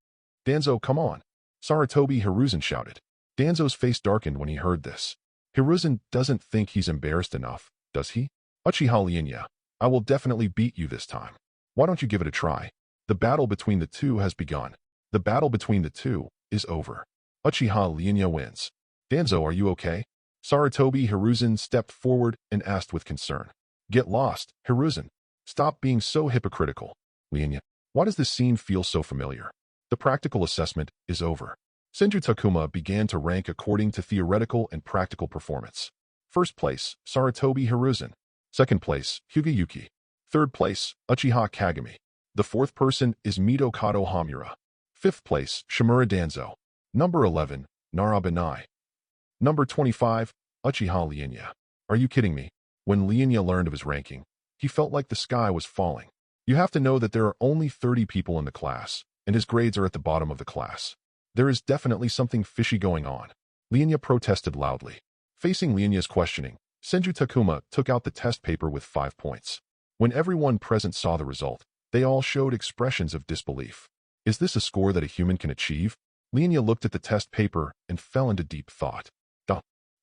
Danzo, come on. Sarutobi Hiruzen shouted. Danzo's face darkened when he heard this. Hiruzen doesn't think he's embarrassed enough, does he? Uchiha Lian Ye, I will definitely beat you this time. Why don't you give it a try? The battle between the two has begun. The battle between the two is over. Uchiha Lian Ye wins. Danzo, are you okay? Sarutobi Hiruzen stepped forward and asked with concern. Get lost, Hiruzen. Stop being so hypocritical. Lian Ye, why does this scene feel so familiar? The practical assessment is over. Senju Takuma began to rank according to theoretical and practical performance. First place, Sarutobi Hiruzen. Second place, Hyuga Yuki. Third place, Uchiha Kagami. The fourth person is Mitokado Hamura. Fifth place, Shimura Danzo. Number 11, Narabanai. Number 25, Uchiha Lian Ye. Are you kidding me? When Lian Ye learned of his ranking, he felt like the sky was falling. You have to know that there are only 30 people in the class, and his grades are at the bottom of the class. There is definitely something fishy going on. Lian Ye protested loudly. Facing Lian Ye's questioning, Senju Takuma took out the test paper with 5 points. When everyone present saw the result, they all showed expressions of disbelief. Is this a score that a human can achieve? Lian Ye looked at the test paper and fell into deep thought.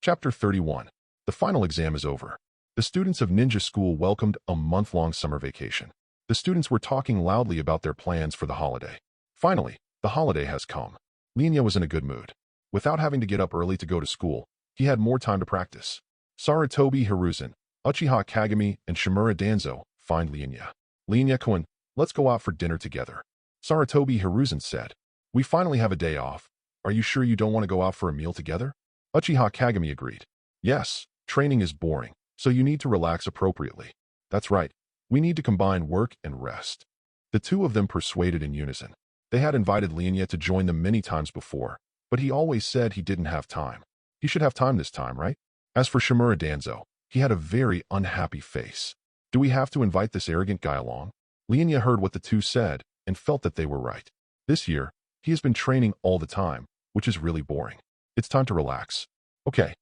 Chapter 31. The final exam is over. The students of Ninja School welcomed a month-long summer vacation. The students were talking loudly about their plans for the holiday. Finally, the holiday has come. Lian Ye was in a good mood. Without having to get up early to go to school, he had more time to practice. Sarutobi Hiruzen, Uchiha Kagami, and Shimura Danzo find Lian Ye. Lian Ye-kun, let's go out for dinner together. Sarutobi Hiruzen said. We finally have a day off. Are you sure you don't want to go out for a meal together? Uchiha Kagami agreed. Yes, training is boring, so you need to relax appropriately. That's right. We need to combine work and rest. The two of them persuaded in unison. They had invited Lian Ye to join them many times before, but he always said he didn't have time. He should have time this time, right? As for Shimura Danzo, he had a very unhappy face. Do we have to invite this arrogant guy along? Lian Ye heard what the two said and felt that they were right. This year, he has been training all the time, which is really boring. It's time to relax. Okay.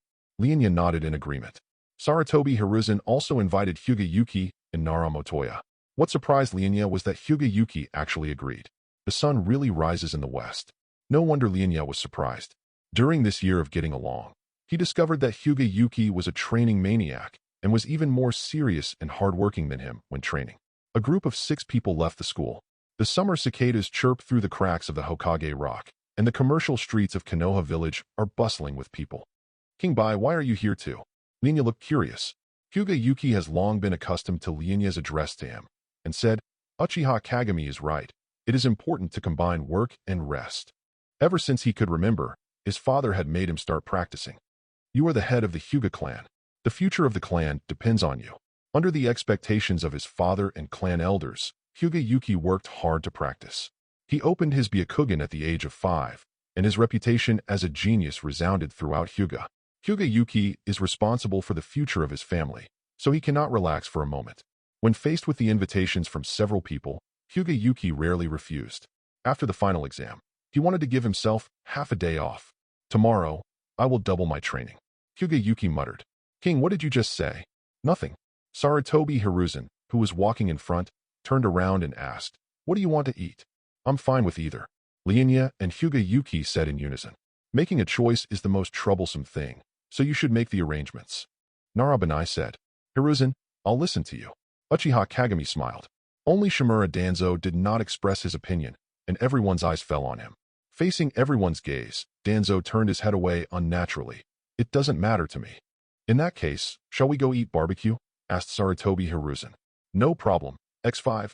Lian Ye nodded in agreement. Sarutobi Hiruzen also invited Hyuga Yuki and Nara Motoya. What surprised Lian Ye was that Hyuga Yuki actually agreed. The sun really rises in the west. No wonder Lian Ye was surprised. During this year of getting along, he discovered that Hyuga Yuki was a training maniac and was even more serious and hardworking than him when training. A group of 6 people left the school. The summer cicadas chirp through the cracks of the Hokage rock, and the commercial streets of Konoha village are bustling with people. King Bai, why are you here too? Lian Ye looked curious. Hyuga Yuki has long been accustomed to Lian Ye's address to him, and said, Uchiha Kagami is right. It is important to combine work and rest. Ever since he could remember, his father had made him start practicing. You are the head of the Hyuga clan. The future of the clan depends on you. Under the expectations of his father and clan elders, Hyuga Yuki worked hard to practice. He opened his Byakugan at the age of 5, and his reputation as a genius resounded throughout Hyuga. Hyuga Yuki is responsible for the future of his family, so he cannot relax for a moment. When faced with the invitations from several people, Hyuga Yuki rarely refused. After the final exam, he wanted to give himself half a day off. Tomorrow, I will double my training. Hyuga Yuki muttered. King, what did you just say? Nothing. Sarutobi Hiruzen, who was walking in front, turned around and asked, What do you want to eat? I'm fine with either. Lian Ye and Hyuga Yuki said in unison. Making a choice is the most troublesome thing, so you should make the arrangements. Narabanai said. Hiruzen, I'll listen to you. Uchiha Kagami smiled. Only Shimura Danzo did not express his opinion, and everyone's eyes fell on him. Facing everyone's gaze, Danzo turned his head away unnaturally. It doesn't matter to me. In that case, shall we go eat barbecue? Asked Sarutobi Hiruzen. No problem, X5.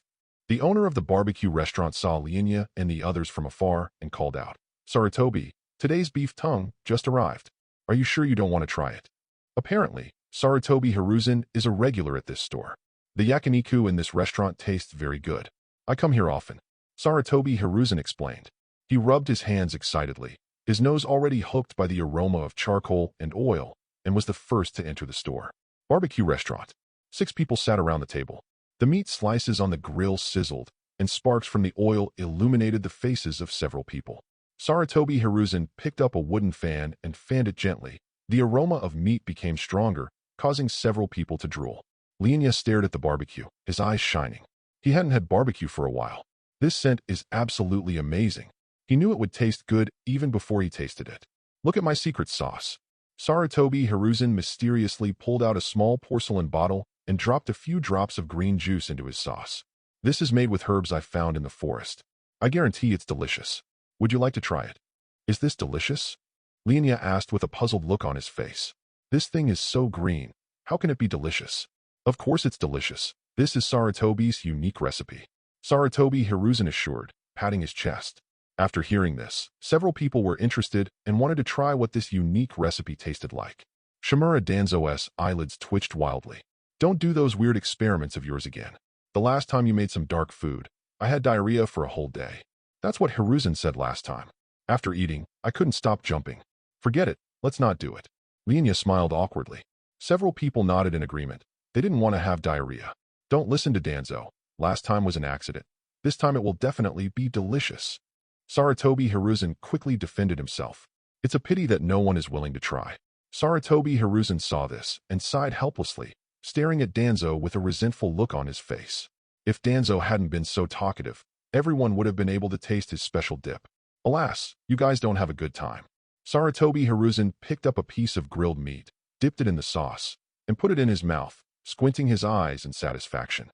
The owner of the barbecue restaurant saw Lian Ye and the others from afar and called out, Sarutobi, today's beef tongue just arrived. Are you sure you don't want to try it? Apparently, Sarutobi Hiruzen is a regular at this store. The yakiniku in this restaurant tastes very good. I come here often. Saratobi Hiruzen explained. He rubbed his hands excitedly, his nose already hooked by the aroma of charcoal and oil, and was the first to enter the store. Barbecue restaurant. 6 people sat around the table. The meat slices on the grill sizzled, and sparks from the oil illuminated the faces of several people. Saratobi Hiruzen picked up a wooden fan and fanned it gently. The aroma of meat became stronger, causing several people to drool. Lian Ye stared at the barbecue, his eyes shining. He hadn't had barbecue for a while. This scent is absolutely amazing. He knew it would taste good even before he tasted it. Look at my secret sauce. Saratobi Hiruzen mysteriously pulled out a small porcelain bottle and dropped a few drops of green juice into his sauce. This is made with herbs I found in the forest. I guarantee it's delicious. Would you like to try it? Is this delicious? Lian Ye asked with a puzzled look on his face. This thing is so green. How can it be delicious? Of course it's delicious. This is Saratobi's unique recipe. Saratobi Hiruzen assured, patting his chest. After hearing this, several people were interested and wanted to try what this unique recipe tasted like. Shimura Danzo's eyelids twitched wildly. Don't do those weird experiments of yours again. The last time you made some dark food, I had diarrhea for a whole day. That's what Hiruzen said last time. After eating, I couldn't stop jumping. Forget it, let's not do it. Lian Ye smiled awkwardly. Several people nodded in agreement. They didn't want to have diarrhea. Don't listen to Danzo. Last time was an accident. This time it will definitely be delicious. Saratobi Hiruzen quickly defended himself. It's a pity that no one is willing to try. Saratobi Hiruzen saw this and sighed helplessly, staring at Danzo with a resentful look on his face. If Danzo hadn't been so talkative, everyone would have been able to taste his special dip. Alas, you guys don't have a good time. Saratobi Hiruzen picked up a piece of grilled meat, dipped it in the sauce, and put it in his mouth, squinting his eyes in satisfaction.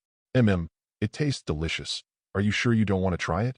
It tastes delicious. Are you sure you don't want to try it?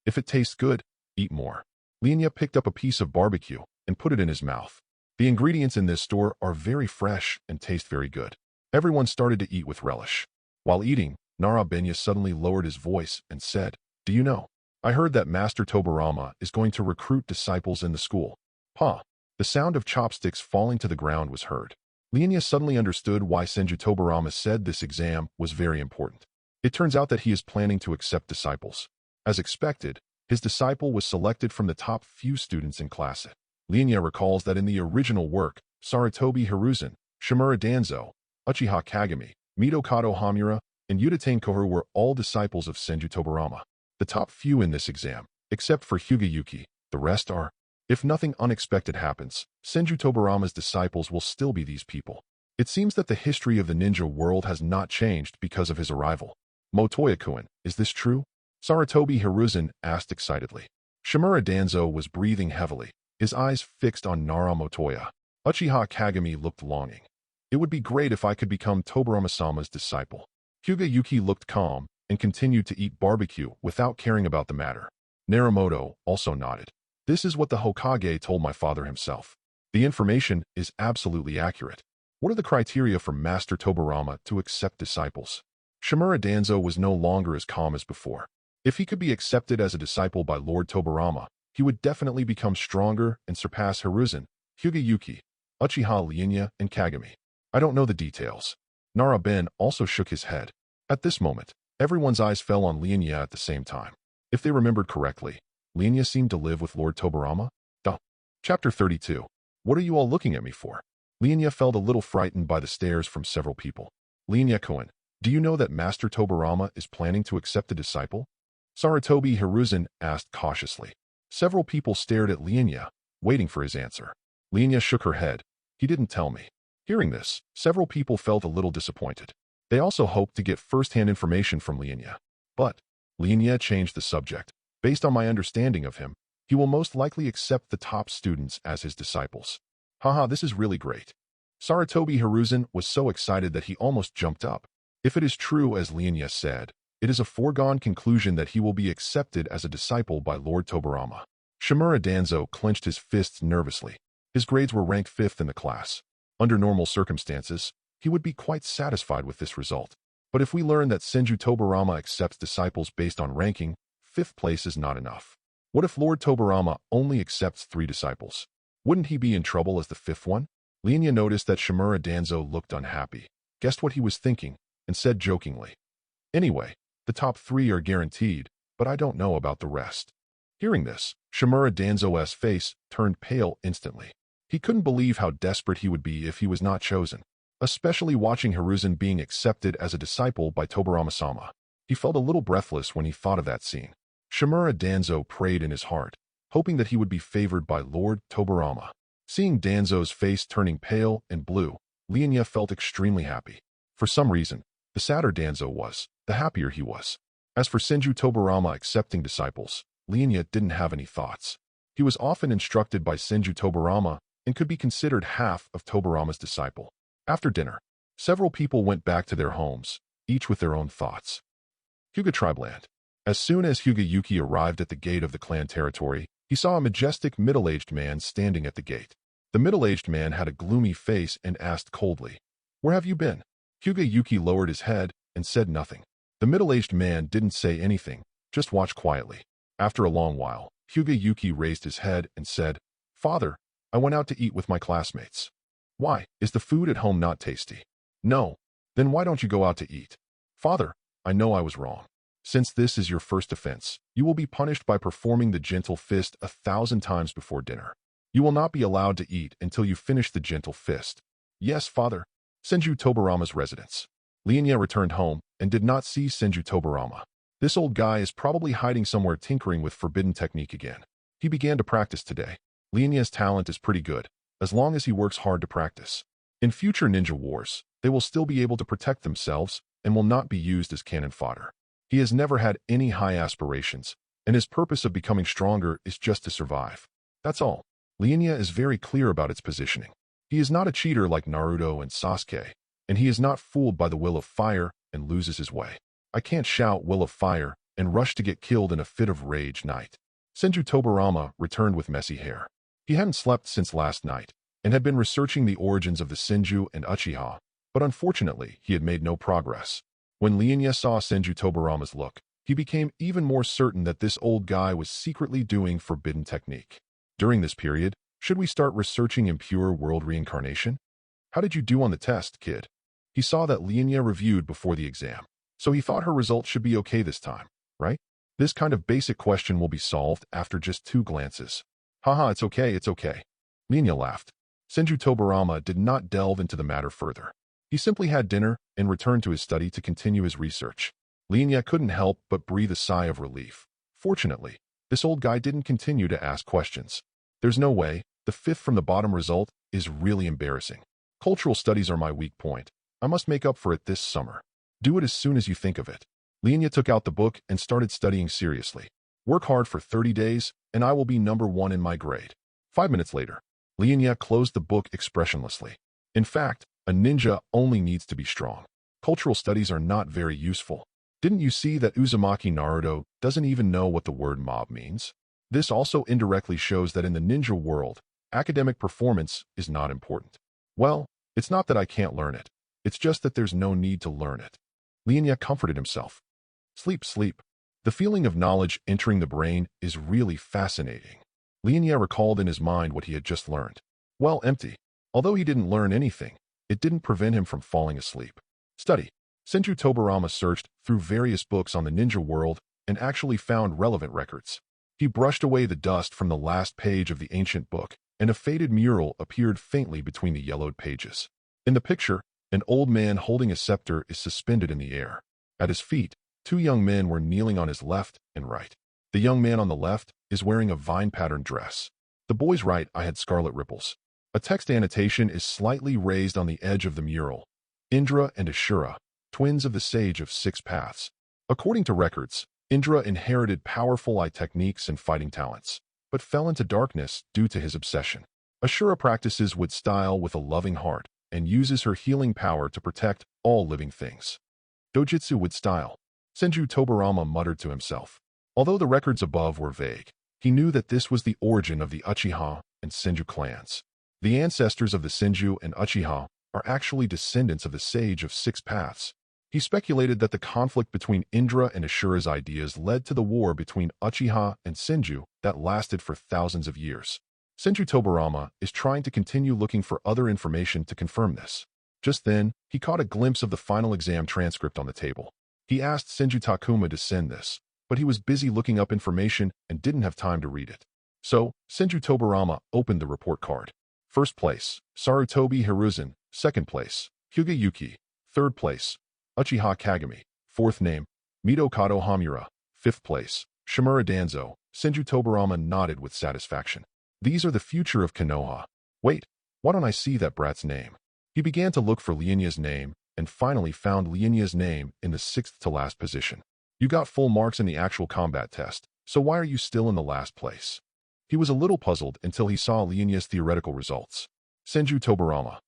If it tastes good, eat more. Lian Ye picked up a piece of barbecue and put it in his mouth. The ingredients in this store are very fresh and taste very good. Everyone started to eat with relish. While eating, Naruto suddenly lowered his voice and said, "Do you know? I heard that Master Tobirama is going to recruit disciples in the school." The sound of chopsticks falling to the ground was heard. Lian Ye suddenly understood why Senju Tobirama said this exam was very important. It turns out that he is planning to accept disciples. As expected, his disciple was selected from the top few students in class. Lian Ye recalls that in the original work, Saratobi Hiruzen, Shimura Danzo, Uchiha-hater, Midokado Hamura, and Udatane Koharu were all disciples of Senju Tobirama. The top few in this exam, except for Hyuga, the rest are. If nothing unexpected happens, Senju Tobirama's disciples will still be these people. It seems that the history of the ninja world has not changed because of his arrival. Motoya-kun, is this true? Saratobi Hiruzen asked excitedly. Shimura Danzo was breathing heavily, his eyes fixed on Nara Motoya. Uchiha-hater looked longing. It would be great if I could become Tobirama-sama's disciple. Hyuga looked calm and continued to eat barbecue without caring about the matter. Naruto also nodded. This is what the Hokage told my father himself. The information is absolutely accurate. What are the criteria for Master Tobirama to accept disciples? Shimura Danzo was no longer as calm as before. If he could be accepted as a disciple by Lord Tobirama, he would definitely become stronger and surpass Hiruzen, Hyuga, Uchiha Lian Ye, and Kagami. I don't know the details. Nara also shook his head. At this moment, everyone's eyes fell on Lian Ye at the same time. If they remembered correctly, Lian Ye seemed to live with Lord Tobirama? Chapter 32. What are you all looking at me for? Lian Ye felt a little frightened by the stares from several people. Lian Ye-kun, do you know that Master Tobirama is planning to accept a disciple? Saratobi Hiruzen asked cautiously. Several people stared at Lian Ye, waiting for his answer. Lian Ye shook her head. He didn't tell me. Hearing this, several people felt a little disappointed. They also hoped to get first-hand information from Lian Ye. But Lian Ye changed the subject. Based on my understanding of him, he will most likely accept the top students as his disciples. Haha, this is really great. Saratobi Hiruzen was so excited that he almost jumped up. If it is true as Lian Ye said, it is a foregone conclusion that he will be accepted as a disciple by Lord Tobirama. Shimura Danzo clenched his fists nervously. His grades were ranked 5th in the class. Under normal circumstances, he would be quite satisfied with this result. But if we learn that Senju Tobirama accepts disciples based on ranking, 5th place is not enough. What if Lord Tobirama only accepts 3 disciples? Wouldn't he be in trouble as the 5th one? Lian Ye noticed that Shimura Danzo looked unhappy, guessed what he was thinking, and said jokingly, "Anyway, The top 3 are guaranteed, but I don't know about the rest. Hearing this, Shimura Danzo's face turned pale instantly. He couldn't believe how desperate he would be if he was not chosen, especially watching Hiruzen being accepted as a disciple by Tobirama-sama. He felt a little breathless when he thought of that scene. Shimura Danzo prayed in his heart, hoping that he would be favored by Lord Tobirama. Seeing Danzo's face turning pale and blue, Lian Ye felt extremely happy. For some reason, the sadder Danzo was, the happier he was. As for Senju Tobirama accepting disciples, Lian Ye didn't have any thoughts. He was often instructed by Senju Tobirama and could be considered half of Tobirama's disciple. After dinner, several people went back to their homes, each with their own thoughts. Hyuga Tribeland. As soon as Hyuga Yuki arrived at the gate of the clan territory, he saw a majestic middle-aged man standing at the gate. The middle-aged man had a gloomy face and asked coldly, "Where have you been?" Hyuga Yuki lowered his head and said nothing. The middle-aged man didn't say anything, just watched quietly. After a long while, Hyuga Yuki raised his head and said, "Father, I went out to eat with my classmates." "Why? Is the food at home not tasty?" "No." "Then why don't you go out to eat?" "Father, I know I was wrong. Since this is your first offense, you will be punished by performing the gentle fist 1,000 times before dinner. You will not be allowed to eat until you finish the gentle fist." "Yes, father." Senju Tobirama's residence. Lian Ye returned home and did not see Senju Tobirama. This old guy is probably hiding somewhere tinkering with forbidden technique again. He began to practice today. Lian Ye's talent is pretty good, as long as he works hard to practice. In future ninja wars, they will still be able to protect themselves and will not be used as cannon fodder. He has never had any high aspirations, and his purpose of becoming stronger is just to survive. That's all. Lian Ye is very clear about its positioning. He is not a cheater like Naruto and Sasuke, and he is not fooled by the will of fire and loses his way. I can't shout will of fire and rush to get killed in a fit of rage night. Senju Tobirama returned with messy hair. He hadn't slept since last night, and had been researching the origins of the Senju and Uchiha, but unfortunately he had made no progress. When Lian Ye saw Senju Tobirama's look, he became even more certain that this old guy was secretly doing forbidden technique. During this period, should we start researching impure world reincarnation? How did you do on the test, kid? He saw that Lian Ye reviewed before the exam, so he thought her results should be okay this time, right? This kind of basic question will be solved after just 2 glances. Haha, it's okay, it's okay. Lian Ye laughed. Senju Tobirama did not delve into the matter further. He simply had dinner and returned to his study to continue his research. Lian Ye couldn't help but breathe a sigh of relief. Fortunately, this old guy didn't continue to ask questions. There's no way, the 5th from the bottom result is really embarrassing. Cultural studies are my weak point. I must make up for it this summer. Do it as soon as you think of it. Lian Ye took out the book and started studying seriously. Work hard for 30 days, and I will be number 1 in my grade. 5 minutes later, Lian Ye closed the book expressionlessly. In fact, a ninja only needs to be strong. Cultural studies are not very useful. Didn't you see that Uzumaki Naruto doesn't even know what the word mob means? This also indirectly shows that in the ninja world, academic performance is not important. Well, it's not that I can't learn it. It's just that there's no need to learn it. Lian Ye comforted himself. Sleep, sleep. The feeling of knowledge entering the brain is really fascinating. Lian Ye recalled in his mind what he had just learned. Well, empty. Although he didn't learn anything, it didn't prevent him from falling asleep. Study. Senju Tobirama searched through various books on the ninja world and actually found relevant records. He brushed away the dust from the last page of the ancient book, and a faded mural appeared faintly between the yellowed pages. In the picture, an old man holding a scepter is suspended in the air. At his feet, 2 young men were kneeling on his left and right. The young man on the left is wearing a vine-patterned dress. The boy's right eye had scarlet ripples. A text annotation is slightly raised on the edge of the mural. Indra and Ashura, twins of the Sage of 6 Paths. According to records, Indra inherited powerful eye techniques and fighting talents, but fell into darkness due to his obsession. Ashura practices wood style with a loving heart and uses her healing power to protect all living things. Dojutsu wood style. Senju Tobirama muttered to himself. Although the records above were vague, he knew that this was the origin of the Uchiha and Senju clans. The ancestors of the Senju and Uchiha are actually descendants of the Sage of 6 Paths. He speculated that the conflict between Indra and Ashura's ideas led to the war between Uchiha and Senju that lasted for thousands of years. Senju Tobirama is trying to continue looking for other information to confirm this. Just then, he caught a glimpse of the final exam transcript on the table. He asked Senju Takuma to send this, but he was busy looking up information and didn't have time to read it. So, Senju Tobirama opened the report card. First place, Sarutobi Hiruzen. Second place, Hyuga Yuki. Third place, Uchiha Kagami. Fourth name, Mito Kato Hamura. Fifth place, Shimura Danzo. Senju Tobirama nodded with satisfaction. These are the future of Konoha. Wait, why don't I see that brat's name? He began to look for Lian Ye's name, and finally found Lian Ye's name in the sixth to last position. You got full marks in the actual combat test, so why are you still in the last place? He was a little puzzled until he saw Lian Ye's theoretical results. Senju Tobirama.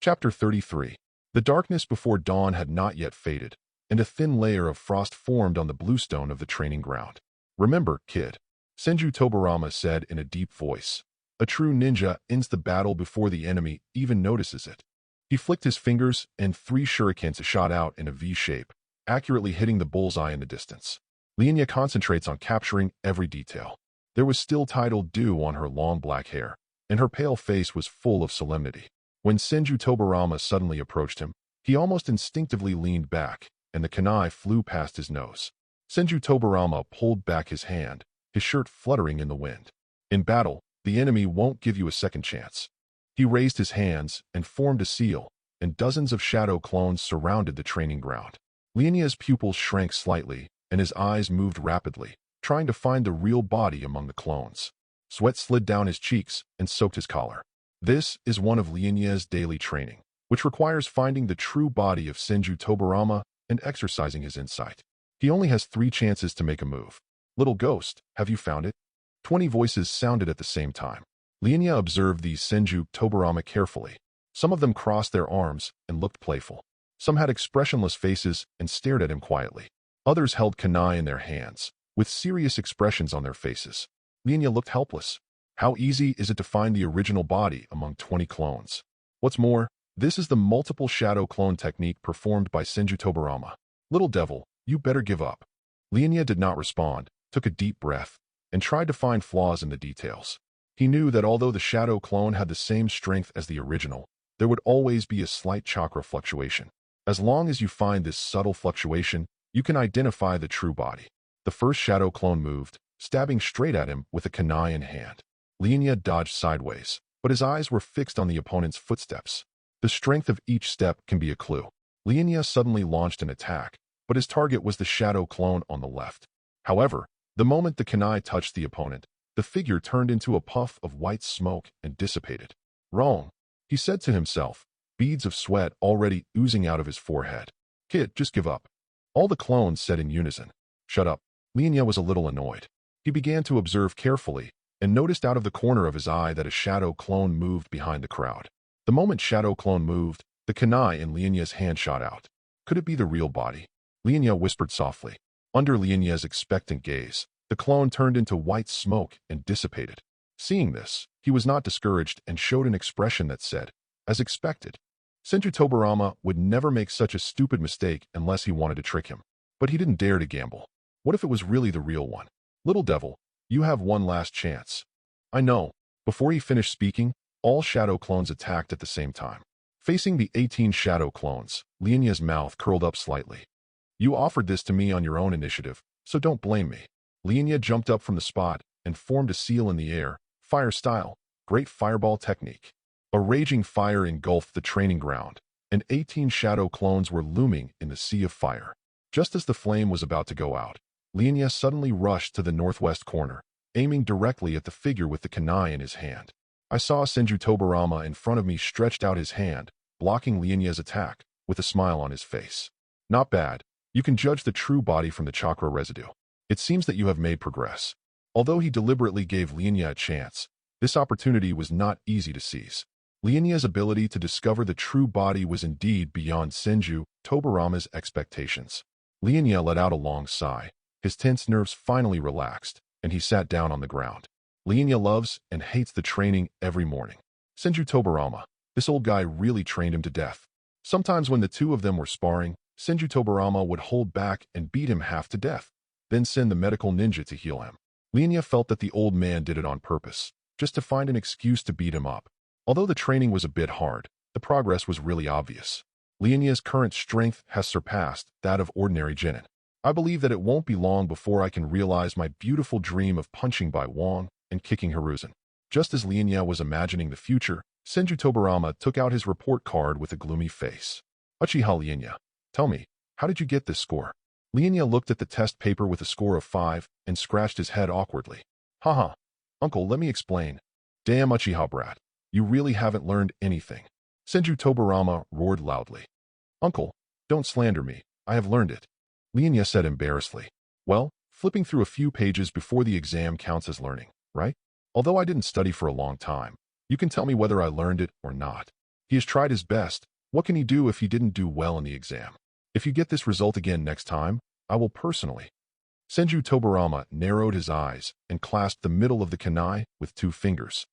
Chapter 33. The darkness before dawn had not yet faded, and a thin layer of frost formed on the bluestone of the training ground. Remember, kid, Senju Tobirama said in a deep voice. A true ninja ends the battle before the enemy even notices it. He flicked his fingers, and 3 shurikens shot out in a V shape, accurately hitting the bullseye in the distance. Lian Ye concentrates on capturing every detail. There was still tidal dew on her long black hair, and her pale face was full of solemnity. When Senju Tobirama suddenly approached him, he almost instinctively leaned back, and the kunai flew past his nose. Senju Tobirama pulled back his hand, his shirt fluttering in the wind. In battle, the enemy won't give you a second chance. He raised his hands and formed a seal, and dozens of shadow clones surrounded the training ground. Lian Ye's pupils shrank slightly, and his eyes moved rapidly, trying to find the real body among the clones. Sweat slid down his cheeks and soaked his collar. This is one of Lian Ye's daily training, which requires finding the true body of Senju Tobirama and exercising his insight. He only has 3 chances to make a move. Little ghost, have you found it? 20 voices sounded at the same time. Lian Ye observed these Senju Tobirama carefully. Some of them crossed their arms and looked playful. Some had expressionless faces and stared at him quietly. Others held kunai in their hands, with serious expressions on their faces. Lian Ye looked helpless. How easy is it to find the original body among 20 clones? What's more, this is the multiple shadow clone technique performed by Senju Tobirama. Little devil, you better give up. Lian Ye did not respond, took a deep breath, and tried to find flaws in the details. He knew that although the shadow clone had the same strength as the original, there would always be a slight chakra fluctuation. As long as you find this subtle fluctuation, you can identify the true body. The first shadow clone moved, stabbing straight at him with a kunai in hand. Lian Ye dodged sideways, but his eyes were fixed on the opponent's footsteps. The strength of each step can be a clue. Lian Ye suddenly launched an attack, but his target was the shadow clone on the left. However, the moment the kunai touched the opponent, the figure turned into a puff of white smoke and dissipated. Wrong, he said to himself, beads of sweat already oozing out of his forehead. Kid, just give up. All the clones said in unison. Shut up. Lian Ye was a little annoyed. He began to observe carefully, and noticed out of the corner of his eye that a shadow clone moved behind the crowd. The moment shadow clone moved, the kunai in Lian Ye's hand shot out. Could it be the real body? Lian Ye whispered softly. Under Lian Ye's expectant gaze, the clone turned into white smoke and dissipated. Seeing this, he was not discouraged and showed an expression that said, as expected. Senju Tobirama would never make such a stupid mistake unless he wanted to trick him. But he didn't dare to gamble. What if it was really the real one? Little devil, you have one last chance. I know. Before he finished speaking, all shadow clones attacked at the same time. Facing the 18 shadow clones, Lian Ye's mouth curled up slightly. You offered this to me on your own initiative, so don't blame me. Lian Ye jumped up from the spot and formed a seal in the air, fire style, great fireball technique. A raging fire engulfed the training ground, and 18 shadow clones were looming in the sea of fire. Just as the flame was about to go out, Lian Ye suddenly rushed to the northwest corner, aiming directly at the figure with the kunai in his hand. I saw Senju Tobirama in front of me stretched out his hand, blocking Lian Ye's attack, with a smile on his face. Not bad. You can judge the true body from the chakra residue. It seems that you have made progress. Although he deliberately gave Lian Ye a chance, this opportunity was not easy to seize. Lian Ye's ability to discover the true body was indeed beyond Senju Tobirama's expectations. Lian Ye let out a long sigh. His tense nerves finally relaxed, and he sat down on the ground. Lian Ye loves and hates the training every morning. Senju Tobirama, this old guy really trained him to death. Sometimes when the two of them were sparring, Senju Tobirama would hold back and beat him half to death, then send the medical ninja to heal him. Lian Ye felt that the old man did it on purpose, just to find an excuse to beat him up. Although the training was a bit hard, the progress was really obvious. Lian Ye's current strength has surpassed that of ordinary genin. I believe that it won't be long before I can realize my beautiful dream of punching Bai Wang and kicking Hiruzen. Just as Lian Ye was imagining the future, Senju Tobirama took out his report card with a gloomy face. Uchiha Lian Ye, tell me, how did you get this score? Lian Ye looked at the test paper with a score of 5 and scratched his head awkwardly. Haha. Uncle, let me explain. Damn Uchiha brat. You really haven't learned anything. Senju Tobirama roared loudly. Uncle, don't slander me. I have learned it. Lian Ye said embarrassedly. Well, flipping through a few pages before the exam counts as learning, right? Although I didn't study for a long time, you can tell me whether I learned it or not. He has tried his best. What can he do if he didn't do well in the exam? If you get this result again next time, I will personally. Senju Tobirama narrowed his eyes and clasped the middle of the kunai with 2 fingers.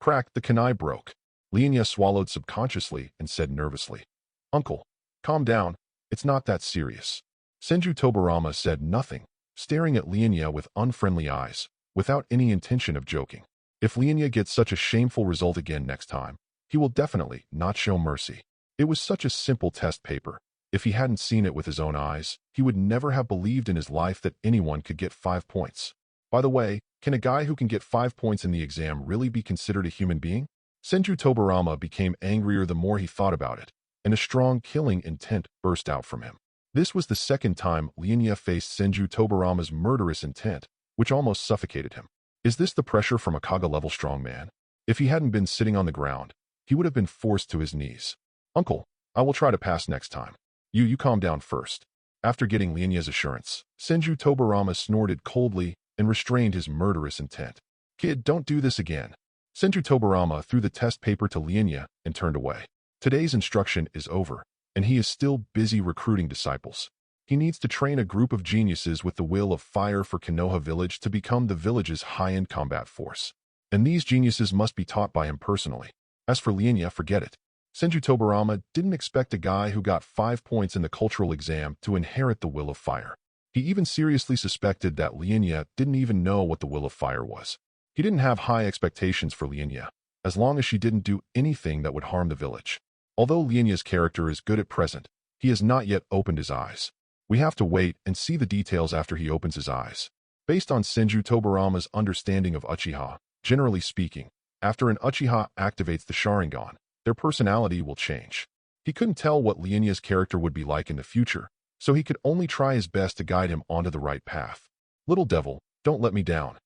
Crack, the kunai broke. Lian Ye swallowed subconsciously and said nervously. Uncle, calm down. It's not that serious. Senju Tobirama said nothing, staring at Lian Ye with unfriendly eyes, without any intention of joking. If Lian Ye gets such a shameful result again next time, he will definitely not show mercy. It was such a simple test paper. If he hadn't seen it with his own eyes, he would never have believed in his life that anyone could get 5 points. By the way, can a guy who can get 5 points in the exam really be considered a human being? Senju Tobirama became angrier the more he thought about it, and a strong killing intent burst out from him. This was the second time Lian Ye faced Senju Tobirama's murderous intent, which almost suffocated him. Is this the pressure from a Kage-level strongman? If he hadn't been sitting on the ground, he would have been forced to his knees. Uncle, I will try to pass next time. You calm down first. After getting Lian Ye's assurance, Senju Tobirama snorted coldly and restrained his murderous intent. Kid, don't do this again. Senju Tobirama threw the test paper to Lian Ye and turned away. Today's instruction is over, and he is still busy recruiting disciples. He needs to train a group of geniuses with the will of fire for Konoha village to become the village's high-end combat force. And these geniuses must be taught by him personally. As for Lian Ye, forget it. Senju Tobirama didn't expect a guy who got 5 points in the cultural exam to inherit the will of fire. He even seriously suspected that Lian Ye didn't even know what the will of fire was. He didn't have high expectations for Lian Ye, as long as she didn't do anything that would harm the village. Although Lian Ye's character is good at present, he has not yet opened his eyes. We have to wait and see the details after he opens his eyes. Based on Senju Tobirama's understanding of Uchiha, generally speaking, after an Uchiha activates the Sharingan, their personality will change. He couldn't tell what Lian Ye's character would be like in the future, so he could only try his best to guide him onto the right path. Little devil, don't let me down.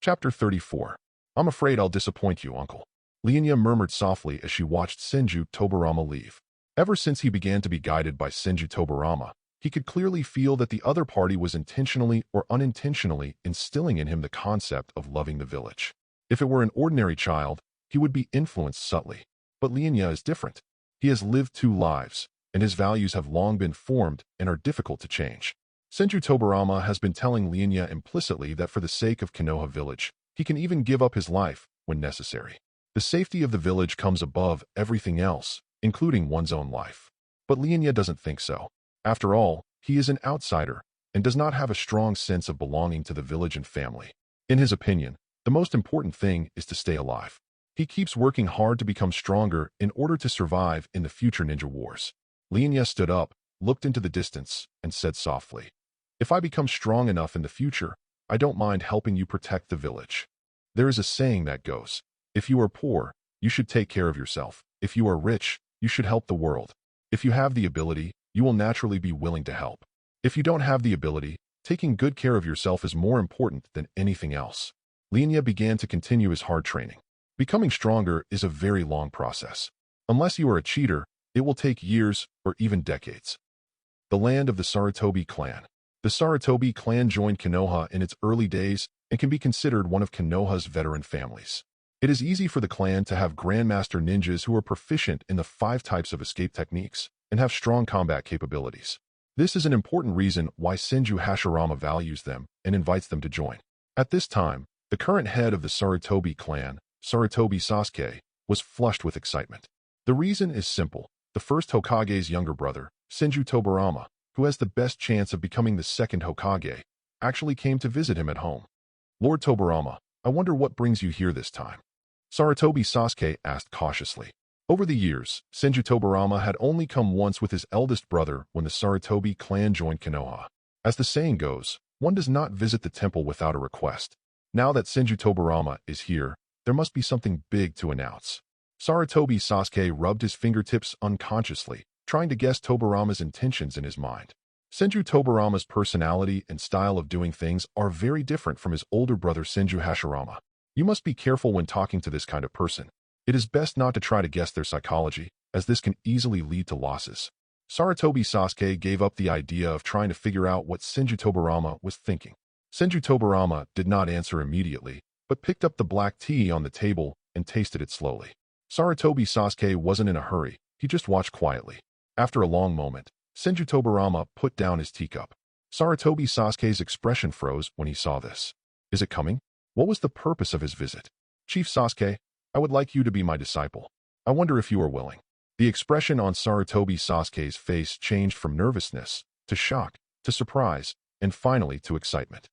Chapter 34. I'm afraid I'll disappoint you, uncle. Lian Ye murmured softly as she watched Senju Tobirama leave. Ever since he began to be guided by Senju Tobirama, he could clearly feel that the other party was intentionally or unintentionally instilling in him the concept of loving the village. If it were an ordinary child, he would be influenced subtly. But Lian Ye is different. He has lived 2 lives, and his values have long been formed and are difficult to change. Senju Tobirama has been telling Lian Ye implicitly that for the sake of Konoha village, he can even give up his life when necessary. The safety of the village comes above everything else, including one's own life. But Lian Ye doesn't think so. After all, he is an outsider and does not have a strong sense of belonging to the village and family. In his opinion, the most important thing is to stay alive. He keeps working hard to become stronger in order to survive in the future ninja wars. Lian Ye stood up, looked into the distance, and said softly, If I become strong enough in the future, I don't mind helping you protect the village. There is a saying that goes, if you are poor, you should take care of yourself. If you are rich, you should help the world. If you have the ability, you will naturally be willing to help. If you don't have the ability, taking good care of yourself is more important than anything else. Lian Ye began to continue his hard training. Becoming stronger is a very long process. Unless you are a cheater, it will take years or even decades. The land of the Sarutobi clan. The Sarutobi clan joined Konoha in its early days and can be considered one of Konoha's veteran families. It is easy for the clan to have grandmaster ninjas who are proficient in the 5 types of escape techniques and have strong combat capabilities. This is an important reason why Senju Hashirama values them and invites them to join. At this time, the current head of the Sarutobi clan, Sarutobi Sasuke, was flushed with excitement. The reason is simple. The first Hokage's younger brother, Senju Tobirama, who has the best chance of becoming the second Hokage, actually came to visit him at home. Lord Tobirama, I wonder what brings you here this time. Sarutobi Sasuke asked cautiously. Over the years, Senju Tobirama had only come once with his eldest brother when the Sarutobi clan joined Konoha. As the saying goes, one does not visit the temple without a request. Now that Senju Tobirama is here, there must be something big to announce. Sarutobi Sasuke rubbed his fingertips unconsciously, trying to guess Tobirama's intentions in his mind. Senju Tobirama's personality and style of doing things are very different from his older brother Senju Hashirama. You must be careful when talking to this kind of person. It is best not to try to guess their psychology, as this can easily lead to losses. Sarutobi Sasuke gave up the idea of trying to figure out what Senju Tobirama was thinking. Senju Tobirama did not answer immediately, but picked up the black tea on the table and tasted it slowly. Sarutobi Sasuke wasn't in a hurry, he just watched quietly. After a long moment, Senju Tobirama put down his teacup. Sarutobi Sasuke's expression froze when he saw this. Is it coming? What was the purpose of his visit? Chief Sasuke, I would like you to be my disciple. I wonder if you are willing. The expression on Sarutobi Sasuke's face changed from nervousness, to shock, to surprise, and finally to excitement.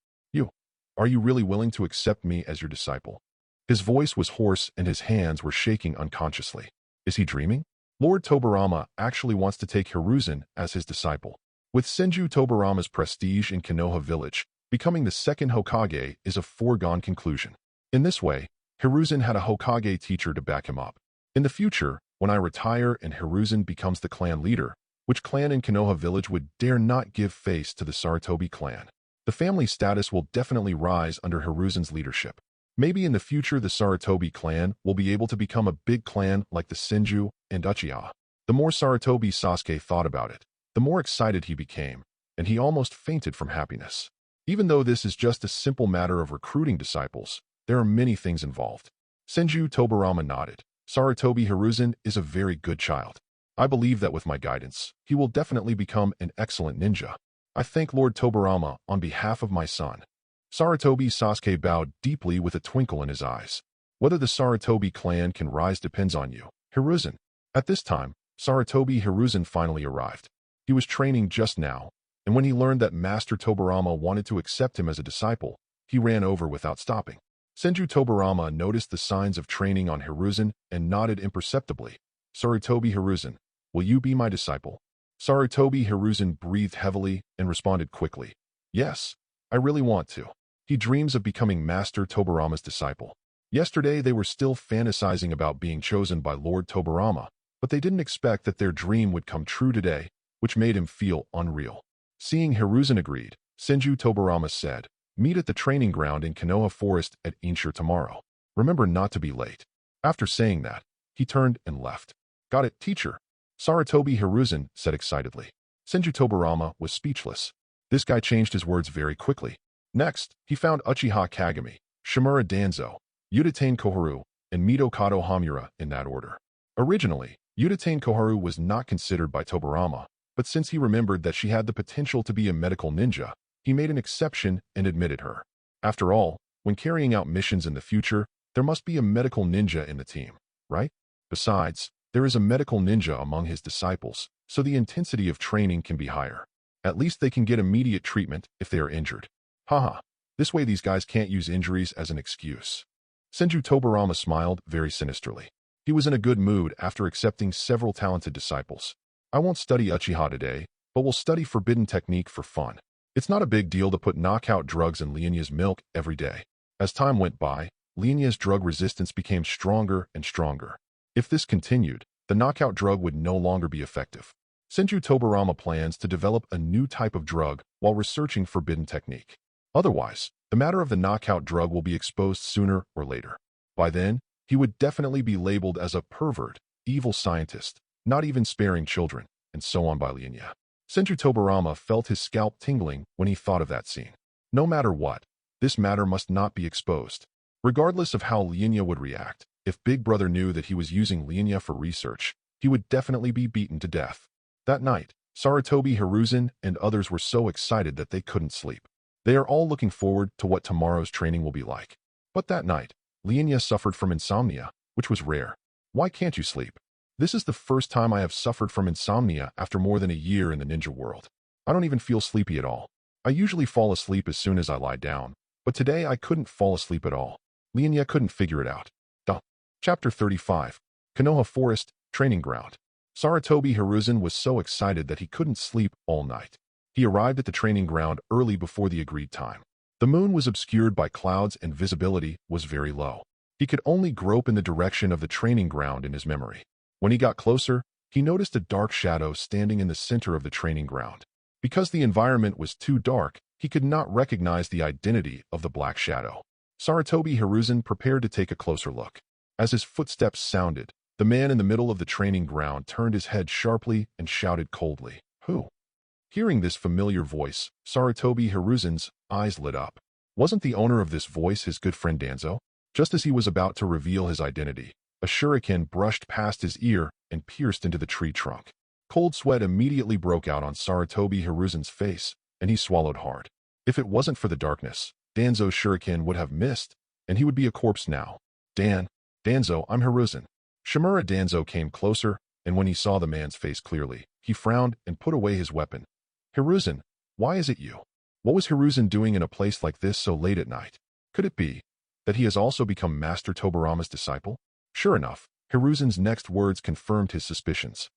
Are you really willing to accept me as your disciple? His voice was hoarse and his hands were shaking unconsciously. Is he dreaming? Lord Tobirama actually wants to take Hiruzen as his disciple. With Senju Tobirama's prestige in Konoha village, becoming the second Hokage is a foregone conclusion. In this way, Hiruzen had a Hokage teacher to back him up. In the future, when I retire and Hiruzen becomes the clan leader, which clan in Konoha village would dare not give face to the Sarutobi clan? The family status will definitely rise under Hiruzen's leadership. Maybe in the future the Sarutobi clan will be able to become a big clan like the Senju and Uchiha. The more Sarutobi Sasuke thought about it, the more excited he became, and he almost fainted from happiness. Even though this is just a simple matter of recruiting disciples, there are many things involved. Senju Tobirama nodded. Sarutobi Hiruzen is a very good child. I believe that with my guidance, he will definitely become an excellent ninja. I thank Lord Tobirama on behalf of my son. Sarutobi Sasuke bowed deeply with a twinkle in his eyes. Whether the Sarutobi clan can rise depends on you, Hiruzen. At this time, Sarutobi Hiruzen finally arrived. He was training just now, and when he learned that Master Tobirama wanted to accept him as a disciple, he ran over without stopping. Senju Tobirama noticed the signs of training on Hiruzen and nodded imperceptibly. Sarutobi Hiruzen, will you be my disciple? Sarutobi Hiruzen breathed heavily and responded quickly. Yes, I really want to. He dreams of becoming Master Tobirama's disciple. Yesterday they were still fantasizing about being chosen by Lord Tobirama, but they didn't expect that their dream would come true today, which made him feel unreal. Seeing Hiruzen agreed, Senju Tobirama said, meet at the training ground in Konoha Forest at Insure tomorrow. Remember not to be late. After saying that, he turned and left. Got it, teacher. Sarutobi Hiruzen said excitedly. Senju Tobirama was speechless. This guy changed his words very quickly. Next, he found Uchiha Kagami, Shimura Danzo, Udatane Koharu, and Mitokado Hamura in that order. Originally, Udatane Koharu was not considered by Tobirama, but since he remembered that she had the potential to be a medical ninja, he made an exception and admitted her. After all, when carrying out missions in the future, there must be a medical ninja in the team, right? Besides, there is a medical ninja among his disciples, so the intensity of training can be higher. At least they can get immediate treatment if they are injured. Haha, this way these guys can't use injuries as an excuse. Senju Tobirama smiled very sinisterly. He was in a good mood after accepting several talented disciples. I won't study Uchiha today, but will study forbidden technique for fun. It's not a big deal to put knockout drugs in Lian Ye's milk every day. As time went by, Lian Ye's drug resistance became stronger and stronger. If this continued, the knockout drug would no longer be effective. Senju Tobirama plans to develop a new type of drug while researching forbidden technique. Otherwise, the matter of the knockout drug will be exposed sooner or later. By then, he would definitely be labeled as a pervert, evil scientist, not even sparing children, and so on by Lian Ye. Senju Tobirama felt his scalp tingling when he thought of that scene. No matter what, this matter must not be exposed. Regardless of how Lian Ye would react, if Big Brother knew that he was using Lian Ye for research, he would definitely be beaten to death. That night, Sarutobi Hiruzen and others were so excited that they couldn't sleep. They are all looking forward to what tomorrow's training will be like. But that night, Lian Ye suffered from insomnia, which was rare. Why can't you sleep? This is the first time I have suffered from insomnia after more than a year in the ninja world. I don't even feel sleepy at all. I usually fall asleep as soon as I lie down, but today I couldn't fall asleep at all. Lian Ye couldn't figure it out. Chapter 35. Konoha Forest, Training ground. Saratobi Hiruzen was so excited that he couldn't sleep all night. He arrived at the training ground early before the agreed time. The moon was obscured by clouds and visibility was very low. He could only grope in the direction of the training ground in his memory. When he got closer, he noticed a dark shadow standing in the center of the training ground. Because the environment was too dark, he could not recognize the identity of the black shadow. Saratobi Hiruzen prepared to take a closer look. As his footsteps sounded, the man in the middle of the training ground turned his head sharply and shouted coldly, "Who?" Hearing this familiar voice, Saratobi Hiruzen's eyes lit up. Wasn't the owner of this voice his good friend Danzo? Just as he was about to reveal his identity, a shuriken brushed past his ear and pierced into the tree trunk. Cold sweat immediately broke out on Saratobi Hiruzen's face, and he swallowed hard. If it wasn't for the darkness, Danzo's shuriken would have missed, and he would be a corpse now. Danzo, I'm Hiruzen." Shimura Danzo came closer, and when he saw the man's face clearly, he frowned and put away his weapon. "Hiruzen, why is it you? What was Hiruzen doing in a place like this so late at night? Could it be that he has also become Master Tobirama's disciple?" Sure enough, Hiruzen's next words confirmed his suspicions.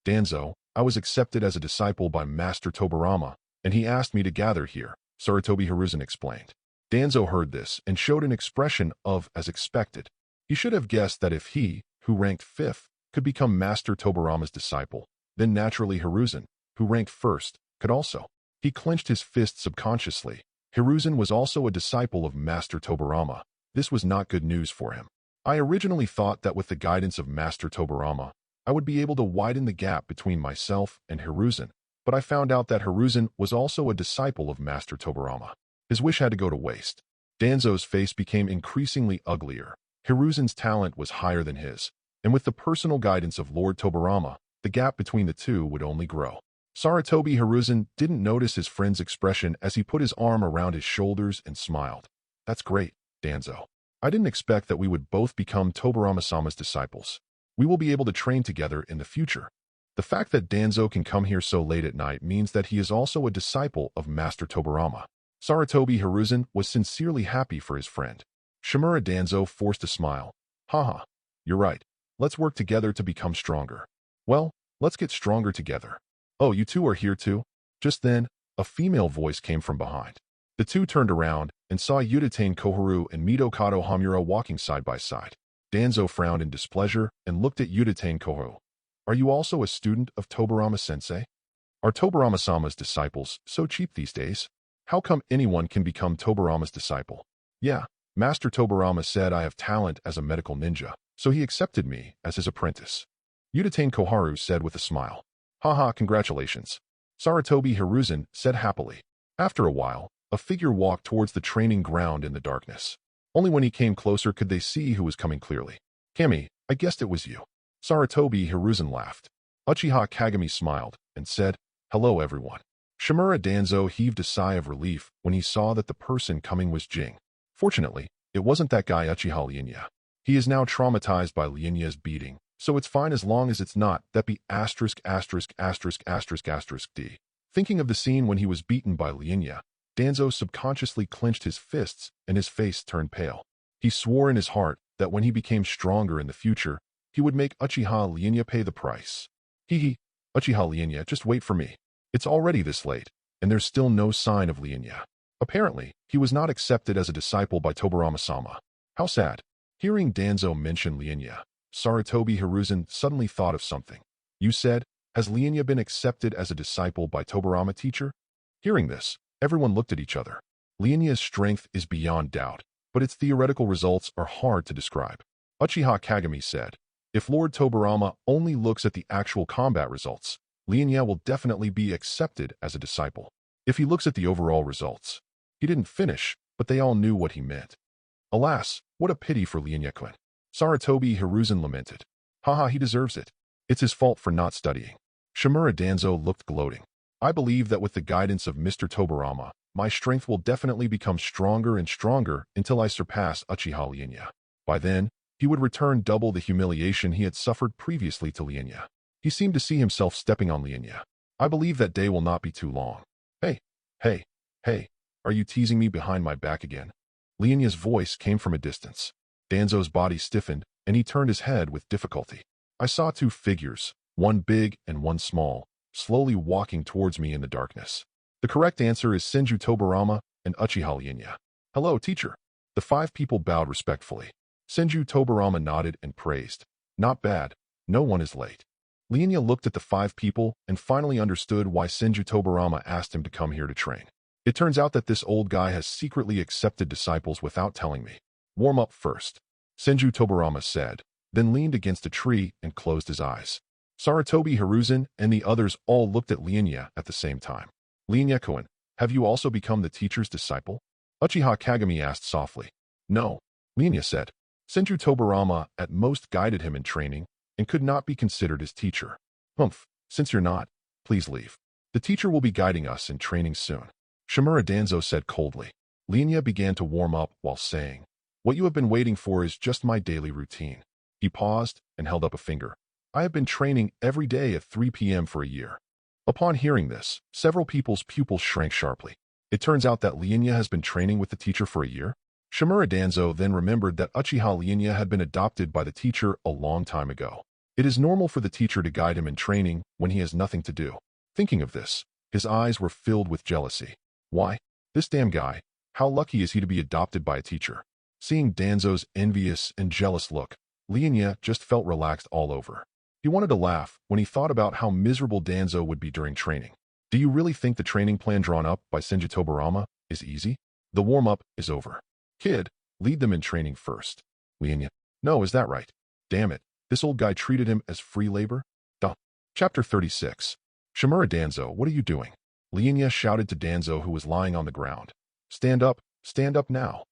"Danzo, I was accepted as a disciple by Master Tobirama, and he asked me to gather here," Saratobi Hiruzen explained. Danzo heard this and showed an expression of as expected. He should have guessed that if he, who ranked 5th, could become Master Tobirama's disciple, then naturally Hiruzen, who ranked 1st, could also. He clenched his fist subconsciously. Hiruzen was also a disciple of Master Tobirama. This was not good news for him. "I originally thought that with the guidance of Master Tobirama, I would be able to widen the gap between myself and Hiruzen, but I found out that Hiruzen was also a disciple of Master Tobirama. His wish had to go to waste." Danzo's face became increasingly uglier. Hiruzen's talent was higher than his, and with the personal guidance of Lord Tobirama, the gap between the two would only grow. Saratobi Hiruzen didn't notice his friend's expression as he put his arm around his shoulders and smiled. "That's great, Danzo. I didn't expect that we would both become Tobirama-sama's disciples. We will be able to train together in the future." The fact that Danzo can come here so late at night means that he is also a disciple of Master Tobirama. Saratobi Hiruzen was sincerely happy for his friend. Shimura Danzo forced a smile. "Haha, you're right. Let's work together to become stronger." "Well, let's get stronger together." "Oh, you two are here too?" Just then, a female voice came from behind. The two turned around and saw Uchiha Koharu and Midokado Hamura walking side by side. Danzo frowned in displeasure and looked at Uchiha Koharu. "Are you also a student of Tobirama-sensei? Are Tobirama-sama's disciples so cheap these days? How come anyone can become Tobirama's disciple?" "Yeah, Master Tobirama said I have talent as a medical ninja, so he accepted me as his apprentice," Uchiha Koharu said with a smile. "Haha, congratulations," Saratobi Hiruzen said happily. After a while, a figure walked towards the training ground in the darkness. Only when he came closer could they see who was coming clearly. "Kami, I guessed it was you." Saratobi Hiruzen laughed. Uchiha-Kagami smiled and said, "Hello everyone." Shimura Danzo heaved a sigh of relief when he saw that the person coming was Jing. Fortunately, it wasn't that guy Uchiha Lian Ye. He is now traumatized by Lian Ye's beating, so it's fine as long as it's not that be ************* D. Thinking of the scene when he was beaten by Lian Ye, Danzo subconsciously clenched his fists and his face turned pale. He swore in his heart that when he became stronger in the future, he would make Uchiha Lian Ye pay the price. Uchiha Lian Ye, just wait for me. It's already this late, and there's still no sign of Lian Ye. Apparently, he was not accepted as a disciple by Tobirama-sama. How sad. Hearing Danzo mention Lian Ye, Saratobi Hiruzen suddenly thought of something. "You said, has Lian Ye been accepted as a disciple by Tobirama teacher?" Hearing this, everyone looked at each other. Lian Ye's strength is beyond doubt, but its theoretical results are hard to describe. Uchiha-Kagami said, "If Lord Tobirama only looks at the actual combat results, Lian Ye will definitely be accepted as a disciple. If he looks at the overall results." He didn't finish, but they all knew what he meant. "Alas, what a pity for Lian Ye-kun." Saratobi Hiruzen lamented. "Haha, he deserves it. It's his fault for not studying." Shimura Danzo looked gloating. "I believe that with the guidance of Mr. Tobirama, my strength will definitely become stronger and stronger until I surpass Uchiha Lian Ye. By then, he would return double the humiliation he had suffered previously to Lian Ye." He seemed to see himself stepping on Lian Ye. "I believe that day will not be too long." Hey, are you teasing me behind my back again?" Lian Ye's voice came from a distance. Danzo's body stiffened, and he turned his head with difficulty. I saw two figures, one big and one small, slowly walking towards me in the darkness. The correct answer is Senju Tobirama and Uchiha Lian Ye. Hello, teacher. The five people bowed respectfully. Senju Tobirama nodded and praised. Not bad. No one is late. Lian Ye looked at the five people and finally understood why Senju Tobirama asked him to come here to train. It turns out that this old guy has secretly accepted disciples without telling me. Warm up first, Senju Tobirama said, then leaned against a tree and closed his eyes. Sarutobi Hiruzen and the others all looked at Lian Ye at the same time. Lian Ye-kun, have you also become the teacher's disciple? Uchiha Kagami asked softly. No, Lian Ye said. Senju Tobirama at most guided him in training and could not be considered his teacher. Humph, since you're not, please leave. The teacher will be guiding us in training soon. Shimura Danzo said coldly. Lian Ye began to warm up while saying, what you have been waiting for is just my daily routine. He paused and held up a finger. I have been training every day at 3 p.m. for a year. Upon hearing this, several people's pupils shrank sharply. It turns out that Lian Ye has been training with the teacher for a year. Shimura Danzo then remembered that Uchiha Lian Ye had been adopted by the teacher a long time ago. It is normal for the teacher to guide him in training when he has nothing to do. Thinking of this, his eyes were filled with jealousy. Why? This damn guy. How lucky is he to be adopted by a teacher? Seeing Danzo's envious and jealous look, Lian Ye just felt relaxed all over. He wanted to laugh when he thought about how miserable Danzo would be during training. Do you really think the training plan drawn up by Senju Tobirama is easy? The warm-up is over. Kid, lead them in training first. Lian Ye. No, is that right? Damn it, this old guy treated him as free labor? Duh. Chapter 36. Shimura Danzo, what are you doing? Lian Ye shouted to Danzo who was lying on the ground. Stand up now.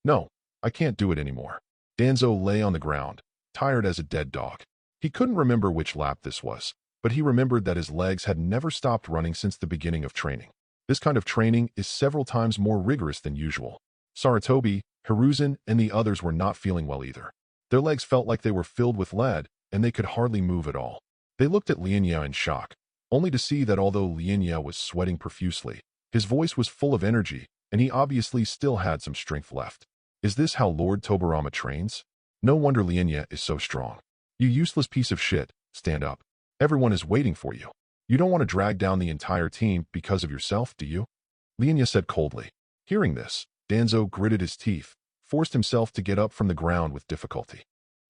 No, I can't do it anymore. Danzo lay on the ground, tired as a dead dog. He couldn't remember which lap this was, but he remembered that his legs had never stopped running since the beginning of training. This kind of training is several times more rigorous than usual. Sarutobi, Hiruzen, and the others were not feeling well either. Their legs felt like they were filled with lead, and they could hardly move at all. They looked at Lian Ye in shock, only to see that although Lian Ye was sweating profusely, his voice was full of energy, and he obviously still had some strength left. Is this how Lord Tobirama trains? No wonder Lian Ye is so strong. You useless piece of shit, stand up. Everyone is waiting for you. You don't want to drag down the entire team because of yourself, do you? Lian Ye said coldly. Hearing this, Danzo gritted his teeth, forced himself to get up from the ground with difficulty.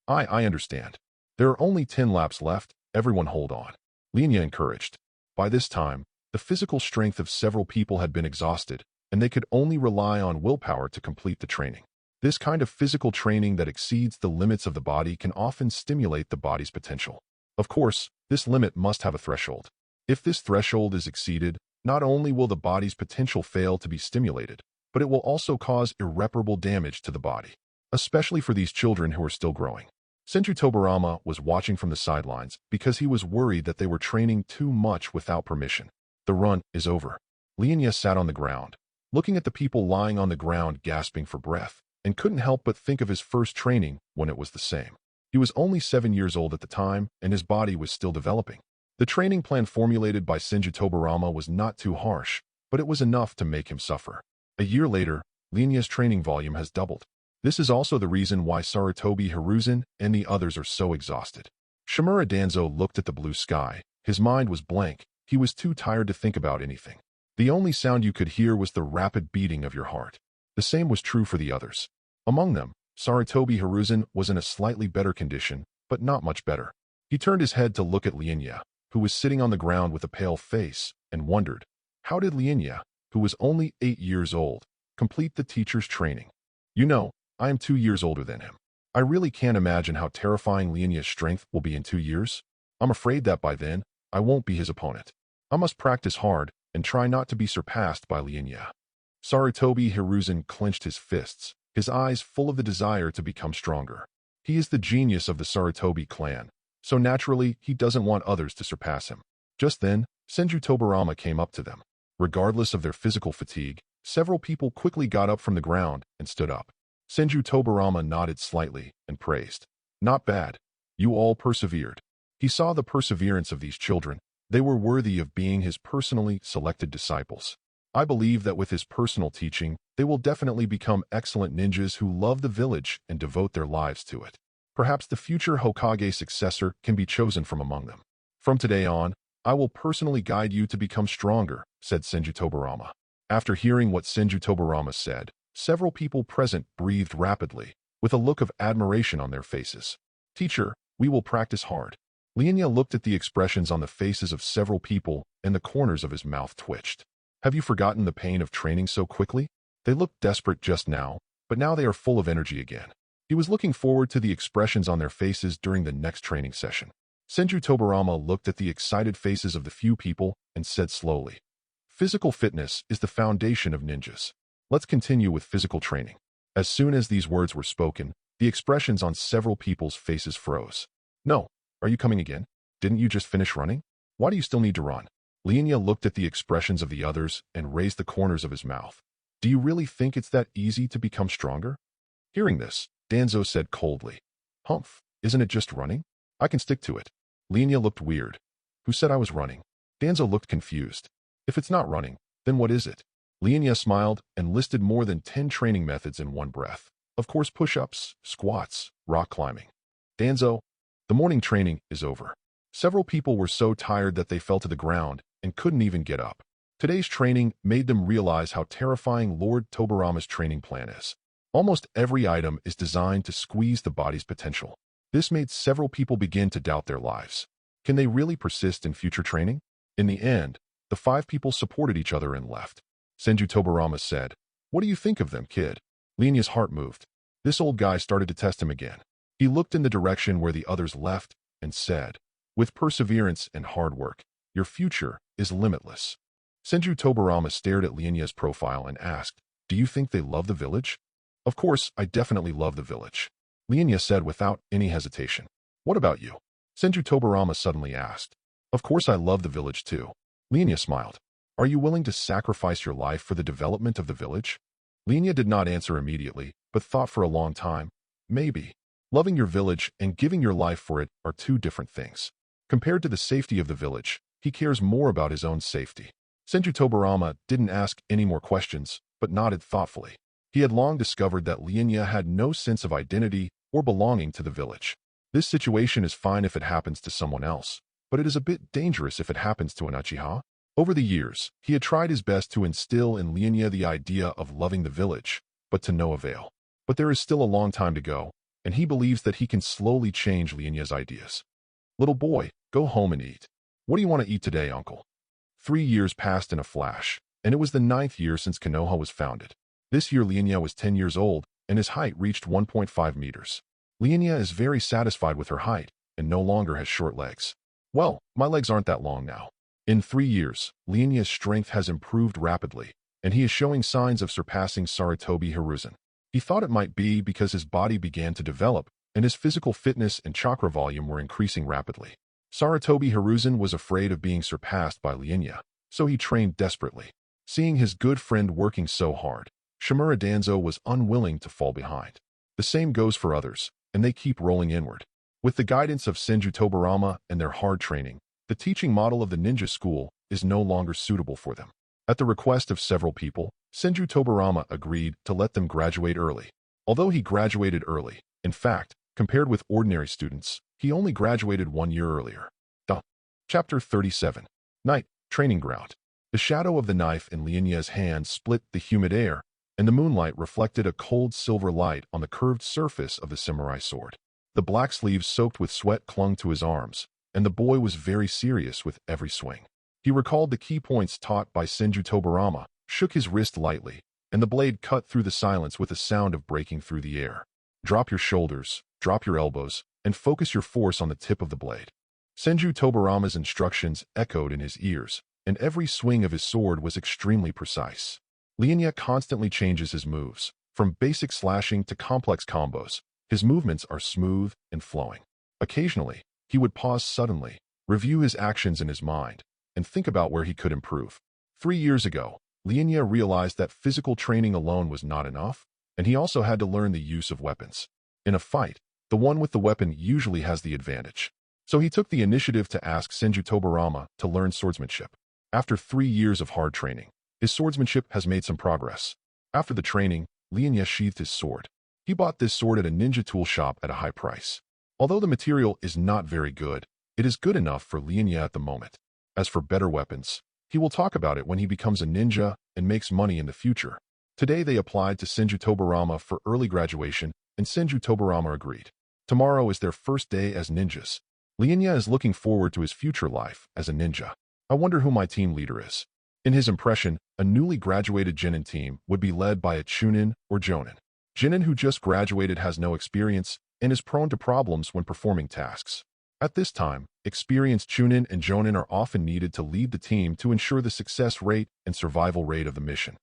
I understand. There are only 10 laps left, everyone hold on. Lian Ye encouraged. By this time, the physical strength of several people had been exhausted, and they could only rely on willpower to complete the training. This kind of physical training that exceeds the limits of the body can often stimulate the body's potential. Of course, this limit must have a threshold. If this threshold is exceeded, not only will the body's potential fail to be stimulated, but it will also cause irreparable damage to the body, especially for these children who are still growing. Senju Tobirama was watching from the sidelines because he was worried that they were training too much without permission. The run is over. Lian Ye sat on the ground, looking at the people lying on the ground gasping for breath, and couldn't help but think of his first training when it was the same. He was only 7 years old at the time, and his body was still developing. The training plan formulated by Senju Tobirama was not too harsh, but it was enough to make him suffer. A year later, Lian Ye's training volume has doubled. This is also the reason why Sarutobi Hiruzen and the others are so exhausted. Shimura Danzo looked at the blue sky. His mind was blank. He was too tired to think about anything. The only sound you could hear was the rapid beating of your heart. The same was true for the others. Among them, Sarutobi Hiruzen was in a slightly better condition, but not much better. He turned his head to look at Lian Ye, who was sitting on the ground with a pale face, and wondered, how did Lian Ye, who was only 8 years old, complete the teacher's training? You know, I am 2 years older than him. I really can't imagine how terrifying Lian Ye's strength will be in 2 years. I'm afraid that by then, I won't be his opponent. I must practice hard and try not to be surpassed by Lian Ye. Sarutobi Hiruzen clenched his fists, his eyes full of the desire to become stronger. He is the genius of the Sarutobi clan, so naturally he doesn't want others to surpass him. Just then, Senju Tobirama came up to them. Regardless of their physical fatigue, several people quickly got up from the ground and stood up. Senju Tobirama nodded slightly and praised. Not bad. You all persevered. He saw the perseverance of these children. They were worthy of being his personally selected disciples. I believe that with his personal teaching, they will definitely become excellent ninjas who love the village and devote their lives to it. Perhaps the future Hokage successor can be chosen from among them. From today on, I will personally guide you to become stronger, said Senju Tobirama. After hearing what Senju Tobirama said, several people present breathed rapidly, with a look of admiration on their faces. Teacher, we will practice hard. Lian Ye looked at the expressions on the faces of several people, and the corners of his mouth twitched. Have you forgotten the pain of training so quickly? They looked desperate just now, but now they are full of energy again. He was looking forward to the expressions on their faces during the next training session. Senju Tobirama looked at the excited faces of the few people and said slowly, "Physical fitness is the foundation of ninjas. Let's continue with physical training." As soon as these words were spoken, the expressions on several people's faces froze. "No, are you coming again? Didn't you just finish running? Why do you still need to run?" Lian Ye looked at the expressions of the others and raised the corners of his mouth. "Do you really think it's that easy to become stronger?" Hearing this, Danzo said coldly, "Humph, isn't it just running? I can stick to it." Lian Ye looked weird. "Who said I was running?" Danzo looked confused. "If it's not running, then what is it?" Lian Ye smiled and listed more than 10 training methods in one breath. Of course, push-ups, squats, rock climbing. Danzo, the morning training is over. Several people were so tired that they fell to the ground and couldn't even get up. Today's training made them realize how terrifying Lord Tobirama's training plan is. Almost every item is designed to squeeze the body's potential. This made several people begin to doubt their lives. Can they really persist in future training? In the end, the 5 people supported each other and left. Senju Tobirama said, "What do you think of them, kid?" Lian Ye's heart moved. This old guy started to test him again. He looked in the direction where the others left and said, "With perseverance and hard work, your future is limitless." Senju Tobirama stared at Lian Ye's profile and asked, "Do you think they love the village?" "Of course, I definitely love the village," Lian Ye said without any hesitation. "What about you?" Senju Tobirama suddenly asked. "Of course I love the village too." Lian Ye smiled. "Are you willing to sacrifice your life for the development of the village?" Lian Ye did not answer immediately, but thought for a long time. Maybe. Loving your village and giving your life for it are two different things. Compared to the safety of the village, he cares more about his own safety. Senju Tobirama didn't ask any more questions, but nodded thoughtfully. He had long discovered that Lian Ye had no sense of identity or belonging to the village. This situation is fine if it happens to someone else, but it is a bit dangerous if it happens to an Uchiha. Over the years, he had tried his best to instill in Lian Ye the idea of loving the village, but to no avail. But there is still a long time to go, and he believes that he can slowly change Lian Ye's ideas. "Little boy, go home and eat. What do you want to eat today, uncle?" 3 years passed in a flash, and it was the 9th year since Konoha was founded. This year Lian Ye was 10 years old, and his height reached 1.5 meters. Lian Ye is very satisfied with her height, and no longer has short legs. "Well, my legs aren't that long now." In 3 years, Lian Ye's strength has improved rapidly, and he is showing signs of surpassing Sarutobi Hiruzen. He thought it might be because his body began to develop, and his physical fitness and chakra volume were increasing rapidly. Sarutobi Hiruzen was afraid of being surpassed by Lian Ye, so he trained desperately. Seeing his good friend working so hard, Shimura Danzo was unwilling to fall behind. The same goes for others, and they keep rolling inward. With the guidance of Senju Tobirama and their hard training, the teaching model of the ninja school is no longer suitable for them. At the request of several people, Senju Tobirama agreed to let them graduate early. Although he graduated early, in fact, compared with ordinary students, he only graduated 1 year earlier. Chapter 37. Night, Training Ground. The shadow of the knife in Lian Ye's hand split the humid air, and the moonlight reflected a cold silver light on the curved surface of the samurai sword. The black sleeves soaked with sweat clung to his arms, and the boy was very serious with every swing. He recalled the key points taught by Senju Tobirama, shook his wrist lightly, and the blade cut through the silence with a sound of breaking through the air. Drop your shoulders, drop your elbows, and focus your force on the tip of the blade. Senju Tobirama's instructions echoed in his ears, and every swing of his sword was extremely precise. Lian Ye constantly changes his moves, from basic slashing to complex combos. His movements are smooth and flowing. Occasionally, he would pause suddenly, review his actions in his mind, and think about where he could improve. 3 years ago, Lian Ye realized that physical training alone was not enough, and he also had to learn the use of weapons. In a fight, the one with the weapon usually has the advantage. So he took the initiative to ask Senju Tobirama to learn swordsmanship. After 3 years of hard training, his swordsmanship has made some progress. After the training, Lian Ye sheathed his sword. He bought this sword at a ninja tool shop at a high price. Although the material is not very good, it is good enough for Lian Ye at the moment. As for better weapons, he will talk about it when he becomes a ninja and makes money in the future. Today they applied to Senju Tobirama for early graduation, and Senju Tobirama agreed. Tomorrow is their first day as ninjas. Lian Ye is looking forward to his future life as a ninja. I wonder who my team leader is. In his impression, a newly graduated Genin team would be led by a Chunin or Jonin. Genin who just graduated has no experience and is prone to problems when performing tasks. At this time, experienced Chunin and Jonin are often needed to lead the team to ensure the success rate and survival rate of the mission.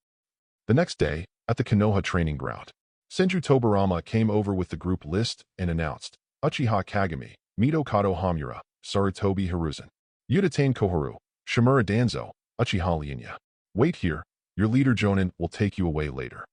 The next day, at the Konoha training ground, Senju Tobirama came over with the group list and announced, Uchiha-Kagami, Mito Kato Hamura, Sarutobi Hiruzen, Uchiha Koharu, Shimura Danzo, Uchiha Lian Ye. Wait here, your leader Jonin will take you away later.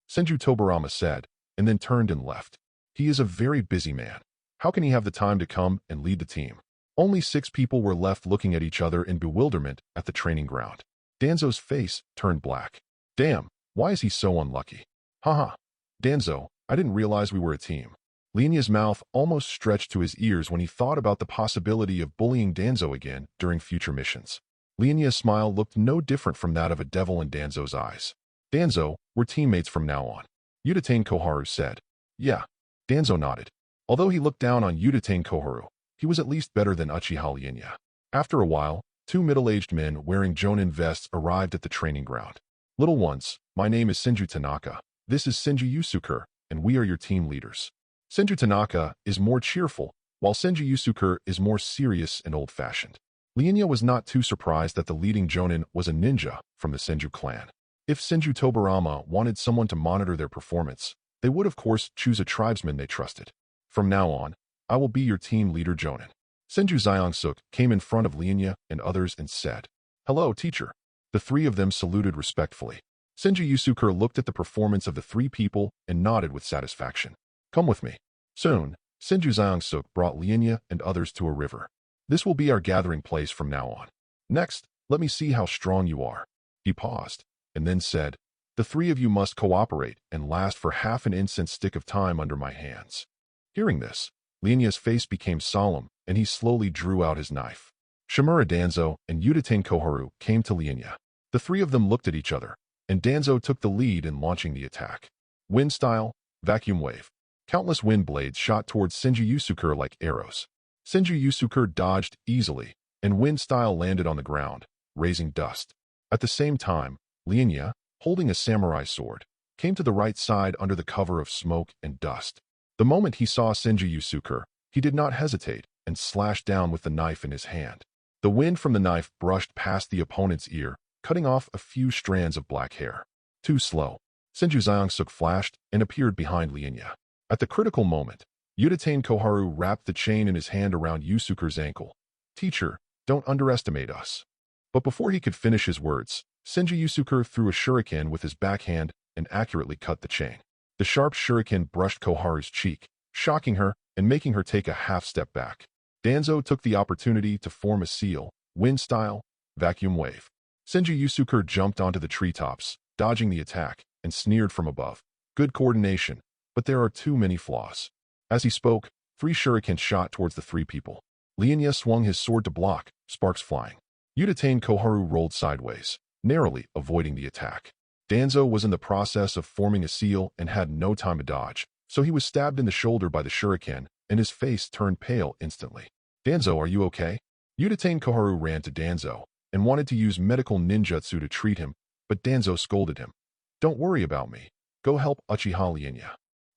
Senju Tobirama said, and then turned and left. He is a very busy man. How can he have the time to come and lead the team? Only 6 people were left looking at each other in bewilderment at the training ground. Danzo's face turned black. Damn, why is he so unlucky? Haha. Danzo, I didn't realize we were a team. Lian Ye's mouth almost stretched to his ears when he thought about the possibility of bullying Danzo again during future missions. Lian Ye's smile looked no different from that of a devil in Danzo's eyes. Danzo, we're teammates from now on. Uchiha Koharu said. Yeah. Danzo nodded. Although he looked down on Uchiha Koharu, he was at least better than Uchiha Lian Ye. After a while, 2 middle-aged men wearing Jonin vests arrived at the training ground. Little ones, my name is Senju Tanaka. This is Senju Yusuke, and we are your team leaders. Senju Tanaka is more cheerful, while Senju Yusuke is more serious and old-fashioned. Lian Ye was not too surprised that the leading Jonin was a ninja from the Senju clan. If Senju Tobirama wanted someone to monitor their performance, they would of course choose a tribesman they trusted. From now on, I will be your team leader Jonin. Senju Xiangsuk came in front of Lian Ye and others and said, Hello, teacher. The 3 of them saluted respectfully. Senju Yusuke looked at the performance of the 3 people and nodded with satisfaction. Come with me. Soon, Senju Xiangsuk brought Lian Ye and others to a river. This will be our gathering place from now on. Next, let me see how strong you are. He paused, and then said, The 3 of you must cooperate and last for half an incense stick of time under my hands. Hearing this, Lian Ye's face became solemn, and he slowly drew out his knife. Shimura Danzo and Uchiha Koharu came to Lian Ye. The 3 of them looked at each other, and Danzo took the lead in launching the attack. Wind style, vacuum wave. Countless wind blades shot towards Senju Yusuke like arrows. Senju Yusuke dodged easily, and wind style landed on the ground, raising dust. At the same time, Lian Ye, holding a samurai sword, came to the right side under the cover of smoke and dust. The moment he saw Senju Yusuke, he did not hesitate and slashed down with the knife in his hand. The wind from the knife brushed past the opponent's ear, cutting off a few strands of black hair. Too slow. Senju Xiangsuk flashed and appeared behind Lian Ye. At the critical moment, Uchiha Koharu wrapped the chain in his hand around Yusuke's ankle. Teacher, don't underestimate us. But before he could finish his words, Senju Yusuke threw a shuriken with his backhand and accurately cut the chain. The sharp shuriken brushed Koharu's cheek, shocking her and making her take a half-step back. Danzo took the opportunity to form a seal, wind style, vacuum wave. Senju Yusuke jumped onto the treetops, dodging the attack, and sneered from above. Good coordination, but there are too many flaws. As he spoke, 3 shurikens shot towards the 3 people. Lian Ye swung his sword to block, sparks flying. Uchiha Koharu rolled sideways, narrowly avoiding the attack. Danzo was in the process of forming a seal and had no time to dodge, so he was stabbed in the shoulder by the shuriken, and his face turned pale instantly. Danzo, are you okay? Uchiha Koharu ran to Danzo and wanted to use medical ninjutsu to treat him, but Danzo scolded him. Don't worry about me. Go help Uchiha Lian Ye.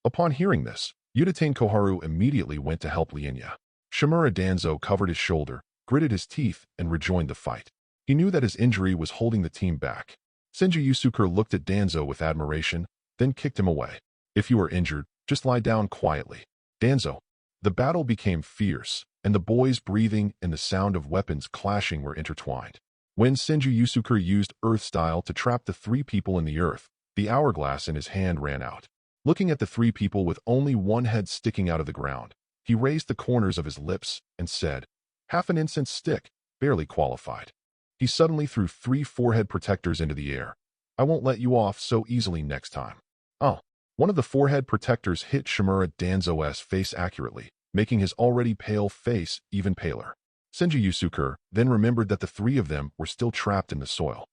Upon hearing this, Uchiha Koharu immediately went to help Lian Ye. Shimura Danzo covered his shoulder, gritted his teeth, and rejoined the fight. He knew that his injury was holding the team back. Senju Yusuke looked at Danzo with admiration, then kicked him away. If you are injured, just lie down quietly. Danzo. The battle became fierce, and the boys' breathing and the sound of weapons clashing were intertwined. When Senju Yusuke used Earth Style to trap the 3 people in the earth, the hourglass in his hand ran out. Looking at the 3 people with only one head sticking out of the ground, he raised the corners of his lips and said, Half an incense stick, barely qualified. He suddenly threw 3 forehead protectors into the air. I won't let you off so easily next time. Oh, One of the forehead protectors hit Shimura Danzo's face accurately, making his already pale face even paler. Senju Yusuke then remembered that the three of them were still trapped in the soil.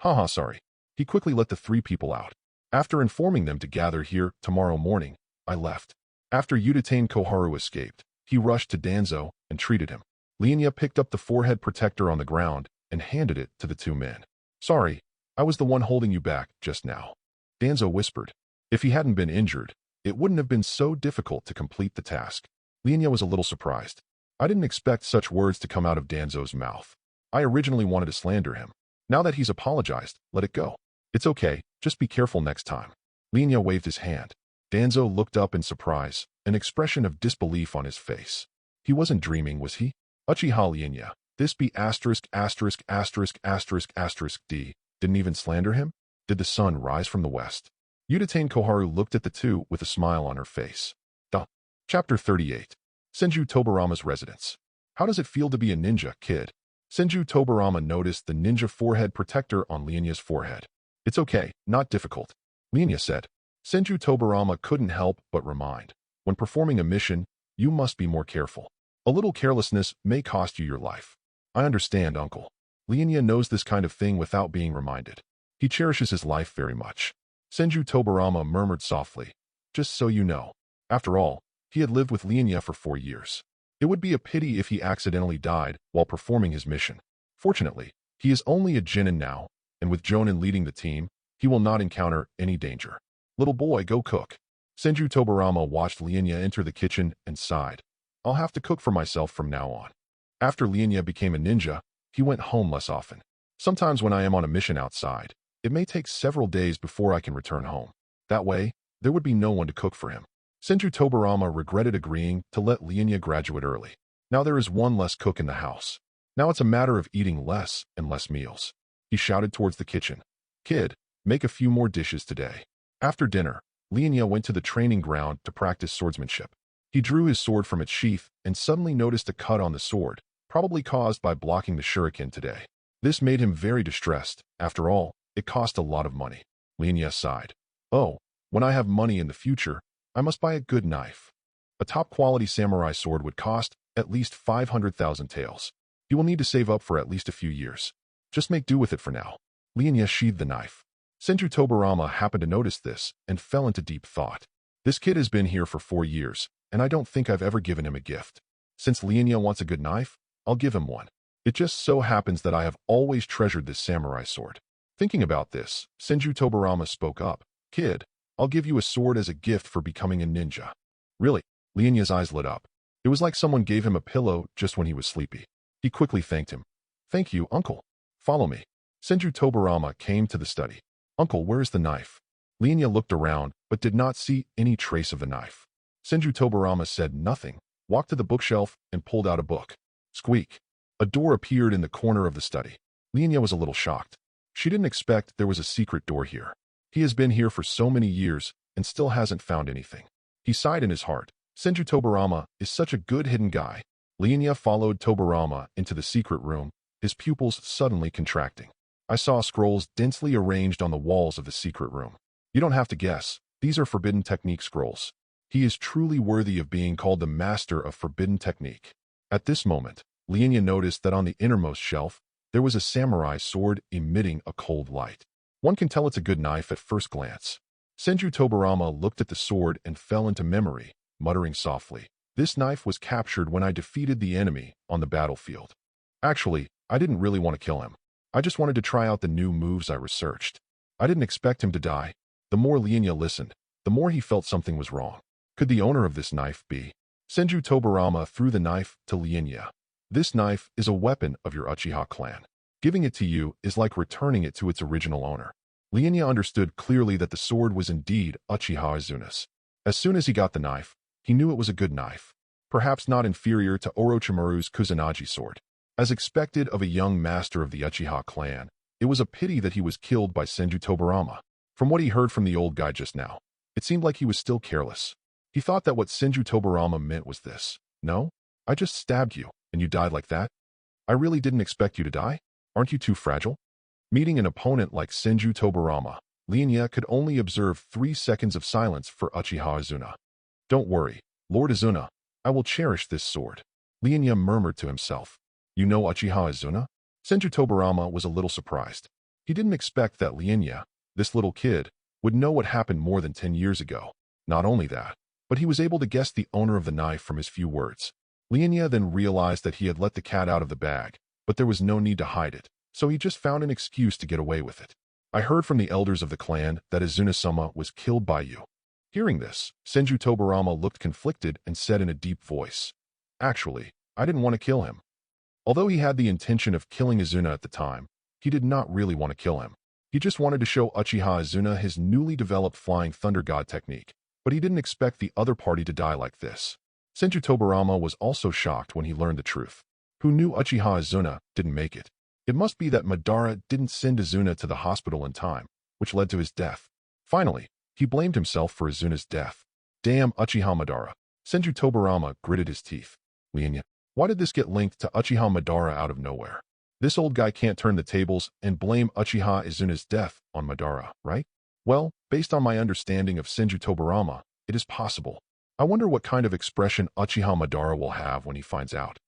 Haha, sorry. He quickly let the three people out. After informing them to gather here tomorrow morning, I left. After Uchiha Koharu escaped, he rushed to Danzo and treated him. Lian Ye picked up the forehead protector on the ground and handed it to the two men. Sorry, I was the one holding you back just now. Danzo whispered. If he hadn't been injured, it wouldn't have been so difficult to complete the task. Lian Ye was a little surprised. I didn't expect such words to come out of Danzo's mouth. I originally wanted to slander him. Now that he's apologized, let it go. It's okay, just be careful next time. Lian Ye waved his hand. Danzo looked up in surprise, an expression of disbelief on his face. He wasn't dreaming, was he? Uchiha Lian Ye, this be ********D, didn't even slander him? Did the sun rise from the west? Uchiha Koharu looked at the two with a smile on her face. Chapter 38. Senju Tobirama's residence. How does it feel to be a ninja, kid? Senju Tobirama noticed the ninja forehead protector on Lian Ye's forehead. It's okay, not difficult. Lian Ye said. Senju Tobirama couldn't help but remind. When performing a mission, you must be more careful. A little carelessness may cost you your life. I understand, uncle. Lian Ye knows this kind of thing without being reminded. He cherishes his life very much. Senju Tobirama murmured softly. Just so you know. After all, he had lived with Lian Ye for 4 years. It would be a pity if he accidentally died while performing his mission. Fortunately, he is only a genin now, and with Jonin leading the team, he will not encounter any danger. Little boy, go cook. Senju Tobirama watched Lian Ye enter the kitchen and sighed. I'll have to cook for myself from now on. After Lian Ye became a ninja, he went home less often. Sometimes when I am on a mission outside, it may take several days before I can return home. That way, there would be no one to cook for him. Senju Tobirama regretted agreeing to let Lian Ye graduate early. Now there is one less cook in the house. Now it's a matter of eating less and less meals. He shouted towards the kitchen. Kid, make a few more dishes today. After dinner, Lian Ye went to the training ground to practice swordsmanship. He drew his sword from its sheath and suddenly noticed a cut on the sword, probably caused by blocking the shuriken today. This made him very distressed. After all, it cost a lot of money. Lian Ye sighed. Oh, when I have money in the future, I must buy a good knife. A top-quality samurai sword would cost at least 500,000 taels. You will need to save up for at least a few years. Just make do with it for now. Lian Ye sheathed the knife. Senju Tobirama happened to notice this and fell into deep thought. This kid has been here for 4 years, and I don't think I've ever given him a gift. Since Lian Ye wants a good knife, I'll give him one. It just so happens that I have always treasured this samurai sword. Thinking about this, Senju Tobirama spoke up. Kid, I'll give you a sword as a gift for becoming a ninja. Really? Lian Ye's eyes lit up. It was like someone gave him a pillow just when he was sleepy. He quickly thanked him. Thank you, uncle. Follow me. Senju Tobirama came to the study. Uncle, where is the knife? Lian Ye looked around, but did not see any trace of the knife. Senju Tobirama said nothing, walked to the bookshelf, and pulled out a book. Squeak. A door appeared in the corner of the study. Lian Ye was a little shocked. She didn't expect there was a secret door here. He has been here for so many years and still hasn't found anything. He sighed in his heart. Senju Tobirama is such a good hidden guy. Lian Ye followed Tobirama into the secret room, his pupils suddenly contracting. I saw scrolls densely arranged on the walls of the secret room. You don't have to guess. These are forbidden technique scrolls. He is truly worthy of being called the master of forbidden technique. At this moment, Lian Ye noticed that on the innermost shelf, there was a samurai sword emitting a cold light. One can tell it's a good knife at first glance. Senju Tobirama looked at the sword and fell into memory, muttering softly. This knife was captured when I defeated the enemy on the battlefield. Actually, I didn't really want to kill him. I just wanted to try out the new moves I researched. I didn't expect him to die. The more Lian Ye listened, the more he felt something was wrong. Could the owner of this knife be? Senju Tobirama threw the knife to Lian Ye. This knife is a weapon of your Uchiha clan. Giving it to you is like returning it to its original owner. Lian Ye understood clearly that the sword was indeed Uchiha Izuna's. As soon as he got the knife, he knew it was a good knife. Perhaps not inferior to Orochimaru's Kusanagi sword. As expected of a young master of the Uchiha clan, it was a pity that he was killed by Senju Tobirama. From what he heard from the old guy just now, it seemed like he was still careless. He thought that what Senju Tobirama meant was this. No? I just stabbed you, and you died like that? I really didn't expect you to die? Aren't you too fragile? Meeting an opponent like Senju Tobirama, Lian Ye could only observe 3 seconds of silence for Uchiha Izuna. Don't worry, Lord Izuna, I will cherish this sword. Lian Ye murmured to himself. You know Uchiha Izuna? Senju Tobirama was a little surprised. He didn't expect that Lian Ye, this little kid, would know what happened more than 10 years ago. Not only that, but he was able to guess the owner of the knife from his few words. Lian Ye then realized that he had let the cat out of the bag, but there was no need to hide it, so he just found an excuse to get away with it. I heard from the elders of the clan that Izuna-sama was killed by you. Hearing this, Senju Tobirama looked conflicted and said in a deep voice, Actually, I didn't want to kill him. Although he had the intention of killing Izuna at the time, he did not really want to kill him. He just wanted to show Uchiha Izuna his newly developed Flying Thunder God technique, but he didn't expect the other party to die like this. Senju Tobirama was also shocked when he learned the truth. Who knew Uchiha Izuna didn't make it? It must be that Madara didn't send Izuna to the hospital in time, which led to his death. Finally, he blamed himself for Izuna's death. Damn Uchiha Madara. Senju Tobirama gritted his teeth. Lian Ye, why did this get linked to Uchiha Madara out of nowhere? This old guy can't turn the tables and blame Uchiha Izuna's death on Madara, right? Well, based on my understanding of Senju Tobirama, it is possible. I wonder what kind of expression Uchiha Madara will have when he finds out.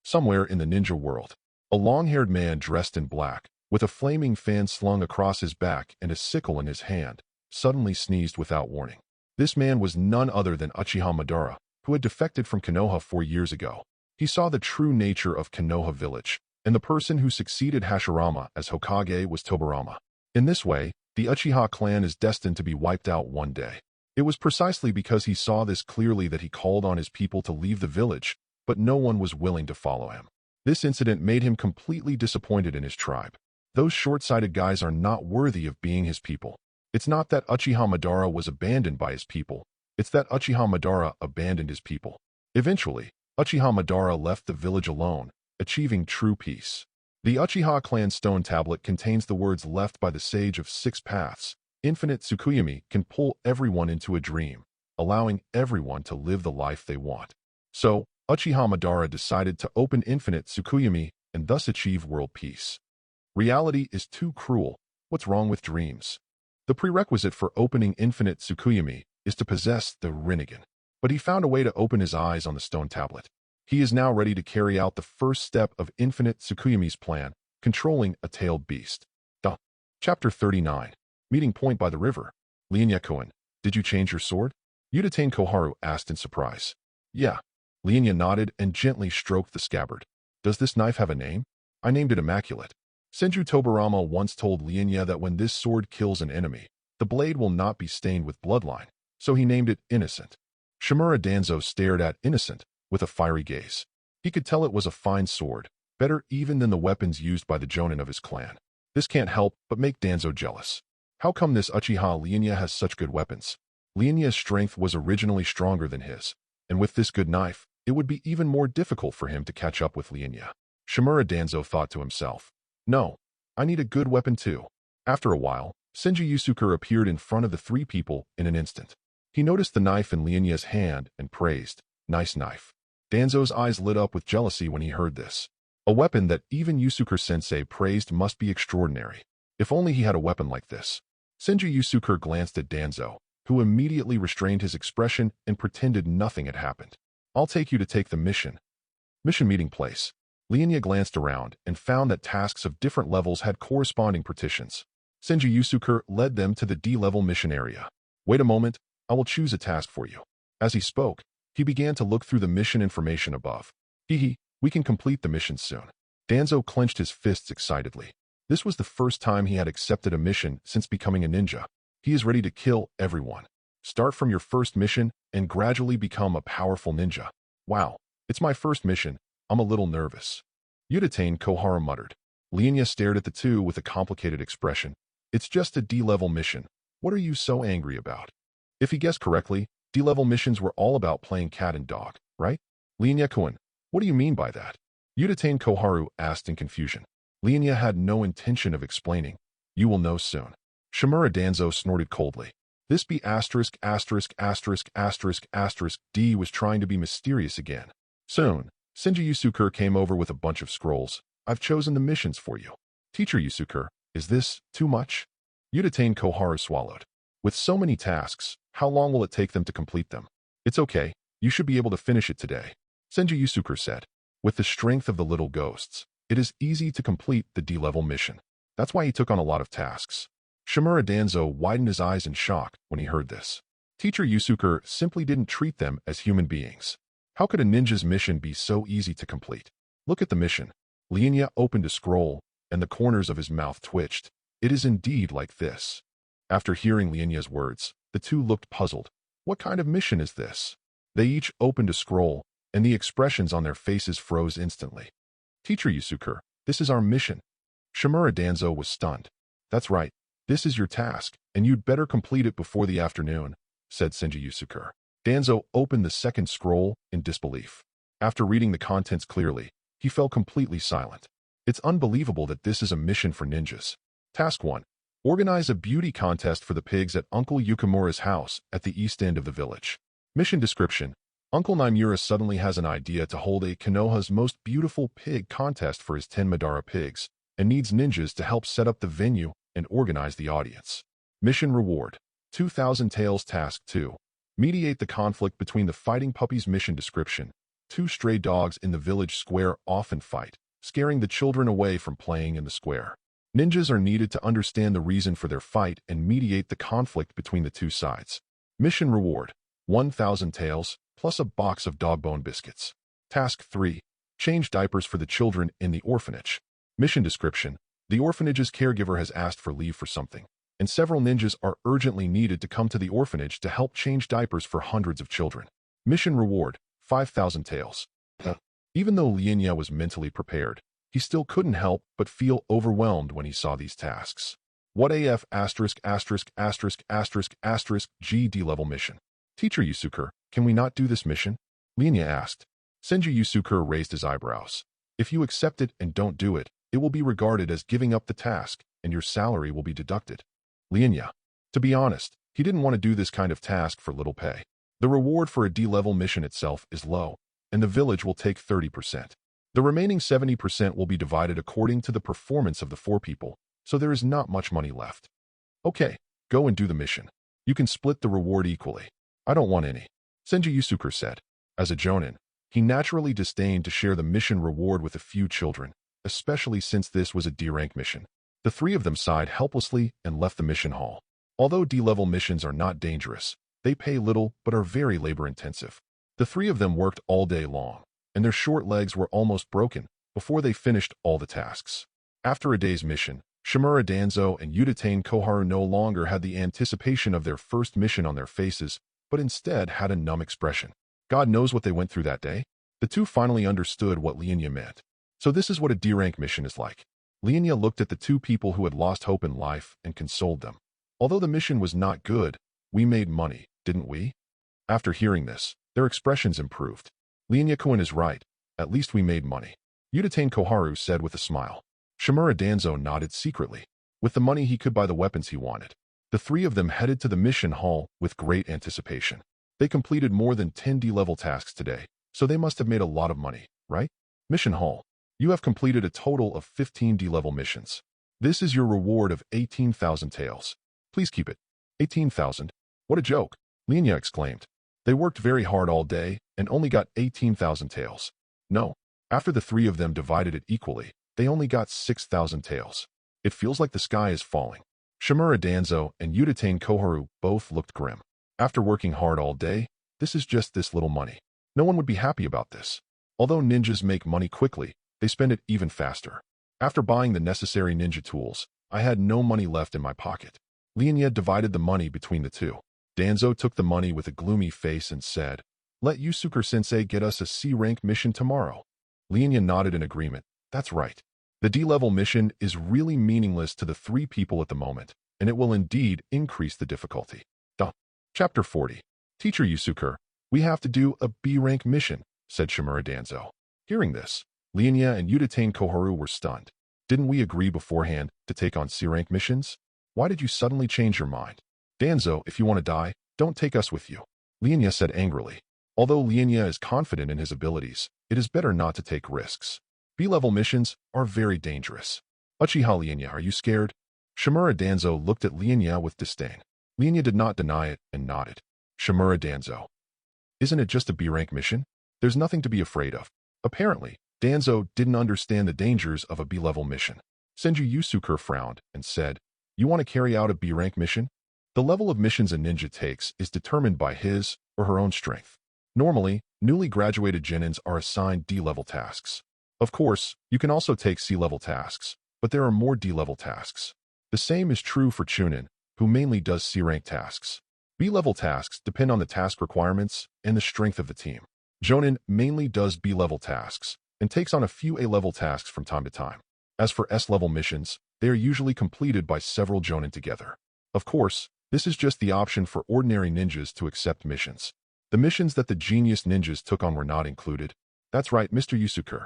Somewhere in the ninja world, a long-haired man dressed in black, with a flaming fan slung across his back and a sickle in his hand, suddenly sneezed without warning. This man was none other than Uchiha Madara, who had defected from Konoha 4 years ago. He saw the true nature of Konoha village, and the person who succeeded Hashirama as Hokage was Tobirama. In this way, the Uchiha clan is destined to be wiped out one day. It was precisely because he saw this clearly that he called on his people to leave the village, but no one was willing to follow him. This incident made him completely disappointed in his tribe. Those short-sighted guys are not worthy of being his people. It's not that Uchiha Madara was abandoned by his people. It's that Uchiha Madara abandoned his people. Eventually, Uchiha Madara left the village alone, achieving true peace. The Uchiha clan stone tablet contains the words left by the sage of 6 paths. Infinite Tsukuyomi can pull everyone into a dream, allowing everyone to live the life they want. So, Uchiha Madara decided to open Infinite Tsukuyomi and thus achieve world peace. Reality is too cruel. What's wrong with dreams? The prerequisite for opening Infinite Tsukuyomi is to possess the Rinnegan. But he found a way to open his eyes on the stone tablet. He is now ready to carry out the first step of Infinite Tsukuyomi's plan, controlling a tailed beast. Chapter 39. Meeting point by the river. Lian Ye, did you change your sword? Uchiha Koharu asked in surprise. Yeah. Lian Ye nodded and gently stroked the scabbard. Does this knife have a name? I named it Immaculate. Senju Tobirama once told Lian Ye that when this sword kills an enemy, the blade will not be stained with bloodline, so he named it Innocent. Shimura Danzo stared at Innocent with a fiery gaze. He could tell it was a fine sword, better even than the weapons used by the jonin of his clan. This can't help but make Danzo jealous. How come this Uchiha Lian Ye has such good weapons? Lian Ye's strength was originally stronger than his, and with this good knife, it would be even more difficult for him to catch up with Lian Ye. Shimura Danzo thought to himself, no, I need a good weapon too. After a while, Senju Yusuke appeared in front of the 3 people in an instant. He noticed the knife in Lian Ye's hand and praised, nice knife. Danzo's eyes lit up with jealousy when he heard this. A weapon that even Yusuke-sensei praised must be extraordinary. If only he had a weapon like this. Senju Yusuke glanced at Danzo, who immediately restrained his expression and pretended nothing had happened. I'll take you to take the mission. Mission meeting place. Lian Ye glanced around and found that tasks of different levels had corresponding partitions. Senju Yusuke led them to the D-level mission area. Wait a moment, I will choose a task for you. As he spoke, he began to look through the mission information above. We can complete the mission soon. Danzo clenched his fists excitedly. This was the first time he had accepted a mission since becoming a ninja. He is ready to kill everyone. Start from your first mission and gradually become a powerful ninja. Wow, it's my first mission. I'm a little nervous. Uchiha Koharu muttered. Lian Ye stared at the two with a complicated expression. It's just a D-level mission. What are you so angry about? If he guessed correctly, D-level missions were all about playing cat and dog, right? Lian Ye, what do you mean by that? Uchiha Koharu asked in confusion. Lian Ye had no intention of explaining. You will know soon. Shimura Danzo snorted coldly. This be asterisk asterisk asterisk asterisk asterisk D was trying to be mysterious again. Soon, Senju Yusuke came over with a bunch of scrolls. I've chosen the missions for you. Teacher Yusuke, is this too much? Uchiha Koharu swallowed. With so many tasks, how long will it take them to complete them? It's okay, you should be able to finish it today, Senju Yusuke said. With the strength of the little ghosts, it is easy to complete the D-level mission. That's why he took on a lot of tasks. Shimura Danzo widened his eyes in shock when he heard this. Teacher Yusuke simply didn't treat them as human beings. How could a ninja's mission be so easy to complete? Look at the mission. Lian Ye opened a scroll, and the corners of his mouth twitched. It is indeed like this. After hearing Lian Ye's words, the two looked puzzled. What kind of mission is this? They each opened a scroll, and the expressions on their faces froze instantly. Teacher Yusuke, this is our mission. Shimura Danzo was stunned. That's right, this is your task, and you'd better complete it before the afternoon, said Senju Yusuke. Danzo opened the second scroll in disbelief. After reading the contents clearly, he fell completely silent. It's unbelievable that this is a mission for ninjas. Task 1. Organize a beauty contest for the pigs at Uncle Yukimura's house at the east end of the village. Mission description. Uncle Naimura suddenly has an idea to hold a Konoha's most beautiful pig contest for his 10 Madara pigs, and needs ninjas to help set up the venue and organize the audience. Mission reward. 2,000 taels. Task 2. Mediate the conflict between the fighting puppies. Mission description. 2 stray dogs in the village square often fight, scaring the children away from playing in the square. Ninjas are needed to understand the reason for their fight and mediate the conflict between the two sides. Mission reward. 1,000 taels, plus a box of dog bone biscuits. Task 3. Change diapers for the children in the orphanage. Mission description. The orphanage's caregiver has asked for leave for something, and several ninjas are urgently needed to come to the orphanage to help change diapers for hundreds of children. Mission reward. 5,000 taels. Even though Lian Ye was mentally prepared, he still couldn't help but feel overwhelmed when he saw these tasks. What AF G D-level mission? Teacher Yusuke, can we not do this mission? Lian Ye asked. Senju Yusuke raised his eyebrows. If you accept it and don't do it, it will be regarded as giving up the task, and your salary will be deducted. Lian Ye. To be honest, he didn't want to do this kind of task for little pay. The reward for a D-level mission itself is low, and the village will take 30%. The remaining 70% will be divided according to the performance of the 4 people, so there is not much money left. Okay, go and do the mission. You can split the reward equally. I don't want any, Senju Yusuke said. As a jonin, he naturally disdained to share the mission reward with a few children, especially since this was a D-rank mission. The 3 of them sighed helplessly and left the mission hall. Although D-level missions are not dangerous, they pay little but are very labor-intensive. The 3 of them worked all day long, and their short legs were almost broken before they finished all the tasks. After a day's mission, Shimura Danzo and Uchiha Koharu no longer had the anticipation of their first mission on their faces, but instead had a numb expression. God knows what they went through that day. The 2 finally understood what Lian Ye meant. So this is what a D-rank mission is like. Lian Ye looked at the 2 people who had lost hope in life and consoled them. Although the mission was not good, we made money, didn't we? After hearing this, their expressions improved. Lian Ye-kun is right. At least we made money. Uchiha Koharu said with a smile. Shimura Danzo nodded secretly. With the money he could buy the weapons he wanted. The 3 of them headed to the mission hall with great anticipation. They completed more than 10 D-level tasks today, so they must have made a lot of money, right? Mission hall. You have completed a total of 15 D-level missions. This is your reward of 18,000 taels. Please keep it. 18,000? What a joke, Lian Ye exclaimed. They worked very hard all day and only got 18,000 taels. No, after the 3 of them divided it equally, they only got 6,000 taels. It feels like the sky is falling. Shimura Danzo and Uchiha Koharu both looked grim. After working hard all day, this is just this little money. No one would be happy about this. Although ninjas make money quickly, they spend it even faster. After buying the necessary ninja tools, I had no money left in my pocket. Lian Ye divided the money between the 2. Danzo took the money with a gloomy face and said, "Let Yusuke-sensei get us a C-rank mission tomorrow." Lian Ye nodded in agreement. That's right. The D-level mission is really meaningless to the 3 people at the moment, and it will indeed increase the difficulty. Chapter 40. Teacher Yusuke, we have to do a B-rank mission, said Shimura Danzo. Hearing this, Lian Ye and Uchiha Koharu were stunned. Didn't we agree beforehand to take on C-rank missions? Why did you suddenly change your mind? Danzo, if you want to die, don't take us with you, Lian Ye said angrily. Although Lian Ye is confident in his abilities, it is better not to take risks. B-level missions are very dangerous. Uchiha Lian Ye, are you scared? Shimura Danzo looked at Lian Ye with disdain. Lian Ye did not deny it and nodded. Shimura Danzo. Isn't it just a B-rank mission? There's nothing to be afraid of. Apparently, Danzo didn't understand the dangers of a B-level mission. Senju Yusuke frowned and said, "You want to carry out a B-rank mission? The level of missions a ninja takes is determined by his or her own strength. Normally, newly graduated genins are assigned D-level tasks. Of course, you can also take C-level tasks, but there are more D-level tasks. The same is true for Chunin, who mainly does C-rank tasks. B-level tasks depend on the task requirements and the strength of the team. Jonin mainly does B-level tasks and takes on a few A-level tasks from time to time. As for S-level missions, they are usually completed by several Jonin together. Of course, this is just the option for ordinary ninjas to accept missions. The missions that the genius ninjas took on were not included. That's right, Mr. Yusuke.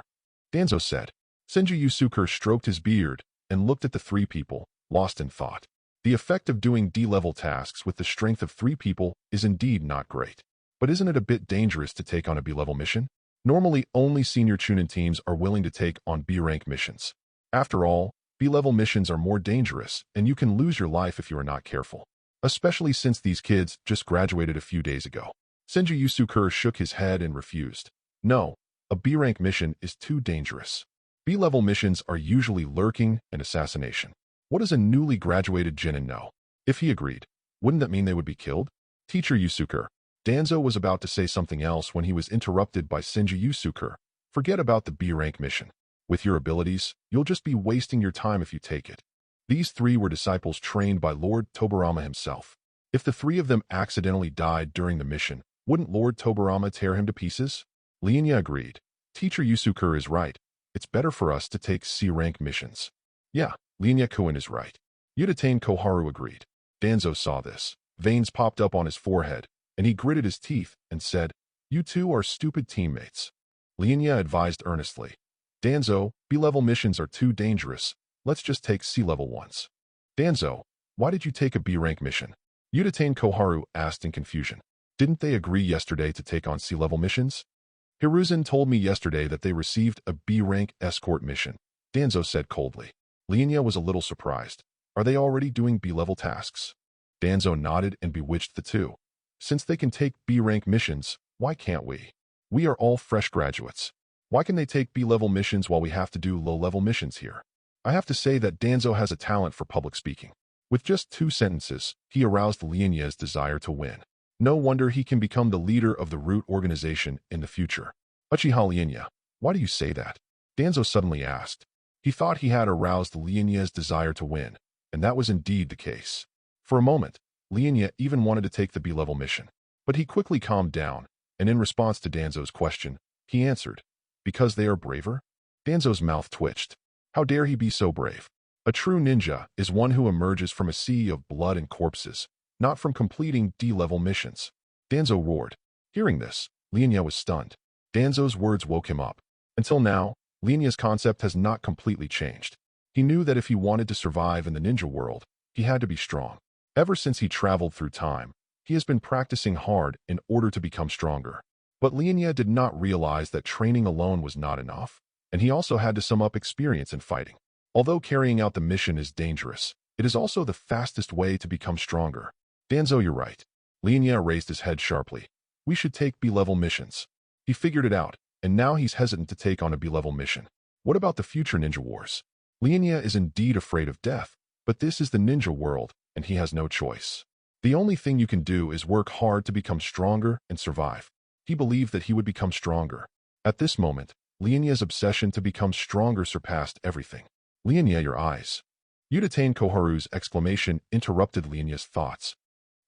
Danzo said. Senju Yusuke stroked his beard and looked at the three people, lost in thought. The effect of doing D-level tasks with the strength of three people is indeed not great. But isn't it a bit dangerous to take on a B-level mission? Normally, only senior Chunin teams are willing to take on B-rank missions. After all, B-level missions are more dangerous, and you can lose your life if you are not careful. Especially since these kids just graduated a few days ago. Senju Yusuke shook his head and refused. No, a B-rank mission is too dangerous. B-level missions are usually lurking and assassination. What does a newly graduated genin know? If he agreed, wouldn't that mean they would be killed? Teacher Yusuke. Danzo was about to say something else when he was interrupted by Senju Yusuke. Forget about the B-rank mission. With your abilities, you'll just be wasting your time if you take it. These three were disciples trained by Lord Tobirama himself. If the three of them accidentally died during the mission, wouldn't Lord Tobirama tear him to pieces? Lian Ye agreed. Teacher Yusuke is right. It's better for us to take C-rank missions. Yeah, Lian Ye-kun is right. Uchiha Koharu agreed. Danzo saw this. Veins popped up on his forehead, and he gritted his teeth and said, "You two are stupid teammates." Lian Ye advised earnestly. Danzo, B-level missions are too dangerous. Let's just take C-level ones. Danzo, why did you take a B-rank mission? Uchiha Koharu asked in confusion. Didn't they agree yesterday to take on C-level missions? Hiruzen told me yesterday that they received a B-rank escort mission, Danzo said coldly. Lian Ye was a little surprised. Are they already doing B-level tasks? Danzo nodded and bewitched the two. Since they can take B-rank missions, why can't we? We are all fresh graduates. Why can they take B-level missions while we have to do low-level missions here? I have to say that Danzo has a talent for public speaking. With just 2 sentences, he aroused Lian Ye's desire to win. No wonder he can become the leader of the Root organization in the future. Uchiha Lian Ye, why do you say that? Danzo suddenly asked. He thought he had aroused Lian Ye's desire to win, and that was indeed the case. For a moment, Lian Ye even wanted to take the B-level mission. But he quickly calmed down, and in response to Danzo's question, he answered, "Because they are braver?" Danzo's mouth twitched. How dare he be so brave? A true ninja is one who emerges from a sea of blood and corpses, not from completing D-level missions. Danzo roared. Hearing this, Lian Ye was stunned. Danzo's words woke him up. Until now, Lian Ye's concept has not completely changed. He knew that if he wanted to survive in the ninja world, he had to be strong. Ever since he traveled through time, he has been practicing hard in order to become stronger. But Lian Ye did not realize that training alone was not enough, and he also had to sum up experience in fighting. Although carrying out the mission is dangerous, it is also the fastest way to become stronger. Danzo, you're right. Lian Ye raised his head sharply. We should take B-level missions. He figured it out, and now he's hesitant to take on a B-level mission. What about the future ninja wars? Lian Ye is indeed afraid of death, but this is the ninja world, and he has no choice. The only thing you can do is work hard to become stronger and survive. He believed that he would become stronger. At this moment, Lian Ye's obsession to become stronger surpassed everything. Lian Ye, your eyes. Uchiha Koharu's exclamation interrupted Lian Ye's thoughts.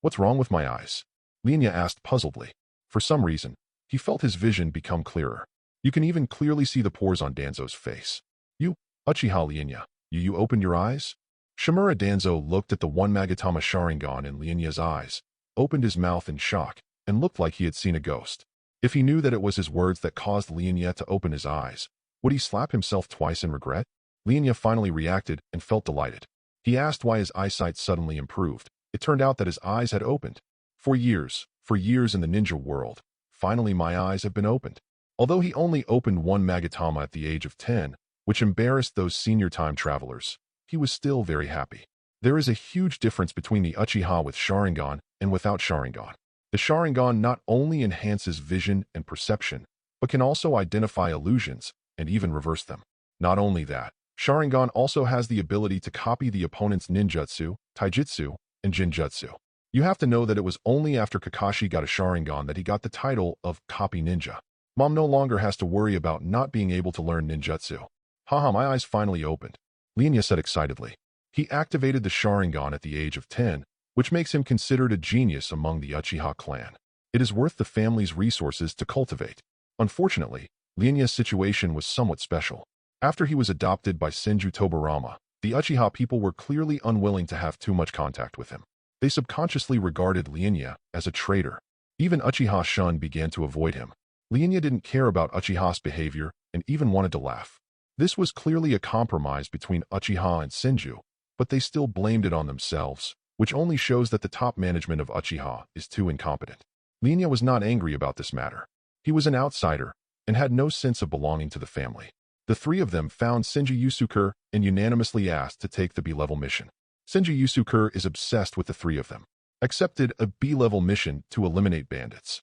What's wrong with my eyes? Lian Ye asked puzzledly. For some reason, he felt his vision become clearer. You can even clearly see the pores on Danzo's face. Uchiha Lian Ye, you opened your eyes? Shimura Danzo looked at the one Magatama Sharingan in Lian Ye's eyes, opened his mouth in shock, and looked like he had seen a ghost. If he knew that it was his words that caused Lian Ye to open his eyes, would he slap himself twice in regret? Lian Ye finally reacted and felt delighted. He asked why his eyesight suddenly improved. It turned out that his eyes had opened. For years in the ninja world, finally my eyes have been opened. Although he only opened one Magatama at the age of 10, which embarrassed those senior time travelers, he was still very happy. There is a huge difference between the Uchiha with Sharingan and without Sharingan. The Sharingan not only enhances vision and perception, but can also identify illusions and even reverse them. Not only that, Sharingan also has the ability to copy the opponent's ninjutsu, taijutsu, and jinjutsu. You have to know that it was only after Kakashi got a Sharingan that he got the title of Copy Ninja. Mom no longer has to worry about not being able to learn ninjutsu. Haha, my eyes finally opened, Lian Ye said excitedly. He activated the Sharingan at the age of 10, which makes him considered a genius among the Uchiha clan. It is worth the family's resources to cultivate. Unfortunately, Lian Ye's situation was somewhat special. After he was adopted by Senju Tobirama, the Uchiha people were clearly unwilling to have too much contact with him. They subconsciously regarded Lian Ye as a traitor. Even Uchiha Shun began to avoid him. Lian Ye didn't care about Uchiha's behavior and even wanted to laugh. This was clearly a compromise between Uchiha and Senju, but they still blamed it on themselves, which only shows that the top management of Uchiha is too incompetent. Lian Ye was not angry about this matter. He was an outsider and had no sense of belonging to the family. The three of them found Senju Yusuke and unanimously asked to take the B-level mission. Senju Yusuke is obsessed with the three of them. Accepted a B-level mission to eliminate bandits.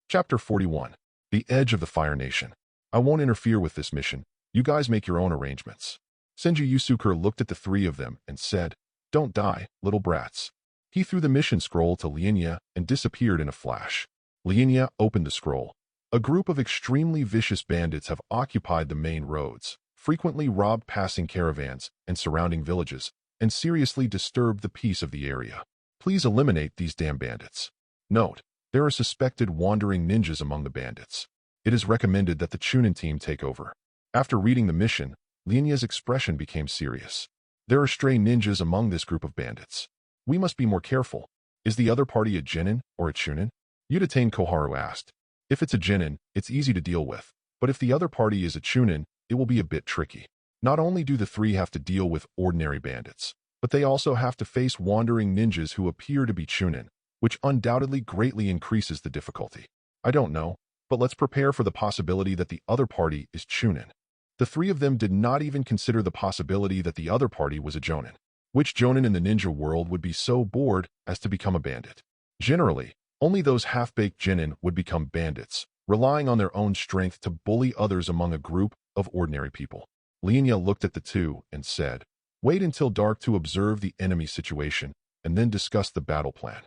Chapter 41. The Edge of the Fire Nation. I won't interfere with this mission. You guys make your own arrangements. Senju Yusuke looked at the three of them and said, "Don't die, little brats." He threw the mission scroll to Lian Ye and disappeared in a flash. Lian Ye opened the scroll. A group of extremely vicious bandits have occupied the main roads, frequently robbed passing caravans and surrounding villages, and seriously disturbed the peace of the area. Please eliminate these damn bandits. Note: there are suspected wandering ninjas among the bandits. It is recommended that the Chunin team take over. After reading the mission, Lian Ye's expression became serious. There are stray ninjas among this group of bandits. We must be more careful. Is the other party a Genin or a Chunin? Uchiha Koharu asked. If it's a Genin, it's easy to deal with, but if the other party is a Chunin, it will be a bit tricky. Not only do the three have to deal with ordinary bandits, but they also have to face wandering ninjas who appear to be Chunin, which undoubtedly greatly increases the difficulty. I don't know, but let's prepare for the possibility that the other party is Chunin. The three of them did not even consider the possibility that the other party was a Jonin. Which Jonin in the ninja world would be so bored as to become a bandit? Generally, only those half-baked Genin would become bandits, relying on their own strength to bully others among a group of ordinary people. Lian Ye looked at the two and said, "Wait until dark to observe the enemy situation, and then discuss the battle plan."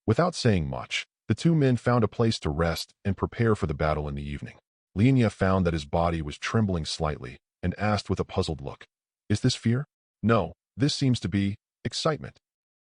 Without saying much, the two men found a place to rest and prepare for the battle in the evening. Lian Ye found that his body was trembling slightly and asked with a puzzled look, "Is this fear?" "No, this seems to be excitement."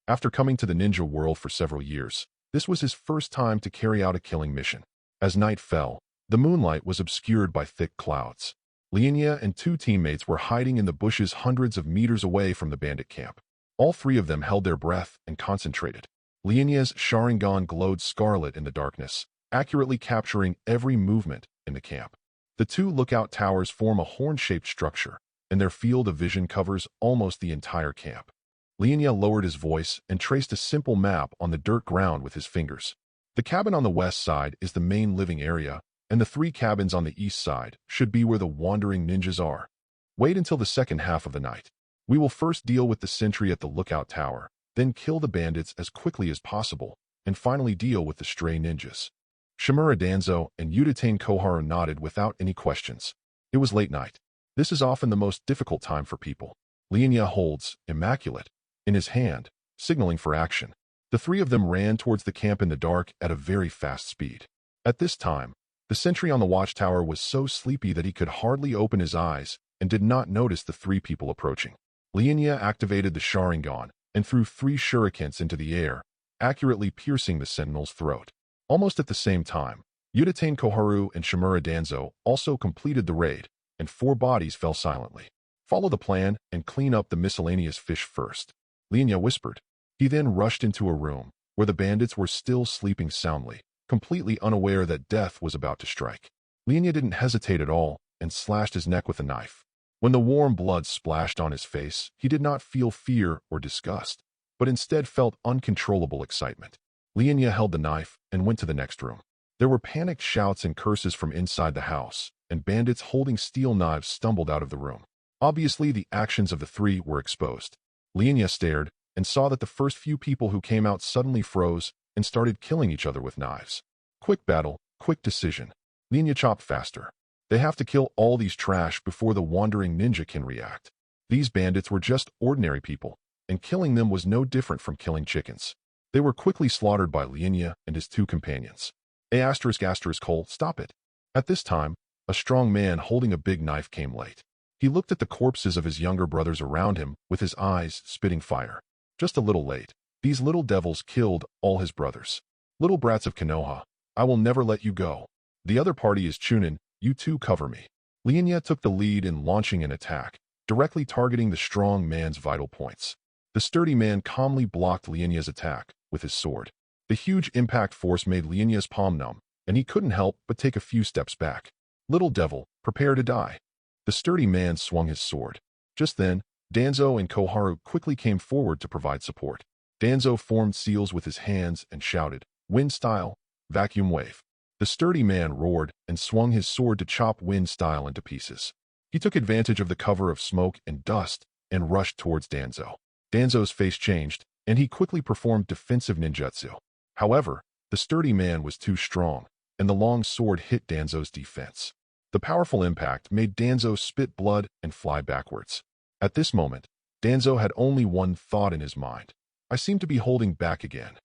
After coming to the ninja world for several years, this was his first time to carry out a killing mission. As night fell, the moonlight was obscured by thick clouds. Lian Ye and two teammates were hiding in the bushes hundreds of meters away from the bandit camp. All three of them held their breath and concentrated. Lian Ye's Sharingan glowed scarlet in the darkness, accurately capturing every movement in the camp. The two lookout towers form a horn-shaped structure, and their field of vision covers almost the entire camp. Lian Ye lowered his voice and traced a simple map on the dirt ground with his fingers. The cabin on the west side is the main living area, and the three cabins on the east side should be where the wandering ninjas are. Wait until the second half of the night. We will first deal with the sentry at the lookout tower, then kill the bandits as quickly as possible, and finally deal with the stray ninjas. Shimura Danzo and Uchiha Koharu nodded without any questions. It was late night. This is often the most difficult time for people. Lian Ye holds Immaculate in his hand, signaling for action. The three of them ran towards the camp in the dark at a very fast speed. At this time, the sentry on the watchtower was so sleepy that he could hardly open his eyes and did not notice the three people approaching. Lian Ye activated the Sharingan and threw 3 shurikens into the air, accurately piercing the sentinel's throat. Almost at the same time, Uchiha Koharu and Shimura Danzo also completed the raid, and 4 bodies fell silently. Follow the plan and clean up the miscellaneous fish first, Lian Ye whispered. He then rushed into a room where the bandits were still sleeping soundly, completely unaware that death was about to strike. Lian Ye didn't hesitate at all and slashed his neck with a knife. When the warm blood splashed on his face, he did not feel fear or disgust, but instead felt uncontrollable excitement. Lian Ye held the knife and went to the next room. There were panicked shouts and curses from inside the house, and bandits holding steel knives stumbled out of the room. Obviously, the actions of the three were exposed. Lian Ye stared and saw that the first few people who came out suddenly froze and started killing each other with knives. Quick battle, quick decision. Lian Ye chopped faster. They have to kill all these trash before the wandering ninja can react. These bandits were just ordinary people, and killing them was no different from killing chickens. They were quickly slaughtered by Lian Ye and his two companions. Cole, stop it. At this time, a strong man holding a big knife came late. He looked at the corpses of his younger brothers around him with his eyes spitting fire. Just a little late. These little devils killed all his brothers. Little brats of Konoha, I will never let you go. The other party is Chunin, you two cover me. Lian Ye took the lead in launching an attack, directly targeting the strong man's vital points. The sturdy man calmly blocked Lian Ye's attack with his sword. The huge impact force made Lian Ye's palm numb, and he couldn't help but take a few steps back. Little devil, prepare to die. The sturdy man swung his sword. Just then, Danzo and Koharu quickly came forward to provide support. Danzo formed seals with his hands and shouted, "Wind style, vacuum wave." The sturdy man roared and swung his sword to chop Wind style into pieces. He took advantage of the cover of smoke and dust and rushed towards Danzo. Danzo's face changed, and he quickly performed defensive ninjutsu. However, the sturdy man was too strong, and the long sword hit Danzo's defense. The powerful impact made Danzo spit blood and fly backwards. At this moment, Danzo had only one thought in his mind. I seem to be holding back again.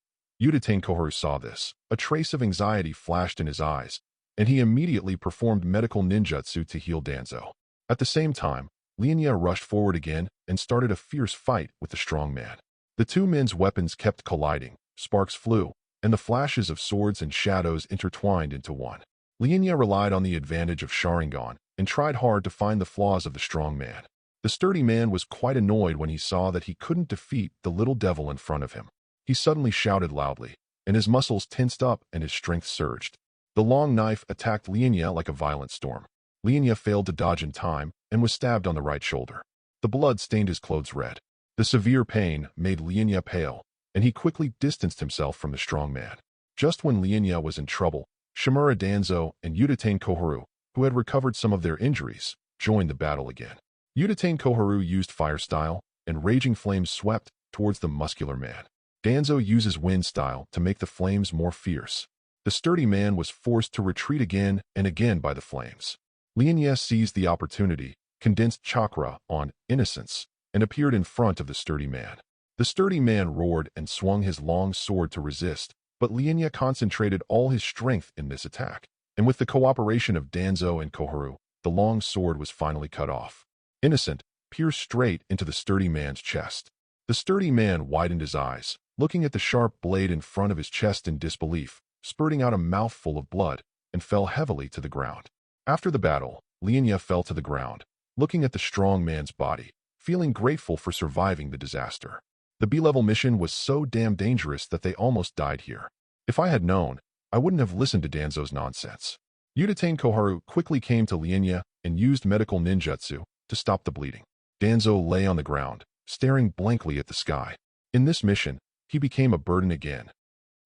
Uchiha Koharu saw this. A trace of anxiety flashed in his eyes, and he immediately performed medical ninjutsu to heal Danzo. At the same time, Lian Ye rushed forward again and started a fierce fight with the strong man. The two men's weapons kept colliding, sparks flew, and the flashes of swords and shadows intertwined into one. Lian Ye relied on the advantage of Sharingan and tried hard to find the flaws of the strong man. The sturdy man was quite annoyed when he saw that he couldn't defeat the little devil in front of him. He suddenly shouted loudly, and his muscles tensed up and his strength surged. The long knife attacked Lian Ye like a violent storm. Lian Ye failed to dodge in time and was stabbed on the right shoulder. The blood stained his clothes red. The severe pain made Lian Ye pale, and he quickly distanced himself from the strong man. Just when Lian Ye was in trouble, Shimura Danzo and Uchiha Koharu, who had recovered some of their injuries, joined the battle again. Uchiha Koharu used fire style, and raging flames swept towards the muscular man. Danzo uses wind style to make the flames more fierce. The sturdy man was forced to retreat again and again by the flames. Lian Ye seized the opportunity, condensed chakra on innocence, and appeared in front of the sturdy man. The sturdy man roared and swung his long sword to resist, but Lian Ye concentrated all his strength in this attack, and with the cooperation of Danzo and Koharu, the long sword was finally cut off. Innocent pierced straight into the sturdy man's chest. The sturdy man widened his eyes, looking at the sharp blade in front of his chest in disbelief, spurting out a mouthful of blood, and fell heavily to the ground. After the battle, Lian Ye fell to the ground, looking at the strong man's body, feeling grateful for surviving the disaster. The B-level mission was so damn dangerous that they almost died here. If I had known, I wouldn't have listened to Danzo's nonsense. Uchiha Koharu quickly came to Lian Ye and used medical ninjutsu to stop the bleeding. Danzo lay on the ground, staring blankly at the sky. In this mission, he became a burden again.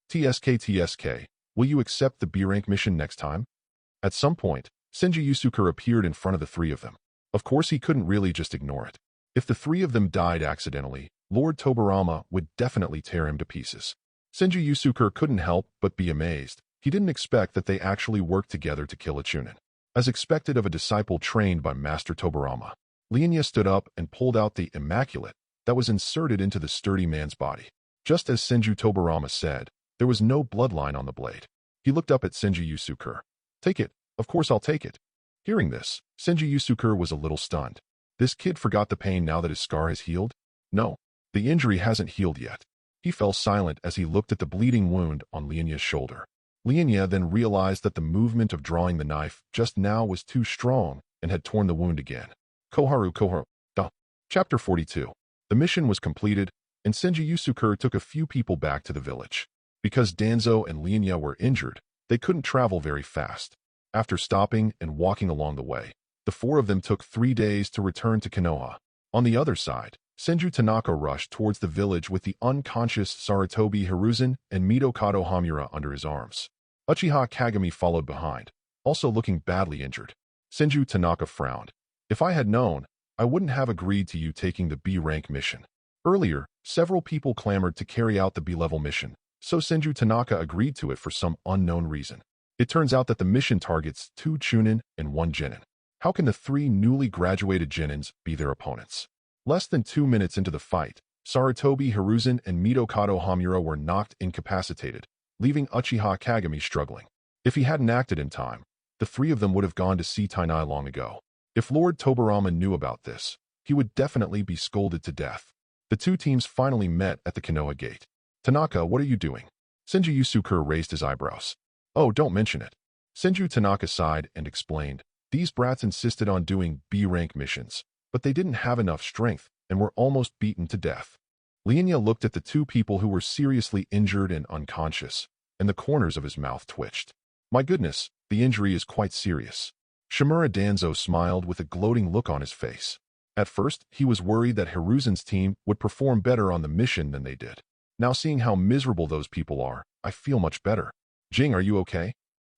TSK, will you accept the B-rank mission next time? At some point, Senju Yusuke appeared in front of the three of them. Of course, he couldn't really just ignore it. If the three of them died accidentally, Lord Tobirama would definitely tear him to pieces. Senju Yusuke couldn't help but be amazed. He didn't expect that they actually worked together to kill a Chunin. As expected of a disciple trained by Master Tobirama, Lian Ye stood up and pulled out the immaculate that was inserted into the sturdy man's body. Just as Senju Tobirama said, there was no bloodline on the blade. He looked up at Senju Yusuke. Take it, of course I'll take it. Hearing this, Senju Yusuke was a little stunned. This kid forgot the pain now that his scar has healed? No, the injury hasn't healed yet. He fell silent as he looked at the bleeding wound on Lian Ye's shoulder. Lian Ye then realized that the movement of drawing the knife just now was too strong and had torn the wound again. Koharu. Chapter 42. The mission was completed, and Senju Yusuke took a few people back to the village. Because Danzo and Lian Ye were injured, they couldn't travel very fast. After stopping and walking along the way, the four of them took 3 days to return to Konoha. On the other side, Senju Tanaka rushed towards the village with the unconscious Sarutobi Hiruzen and Midokado Hamura under his arms. Uchiha Kagami followed behind, also looking badly injured. Senju Tanaka frowned. If I had known, I wouldn't have agreed to you taking the B-rank mission. Earlier, several people clamored to carry out the B-level mission, so Senju Tanaka agreed to it for some unknown reason. It turns out that the mission targets 2 Chunin and 1 Genin. How can the 3 newly graduated Genins be their opponents? Less than 2 minutes into the fight, Sarutobi Hiruzen and Mitokado Hamura were knocked incapacitated, leaving Uchiha Kagami struggling. If he hadn't acted in time, the 3 of them would have gone to see Tainai long ago. If Lord Tobirama knew about this, he would definitely be scolded to death. The 2 teams finally met at the Konoha gate. Tanaka, what are you doing? Senju Yusuke raised his eyebrows. Oh, don't mention it. Senju Tanaka sighed and explained. These brats insisted on doing B-rank missions, but they didn't have enough strength and were almost beaten to death. Lian Ye looked at the 2 people who were seriously injured and unconscious, and the corners of his mouth twitched. My goodness, the injury is quite serious. Shimura Danzo smiled with a gloating look on his face. At first, he was worried that Hiruzen's team would perform better on the mission than they did. Now seeing how miserable those people are, I feel much better. Jing, are you okay?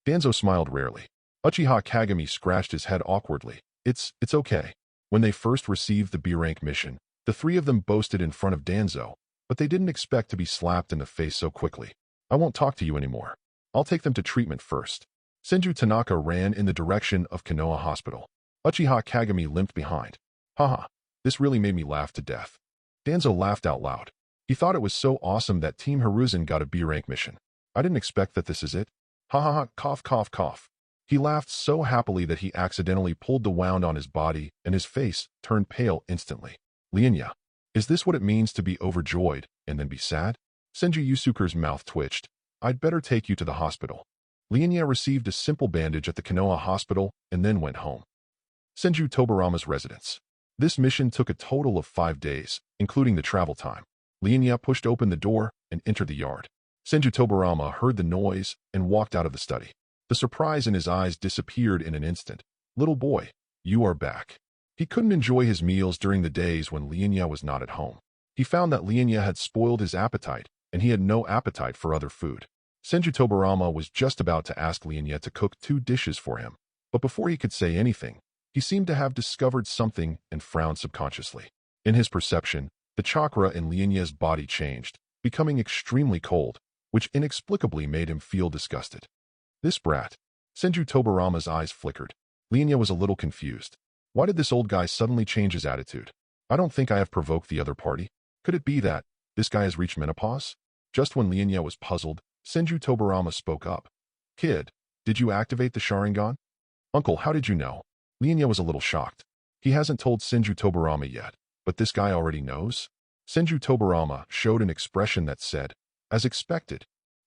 Danzo smiled rarely. Uchiha Kagami scratched his head awkwardly. It's okay. When they first received the B-rank mission, the 3 of them boasted in front of Danzo, but they didn't expect to be slapped in the face so quickly. I won't talk to you anymore. I'll take them to treatment first. Senju Tanaka ran in the direction of Konoha Hospital. Uchiha Kagami limped behind. Haha, this really made me laugh to death. Danzo laughed out loud. He thought it was so awesome that Team Hiruzen got a B-rank mission. I didn't expect that this is it. Ha ha ha, cough cough cough. He laughed so happily that he accidentally pulled the wound on his body and his face turned pale instantly. Lian Ye, is this what it means to be overjoyed and then be sad? Senju Yusuke's mouth twitched. I'd better take you to the hospital. Lian Ye received a simple bandage at the Konoha hospital and then went home. Senju Tobirama's residence. This mission took a total of 5 days, including the travel time. Lian Ye pushed open the door and entered the yard. Senju Tobirama heard the noise and walked out of the study. The surprise in his eyes disappeared in an instant. Little boy, you are back. He couldn't enjoy his meals during the days when Lian Ye was not at home. He found that Lian Ye had spoiled his appetite, and he had no appetite for other food. Senju Tobirama was just about to ask Lian Ye to cook 2 dishes for him, but before he could say anything, he seemed to have discovered something and frowned subconsciously. In his perception, the chakra in Lian Ye's body changed, becoming extremely cold, which inexplicably made him feel disgusted. This brat. Senju Tobirama's eyes flickered. Lian Ye was a little confused. Why did this old guy suddenly change his attitude? I don't think I have provoked the other party. Could it be that this guy has reached menopause? Just when Lian Ye was puzzled, Senju Tobirama spoke up. Kid, did you activate the Sharingan? Uncle, how did you know? Lian Ye was a little shocked. He hasn't told Senju Tobirama yet, but this guy already knows? Senju Tobirama showed an expression that said, as expected.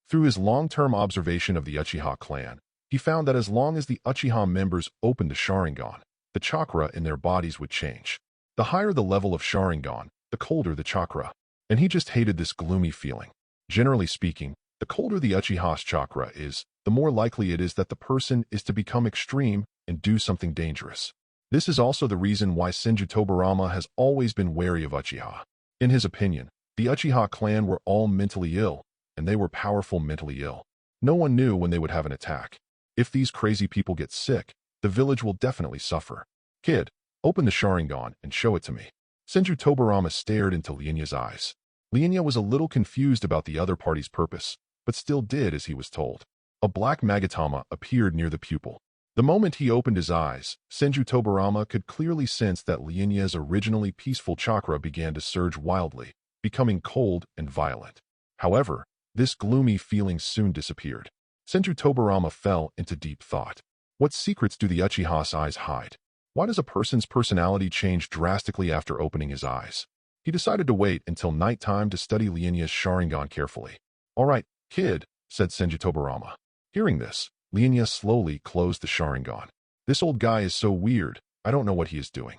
Through his long-term observation of the Uchiha clan, he found that as long as the Uchiha members opened the Sharingan, the chakra in their bodies would change. The higher the level of Sharingan, the colder the chakra. And he just hated this gloomy feeling. Generally speaking, the colder the Uchiha's chakra is, the more likely it is that the person is to become extreme and do something dangerous. This is also the reason why Senju Tobirama has always been wary of Uchiha. In his opinion, the Uchiha clan were all mentally ill, and they were powerful mentally ill. No one knew when they would have an attack. If these crazy people get sick, the village will definitely suffer. Kid, open the Sharingan and show it to me. Senju Tobirama stared into Lian Ye's eyes. Lian Ye was a little confused about the other party's purpose, but still did as he was told. A black magatama appeared near the pupil. The moment he opened his eyes, Senju Tobirama could clearly sense that Lian Ye's originally peaceful chakra began to surge wildly, becoming cold and violent. However, this gloomy feeling soon disappeared. Senju Tobirama fell into deep thought. What secrets do the Uchiha's eyes hide? Why does a person's personality change drastically after opening his eyes? He decided to wait until nighttime to study Lian Ye's Sharingan carefully. All right, kid, said Senju Tobirama. Hearing this, Lian Ye slowly closed the Sharingan. This old guy is so weird, I don't know what he is doing.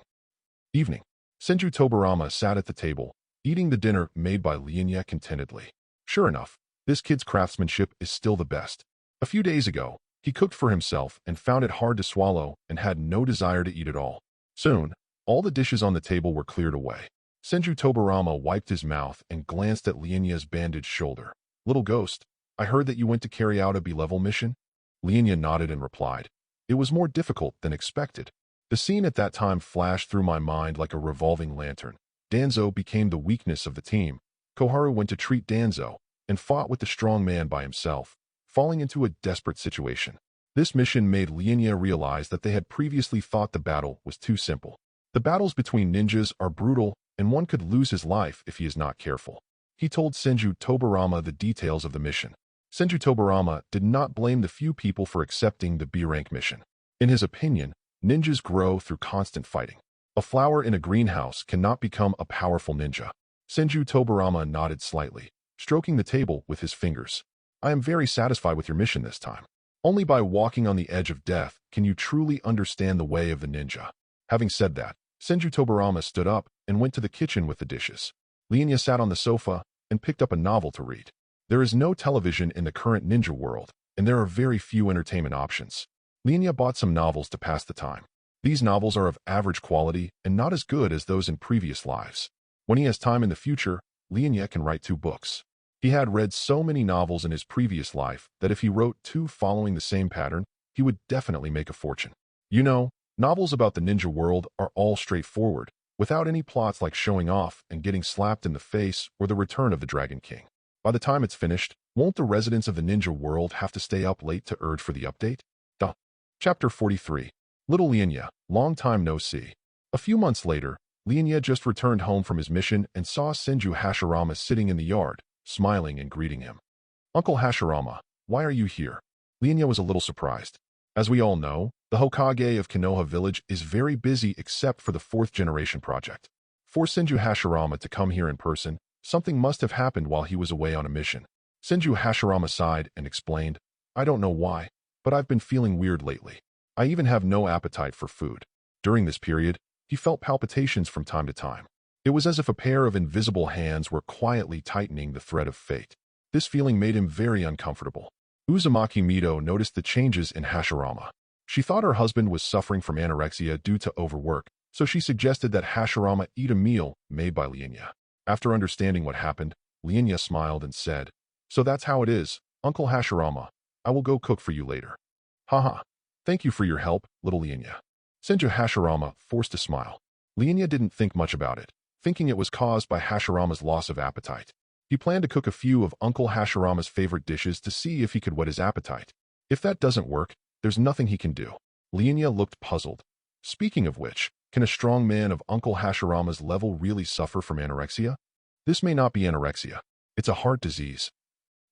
Evening. Senju Tobirama sat at the table, eating the dinner made by Lian Ye contentedly. Sure enough, this kid's craftsmanship is still the best. A few days ago, he cooked for himself and found it hard to swallow and had no desire to eat at all. Soon, all the dishes on the table were cleared away. Senju Tobirama wiped his mouth and glanced at Lian Ye's bandaged shoulder. Little ghost, I heard that you went to carry out a B-level mission? Lian Ye nodded and replied. It was more difficult than expected. The scene at that time flashed through my mind like a revolving lantern. Danzo became the weakness of the team. Koharu went to treat Danzo and fought with the strong man by himself, falling into a desperate situation. This mission made Lian Ye realize that they had previously thought the battle was too simple. The battles between ninjas are brutal, and one could lose his life if he is not careful. He told Senju Tobirama the details of the mission. Senju Tobirama did not blame the few people for accepting the B-rank mission. In his opinion, ninjas grow through constant fighting. A flower in a greenhouse cannot become a powerful ninja. Senju Tobirama nodded slightly, stroking the table with his fingers. I am very satisfied with your mission this time. Only by walking on the edge of death can you truly understand the way of the ninja. Having said that, Senju Tobirama stood up and went to the kitchen with the dishes. Lian Ye sat on the sofa and picked up a novel to read. There is no television in the current ninja world, and there are very few entertainment options. Lian Ye bought some novels to pass the time. These novels are of average quality and not as good as those in previous lives. When he has time in the future, Lian Ye can write 2 books. He had read so many novels in his previous life that if he wrote 2 following the same pattern, he would definitely make a fortune. You know, novels about the ninja world are all straightforward, without any plots like showing off and getting slapped in the face or the return of the Dragon King. By the time it's finished, won't the residents of the ninja world have to stay up late to urge for the update? Chapter 43. Little Lian Ye, long time no see. A few months later, Lian Ye just returned home from his mission and saw Senju Hashirama sitting in the yard, smiling and greeting him. Uncle Hashirama, why are you here? Lian Ye was a little surprised. As we all know, the Hokage of Konoha village is very busy except for the 4th generation project. For Senju Hashirama to come here in person, something must have happened while he was away on a mission. Senju Hashirama sighed and explained, I don't know why, but I've been feeling weird lately. I even have no appetite for food. During this period, he felt palpitations from time to time. It was as if a pair of invisible hands were quietly tightening the thread of fate. This feeling made him very uncomfortable. Uzumaki Mito noticed the changes in Hashirama. She thought her husband was suffering from anorexia due to overwork, so she suggested that Hashirama eat a meal made by Lian Ye. After understanding what happened, Lian Ye smiled and said, So that's how it is, Uncle Hashirama. I will go cook for you later. Haha. Thank you for your help, little Lian Ye. Senju Hashirama forced a smile. Lian Ye didn't think much about it, thinking it was caused by Hashirama's loss of appetite. He planned to cook a few of Uncle Hashirama's favorite dishes to see if he could whet his appetite. If that doesn't work, there's nothing he can do. Lian Ye looked puzzled. Speaking of which, can a strong man of Uncle Hashirama's level really suffer from anorexia? This may not be anorexia. It's a heart disease.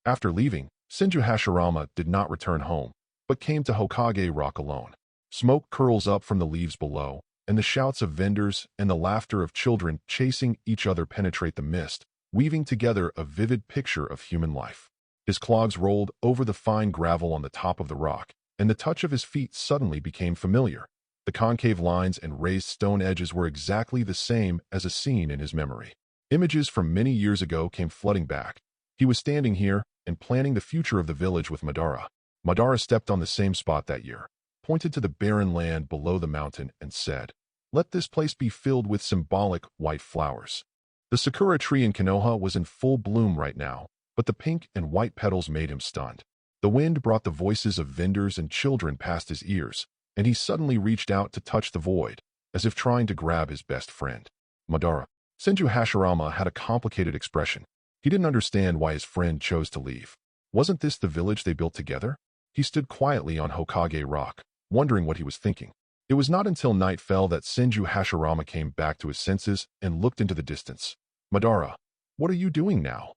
After leaving, Senju Hashirama did not return home, but came to Hokage Rock alone. Smoke curls up from the leaves below, and the shouts of vendors and the laughter of children chasing each other penetrate the mist, weaving together a vivid picture of human life. His clogs rolled over the fine gravel on the top of the rock, and the touch of his feet suddenly became familiar. The concave lines and raised stone edges were exactly the same as a scene in his memory. Images from many years ago came flooding back. He was standing here and planning the future of the village with Madara. Madara stepped on the same spot that year, pointed to the barren land below the mountain and said, Let this place be filled with symbolic white flowers. The sakura tree in Konoha was in full bloom right now, but the pink and white petals made him stunned. The wind brought the voices of vendors and children past his ears, and he suddenly reached out to touch the void, as if trying to grab his best friend. Madara. Senju Hashirama had a complicated expression. He didn't understand why his friend chose to leave. Wasn't this the village they built together? He stood quietly on Hokage Rock, wondering what he was thinking. It was not until night fell that Senju Hashirama came back to his senses and looked into the distance. Madara, what are you doing now?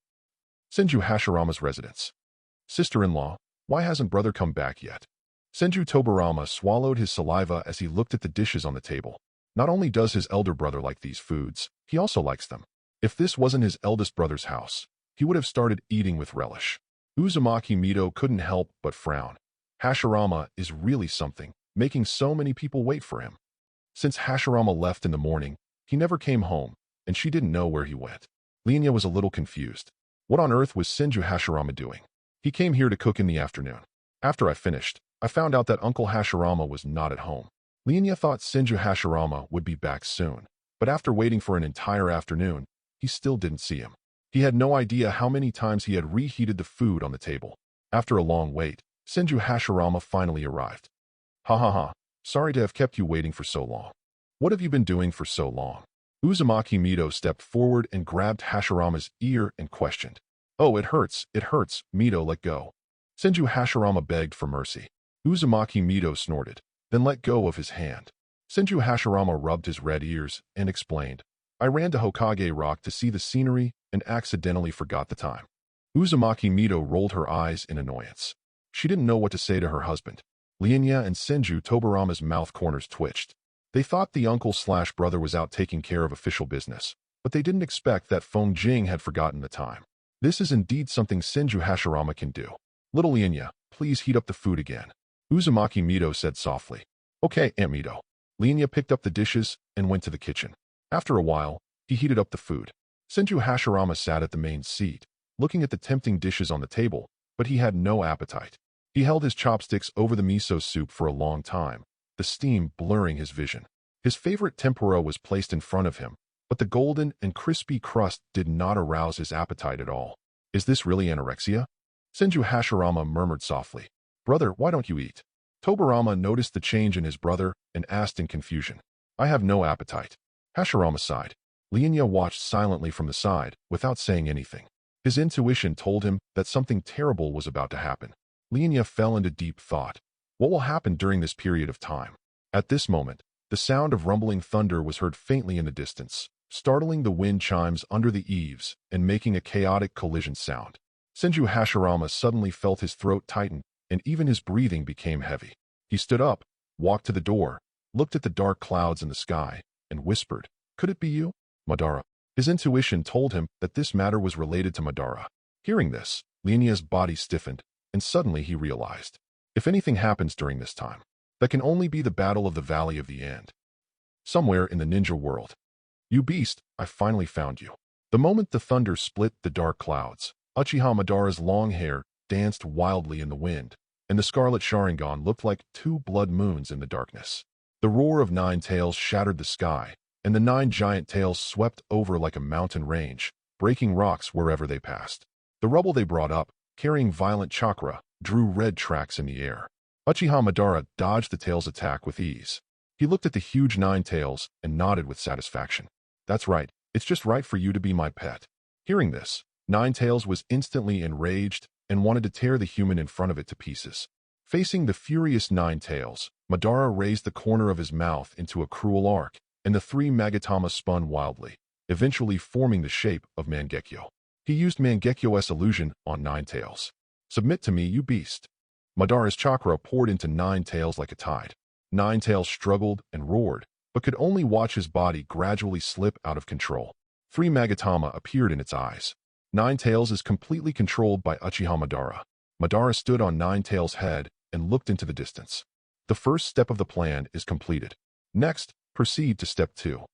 Senju Hashirama's residence. Sister-in-law, why hasn't brother come back yet? Senju Tobirama swallowed his saliva as he looked at the dishes on the table. Not only does his elder brother like these foods, he also likes them. If this wasn't his eldest brother's house, he would have started eating with relish. Uzumaki Mito couldn't help but frown. Hashirama is really something, making so many people wait for him. Since Hashirama left in the morning, he never came home, and she didn't know where he went. Lian Ye was a little confused. What on earth was Senju Hashirama doing? He came here to cook in the afternoon. After I finished, I found out that Uncle Hashirama was not at home. Lian Ye thought Senju Hashirama would be back soon, but after waiting for an entire afternoon, he still didn't see him. He had no idea how many times he had reheated the food on the table. After a long wait, Senju Hashirama finally arrived. Ha ha ha, sorry to have kept you waiting for so long. What have you been doing for so long? Uzumaki Mito stepped forward and grabbed Hashirama's ear and questioned. Oh, it hurts, Mito, let go. Senju Hashirama begged for mercy. Uzumaki Mito snorted, then let go of his hand. Senju Hashirama rubbed his red ears and explained, I ran to Hokage Rock to see the scenery and accidentally forgot the time. Uzumaki Mito rolled her eyes in annoyance. She didn't know what to say to her husband. Lian Ye and Senju Tobirama's mouth corners twitched. They thought the uncle/brother was out taking care of official business, but they didn't expect that Feng Jing had forgotten the time. This is indeed something Senju Hashirama can do. Little Lian Ye, please heat up the food again. Uzumaki Mito said softly. Okay, Aunt Mito. Lian Ye picked up the dishes and went to the kitchen. After a while, he heated up the food. Senju Hashirama sat at the main seat, looking at the tempting dishes on the table, but he had no appetite. He held his chopsticks over the miso soup for a long time, the steam blurring his vision. His favorite tempura was placed in front of him, but the golden and crispy crust did not arouse his appetite at all. Is this really anorexia? Senju Hashirama murmured softly. Brother, why don't you eat? Tobirama noticed the change in his brother and asked in confusion. I have no appetite. Hashirama sighed. Lian Ye watched silently from the side, without saying anything. His intuition told him that something terrible was about to happen. Lian Ye fell into deep thought. What will happen during this period of time? At this moment, the sound of rumbling thunder was heard faintly in the distance, startling the wind chimes under the eaves and making a chaotic collision sound. Senju Hashirama suddenly felt his throat tighten, and even his breathing became heavy. He stood up, walked to the door, looked at the dark clouds in the sky, and whispered, Could it be you, Madara? His intuition told him that this matter was related to Madara. Hearing this, Lian Ye's body stiffened, and suddenly he realized. If anything happens during this time, that can only be the battle of the Valley of the End. Somewhere in the ninja world. You beast, I finally found you. The moment the thunder split the dark clouds, Uchiha Madara's long hair danced wildly in the wind, and the scarlet Sharingan looked like two blood moons in the darkness. The roar of 9 tails shattered the sky, and the 9 giant tails swept over like a mountain range, breaking rocks wherever they passed. The rubble they brought up, carrying violent chakra, drew red tracks in the air. Uchiha Madara dodged the tail's attack with ease. He looked at the huge 9 tails and nodded with satisfaction. That's right, it's just right for you to be my pet. Hearing this, 9 tails was instantly enraged and wanted to tear the human in front of it to pieces. Facing the furious 9 tails, Madara raised the corner of his mouth into a cruel arc, and the 3 Magatama spun wildly, eventually forming the shape of Mangekyo. He used Mangekyo's illusion on 9 tails. Submit to me, you beast. Madara's chakra poured into 9 tails like a tide. 9 tails struggled and roared, but could only watch his body gradually slip out of control. 3 Magatama appeared in its eyes. 9 tails is completely controlled by Uchiha Madara. Madara stood on 9 tails' head and looked into the distance. The first step of the plan is completed. Next, proceed to step 2.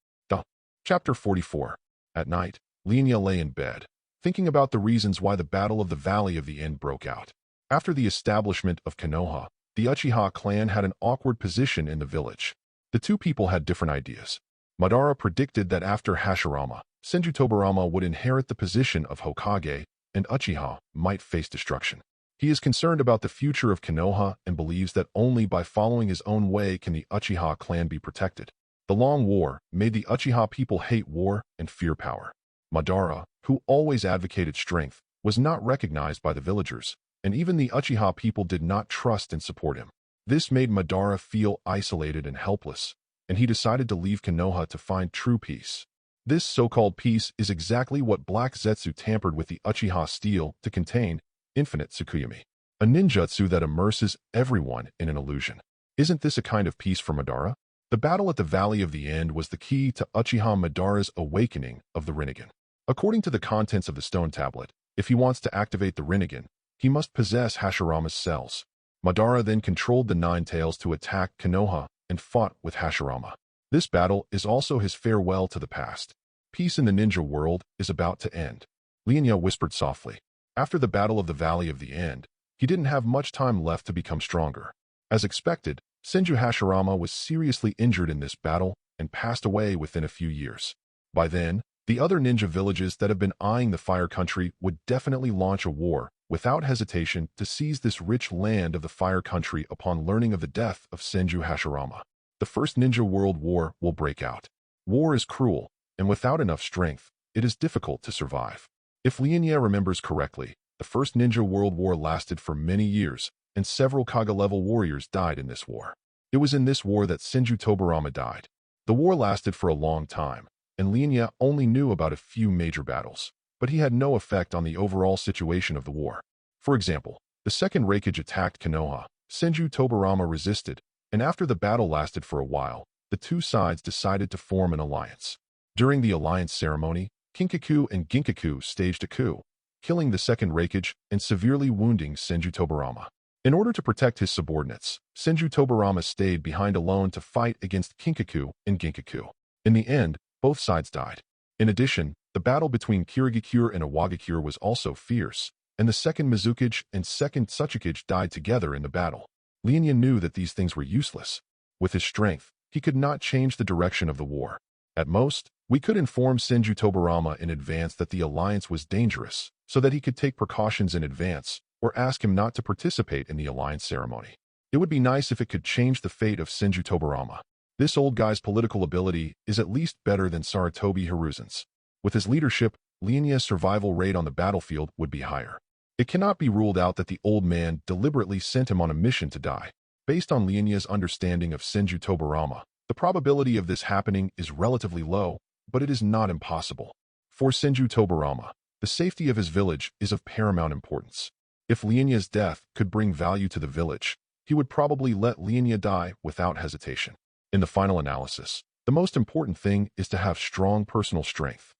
Chapter 44. At night, Lian Ye lay in bed, thinking about the reasons why the Battle of the Valley of the End broke out. After the establishment of Konoha, the Uchiha clan had an awkward position in the village. The two people had different ideas. Madara predicted that after Hashirama, Senju Tobirama would inherit the position of Hokage, and Uchiha might face destruction. He is concerned about the future of Konoha and believes that only by following his own way can the Uchiha clan be protected. The long war made the Uchiha people hate war and fear power. Madara, who always advocated strength, was not recognized by the villagers, and even the Uchiha people did not trust and support him. This made Madara feel isolated and helpless, and he decided to leave Konoha to find true peace. This so-called peace is exactly what Black Zetsu tampered with the Uchiha steel to contain infinite Tsukuyomi, a ninjutsu that immerses everyone in an illusion. Isn't this a kind of peace for Madara? The battle at the Valley of the End was the key to Uchiha Madara's awakening of the Rinnegan. According to the contents of the stone tablet, if he wants to activate the Rinnegan, he must possess Hashirama's cells. Madara then controlled the 9 tails to attack Konoha and fought with Hashirama. This battle is also his farewell to the past. Peace in the ninja world is about to end. Lian Ye whispered softly. After the Battle of the Valley of the End, he didn't have much time left to become stronger. As expected, Senju Hashirama was seriously injured in this battle and passed away within a few years. By then, the other ninja villages that have been eyeing the Fire Country would definitely launch a war without hesitation to seize this rich land of the Fire Country upon learning of the death of Senju Hashirama. The First Ninja World War will break out. War is cruel, and without enough strength, it is difficult to survive. If Lian Ye remembers correctly, the First Ninja World War lasted for many years, and several Kage-level warriors died in this war. It was in this war that Senju Tobirama died. The war lasted for a long time, and Lian Ye only knew about a few major battles, but he had no effect on the overall situation of the war. For example, the Second Hokage attacked Konoha. Senju Tobirama resisted, and after the battle lasted for a while, the two sides decided to form an alliance. During the alliance ceremony, Kinkaku and Ginkaku staged a coup, killing the Second Hokage and severely wounding Senju Tobirama. In order to protect his subordinates, Senju Tobirama stayed behind alone to fight against Kinkaku and Ginkaku. In the end, both sides died. In addition, the battle between Kirigakure and Awagakure was also fierce, and the Second Mizukage and Second Tsuchikage died together in the battle. Lian Ye knew that these things were useless. With his strength, he could not change the direction of the war. At most, we could inform Senju Tobirama in advance that the alliance was dangerous, so that he could take precautions in advance, or ask him not to participate in the alliance ceremony. It would be nice if it could change the fate of Senju Tobirama. This old guy's political ability is at least better than Sarutobi Hiruzen's. With his leadership, Lian Ye's survival rate on the battlefield would be higher. It cannot be ruled out that the old man deliberately sent him on a mission to die. Based on Lian Ye's understanding of Senju Tobirama, the probability of this happening is relatively low, but it is not impossible. For Senju Tobirama, the safety of his village is of paramount importance. If Lian Ye's death could bring value to the village, he would probably let Lian Ye die without hesitation. In the final analysis, the most important thing is to have strong personal strength.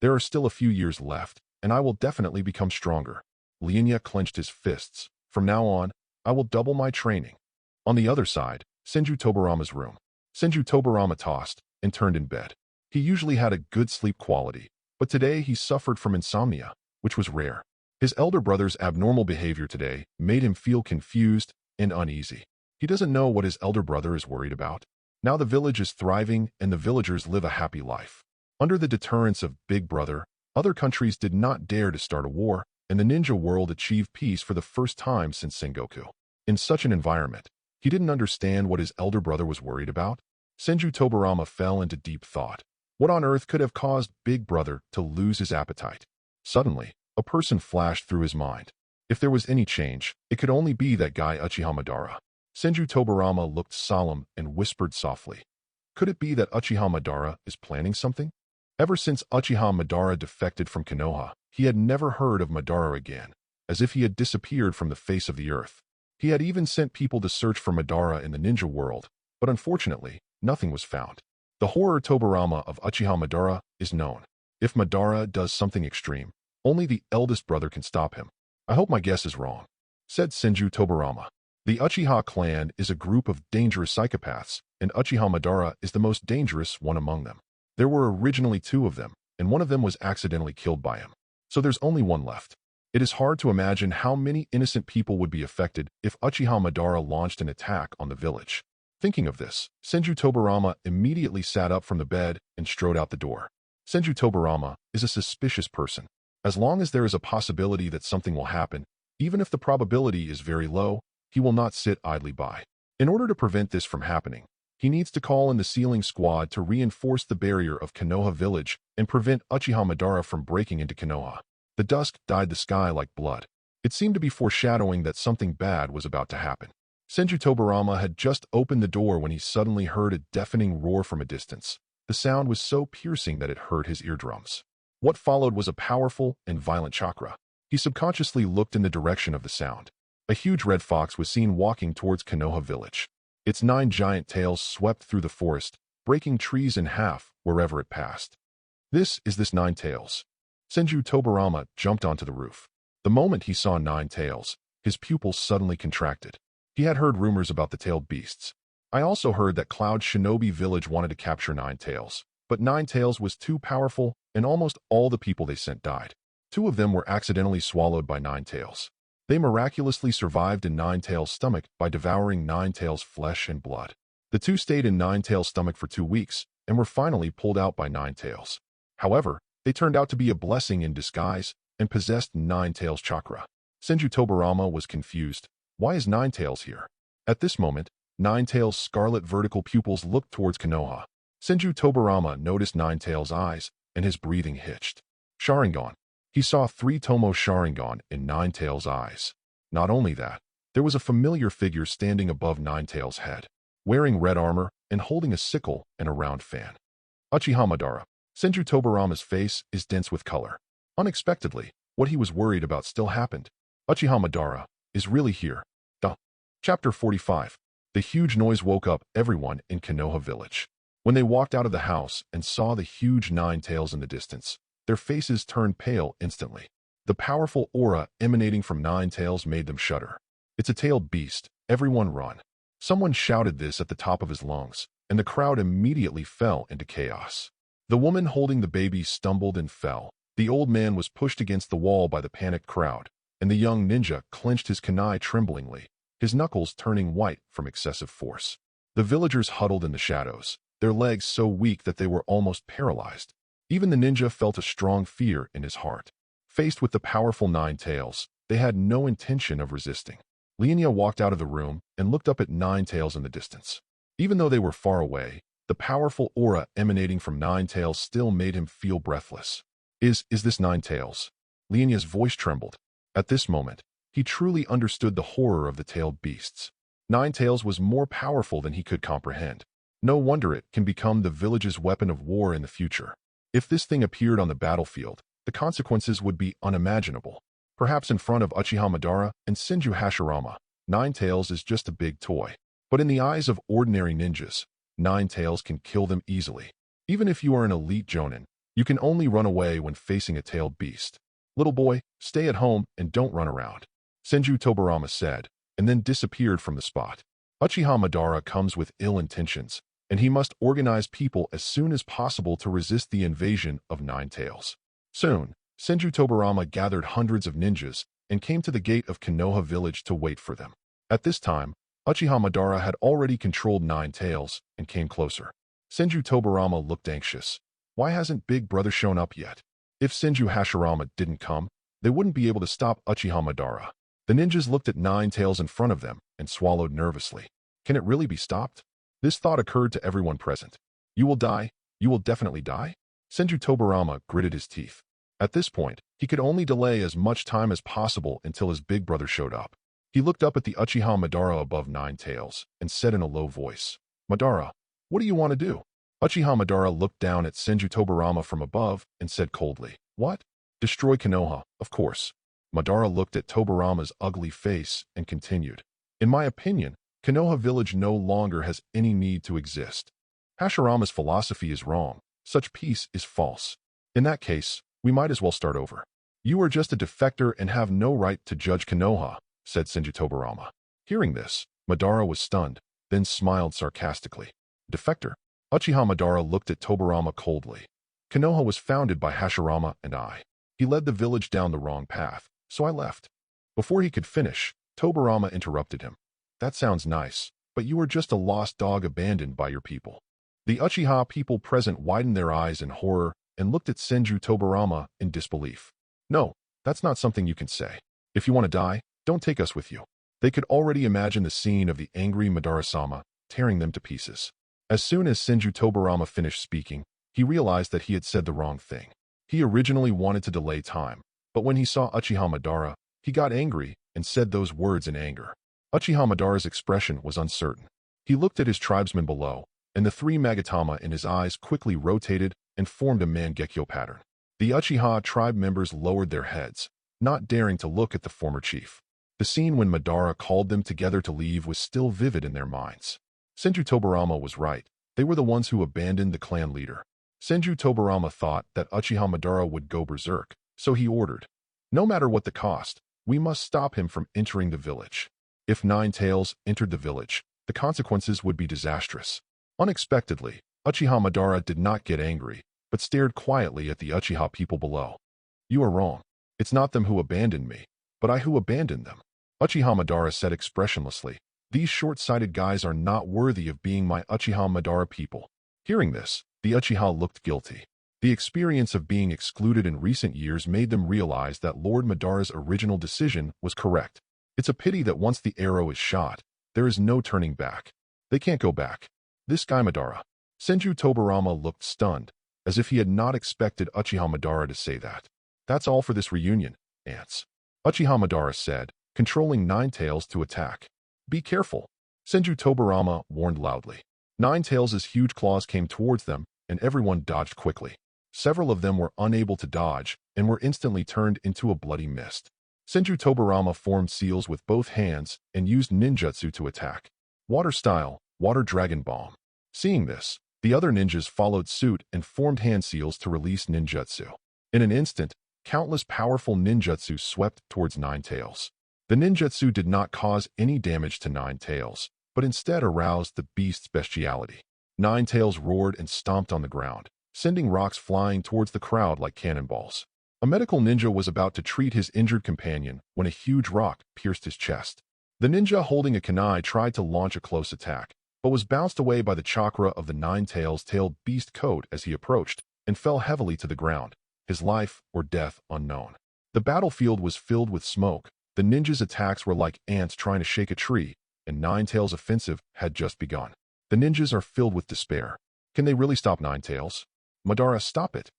There are still a few years left, and I will definitely become stronger. Lian Ye clenched his fists. From now on, I will double my training. On the other side, Senju Tobirama's room. Senju Tobirama tossed and turned in bed. He usually had a good sleep quality, but today he suffered from insomnia, which was rare. His elder brother's abnormal behavior today made him feel confused and uneasy. He doesn't know what his elder brother is worried about. Now the village is thriving and the villagers live a happy life. Under the deterrence of Big Brother, other countries did not dare to start a war, and the ninja world achieved peace for the first time since Sengoku. In such an environment, he didn't understand what his elder brother was worried about. Senju Tobirama fell into deep thought. What on earth could have caused Big Brother to lose his appetite? Suddenly, a person flashed through his mind. If there was any change, it could only be that guy Uchiha-Madara. Senju Tobirama looked solemn and whispered softly. Could it be that Uchiha-Madara is planning something? Ever since Uchiha-Madara defected from Konoha, he had never heard of Madara again, as if he had disappeared from the face of the earth. He had even sent people to search for Madara in the ninja world, but unfortunately, nothing was found. The horror Tobirama of Uchiha-Madara is known. If Madara does something extreme, only the eldest brother can stop him. I hope my guess is wrong, said Senju Tobirama. The Uchiha clan is a group of dangerous psychopaths, and Uchiha-Madara is the most dangerous one among them. There were originally two of them, and one of them was accidentally killed by him. So there's only one left. It is hard to imagine how many innocent people would be affected if Uchiha-Madara launched an attack on the village. Thinking of this, Senju Tobirama immediately sat up from the bed and strode out the door. Senju Tobirama is a suspicious person. As long as there is a possibility that something will happen, even if the probability is very low, he will not sit idly by. In order to prevent this from happening, he needs to call in the sealing squad to reinforce the barrier of Konoha village and prevent Uchiha-Madara from breaking into Konoha. The dusk dyed the sky like blood. It seemed to be foreshadowing that something bad was about to happen. Senju Tobirama had just opened the door when he suddenly heard a deafening roar from a distance. The sound was so piercing that it hurt his eardrums. What followed was a powerful and violent chakra. He subconsciously looked in the direction of the sound. A huge red fox was seen walking towards Konoha village. Its 9 giant tails swept through the forest, breaking trees in half wherever it passed. This 9 tails. Senju Tobirama jumped onto the roof. The moment he saw 9 tails, his pupils suddenly contracted. He had heard rumors about the tailed beasts. I also heard that Cloud Shinobi Village wanted to capture 9 tails, but 9 tails was too powerful and almost all the people they sent died. 2 of them were accidentally swallowed by 9 tails. They miraculously survived in 9 tails' stomach by devouring 9 tails' flesh and blood. The 2 stayed in 9 tails' stomach for 2 weeks and were finally pulled out by 9 tails. However, they turned out to be a blessing in disguise and possessed 9 tails chakra. Senju Tobirama was confused. Why is 9 tails here? At this moment, 9 tails' scarlet vertical pupils looked towards Konoha. Senju Tobirama noticed Ninetales' eyes, and his breathing hitched. Sharingan. He saw 3 Tomo Sharingan in Ninetales' eyes. Not only that, there was a familiar figure standing above Ninetales' head, wearing red armor and holding a sickle and a round fan. Uchiha-Madara. Senju Tobirama's face is dense with color. Unexpectedly, what he was worried about still happened. Uchiha-Madara is really here. Chapter 45. The huge noise woke up everyone in Konoha village. When they walked out of the house and saw the huge Ninetales in the distance, their faces turned pale instantly. The powerful aura emanating from Ninetales made them shudder. It's a tailed beast. Everyone run. Someone shouted this at the top of his lungs, and the crowd immediately fell into chaos. The woman holding the baby stumbled and fell. The old man was pushed against the wall by the panicked crowd, and the young ninja clenched his kunai tremblingly, his knuckles turning white from excessive force. The villagers huddled in the shadows, their legs so weak that they were almost paralyzed. Even the ninja felt a strong fear in his heart. Faced with the powerful Ninetales, they had no intention of resisting. Lian Ye walked out of the room and looked up at Ninetales in the distance. Even though they were far away, the powerful aura emanating from Ninetales still made him feel breathless. Is this Ninetales? Lian Ye's voice trembled. At this moment, he truly understood the horror of the tailed beasts. Ninetales was more powerful than he could comprehend. No wonder it can become the village's weapon of war in the future. If this thing appeared on the battlefield, the consequences would be unimaginable. Perhaps in front of Uchiha-Madara and Senju Hashirama, Ninetales is just a big toy. But in the eyes of ordinary ninjas, Ninetales can kill them easily. Even if you are an elite jonin, you can only run away when facing a tailed beast. Little boy, stay at home and don't run around, Senju Tobirama said, and then disappeared from the spot. Uchiha-Madara comes with ill intentions, and he must organize people as soon as possible to resist the invasion of Ninetales. Soon, Senju Tobirama gathered hundreds of ninjas and came to the gate of Konoha village to wait for them. At this time, Uchiha-Madara had already controlled Ninetales and came closer. Senju Tobirama looked anxious. Why hasn't Big Brother shown up yet? If Senju Hashirama didn't come, they wouldn't be able to stop Uchiha-Madara. The ninjas looked at Ninetales in front of them and swallowed nervously. Can it really be stopped? This thought occurred to everyone present. You will die. You will definitely die? Senju Tobirama gritted his teeth. At this point, he could only delay as much time as possible until his big brother showed up. He looked up at the Uchiha-Madara above Ninetales and said in a low voice, Madara, what do you want to do? Uchiha-Madara looked down at Senju Tobirama from above and said coldly, What? Destroy Konoha, of course. Madara looked at Tobirama's ugly face and continued, In my opinion, Konoha village no longer has any need to exist. Hashirama's philosophy is wrong. Such peace is false. In that case, we might as well start over. You are just a defector and have no right to judge Konoha, said Senju Tobirama. Hearing this, Madara was stunned, then smiled sarcastically. Defector? Uchiha-Madara looked at Tobirama coldly. Konoha was founded by Hashirama and I. He led the village down the wrong path, so I left. Before he could finish, Tobirama interrupted him. That sounds nice, but you are just a lost dog abandoned by your people. The Uchiha people present widened their eyes in horror and looked at Senju Tobirama in disbelief. No, that's not something you can say. If you want to die, don't take us with you. They could already imagine the scene of the angry Madara-sama tearing them to pieces. As soon as Senju Tobirama finished speaking, he realized that he had said the wrong thing. He originally wanted to delay time, but when he saw Uchiha-Madara, he got angry and said those words in anger. Uchiha-Madara's expression was uncertain. He looked at his tribesmen below, and the 3 Magatama in his eyes quickly rotated and formed a Mangekyo pattern. The Uchiha tribe members lowered their heads, not daring to look at the former chief. The scene when Madara called them together to leave was still vivid in their minds. Senju Tobirama was right. They were the ones who abandoned the clan leader. Senju Tobirama thought that Uchiha-Madara would go berserk, so he ordered, No matter what the cost, we must stop him from entering the village. If Ninetales entered the village, the consequences would be disastrous. Unexpectedly, Uchiha-Madara did not get angry, but stared quietly at the Uchiha people below. You are wrong. It's not them who abandoned me, but I who abandoned them. Uchiha-Madara said expressionlessly, These short-sighted guys are not worthy of being my Uchiha-Madara people. Hearing this, the Uchiha looked guilty. The experience of being excluded in recent years made them realize that Lord Madara's original decision was correct. It's a pity that once the arrow is shot, there is no turning back. They can't go back. This guy Madara. Senju Tobirama looked stunned, as if he had not expected Uchiha Madara to say that. That's all for this reunion, ants. Uchiha Madara said, controlling Ninetales to attack. Be careful, Senju Tobirama warned loudly. Ninetales' huge claws came towards them, and everyone dodged quickly. Several of them were unable to dodge and were instantly turned into a bloody mist. Senju Tobirama formed seals with both hands and used ninjutsu to attack. Water style, Water Dragon Bomb. Seeing this, the other ninjas followed suit and formed hand seals to release ninjutsu. In an instant, countless powerful ninjutsu swept towards Ninetales. The ninjutsu did not cause any damage to Ninetales, but instead aroused the beast's bestiality. Ninetales roared and stomped on the ground, sending rocks flying towards the crowd like cannonballs. A medical ninja was about to treat his injured companion when a huge rock pierced his chest. The ninja holding a kunai tried to launch a close attack, but was bounced away by the chakra of the Ninetales-tailed beast coat as he approached, and fell heavily to the ground, his life or death unknown. The battlefield was filled with smoke. The ninja's attacks were like ants trying to shake a tree, and Ninetales' offensive had just begun. The ninjas are filled with despair. Can they really stop Ninetales? Madara, stop it.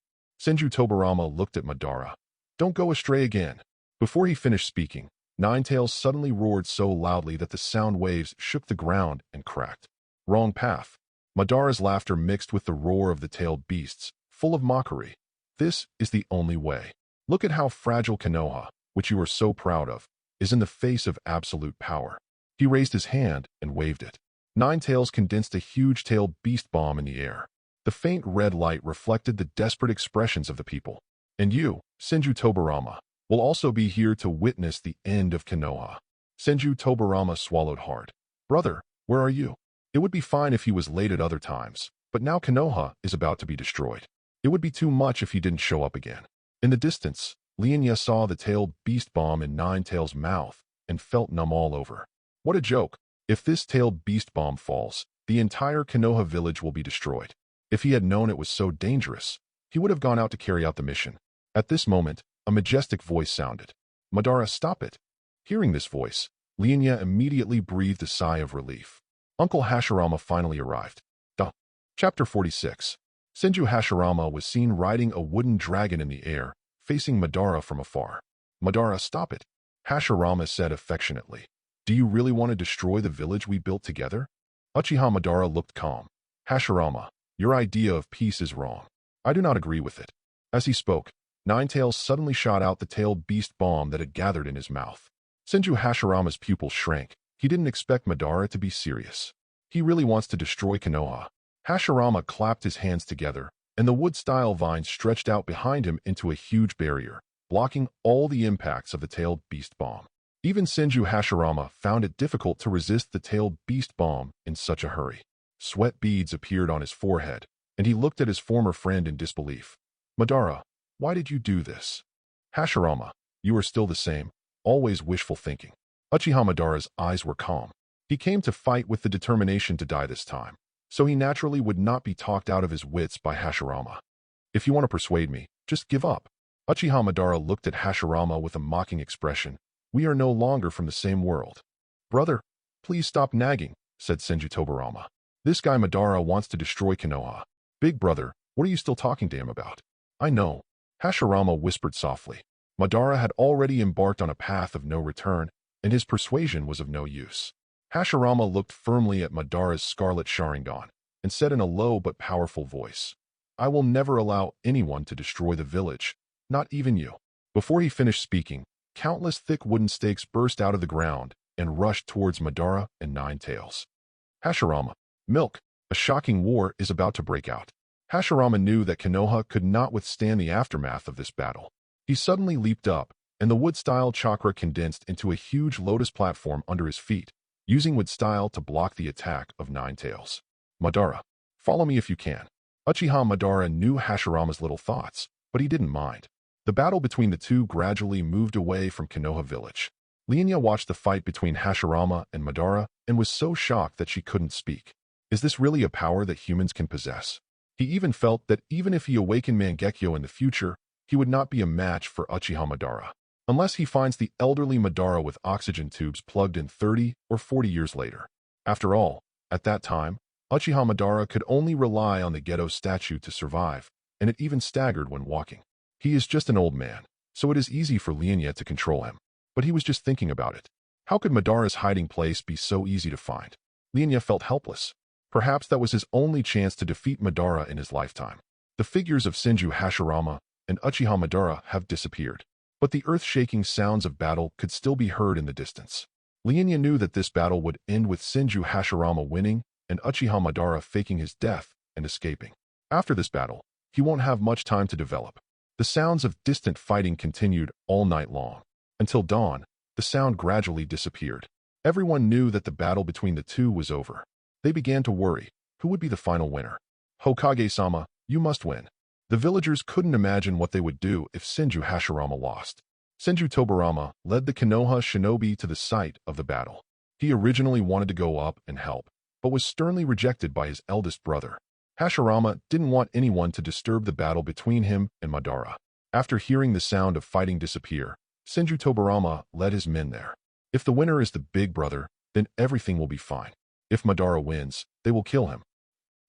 Senju Tobirama looked at Madara. Don't go astray again. Before he finished speaking, Ninetales suddenly roared so loudly that the sound waves shook the ground and cracked. Wrong path. Madara's laughter mixed with the roar of the tailed beasts, full of mockery. This is the only way. Look at how fragile Konoha, which you are so proud of, is in the face of absolute power. He raised his hand and waved it. Ninetales condensed a huge tailed beast bomb in the air. The faint red light reflected the desperate expressions of the people. And you, Senju Tobirama, will also be here to witness the end of Konoha. Senju Tobirama swallowed hard. Brother, where are you? It would be fine if he was late at other times, but now Konoha is about to be destroyed. It would be too much if he didn't show up again. In the distance, Lian Ye saw the tailed beast bomb in Ninetales' mouth and felt numb all over. What a joke. If this tailed beast bomb falls, the entire Konoha village will be destroyed. If he had known it was so dangerous, he would have gone out to carry out the mission. At this moment, a majestic voice sounded. Madara, stop it. Hearing this voice, Lian Ye immediately breathed a sigh of relief. Uncle Hashirama finally arrived. Chapter 46. Senju Hashirama was seen riding a wooden dragon in the air, facing Madara from afar. Madara, stop it. Hashirama said affectionately. Do you really want to destroy the village we built together? Uchiha Madara looked calm. Hashirama, your idea of peace is wrong. I do not agree with it. As he spoke, Ninetales suddenly shot out the tailed beast bomb that had gathered in his mouth. Senju Hashirama's pupils shrank. He didn't expect Madara to be serious. He really wants to destroy Konoha. Hashirama clapped his hands together, and the wood-style vine stretched out behind him into a huge barrier, blocking all the impacts of the tailed beast bomb. Even Senju Hashirama found it difficult to resist the tailed beast bomb in such a hurry. Sweat beads appeared on his forehead, and he looked at his former friend in disbelief. Madara, why did you do this? Hashirama, you are still the same, always wishful thinking. Uchiha Madara's eyes were calm. He came to fight with the determination to die this time, so he naturally would not be talked out of his wits by Hashirama. If you want to persuade me, just give up. Uchiha Madara looked at Hashirama with a mocking expression. We are no longer from the same world. Brother, please stop nagging, said Senju Tobirama. This guy Madara wants to destroy Konoha. Big brother, what are you still talking to him about? I know. Hashirama whispered softly. Madara had already embarked on a path of no return, and his persuasion was of no use. Hashirama looked firmly at Madara's scarlet Sharingan and said in a low but powerful voice, I will never allow anyone to destroy the village, not even you. Before he finished speaking, countless thick wooden stakes burst out of the ground and rushed towards Madara and Ninetales. Hashirama, milk, a shocking war is about to break out. Hashirama knew that Konoha could not withstand the aftermath of this battle. He suddenly leaped up, and the wood-style chakra condensed into a huge lotus platform under his feet, using wood-style to block the attack of Ninetales. Madara, follow me if you can. Uchiha Madara knew Hashirama's little thoughts, but he didn't mind. The battle between the two gradually moved away from Konoha village. Lian Ye watched the fight between Hashirama and Madara and was so shocked that she couldn't speak. Is this really a power that humans can possess? He even felt that even if he awakened Mangekyo in the future, he would not be a match for Uchiha Madara, unless he finds the elderly Madara with oxygen tubes plugged in 30 or 40 years later. After all, at that time, Uchiha Madara could only rely on the ghetto statue to survive, and it even staggered when walking. He is just an old man, so it is easy for Lian Ye to control him. But he was just thinking about it. How could Madara's hiding place be so easy to find? Lian Ye felt helpless. Perhaps that was his only chance to defeat Madara in his lifetime. The figures of Senju Hashirama and Uchiha Madara have disappeared, but the earth-shaking sounds of battle could still be heard in the distance. Lian Ye knew that this battle would end with Senju Hashirama winning and Uchiha Madara faking his death and escaping. After this battle, he won't have much time to develop. The sounds of distant fighting continued all night long. Until dawn, the sound gradually disappeared. Everyone knew that the battle between the two was over. They began to worry. Who would be the final winner? Hokage-sama, you must win. The villagers couldn't imagine what they would do if Senju Hashirama lost. Senju Tobirama led the Konoha shinobi to the site of the battle. He originally wanted to go up and help, but was sternly rejected by his eldest brother. Hashirama didn't want anyone to disturb the battle between him and Madara. After hearing the sound of fighting disappear, Senju Tobirama led his men there. If the winner is the big brother, then everything will be fine. If Madara wins, they will kill him.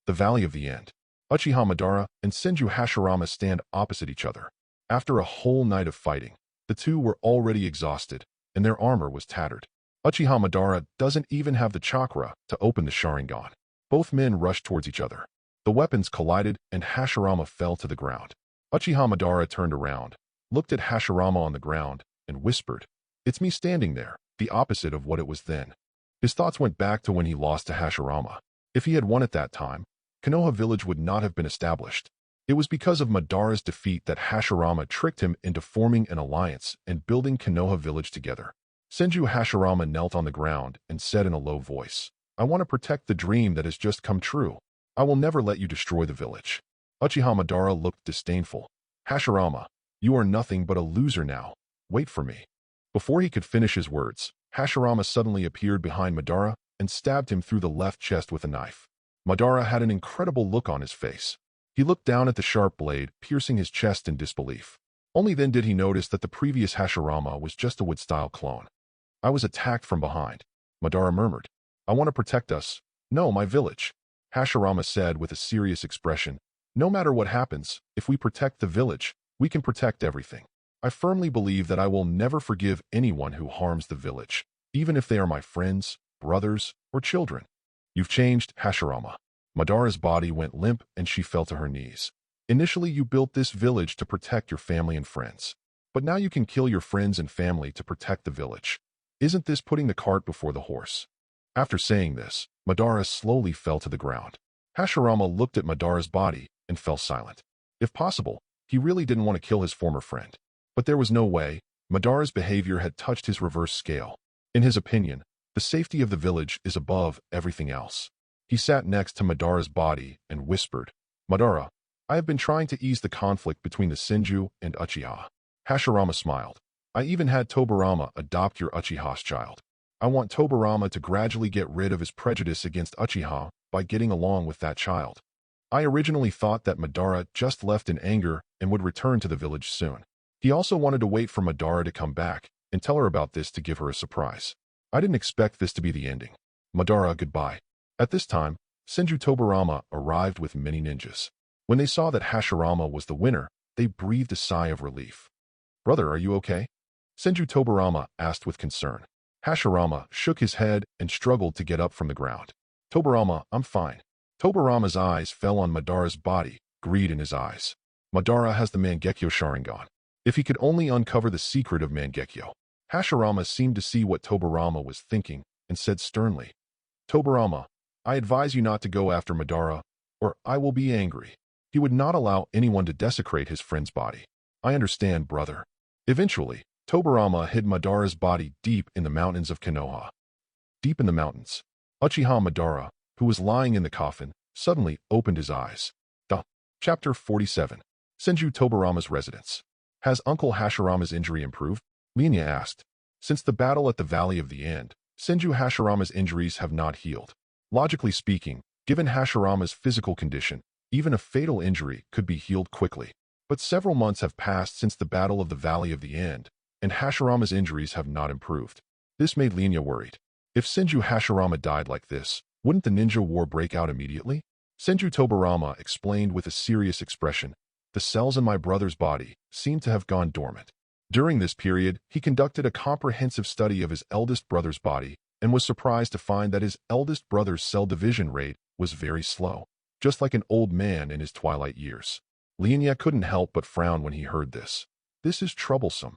The Valley of the End. Uchiha Madara and Senju Hashirama stand opposite each other. After a whole night of fighting, the two were already exhausted, and their armor was tattered. Uchiha Madara doesn't even have the chakra to open the Sharingan. Both men rushed towards each other. The weapons collided, and Hashirama fell to the ground. Uchiha Madara turned around, looked at Hashirama on the ground, and whispered, "It's me standing there," the opposite of what it was then. His thoughts went back to when he lost to Hashirama. If he had won at that time, Konoha village would not have been established. It was because of Madara's defeat that Hashirama tricked him into forming an alliance and building Konoha village together. Senju Hashirama knelt on the ground and said in a low voice, "I want to protect the dream that has just come true. I will never let you destroy the village." Uchiha Madara looked disdainful. "Hashirama, you are nothing but a loser now. Wait for me." Before he could finish his words, Hashirama suddenly appeared behind Madara and stabbed him through the left chest with a knife. Madara had an incredible look on his face. He looked down at the sharp blade, piercing his chest in disbelief. Only then did he notice that the previous Hashirama was just a wood-style clone. "I was attacked from behind," Madara murmured. "I want to protect us. No, my village," Hashirama said with a serious expression. "No matter what happens, if we protect the village, we can protect everything. I firmly believe that I will never forgive anyone who harms the village, even if they are my friends, brothers, or children." "You've changed, Hashirama." Madara's body went limp and she fell to her knees. "Initially, you built this village to protect your family and friends. But now you can kill your friends and family to protect the village. Isn't this putting the cart before the horse?" After saying this, Madara slowly fell to the ground. Hashirama looked at Madara's body and fell silent. If possible, he really didn't want to kill his former friend. But there was no way. Madara's behavior had touched his reverse scale. In his opinion, the safety of the village is above everything else. He sat next to Madara's body and whispered, "Madara, I have been trying to ease the conflict between the Senju and Uchiha." Hashirama smiled. "I even had Tobirama adopt your Uchiha's child. I want Tobirama to gradually get rid of his prejudice against Uchiha by getting along with that child. I originally thought that Madara just left in anger and would return to the village soon. He also wanted to wait for Madara to come back and tell her about this to give her a surprise. I didn't expect this to be the ending. Madara, goodbye." At this time, Senju Tobirama arrived with many ninjas. When they saw that Hashirama was the winner, they breathed a sigh of relief. "Brother, are you okay?" Senju Tobirama asked with concern. Hashirama shook his head and struggled to get up from the ground. "Tobirama, I'm fine." Tobirama's eyes fell on Madara's body, greed in his eyes. "Madara has the Mangekyo Sharingan. If he could only uncover the secret of Mangekyo." Hashirama seemed to see what Tobirama was thinking and said sternly, "Tobirama, I advise you not to go after Madara, or I will be angry." He would not allow anyone to desecrate his friend's body. "I understand, brother." Eventually, Tobirama hid Madara's body deep in the mountains of Konoha. Deep in the mountains, Uchiha Madara, who was lying in the coffin, suddenly opened his eyes. Chapter 47. Senju Tobirama's residence. "Has Uncle Hashirama's injury improved?" Lian Ye asked. Since the battle at the Valley of the End, Senju Hashirama's injuries have not healed. Logically speaking, given Hashirama's physical condition, even a fatal injury could be healed quickly. But several months have passed since the Battle of the Valley of the End, and Hashirama's injuries have not improved. This made Lian Ye worried. If Senju Hashirama died like this, Wouldn't the ninja war break out immediately? Senju Tobirama explained with a serious expression. The cells in my brother's body seem to have gone dormant. During this period, he conducted a comprehensive study of his eldest brother's body and was surprised to find that his eldest brother's cell division rate was very slow, just like an old man in his twilight years. Lian Ye couldn't help but frown when he heard this. This is troublesome.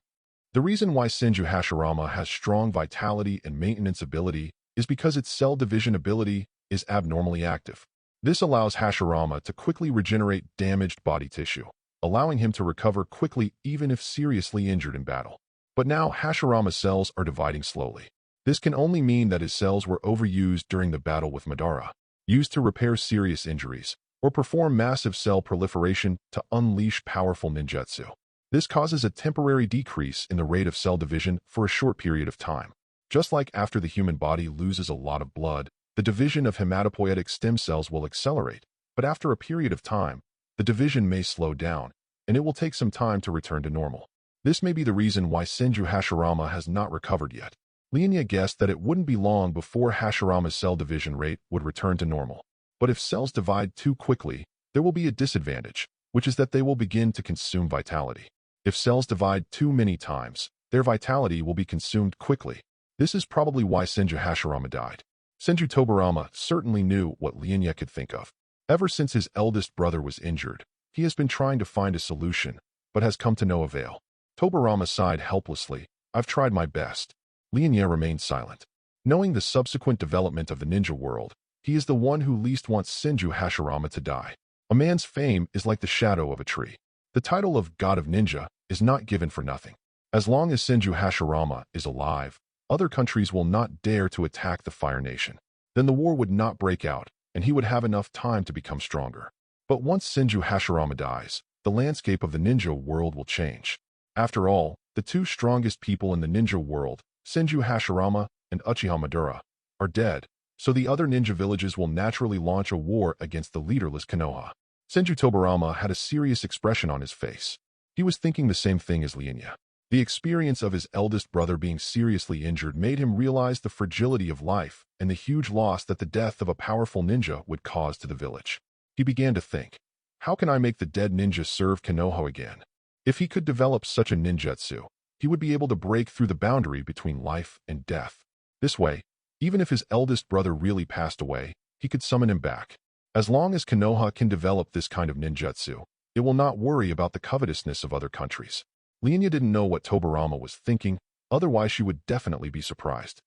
The reason why Senju Hashirama has strong vitality and maintenance ability is because its cell division ability is abnormally active. This allows Hashirama to quickly regenerate damaged body tissue, allowing him to recover quickly even if seriously injured in battle. But now Hashirama's cells are dividing slowly. This can only mean that his cells were overused during the battle with Madara, used to repair serious injuries, or perform massive cell proliferation to unleash powerful ninjutsu. This causes a temporary decrease in the rate of cell division for a short period of time. Just like after the human body loses a lot of blood, the division of hematopoietic stem cells will accelerate, but after a period of time, the division may slow down, and it will take some time to return to normal. This may be the reason why Senju Hashirama has not recovered yet. Lian Ye guessed that it wouldn't be long before Hashirama's cell division rate would return to normal. But if cells divide too quickly, there will be a disadvantage, which is that they will begin to consume vitality. If cells divide too many times, their vitality will be consumed quickly. This is probably why Senju Hashirama died. Senju Tobirama certainly knew what Lian Ye could think of. Ever since his eldest brother was injured, he has been trying to find a solution, but has come to no avail. Tobirama sighed helplessly. I've tried my best. Lian Ye remained silent. Knowing the subsequent development of the ninja world, he is the one who least wants Senju Hashirama to die. A man's fame is like the shadow of a tree. The title of God of Ninja is not given for nothing. As long as Senju Hashirama is alive, other countries will not dare to attack the Fire Nation. Then the war would not break out, and he would have enough time to become stronger. But once Senju Hashirama dies, the landscape of the ninja world will change. After all, the two strongest people in the ninja world, Senju Hashirama and Uchiha Madara, are dead, so the other ninja villages will naturally launch a war against the leaderless Konoha. Senju Tobirama had a serious expression on his face. He was thinking the same thing as Lian Ye. The experience of his eldest brother being seriously injured made him realize the fragility of life and the huge loss that the death of a powerful ninja would cause to the village. He began to think, how can I make the dead ninja serve Konoha again? If he could develop such a ninjutsu, he would be able to break through the boundary between life and death. This way, even if his eldest brother really passed away, he could summon him back. As long as Konoha can develop this kind of ninjutsu, it will not worry about the covetousness of other countries. Lian Ye didn't know what Tobirama was thinking, otherwise she would definitely be surprised.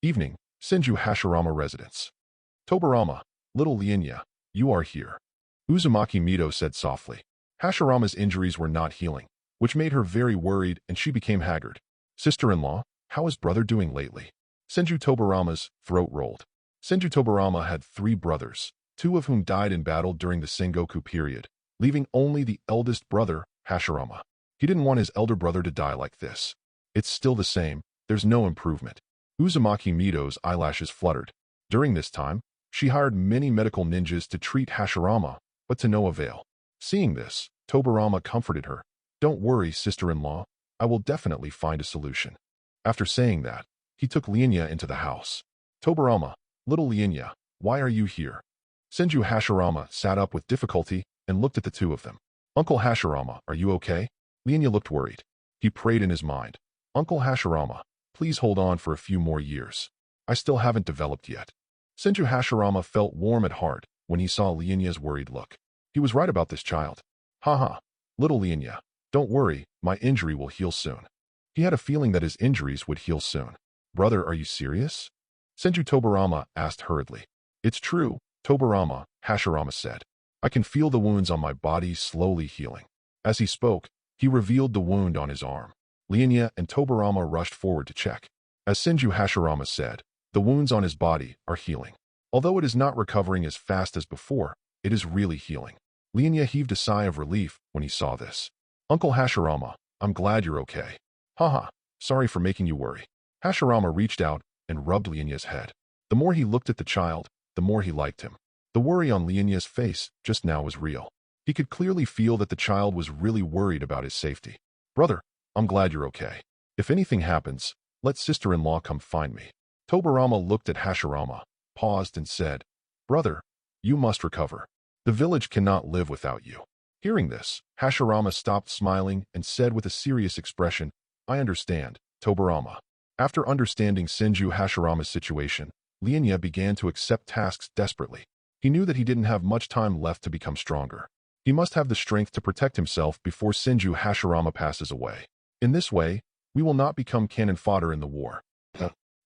Evening, Senju Hashirama residence. Tobirama, little Lian Ye, you are here. Uzumaki Mito said softly. Hashirama's injuries were not healing, which made her very worried and she became haggard. Sister-in-law, how is brother doing lately? Senju Tobirama's throat rolled. Senju Tobirama had 3 brothers, 2 of whom died in battle during the Sengoku period, leaving only the eldest brother, Hashirama. He didn't want his elder brother to die like this. It's still the same, there's no improvement. Uzumaki Mito's eyelashes fluttered. During this time, she hired many medical ninjas to treat Hashirama, but to no avail. Seeing this, Tobirama comforted her. Don't worry, sister-in-law, I will definitely find a solution. After saying that, he took Lian Ye into the house. Tobirama, little Lian Ye, why are you here? Senju Hashirama sat up with difficulty and looked at the two of them. Uncle Hashirama, are you okay? Lian Ye looked worried. He prayed in his mind. Uncle Hashirama, please hold on for a few more years. I still haven't developed yet. Senju Hashirama felt warm at heart when he saw Lian Ye's worried look. He was right about this child. Haha, little Lian Ye, don't worry, my injury will heal soon. He had a feeling that his injuries would heal soon. Brother, are you serious? Senju Tobirama asked hurriedly. It's true, Tobirama, Hashirama said. I can feel the wounds on my body slowly healing. As he spoke, he revealed the wound on his arm. Lian Ye and Tobirama rushed forward to check. As Senju Hashirama said, the wounds on his body are healing. Although it is not recovering as fast as before, it is really healing. Lian Ye heaved a sigh of relief when he saw this. Uncle Hashirama, I'm glad you're okay. Haha, sorry for making you worry. Hashirama reached out and rubbed Lian Ye's head. The more he looked at the child, the more he liked him. The worry on Lian Ye's face just now was real. He could clearly feel that the child was really worried about his safety. Brother, I'm glad you're okay. If anything happens, let sister-in-law come find me. Tobirama looked at Hashirama. paused and said, "Brother, you must recover. The village cannot live without you." Hearing this, Hashirama stopped smiling and said with a serious expression, "I understand, Tobirama." After understanding Senju Hashirama's situation, Lian Ye began to accept tasks desperately. He knew that he didn't have much time left to become stronger. He must have the strength to protect himself before Senju Hashirama passes away. In this way, we will not become cannon fodder in the war.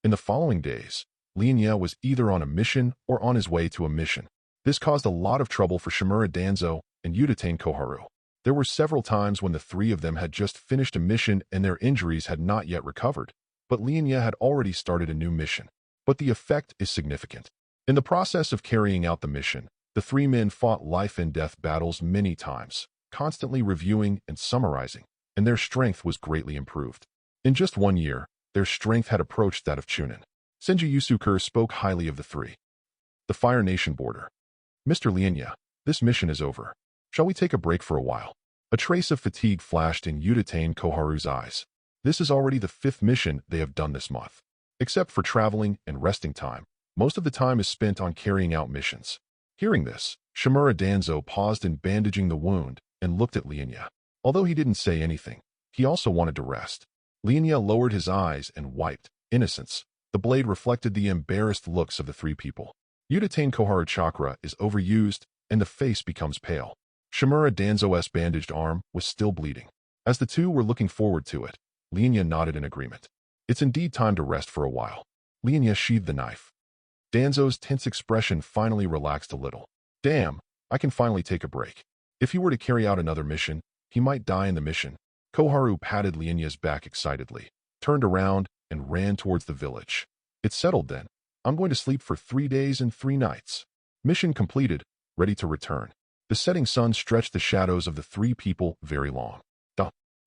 In the following days, Lian Ye was either on a mission or on his way to a mission. This caused a lot of trouble for Shimura Danzo and Uchiha Koharu. There were several times when the three of them had just finished a mission and their injuries had not yet recovered, but Lian Ye had already started a new mission. But the effect is significant. In the process of carrying out the mission, the three men fought life-and-death battles many times, constantly reviewing and summarizing, and their strength was greatly improved. In just 1 year, their strength had approached that of Chunin. Senju Yusuke spoke highly of the three. The Fire Nation border. "Mr. Lian Ye, this mission is over. Shall we take a break for a while?" A trace of fatigue flashed in Uchiha Koharu's eyes. This is already the 5th mission they have done this month. Except for traveling and resting time, most of the time is spent on carrying out missions. Hearing this, Shimura Danzo paused in bandaging the wound and looked at Lian Ye. Although he didn't say anything, he also wanted to rest. Lian Ye lowered his eyes and wiped. Innocence. The blade reflected the embarrassed looks of the three people. Uchiha Koharu chakra is overused, and the face becomes pale. Shimura Danzo's bandaged arm was still bleeding. As the two were looking forward to it, Lian Ye nodded in agreement. It's indeed time to rest for a while. Lian Ye sheathed the knife. Danzo's tense expression finally relaxed a little. Damn, I can finally take a break. If he were to carry out another mission, he might die in the mission. Koharu patted Lian Ye's back excitedly, turned around, and ran towards the village. It's settled then. I'm going to sleep for 3 days and 3 nights. Mission completed, ready to return. The setting sun stretched the shadows of the three people very long.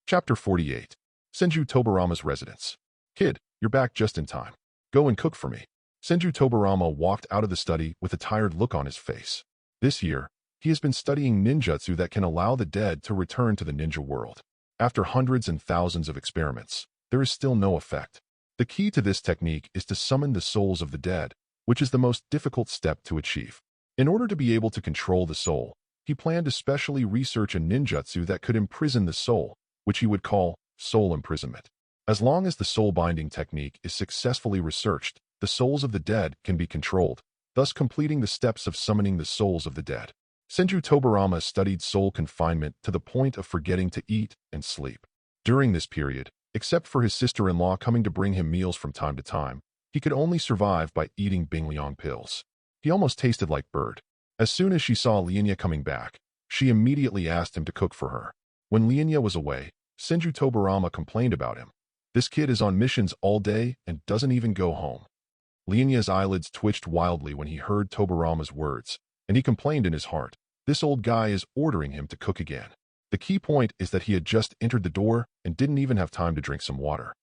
Chapter 48. Senju Tobirama's residence. Kid, you're back just in time. Go and cook for me. Senju Tobirama walked out of the study with a tired look on his face. This year, he has been studying ninjutsu that can allow the dead to return to the ninja world. After hundreds and thousands of experiments, there is still no effect. The key to this technique is to summon the souls of the dead, which is the most difficult step to achieve. In order to be able to control the soul, he planned to specially research a ninjutsu that could imprison the soul, which he would call soul imprisonment. As long as the soul binding technique is successfully researched, the souls of the dead can be controlled, thus completing the steps of summoning the souls of the dead. Senju Tobirama studied soul confinement to the point of forgetting to eat and sleep. During this period, except for his sister-in-law coming to bring him meals from time to time, he could only survive by eating Bingliang pills. He almost tasted like bird. As soon as she saw Lian Ye coming back, she immediately asked him to cook for her. When Lian Ye was away, Senju Tobirama complained about him. This kid is on missions all day and doesn't even go home. Lian Ye's eyelids twitched wildly when he heard Tobirama's words, and he complained in his heart. This old guy is ordering him to cook again. The key point is that he had just entered the door and didn't even have time to drink some water.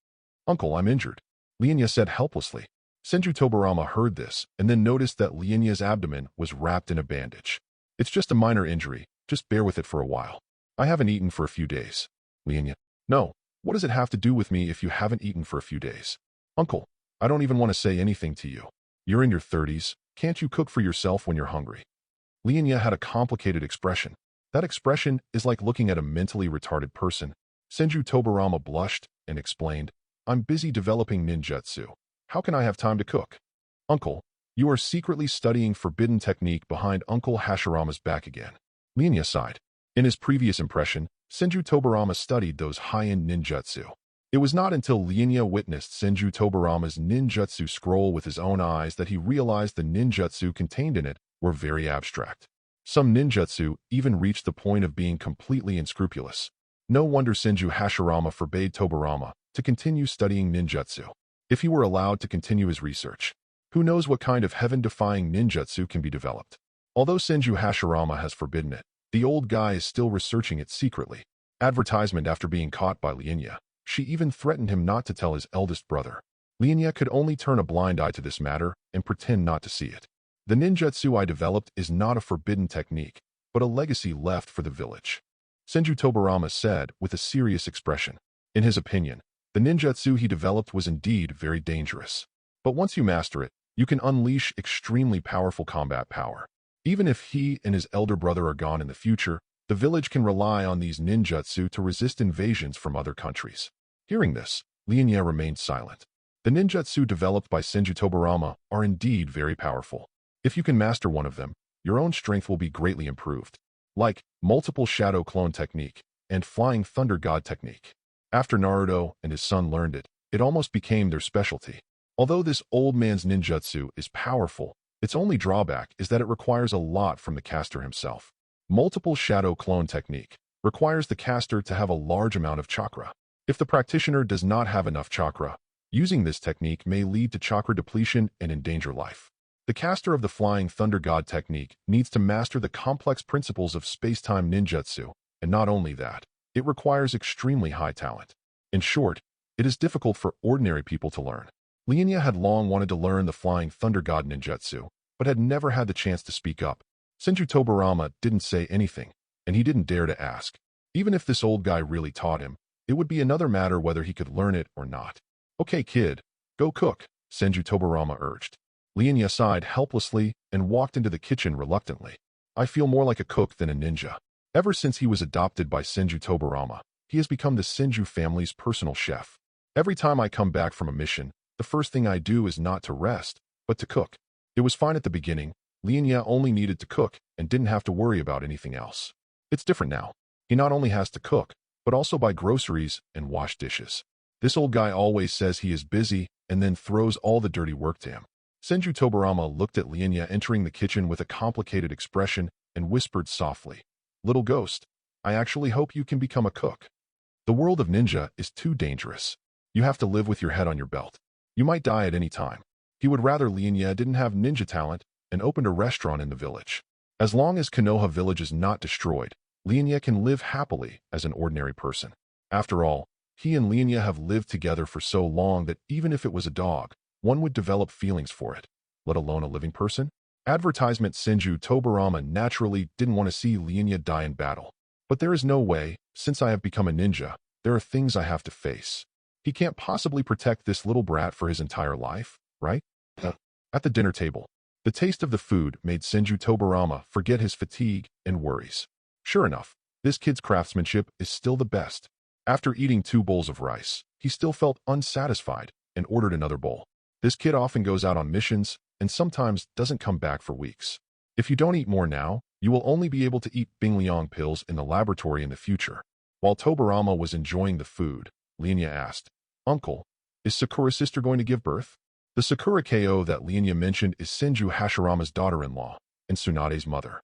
"Uncle, I'm injured," Lian Ye said helplessly. Senju Tobirama heard this and then noticed that Lian Ye's abdomen was wrapped in a bandage. "It's just a minor injury, just bear with it for a while. I haven't eaten for a few days." Lian Ye, "No, what does it have to do with me if you haven't eaten for a few days? Uncle, I don't even want to say anything to you. You're in your 30s, can't you cook for yourself when you're hungry?" Lian Ye had a complicated expression. That expression is like looking at a mentally retarded person. Senju Tobirama blushed and explained, "I'm busy developing ninjutsu. How can I have time to cook?" "Uncle, you are secretly studying forbidden technique behind Uncle Hashirama's back again." Lian Ye sighed. In his previous impression, Senju Tobirama studied those high-end ninjutsu. It was not until Lian Ye witnessed Senju Tobirama's ninjutsu scroll with his own eyes that he realized the ninjutsu contained in it were very abstract. Some ninjutsu even reached the point of being completely unscrupulous. No wonder Senju Hashirama forbade Tobirama to continue studying ninjutsu. If he were allowed to continue his research, who knows what kind of heaven-defying ninjutsu can be developed. Although Senju Hashirama has forbidden it, the old guy is still researching it secretly. Advertisement after being caught by Lian Ye. She even threatened him not to tell his eldest brother. Lian Ye could only turn a blind eye to this matter and pretend not to see it. The ninjutsu I developed is not a forbidden technique, but a legacy left for the village. Senju Tobirama said with a serious expression. In his opinion, the ninjutsu he developed was indeed very dangerous. But once you master it, You can unleash extremely powerful combat power. Even if he and his elder brother are gone in the future, the village can rely on these ninjutsu to resist invasions from other countries. Hearing this, Lian Ye remained silent. The ninjutsu developed by Senju Tobirama are indeed very powerful. If you can master one of them, your own strength will be greatly improved. Like multiple shadow clone technique and flying thunder god technique. After Naruto and his son learned it, it almost became their specialty. Although this old man's ninjutsu is powerful, its only drawback is that it requires a lot from the caster himself. Multiple shadow clone technique requires the caster to have a large amount of chakra. If the practitioner does not have enough chakra, using this technique may lead to chakra depletion and endanger life. The caster of the Flying Thunder God technique needs to master the complex principles of space-time ninjutsu, and not only that, it requires extremely high talent. In short, it is difficult for ordinary people to learn. Lian Ye had long wanted to learn the Flying Thunder God ninjutsu, but had never had the chance to speak up. Senju Tobirama didn't say anything, and he didn't dare to ask. Even if this old guy really taught him, it would be another matter whether he could learn it or not. Okay, kid, go cook, Senju Tobirama urged. Lian Ye sighed helplessly and walked into the kitchen reluctantly. I feel more like a cook than a ninja. Ever since he was adopted by Senju Tobirama, he has become the Senju family's personal chef. Every time I come back from a mission, the first thing I do is not to rest, but to cook. It was fine at the beginning. Lian Ye only needed to cook and didn't have to worry about anything else. It's different now. He not only has to cook, but also buy groceries and wash dishes. This old guy always says he is busy and then throws all the dirty work to him. Senju Tobirama looked at Lian Ye entering the kitchen with a complicated expression and whispered softly, "Little ghost, I actually hope you can become a cook. The world of ninja is too dangerous. You have to live with your head on your belt. You might die at any time." He would rather Lian Ye didn't have ninja talent and opened a restaurant in the village. As long as Konoha village is not destroyed, Lian Ye can live happily as an ordinary person. After all, he and Lian Ye have lived together for so long that even if it was a dog, one would develop feelings for it, let alone a living person. Advertisement Senju Tobirama naturally didn't want to see Lian Ye die in battle. But there is no way, since I have become a ninja, there are things I have to face. He can't possibly protect this little brat for his entire life, right? At the dinner table, the taste of the food made Senju Tobirama forget his fatigue and worries. Sure enough, this kid's craftsmanship is still the best. After eating 2 bowls of rice, he still felt unsatisfied and ordered another bowl. This kid often goes out on missions and sometimes doesn't come back for weeks. If you don't eat more now, you will only be able to eat Bingliang pills in the laboratory in the future. While Tobirama was enjoying the food, Lian Ye asked, "Uncle, is Sakura's sister going to give birth?" The Sakura KO that Lian Ye mentioned is Senju Hashirama's daughter-in-law and Tsunade's mother.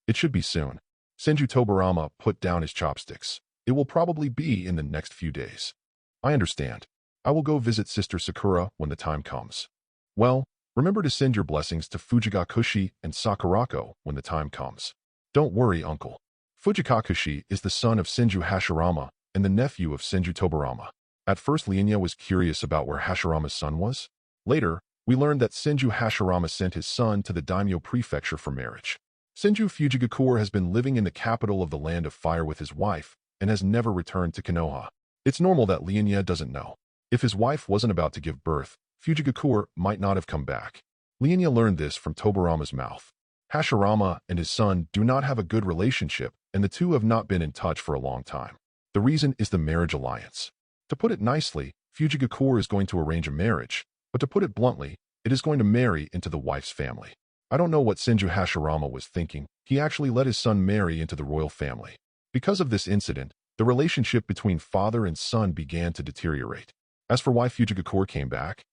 It should be soon. Senju Tobirama put down his chopsticks. It will probably be in the next few days. I understand. I will go visit Sister Sakura when the time comes. Well, remember to send your blessings to Fujikakushi and Sakurako when the time comes. Don't worry, uncle. Fujikakushi is the son of Senju Hashirama and the nephew of Senju Tobirama. At first, Lian Ye was curious about where Hashirama's son was. Later, we learned that Senju Hashirama sent his son to the daimyo prefecture for marriage. Senju Fujigakure has been living in the capital of the Land of Fire with his wife and has never returned to Konoha. It's normal that Lian Ye doesn't know. If his wife wasn't about to give birth, Fujigakure might not have come back. Lian Ye learned this from Tobirama's mouth. Hashirama and his son do not have a good relationship, and the two have not been in touch for a long time. The reason is the marriage alliance. To put it nicely, Fujigakure is going to arrange a marriage, but to put it bluntly, it is going to marry into the wife's family. I don't know what Senju Hashirama was thinking. He actually let his son marry into the royal family. Because of this incident, the relationship between father and son began to deteriorate. As for why Fujigakure came back,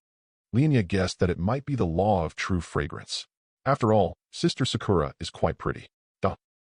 Lian Ye guessed that it might be the law of true fragrance. After all, Sister Sakura is quite pretty.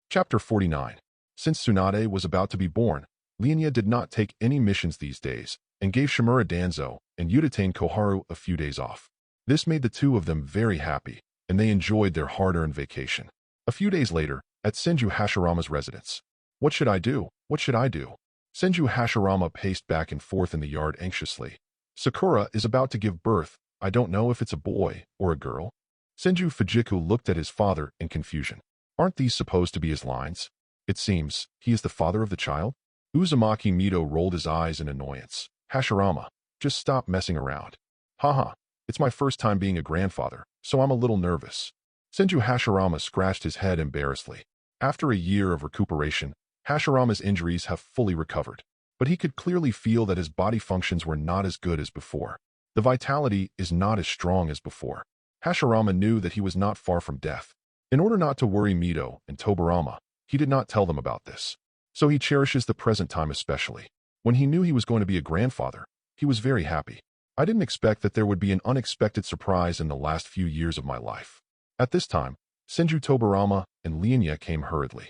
Chapter 49. Since Tsunade was about to be born, Lian Ye did not take any missions these days and gave Shimura Danzo and Udatane Koharu a few days off. This made the two of them very happy, and they enjoyed their hard-earned vacation. A few days later, at Senju Hashirama's residence. What should I do? What should I do? Senju Hashirama paced back and forth in the yard anxiously. Sakura is about to give birth. I don't know if it's a boy or a girl. Senju Fujiku looked at his father in confusion. Aren't these supposed to be his lines? It seems he is the father of the child? Uzumaki Mito rolled his eyes in annoyance. Hashirama, just stop messing around. Haha, it's It's my first time being a grandfather, so I'm a little nervous. Senju Hashirama scratched his head embarrassedly. After a year of recuperation, Hashirama's injuries have fully recovered, but he could clearly feel that his body functions were not as good as before. The vitality is not as strong as before. Hashirama knew that he was not far from death. In order not to worry Mito and Tobirama, he did not tell them about this. So he cherishes the present time especially. When he knew he was going to be a grandfather, he was very happy. I didn't expect that there would be an unexpected surprise in the last few years of my life. At this time, Senju Tobirama and Lian Ye came hurriedly.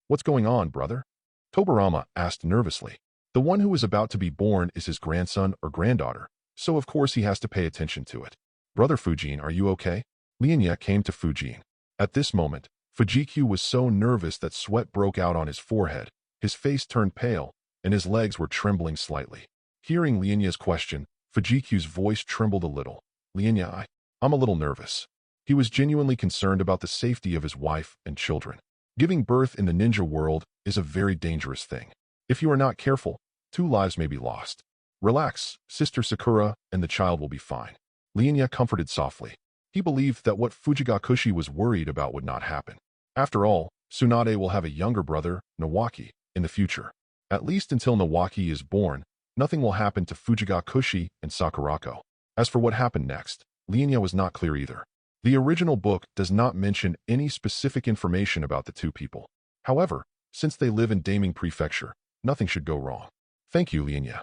What's going on, brother? Tobirama asked nervously. The one who is about to be born is his grandson or granddaughter, so of course he has to pay attention to it. Brother Fujin, are you okay? Lian Ye came to Fujin. At this moment, Fujikyu was so nervous that sweat broke out on his forehead, his face turned pale, and his legs were trembling slightly. Hearing Lian Ye's question, Fujikyu's voice trembled a little. Lian Ye, I'm a little nervous. He was genuinely concerned about the safety of his wife and children. Giving birth in the ninja world is a very dangerous thing. If you are not careful, 2 lives may be lost. Relax, Sister Sakura, and the child will be fine. Lian Ye comforted softly. He believed that what Fujigakushi was worried about would not happen. After all, Tsunade will have a younger brother, Nawaki, in the future. At least until Nawaki is born, nothing will happen to Fujigakushi and Sakurako. As for what happened next, Lian Ye was not clear either. The original book does not mention any specific information about the 2 people. However, since they live in Daming Prefecture, nothing should go wrong. Thank you, Lian Ye.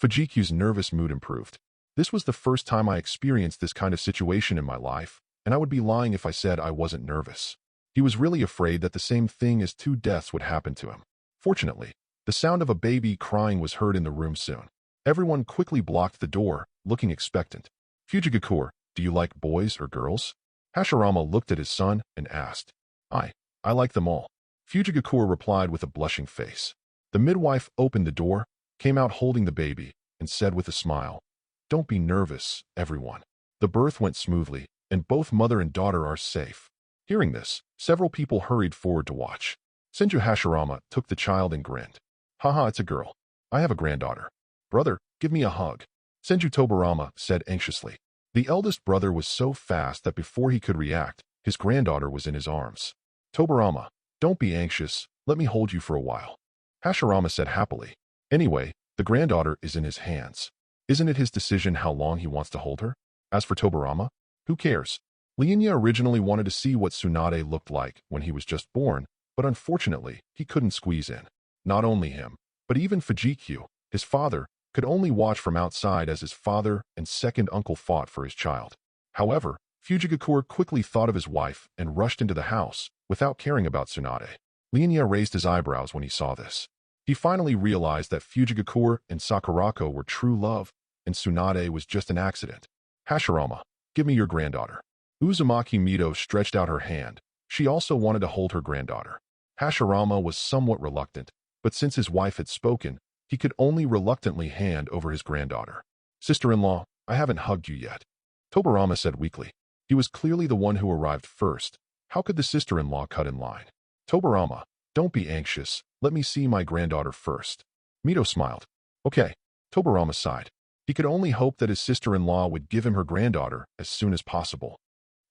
Fujikyu's nervous mood improved. This was the first time I experienced this kind of situation in my life, and I would be lying if I said I wasn't nervous. He was really afraid that the same thing as 2 deaths would happen to him. Fortunately, the sound of a baby crying was heard in the room soon. Everyone quickly blocked the door, looking expectant. Fujigaku, do you like boys or girls? Hashirama looked at his son and asked. I like them all. Fujigaku replied with a blushing face. The midwife opened the door, came out holding the baby, and said with a smile, Don't be nervous, everyone. The birth went smoothly, and both mother and daughter are safe. Hearing this, several people hurried forward to watch. Senju Hashirama took the child and grinned. Haha, it's a girl. I have a granddaughter. Brother, give me a hug. Senju Tobirama said anxiously. The eldest brother was so fast that before he could react, his granddaughter was in his arms. Tobirama, don't be anxious, let me hold you for a while. Hashirama said happily. Anyway, the granddaughter is in his hands. Isn't it his decision how long he wants to hold her? As for Tobirama, who cares? Lian Ye originally wanted to see what Tsunade looked like when he was just born, but unfortunately, he couldn't squeeze in. Not only him, but even Fujikyu, his father, could only watch from outside as his father and second uncle fought for his child. However, Fujigaku quickly thought of his wife and rushed into the house, without caring about Tsunade. Lian Ye raised his eyebrows when he saw this. He finally realized that Fujigaku and Sakurako were true love, and Tsunade was just an accident. Hashirama, give me your granddaughter. Uzumaki Mito stretched out her hand. She also wanted to hold her granddaughter. Hashirama was somewhat reluctant, but since his wife had spoken, he could only reluctantly hand over his granddaughter. Sister-in-law, I haven't hugged you yet. Tobirama said weakly. He was clearly the one who arrived first. How could the sister-in-law cut in line? Tobirama, don't be anxious. Let me see my granddaughter first. Mito smiled. Okay. Tobirama sighed. He could only hope that his sister-in-law would give him her granddaughter as soon as possible.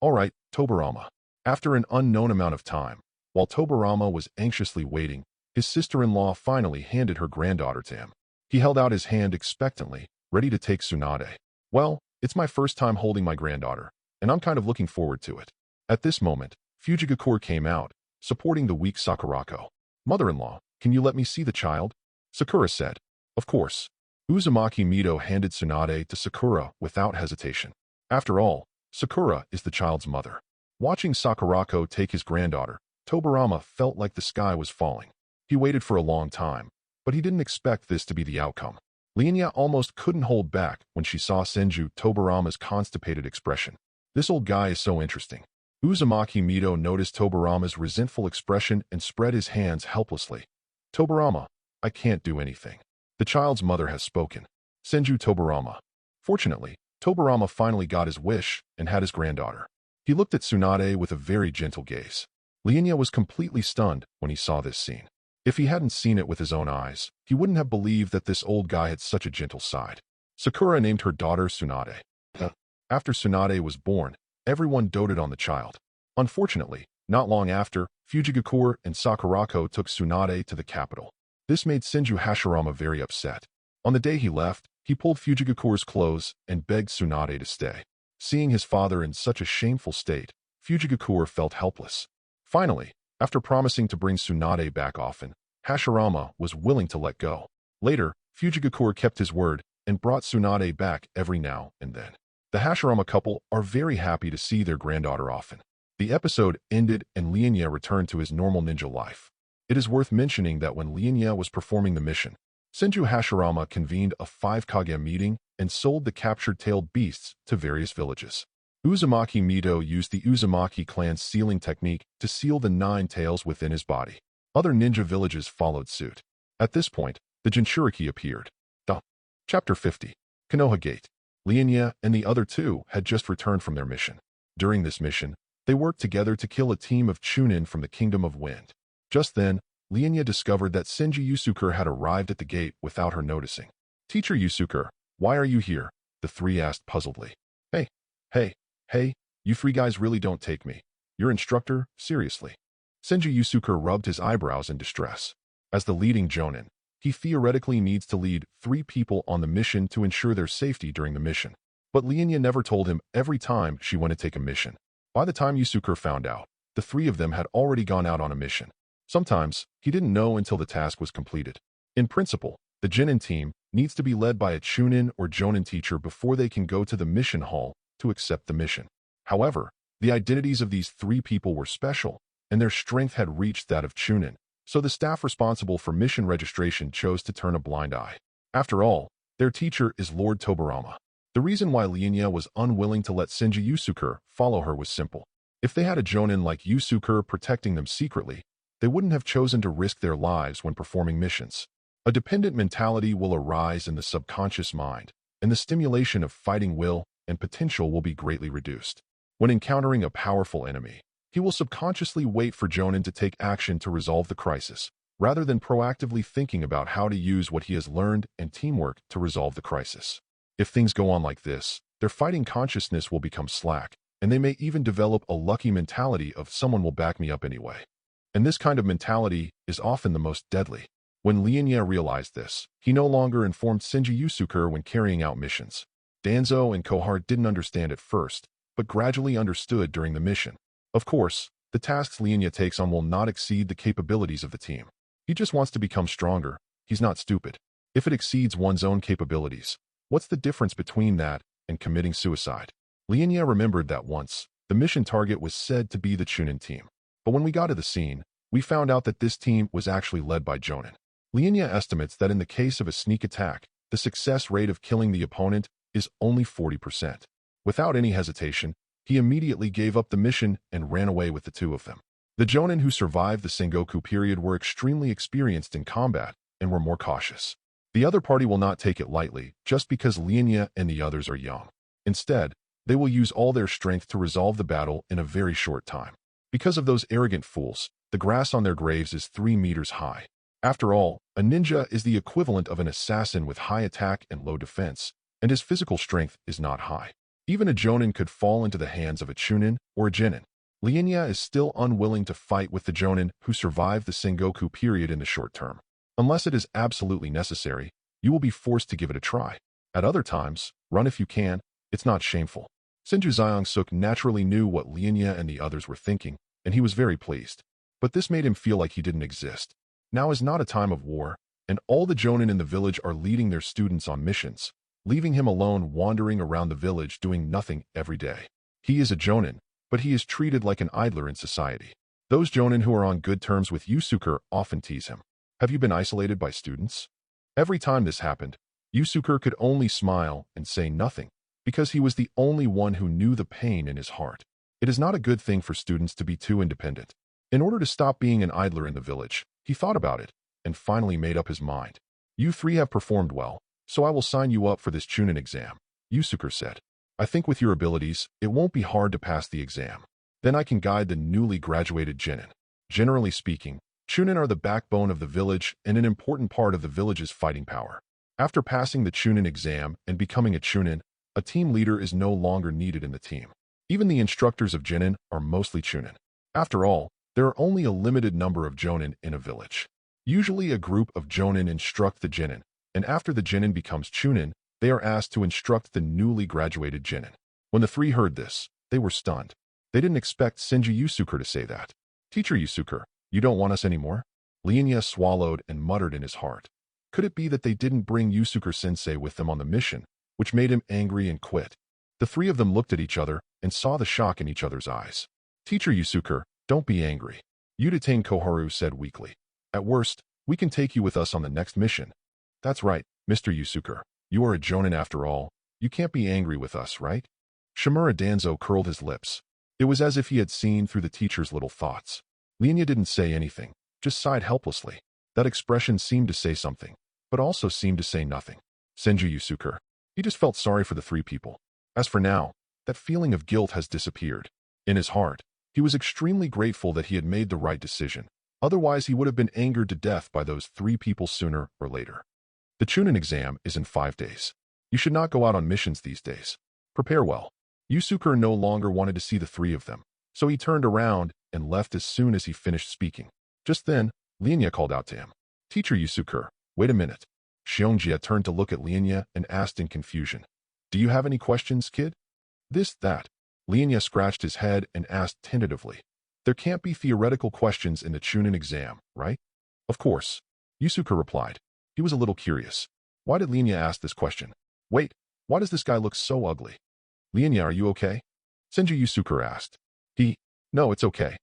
All right, Tobirama. After an unknown amount of time, while Tobirama was anxiously waiting, his sister-in-law finally handed her granddaughter to him. He held out his hand expectantly, ready to take Tsunade. Well, it's my first time holding my granddaughter, and I'm kind of looking forward to it. At this moment, Fujigaku came out, supporting the weak Sakurako. Mother-in-law, can you let me see the child? Sakura said. Of course. Uzumaki Mito handed Tsunade to Sakura without hesitation. After all, Sakura is the child's mother. Watching Sakurako take his granddaughter, Tobirama felt like the sky was falling. He waited for a long time, but he didn't expect this to be the outcome. Lian Ye almost couldn't hold back when she saw Senju Tobirama's constipated expression. This old guy is so interesting. Uzumaki Mito noticed Tobirama's resentful expression and spread his hands helplessly. Tobirama, I can't do anything. The child's mother has spoken. Senju Tobirama. Fortunately, Tobirama finally got his wish and had his granddaughter. He looked at Tsunade with a very gentle gaze. Lian Ye was completely stunned when he saw this scene. If he hadn't seen it with his own eyes, he wouldn't have believed that this old guy had such a gentle side. Sakura named her daughter Tsunade. After Tsunade was born, everyone doted on the child. Unfortunately, not long after, Fujigakure and Sakurako took Tsunade to the capital. This made Senju Hashirama very upset. On the day he left, he pulled Fujigakure's clothes and begged Tsunade to stay. Seeing his father in such a shameful state, Fujigakure felt helpless. Finally, after promising to bring Tsunade back often, Hashirama was willing to let go. Later, Fujigakure kept his word and brought Tsunade back every now and then. The Hashirama couple are very happy to see their granddaughter often. The episode ended and Lian Ye returned to his normal ninja life. It is worth mentioning that when Lian Ye was performing the mission, Senju Hashirama convened a 5 Kage meeting and sold the captured tailed beasts to various villages. Uzumaki Mito used the Uzumaki clan's sealing technique to seal the 9 tails within his body. Other ninja villages followed suit. At this point, the Jinchuriki appeared. Chapter 50. Konoha Gate. Lian Ye and the other two had just returned from their mission. During this mission, they worked together to kill a team of Chunin from the Kingdom of Wind. Just then, Lian Ye discovered that Senju Yusuke had arrived at the gate without her noticing. "Teacher Yusuke, why are you here?" the three asked puzzledly. Hey, you 3 guys really don't take me. Your instructor, seriously." Senju Yusuke rubbed his eyebrows in distress. As the leading jonin, he theoretically needs to lead 3 people on the mission to ensure their safety during the mission. But Lian Ye never told him every time she went to take a mission. By the time Yusuke found out, the 3 of them had already gone out on a mission. Sometimes, he didn't know until the task was completed. In principle, the Jinin team needs to be led by a Chunin or Jonin teacher before they can go to the mission hall to accept the mission. However, the identities of these 3 people were special, and their strength had reached that of Chunin, so the staff responsible for mission registration chose to turn a blind eye. After all, their teacher is Lord Tobirama. The reason why Lian Ye was unwilling to let Senju Yusuke follow her was simple. If they had a Jonin like Yusuke protecting them secretly, they wouldn't have chosen to risk their lives when performing missions. A dependent mentality will arise in the subconscious mind, and the stimulation of fighting will and potential will be greatly reduced. When encountering a powerful enemy, he will subconsciously wait for Jonin to take action to resolve the crisis, rather than proactively thinking about how to use what he has learned and teamwork to resolve the crisis. If things go on like this, their fighting consciousness will become slack, and they may even develop a lucky mentality of "someone will back me up anyway." And this kind of mentality is often the most deadly. When Lian Ye realized this, he no longer informed Senju Yusuke when carrying out missions. Danzo and Kohar didn't understand at first, but gradually understood during the mission. Of course, the tasks Lian Ye takes on will not exceed the capabilities of the team. He just wants to become stronger. He's not stupid. If it exceeds one's own capabilities, what's the difference between that and committing suicide? Lian Ye remembered that once, the mission target was said to be the Chunin team. But when we got to the scene, we found out that this team was actually led by Jonin. Lian Ye estimates that in the case of a sneak attack, the success rate of killing the opponent is only 40%. Without any hesitation, he immediately gave up the mission and ran away with the 2 of them. The Jonin who survived the Sengoku period were extremely experienced in combat and were more cautious. The other party will not take it lightly just because Lian Ye and the others are young. Instead, they will use all their strength to resolve the battle in a very short time. Because of those arrogant fools, the grass on their graves is 3 meters high. After all, a ninja is the equivalent of an assassin with high attack and low defense, and his physical strength is not high. Even a Jonin could fall into the hands of a Chunin or a Genin. Lian Ye is still unwilling to fight with the Jonin who survived the Sengoku period in the short term. Unless it is absolutely necessary, you will be forced to give it a try. At other times, run if you can, it's not shameful. Senju Xiangsuk naturally knew what Lian Ye and the others were thinking, and he was very pleased. But this made him feel like he didn't exist. Now is not a time of war, and all the Jonin in the village are leading their students on missions, leaving him alone wandering around the village doing nothing every day. He is a Jonin, but he is treated like an idler in society. Those Jonin who are on good terms with Yusuke often tease him. "Have you been isolated by students?" Every time this happened, Yusuke could only smile and say nothing, because he was the only one who knew the pain in his heart. It is not a good thing for students to be too independent. In order to stop being an idler in the village, he thought about it, and finally made up his mind. "You 3 have performed well, so I will sign you up for this Chunin exam," Yusuke said. "I think with your abilities, it won't be hard to pass the exam. Then I can guide the newly graduated Genin." Generally speaking, Chunin are the backbone of the village and an important part of the village's fighting power. After passing the Chunin exam and becoming a Chunin, A team leader is no longer needed in the team. Even the instructors of Jonin are mostly Chunin. After all, there are only a limited number of Jonin in a village. Usually a group of Jonin instruct the Jonin, and after the Jonin becomes Chunin, they are asked to instruct the newly graduated Jonin. When the three heard this, they were stunned. They didn't expect Senju Yusuke to say that. Teacher Yusuke, you don't want us anymore? Lian Ye swallowed and muttered in his heart. Could it be that they didn't bring Yusuke-sensei with them on the mission, which made him angry and quit? The three of them looked at each other and saw the shock in each other's eyes. Teacher Yusuke, don't be angry. Uchiha Koharu said weakly. At worst, we can take you with us on the next mission. That's right, Mr. Yusuke. You are a Jonin after all. You can't be angry with us, right? Shimura Danzo curled his lips. It was as if he had seen through the teacher's little thoughts. Lian Ye didn't say anything, just sighed helplessly. That expression seemed to say something, but also seemed to say nothing. Senju Yusuke. He just felt sorry for the three people. As for now, that feeling of guilt has disappeared. In his heart, he was extremely grateful that he had made the right decision. Otherwise, he would have been angered to death by those three people sooner or later. The Chunin exam is in 5 days. You should not go out on missions these days. Prepare well. Yusuke no longer wanted to see the three of them, so he turned around and left as soon as he finished speaking. Just then, Lian Ye called out to him. Teacher Yusuke, wait a minute. Xiongji turned to look at Lian Ye and asked in confusion. Do you have any questions, kid? This, that. Lian Ye scratched his head and asked tentatively. There can't be theoretical questions in the Chunin exam, right? Of course. Yusuke replied. He was a little curious. Why did Lian Ye ask this question? Wait, why does this guy look so ugly? Lian Ye, are you okay? Senju Yusuke asked. No, it's okay.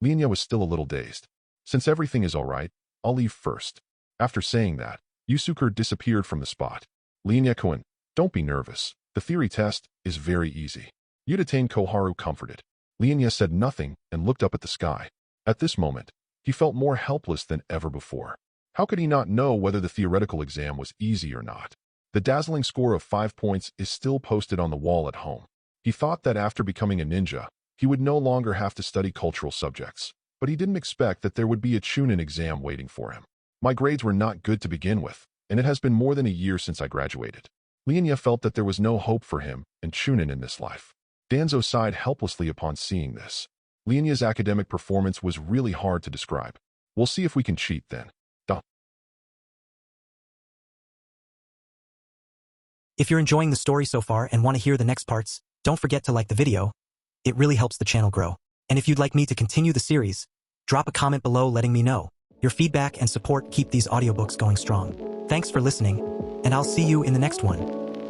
Lian Ye was still a little dazed. Since everything is all right, I'll leave first. After saying that, Yusuke disappeared from the spot. Lian Ye-kun, don't be nervous. The theory test is very easy. Uchiha Koharu comforted. Lian Ye said nothing and looked up at the sky. At this moment, he felt more helpless than ever before. How could he not know whether the theoretical exam was easy or not? The dazzling score of 5 points is still posted on the wall at home. He thought that after becoming a ninja, he would no longer have to study cultural subjects, but he didn't expect that there would be a Chunin exam waiting for him. My grades were not good to begin with, and it has been more than a year since I graduated. Lian Ye felt that there was no hope for him and Chunin in this life. Danzo sighed helplessly upon seeing this. Lian Ye's academic performance was really hard to describe. We'll see if we can cheat then. If you're enjoying the story so far and want to hear the next parts, don't forget to like the video. It really helps the channel grow. And if you'd like me to continue the series, drop a comment below letting me know. Your feedback and support keep these audiobooks going strong. Thanks for listening, and I'll see you in the next one.